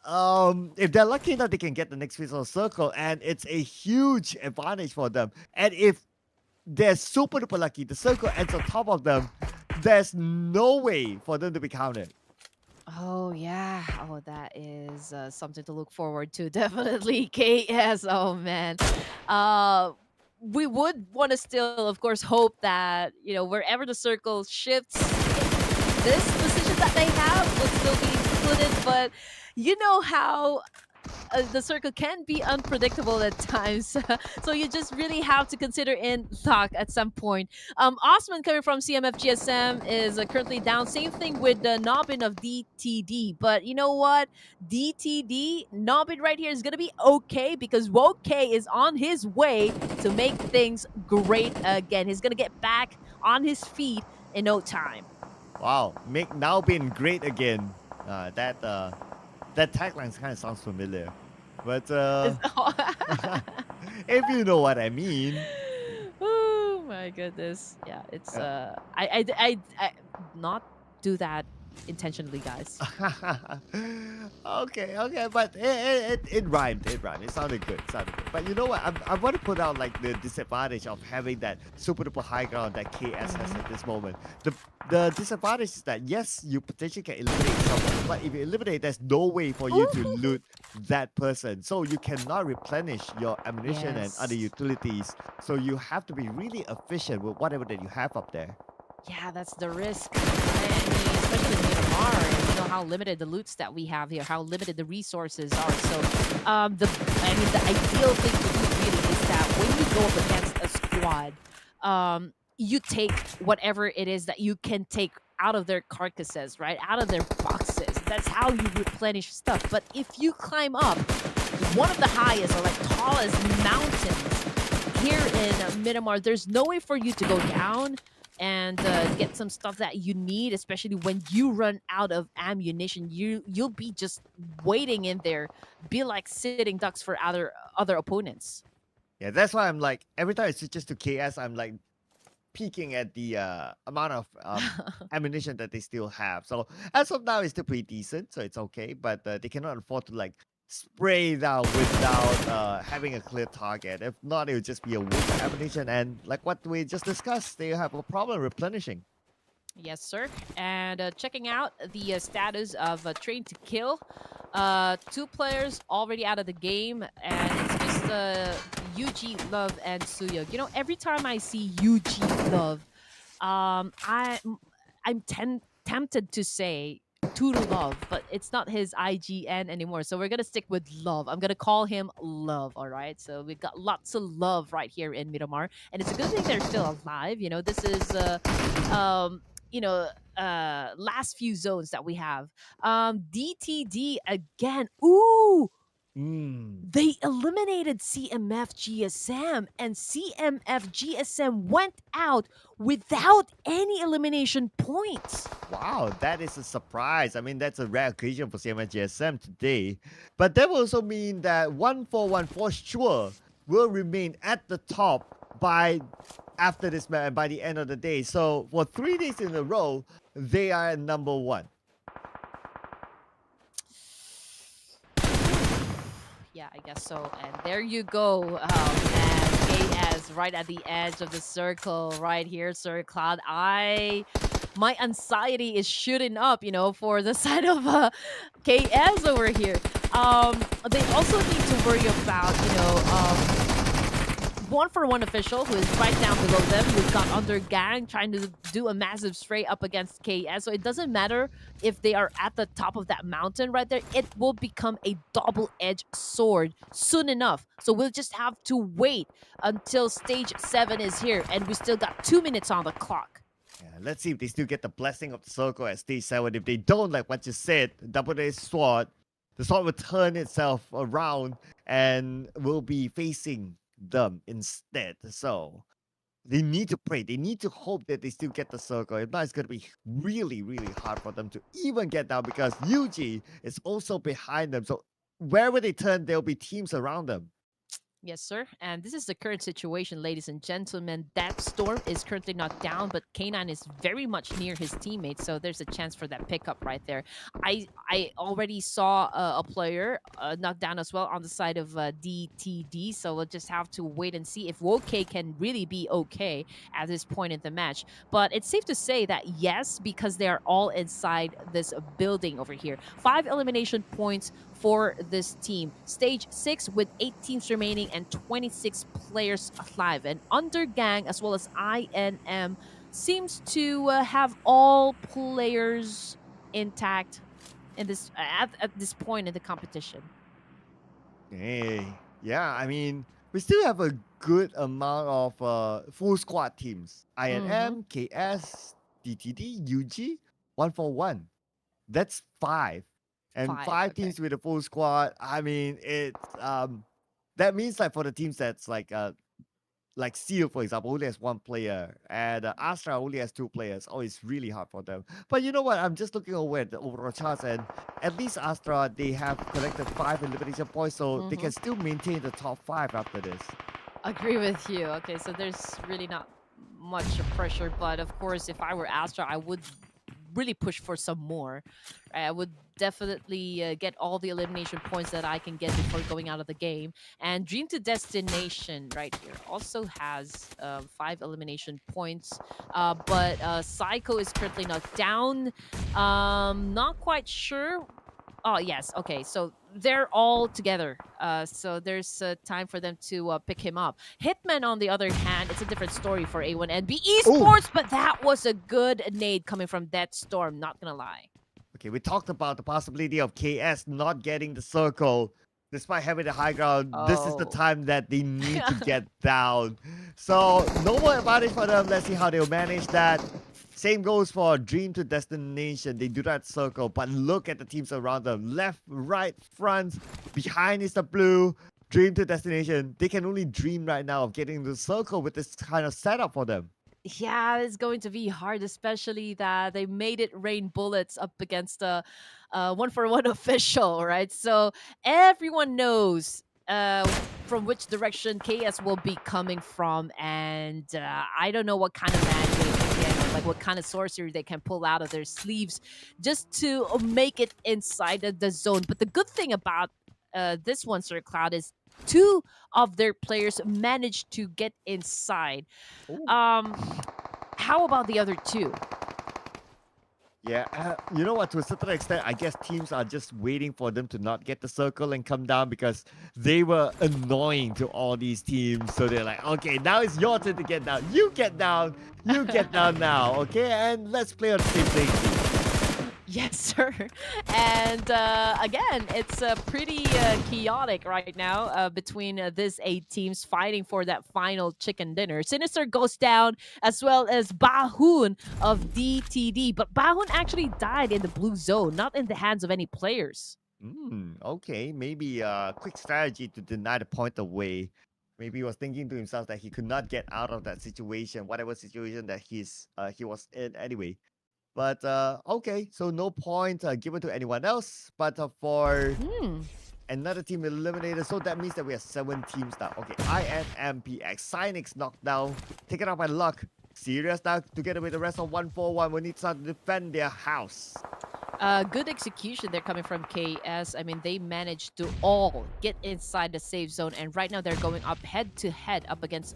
If they're lucky enough, they can get the next piece of circle, and it's a huge advantage for them. And if they're super duper lucky, the circle ends on top of them, there's no way for them to be counted. Oh, yeah. Oh, that is something to look forward to. Definitely. KS. Oh, man. We would want to still, of course, hope that, wherever the circle shifts, this position that they have will still be included. But you know how the circle can be unpredictable at times. So you just really have to consider in luck at some point. Osman coming from CMF GSM is currently down. Same thing with Nobin of DTD. But you know what? DTD, Nobin right here is going to be okay because Woke is on his way to make things great again. He's going to get back on his feet in no time. Wow, make now been great again. That tagline kind of sounds familiar, but if you know what I mean. Oh my goodness! Yeah, it's I not do that intentionally, guys. Okay, but it rhymed. It sounded good. But you know what? I want to put out like the disadvantage of having that super duper high ground that KS has at this moment. The disadvantage is that yes, you potentially can eliminate someone, but if you eliminate, there's no way for you to loot that person. So you cannot replenish your ammunition and other utilities. So you have to be really efficient with whatever that you have up there. Yeah, that's the risk. Especially with Miramar, and you know how limited the loots that we have here, how limited the resources are. So, the ideal thing to do really is that when you go up against a squad, you take whatever it is that you can take out of their carcasses, right? Out of their boxes. That's how you replenish stuff. But if you climb up one of the highest or like tallest mountains here in Miramar, there's no way for you to go down and get some stuff that you need, especially when you run out of ammunition. You'll be just waiting in there, be like sitting ducks for other opponents. Yeah, that's why I'm like, every time it switches to KS, I'm like peeking at the amount of ammunition that they still have. So as of now, it's still pretty decent, so it's okay. But they cannot afford to like spray down without having a clear target. If not, it would just be a waste of ammunition. And like what we just discussed, they have a problem replenishing. Yes, sir. And checking out the status of Train to Kill. 2 players already out of the game, and it's just UG Love and Suyo. You know, every time I see UG Love, I'm tempted to say to Love, but it's not his IGN anymore. So we're gonna stick with Love. I'm gonna call him Love. All right. So we've got lots of love right here in Miramar, and it's a good thing they're still alive. You know, this is last few zones that we have. DTD again. Ooh. They eliminated CMF GSM, and CMF GSM went out without any elimination points. Wow, that is a surprise. I mean, that's a rare occasion for CMF GSM today. But that will also mean that 141 for sure will remain at the top by after this match, by the end of the day. So for 3 days in a row, they are at number 1. Yeah, I guess so. And there you go. And KS right at the edge of the circle right here, Sir Cloud. My anxiety is shooting up, for the side of KS over here. They also need to worry about, 1-for-1 official who is right down below them. We've got UNDERGANG trying to do a massive stray up against KS. So it doesn't matter if they are at the top of that mountain right there. It will become a double-edged sword soon enough. So we'll just have to wait until stage 7 is here. And we still got 2 minutes on the clock. Yeah, let's see if they still get the blessing of the circle at stage 7. If they don't, like what you said, double-edged sword, the sword will turn itself around and will be facing them instead. So they need to pray. They need to hope that they still get the circle. If not, it's going to be really, really hard for them to even get down because UG is also behind them. So wherever they turn, there'll be teams around them. Yes, sir. And this is the current situation, ladies and gentlemen. That Storm is currently knocked down, but K9 is very much near his teammates, so there's a chance for that pickup right there. I already saw a player knocked down as well on the side of DTD, so we'll just have to wait and see if Woke can really be okay at this point in the match. But it's safe to say that yes, because they are all inside this building over here. 5 elimination points for this team. Stage 6 with 8 teams remaining and 26 players alive. And UNDERGANG as well as INM seems to have all players intact in this at this point in the competition. Hey, yeah, I mean, we still have a good amount of full squad teams. INM, KS, DTD, UG, 1-for-1. That's 5. And 5 okay. teams with a full squad. I mean, it's that means like for the teams that's like Seal, for example, only has 1 player, and ASTRA only has 2 players. Oh, it's really hard for them. But you know what? I'm just looking over at the overall charts, and at least ASTRA, they have collected 5 elimination points, so they can still maintain the top 5 after this. Agree with you. Okay, so there's really not much pressure, but of course, if I were ASTRA, I would really push for some more. I would definitely get all the elimination points that I can get before going out of the game. And Dream to Destination right here also has 5 elimination points. But Psycho is currently knocked down. Not quite sure. Oh, yes. Okay, so they're all together. So there's time for them to pick him up. Hitman, on the other hand, it's a different story for A1NB Esports, but that was a good nade coming from that Storm, not gonna lie. Okay, we talked about the possibility of KS not getting the circle. Despite having the high ground, this is the time that they need to get down. So, no more advantage for them. Let's see how they'll manage that. Same goes for Dream to Destination. They do that circle, but look at the teams around them. Left, right, front, behind is the blue. Dream to Destination. They can only dream right now of getting the circle with this kind of setup for them. Yeah, it's going to be hard, especially that they made it rain bullets up against a 1-for-1 official, right? So everyone knows from which direction KS will be coming from, and I don't know what kind of magic again, like what kind of sorcery they can pull out of their sleeves just to make it inside of the zone. But the good thing about this one, Sir Cloud, is 2 of their players managed to get inside. How about the other 2? Yeah, you know what? To a certain extent, I guess teams are just waiting for them to not get the circle and come down because they were annoying to all these teams. So they're like, okay, now it's your turn to get down. You get down. You get down now. Okay, and let's play on the same thing. Yes, sir. And again, it's pretty chaotic right now between these 8 teams fighting for that final chicken dinner. Sinister goes down as well as Bahoon of DTD. But Bahoon actually died in the blue zone, not in the hands of any players. Okay, maybe a quick strategy to deny the point away. Maybe he was thinking to himself that he could not get out of that situation, whatever situation that he was in anyway. But okay, so no point given to anyone else. But for another team eliminated, so that means that we have 7 teams now. Okay, INMPX, SANHOK knocked down, taken out by Luck. Serious now, together with the rest of 1-for-1, will need to defend their house. Good execution there coming from KS. I mean, they managed to all get inside the safe zone, and right now they're going up head-to-head up against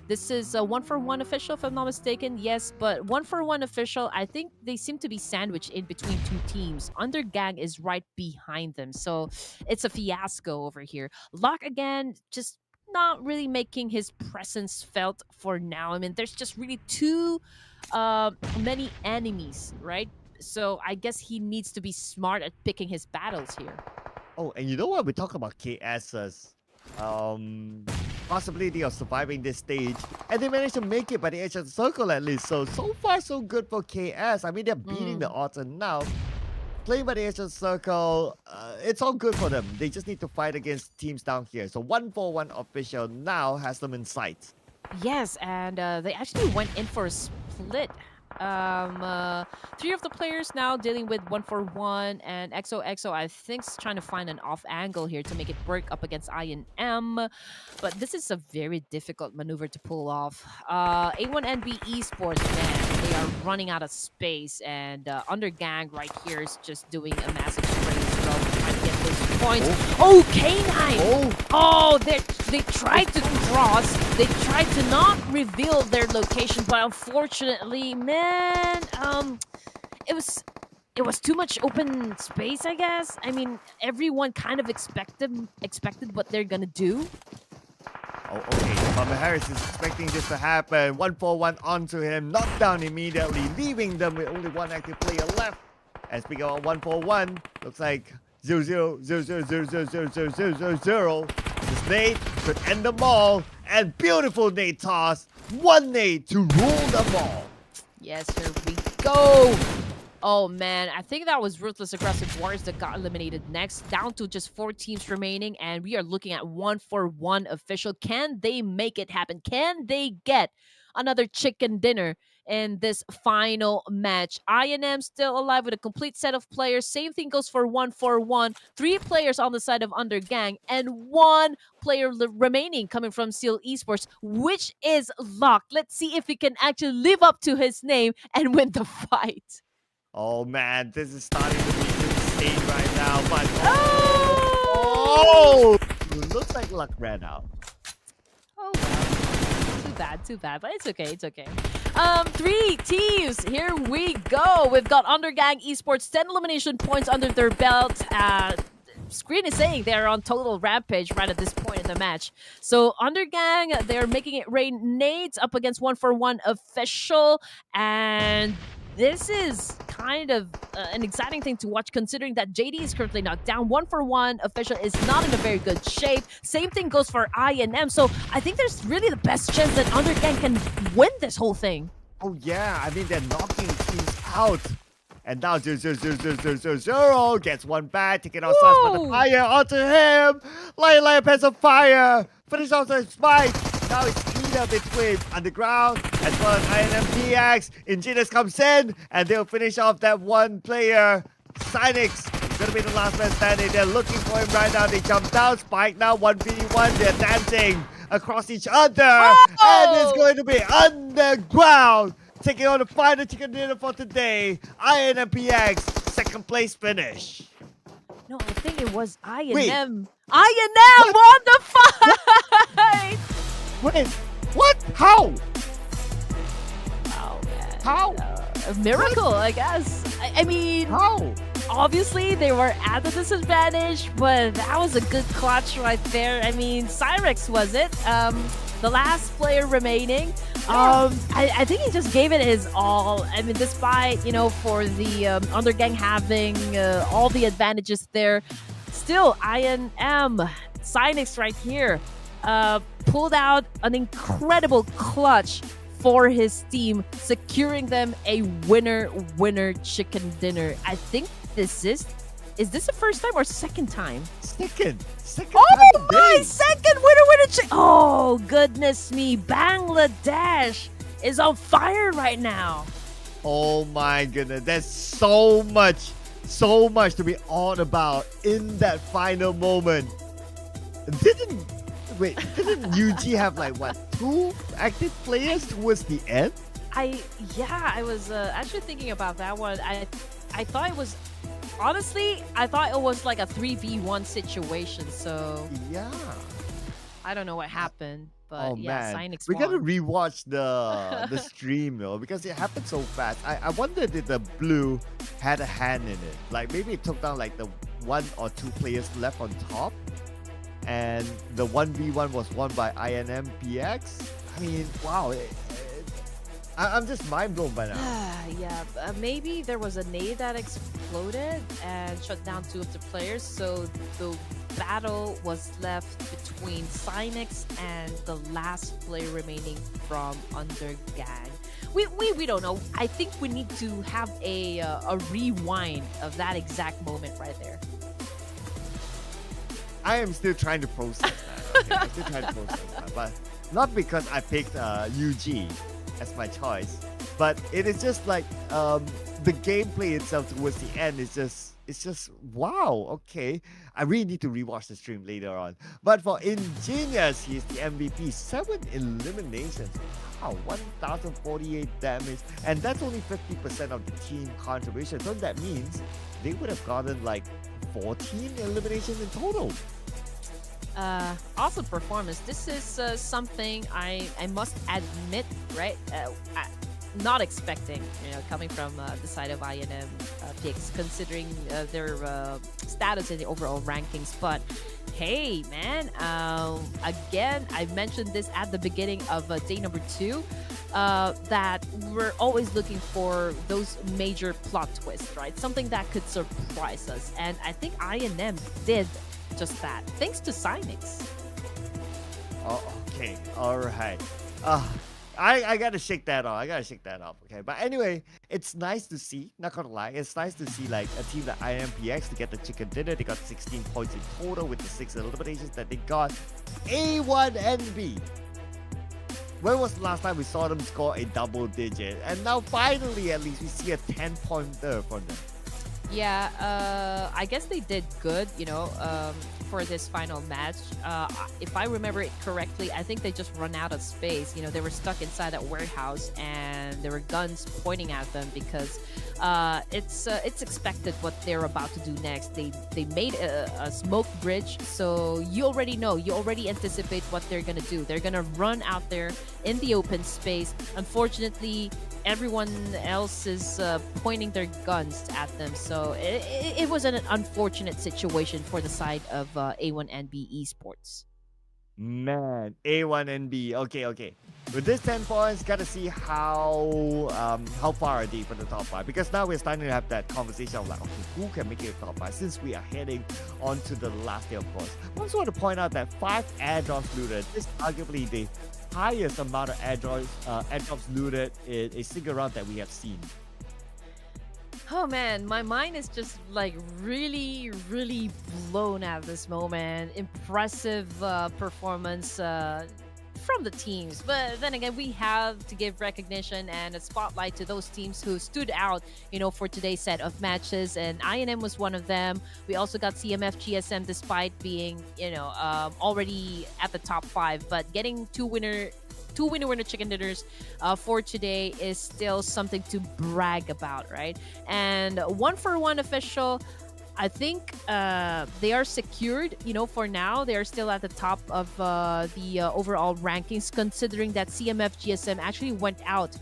this is a 1-for-1 official, if I'm not mistaken. Yes, but 1-for-1 official, I think they seem to be sandwiched in between 2 teams. UNDERGANG is right behind them, so it's a fiasco over here. Lock again, just not really making his presence felt for now. I mean, there's just really too many enemies, right? So I guess he needs to be smart at picking his battles here. Oh, and you know what? We talk about KS's um, possibility of surviving this stage, and they managed to make it by the edge of the circle at least. So far, so good for KS. I mean, they're beating the odds, and now playing by the edge of the circle, it's all good for them. They just need to fight against teams down here. So 1-4-1 official now has them in sight. Yes, and they actually went in for a split. Three of the players now dealing with 1-4-1, and XOXO I think is trying to find an off angle here to make it work up against INM, but this is a very difficult maneuver to pull off. A1NB Esports, man, they are running out of space, and Undergang right here is just doing a massive spray as well, trying to get those points. Oh, K9! Oh, they tried to cross. They tried to not reveal their location, but unfortunately, man, it was too much open space, I guess. I mean, everyone kind of expected what they're gonna do. Oh, okay. Mama Harris is expecting this to happen. 1-4-1 onto him, knocked down immediately, leaving them with only one active player left. And speaking of 1-4-1, looks like 0-0-0-0-0-0-0-0-0-0. This nade could end them all, and beautiful nade toss. One nade to rule them all. Yes, here we go. Oh man, I think that was Ruthless Aggressive Warriors that got eliminated next. Down to just 4 teams remaining, and we are looking at 1-4-1 official. Can they make it happen? Can they get another chicken dinner in this final match? INM still alive with a complete set of players. Same thing goes for 1-4-1. 3 players on the side of Undergang, and 1 player remaining coming from Seal Esports, which is locked. Let's see if he can actually live up to his name and win the fight. Oh man, this is starting to be insane right now, but looks like luck ran out. Oh well. Too bad, but it's okay, it's okay. 3 teams, here we go. We've got Undergang Esports, 10 elimination points under their belt. Screen is saying they're on total rampage right at this point in the match. So Undergang, they're making it rain nades up against 1-4-1 official, and this is kind of an exciting thing to watch, considering that JD is currently knocked down. 1-4-1 official is not in a very good shape. Same thing goes for INM. So I think there's really the best chance that Undergang can win this whole thing. Oh yeah, I mean, they're knocking teams out. And now 0-0-0-0-0-0 gets one back, taking out Sus by the fire onto him. Lion Pants of Fire. Finish off the spike. Now it's either between Underground as well as INMPX. Ingenious comes in, and they'll finish off that one player. Cynix is going to be the last man standing. They're looking for him right now. They jump down. Spike now 1v1. They're dancing across each other. And it's going to be Underground taking on the final chicken dinner for today. INMPX, second place finish. No, I think it was INM. Wait. INM won the fight! Wait, what? How? Oh, man. How? A miracle, I guess. I mean, How? obviously they were at a disadvantage, but that was a good clutch right there. I mean, Cyrex was it? The last player remaining. I think he just gave it his all. I mean, despite, you know, for the Undergang having all the advantages there, still INM, Cynix right here, pulled out an incredible clutch for his team, securing them a winner chicken dinner. I think this is this the first time or second time? Second Oh my, second winner chicken. Oh, goodness me. Bangladesh is on fire right now. Oh my goodness, there's so much to be on about in that final moment. Didn't UG have like what, 2 active players towards the end? I was actually thinking about that one. I thought it was, honestly, I thought it was like a 3v1 situation. So Yeah. I don't know what happened, but Oh yeah, man, Cynix we gotta won. rewatch the stream though, because it happened so fast. I wondered if the blue had a hand in it. Like maybe it took down like the 1 or 2 players left on top. and the 1v1 was won by INMPX. I mean, wow. I'm just mind blown by now. Yeah, maybe there was a nade that exploded and shut down two of the players, so the battle was left between SANHOK and the last player remaining from Undergang. We don't know. I think we need to have a rewind of that exact moment right there. I am still trying to process that. Okay? I'm still trying to process that, but not because I picked UG as my choice, but it is just like the gameplay itself towards the end is just wow. Okay, I really need to rewatch the stream later on. But for Ingenious, he's the MVP. 7 eliminations. Wow, 1,048 damage, and that's only 50% of the team contribution. So that means they would have gotten like 14 eliminations in total. Awesome performance. This is something I must admit, right? Not expecting, coming from the side of INM PX, considering their status in the overall rankings. But hey, man, again, I mentioned this at the beginning of day number 2. That we're always looking for those major plot twists, right? Something that could surprise us. And I think INM did just that, thanks to SANHOK. Oh, okay. All right. I gotta shake that off. Okay. But anyway, it's nice to see, not gonna lie, it's nice to see like a team like IMPX to get the chicken dinner. They got 16 points in total with the 6 eliminations that they got. A1NB. When was the last time we saw them score a double digit? And now finally, at least, we see a 10-pointer from them. Yeah, I guess they did good, for this final match. If I remember it correctly, I think they just run out of space. They were stuck inside that warehouse, and there were guns pointing at them because it's expected what they're about to do next. They made a smoke bridge, so you already know, you already anticipate what they're gonna do. They're gonna run out there in the open space. Unfortunately, everyone else is pointing their guns at them, so it was an unfortunate situation for the side of A1NB Esports. Man, A1NB. Okay. With this 10 points, gotta see how far are they for the top 5. Because now we're starting to have that conversation of like, okay, who can make it top 5 since we are heading on to the last day, of course. I also want to point out that 5 airdrops looted. This is arguably the highest amount of airdrops looted in a single round that we have seen. Oh man, my mind is just like really, really blown at this moment. Impressive performance from the teams. But then again, we have to give recognition and a spotlight to those teams who stood out, for today's set of matches. And INM was one of them. We also got CMF GSM despite being, already at the top 5. But getting two winner chicken dinners for today is still something to brag about, right? And 1-for-1 official, I think they are secured, for now. They are still at the top of the overall rankings, considering that CMF GSM actually went out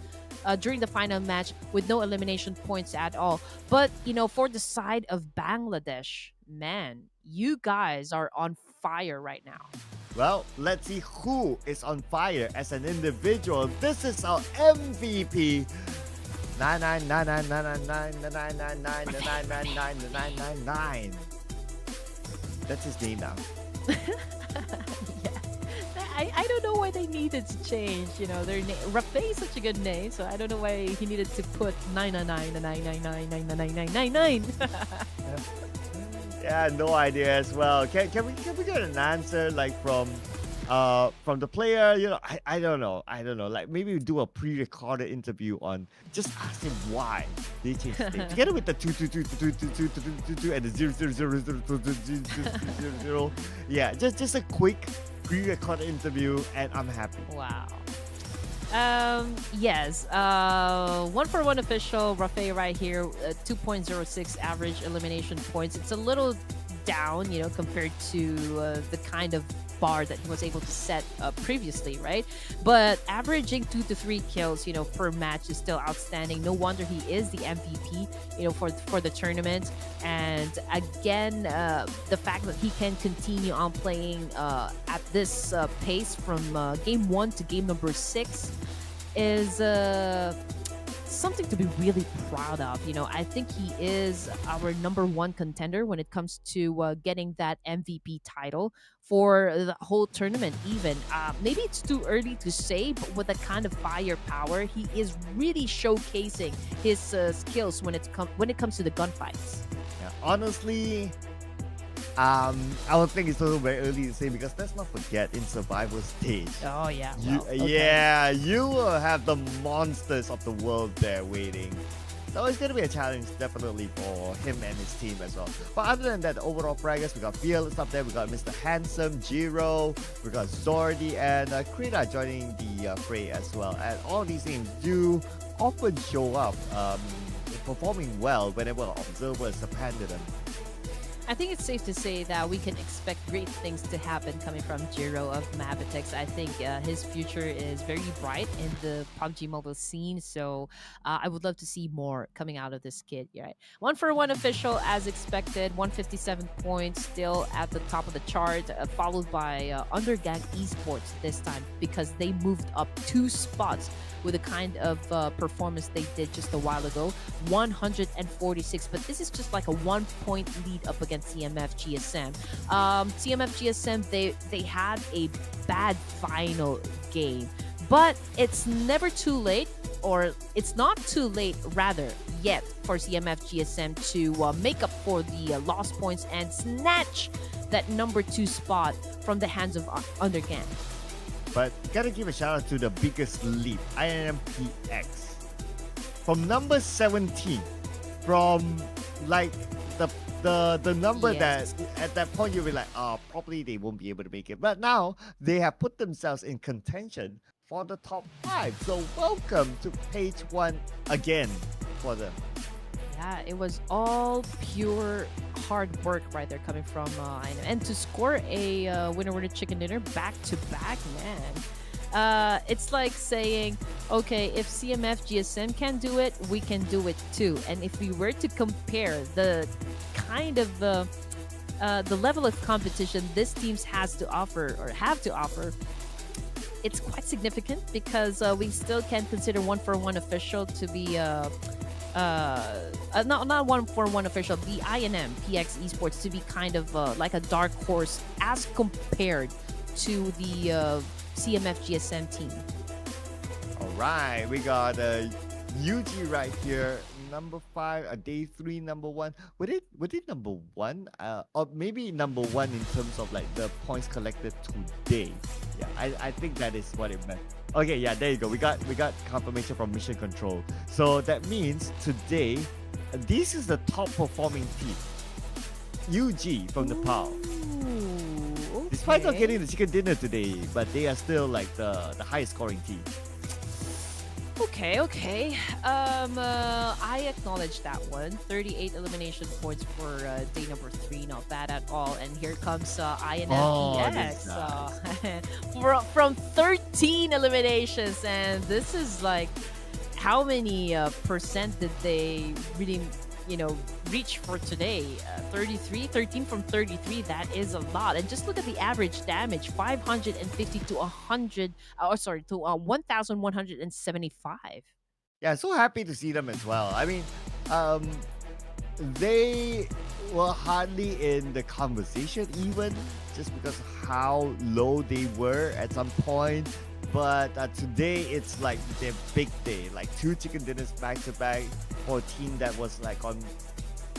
during the final match with no elimination points at all. But, for the side of Bangladesh, man, you guys are on fire right now. Well, let's see who is on fire as an individual. This is our MVP. 999999999999999. That's his name now. Yeah. I don't know why they needed to change, their name. Rafe is such a good name, so I don't know why he needed to put 99999999999. Yeah, no idea as well. Can we get an answer like from the player? I don't know. Like maybe we do a pre-recorded interview on just ask him why they changed the name. Together with the 2 and the 0. Yeah, just a quick pre-recorded interview and I'm happy. Wow. Yes. 1-for-1 official Rafe right here, 2.06 average elimination points. It's a little down, compared to the kind of bar that he was able to set previously, right? But averaging 2 to 3 kills, per match is still outstanding. No wonder he is the MVP, for the tournament. And again, the fact that he can continue on playing at this pace from game 1 to game number 6 is something to be really proud of. I think he is our number 1 contender when it comes to getting that MVP title for the whole tournament. Even maybe it's too early to say, but with the kind of firepower, he is really showcasing his skills when it comes to the gunfights. Yeah, honestly, I would think it's a little very early to say, because let's not forget, in survival stage, Oh yeah, you will have the monsters of the world there waiting. So it's going to be a challenge definitely for him and his team as well. But other than that, the overall fraggers, we got Fearless up there, we got Mr. Handsome, Jiro, we got Zordy, and Krita joining the fray as well. And all these teams do often show up performing well whenever observers have handed them. I think it's safe to say that we can expect great things to happen coming from Jiro of MABETEX. I think his future is very bright in the PUBG Mobile scene, so I would love to see more coming out of this kid. Right, 1-for-1 official as expected, 157 points, still at the top of the chart, followed by UNDERGANG Esports this time, because they moved up 2 spots with the kind of performance they did just a while ago, 146. But this is just like a 1-point lead up against CMF GSM. CMF GSM, they had a bad final game, but it's never too late, or it's not too late rather yet, for CMF GSM to make up for the lost points and snatch that number 2 spot from the hands of UNDERGANG. But gotta give a shout out to the biggest leap, INMPX. From number 17, from like the number Yes. that at that point you'll be like, probably they won't be able to make it. But now they have put themselves in contention for the top 5. So welcome to page 1 again for them. Yeah, it was all pure hard work right there coming from INM. And to score a winner chicken dinner back to back, man. It's like saying, okay, if CMF GSM can do it, we can do it too. And if we were to compare the kind of the level of competition this teams have to offer, it's quite significant, because we still can consider 1-for-1 official to be not 1-for-1 official, the INM PX Esports to be kind of like a dark horse as compared to the CMF GSM team. All right, we got UG right here, number 5, day 3, number 1. Would it number 1? Or maybe number 1 in terms of like the points collected today. Yeah, I think that is what it meant. Okay, yeah, there you go. We got confirmation from Mission Control. So that means today, this is the top performing team. UG from Nepal. Ooh, Despite not okay. getting the chicken dinner today, but they are still like the highest scoring team. Okay. I acknowledge that one. 38 elimination points for day number 3. Not bad at all. And here comes INFPX. From 13 eliminations. And this is like, how many percent did they really, reach for today? 13 from 33. That is a lot. And just look at the average damage, 550 to 1,175. Yeah, so happy to see them as well. I mean, they were hardly in the conversation even, just because of how low they were at some point. But today it's like their big day, like 2 chicken dinners back to back for a team that was like on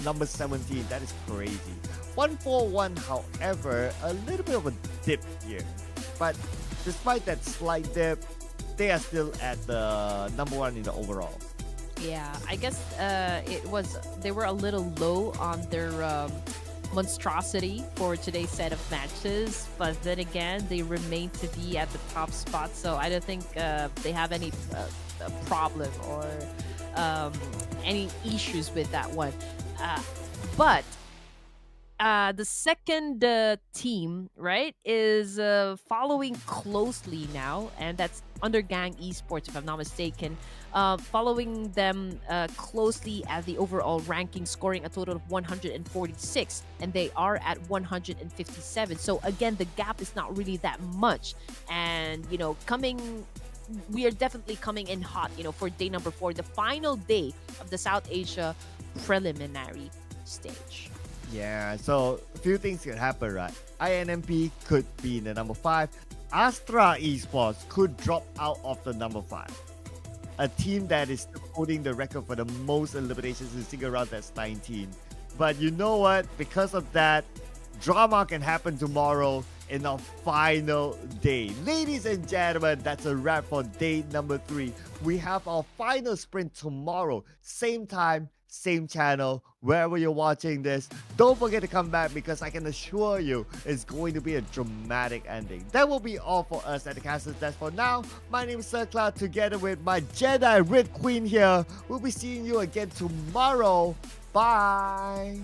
number 17. That is crazy. 1-4-1, however, a little bit of a dip here. But despite that slight dip, they are still at the number 1 in the overall. Yeah, I guess they were a little low on their monstrosity for today's set of matches, but then again, they remain to be at the top spot, so I don't think they have any problem or any issues with that one. But the second team, right, is following closely now, and that's Undergang Esports, if I'm not mistaken. Following them closely at the overall ranking, scoring a total of 146, and they are at 157. So again, the gap is not really that much, and we are definitely coming in hot, for day number 4, the final day of the South Asia preliminary stage. Yeah, so a few things can happen, right? INMP could be in the number 5. ASTRA Esports could drop out of the number 5. A team that is holding the record for the most eliminations in single round, that's 19. But you know what? Because of that, drama can happen tomorrow in our final day. Ladies and gentlemen, that's a wrap for day number 3. We have our final sprint tomorrow, same time, same channel, wherever you're watching this. Don't forget to come back, because I can assure you it's going to be a dramatic ending. That will be all for us at the Castle's Desk for now. My name is Sir Cloud, together with my Jedi Red Queen here. We'll be seeing you again tomorrow. Bye!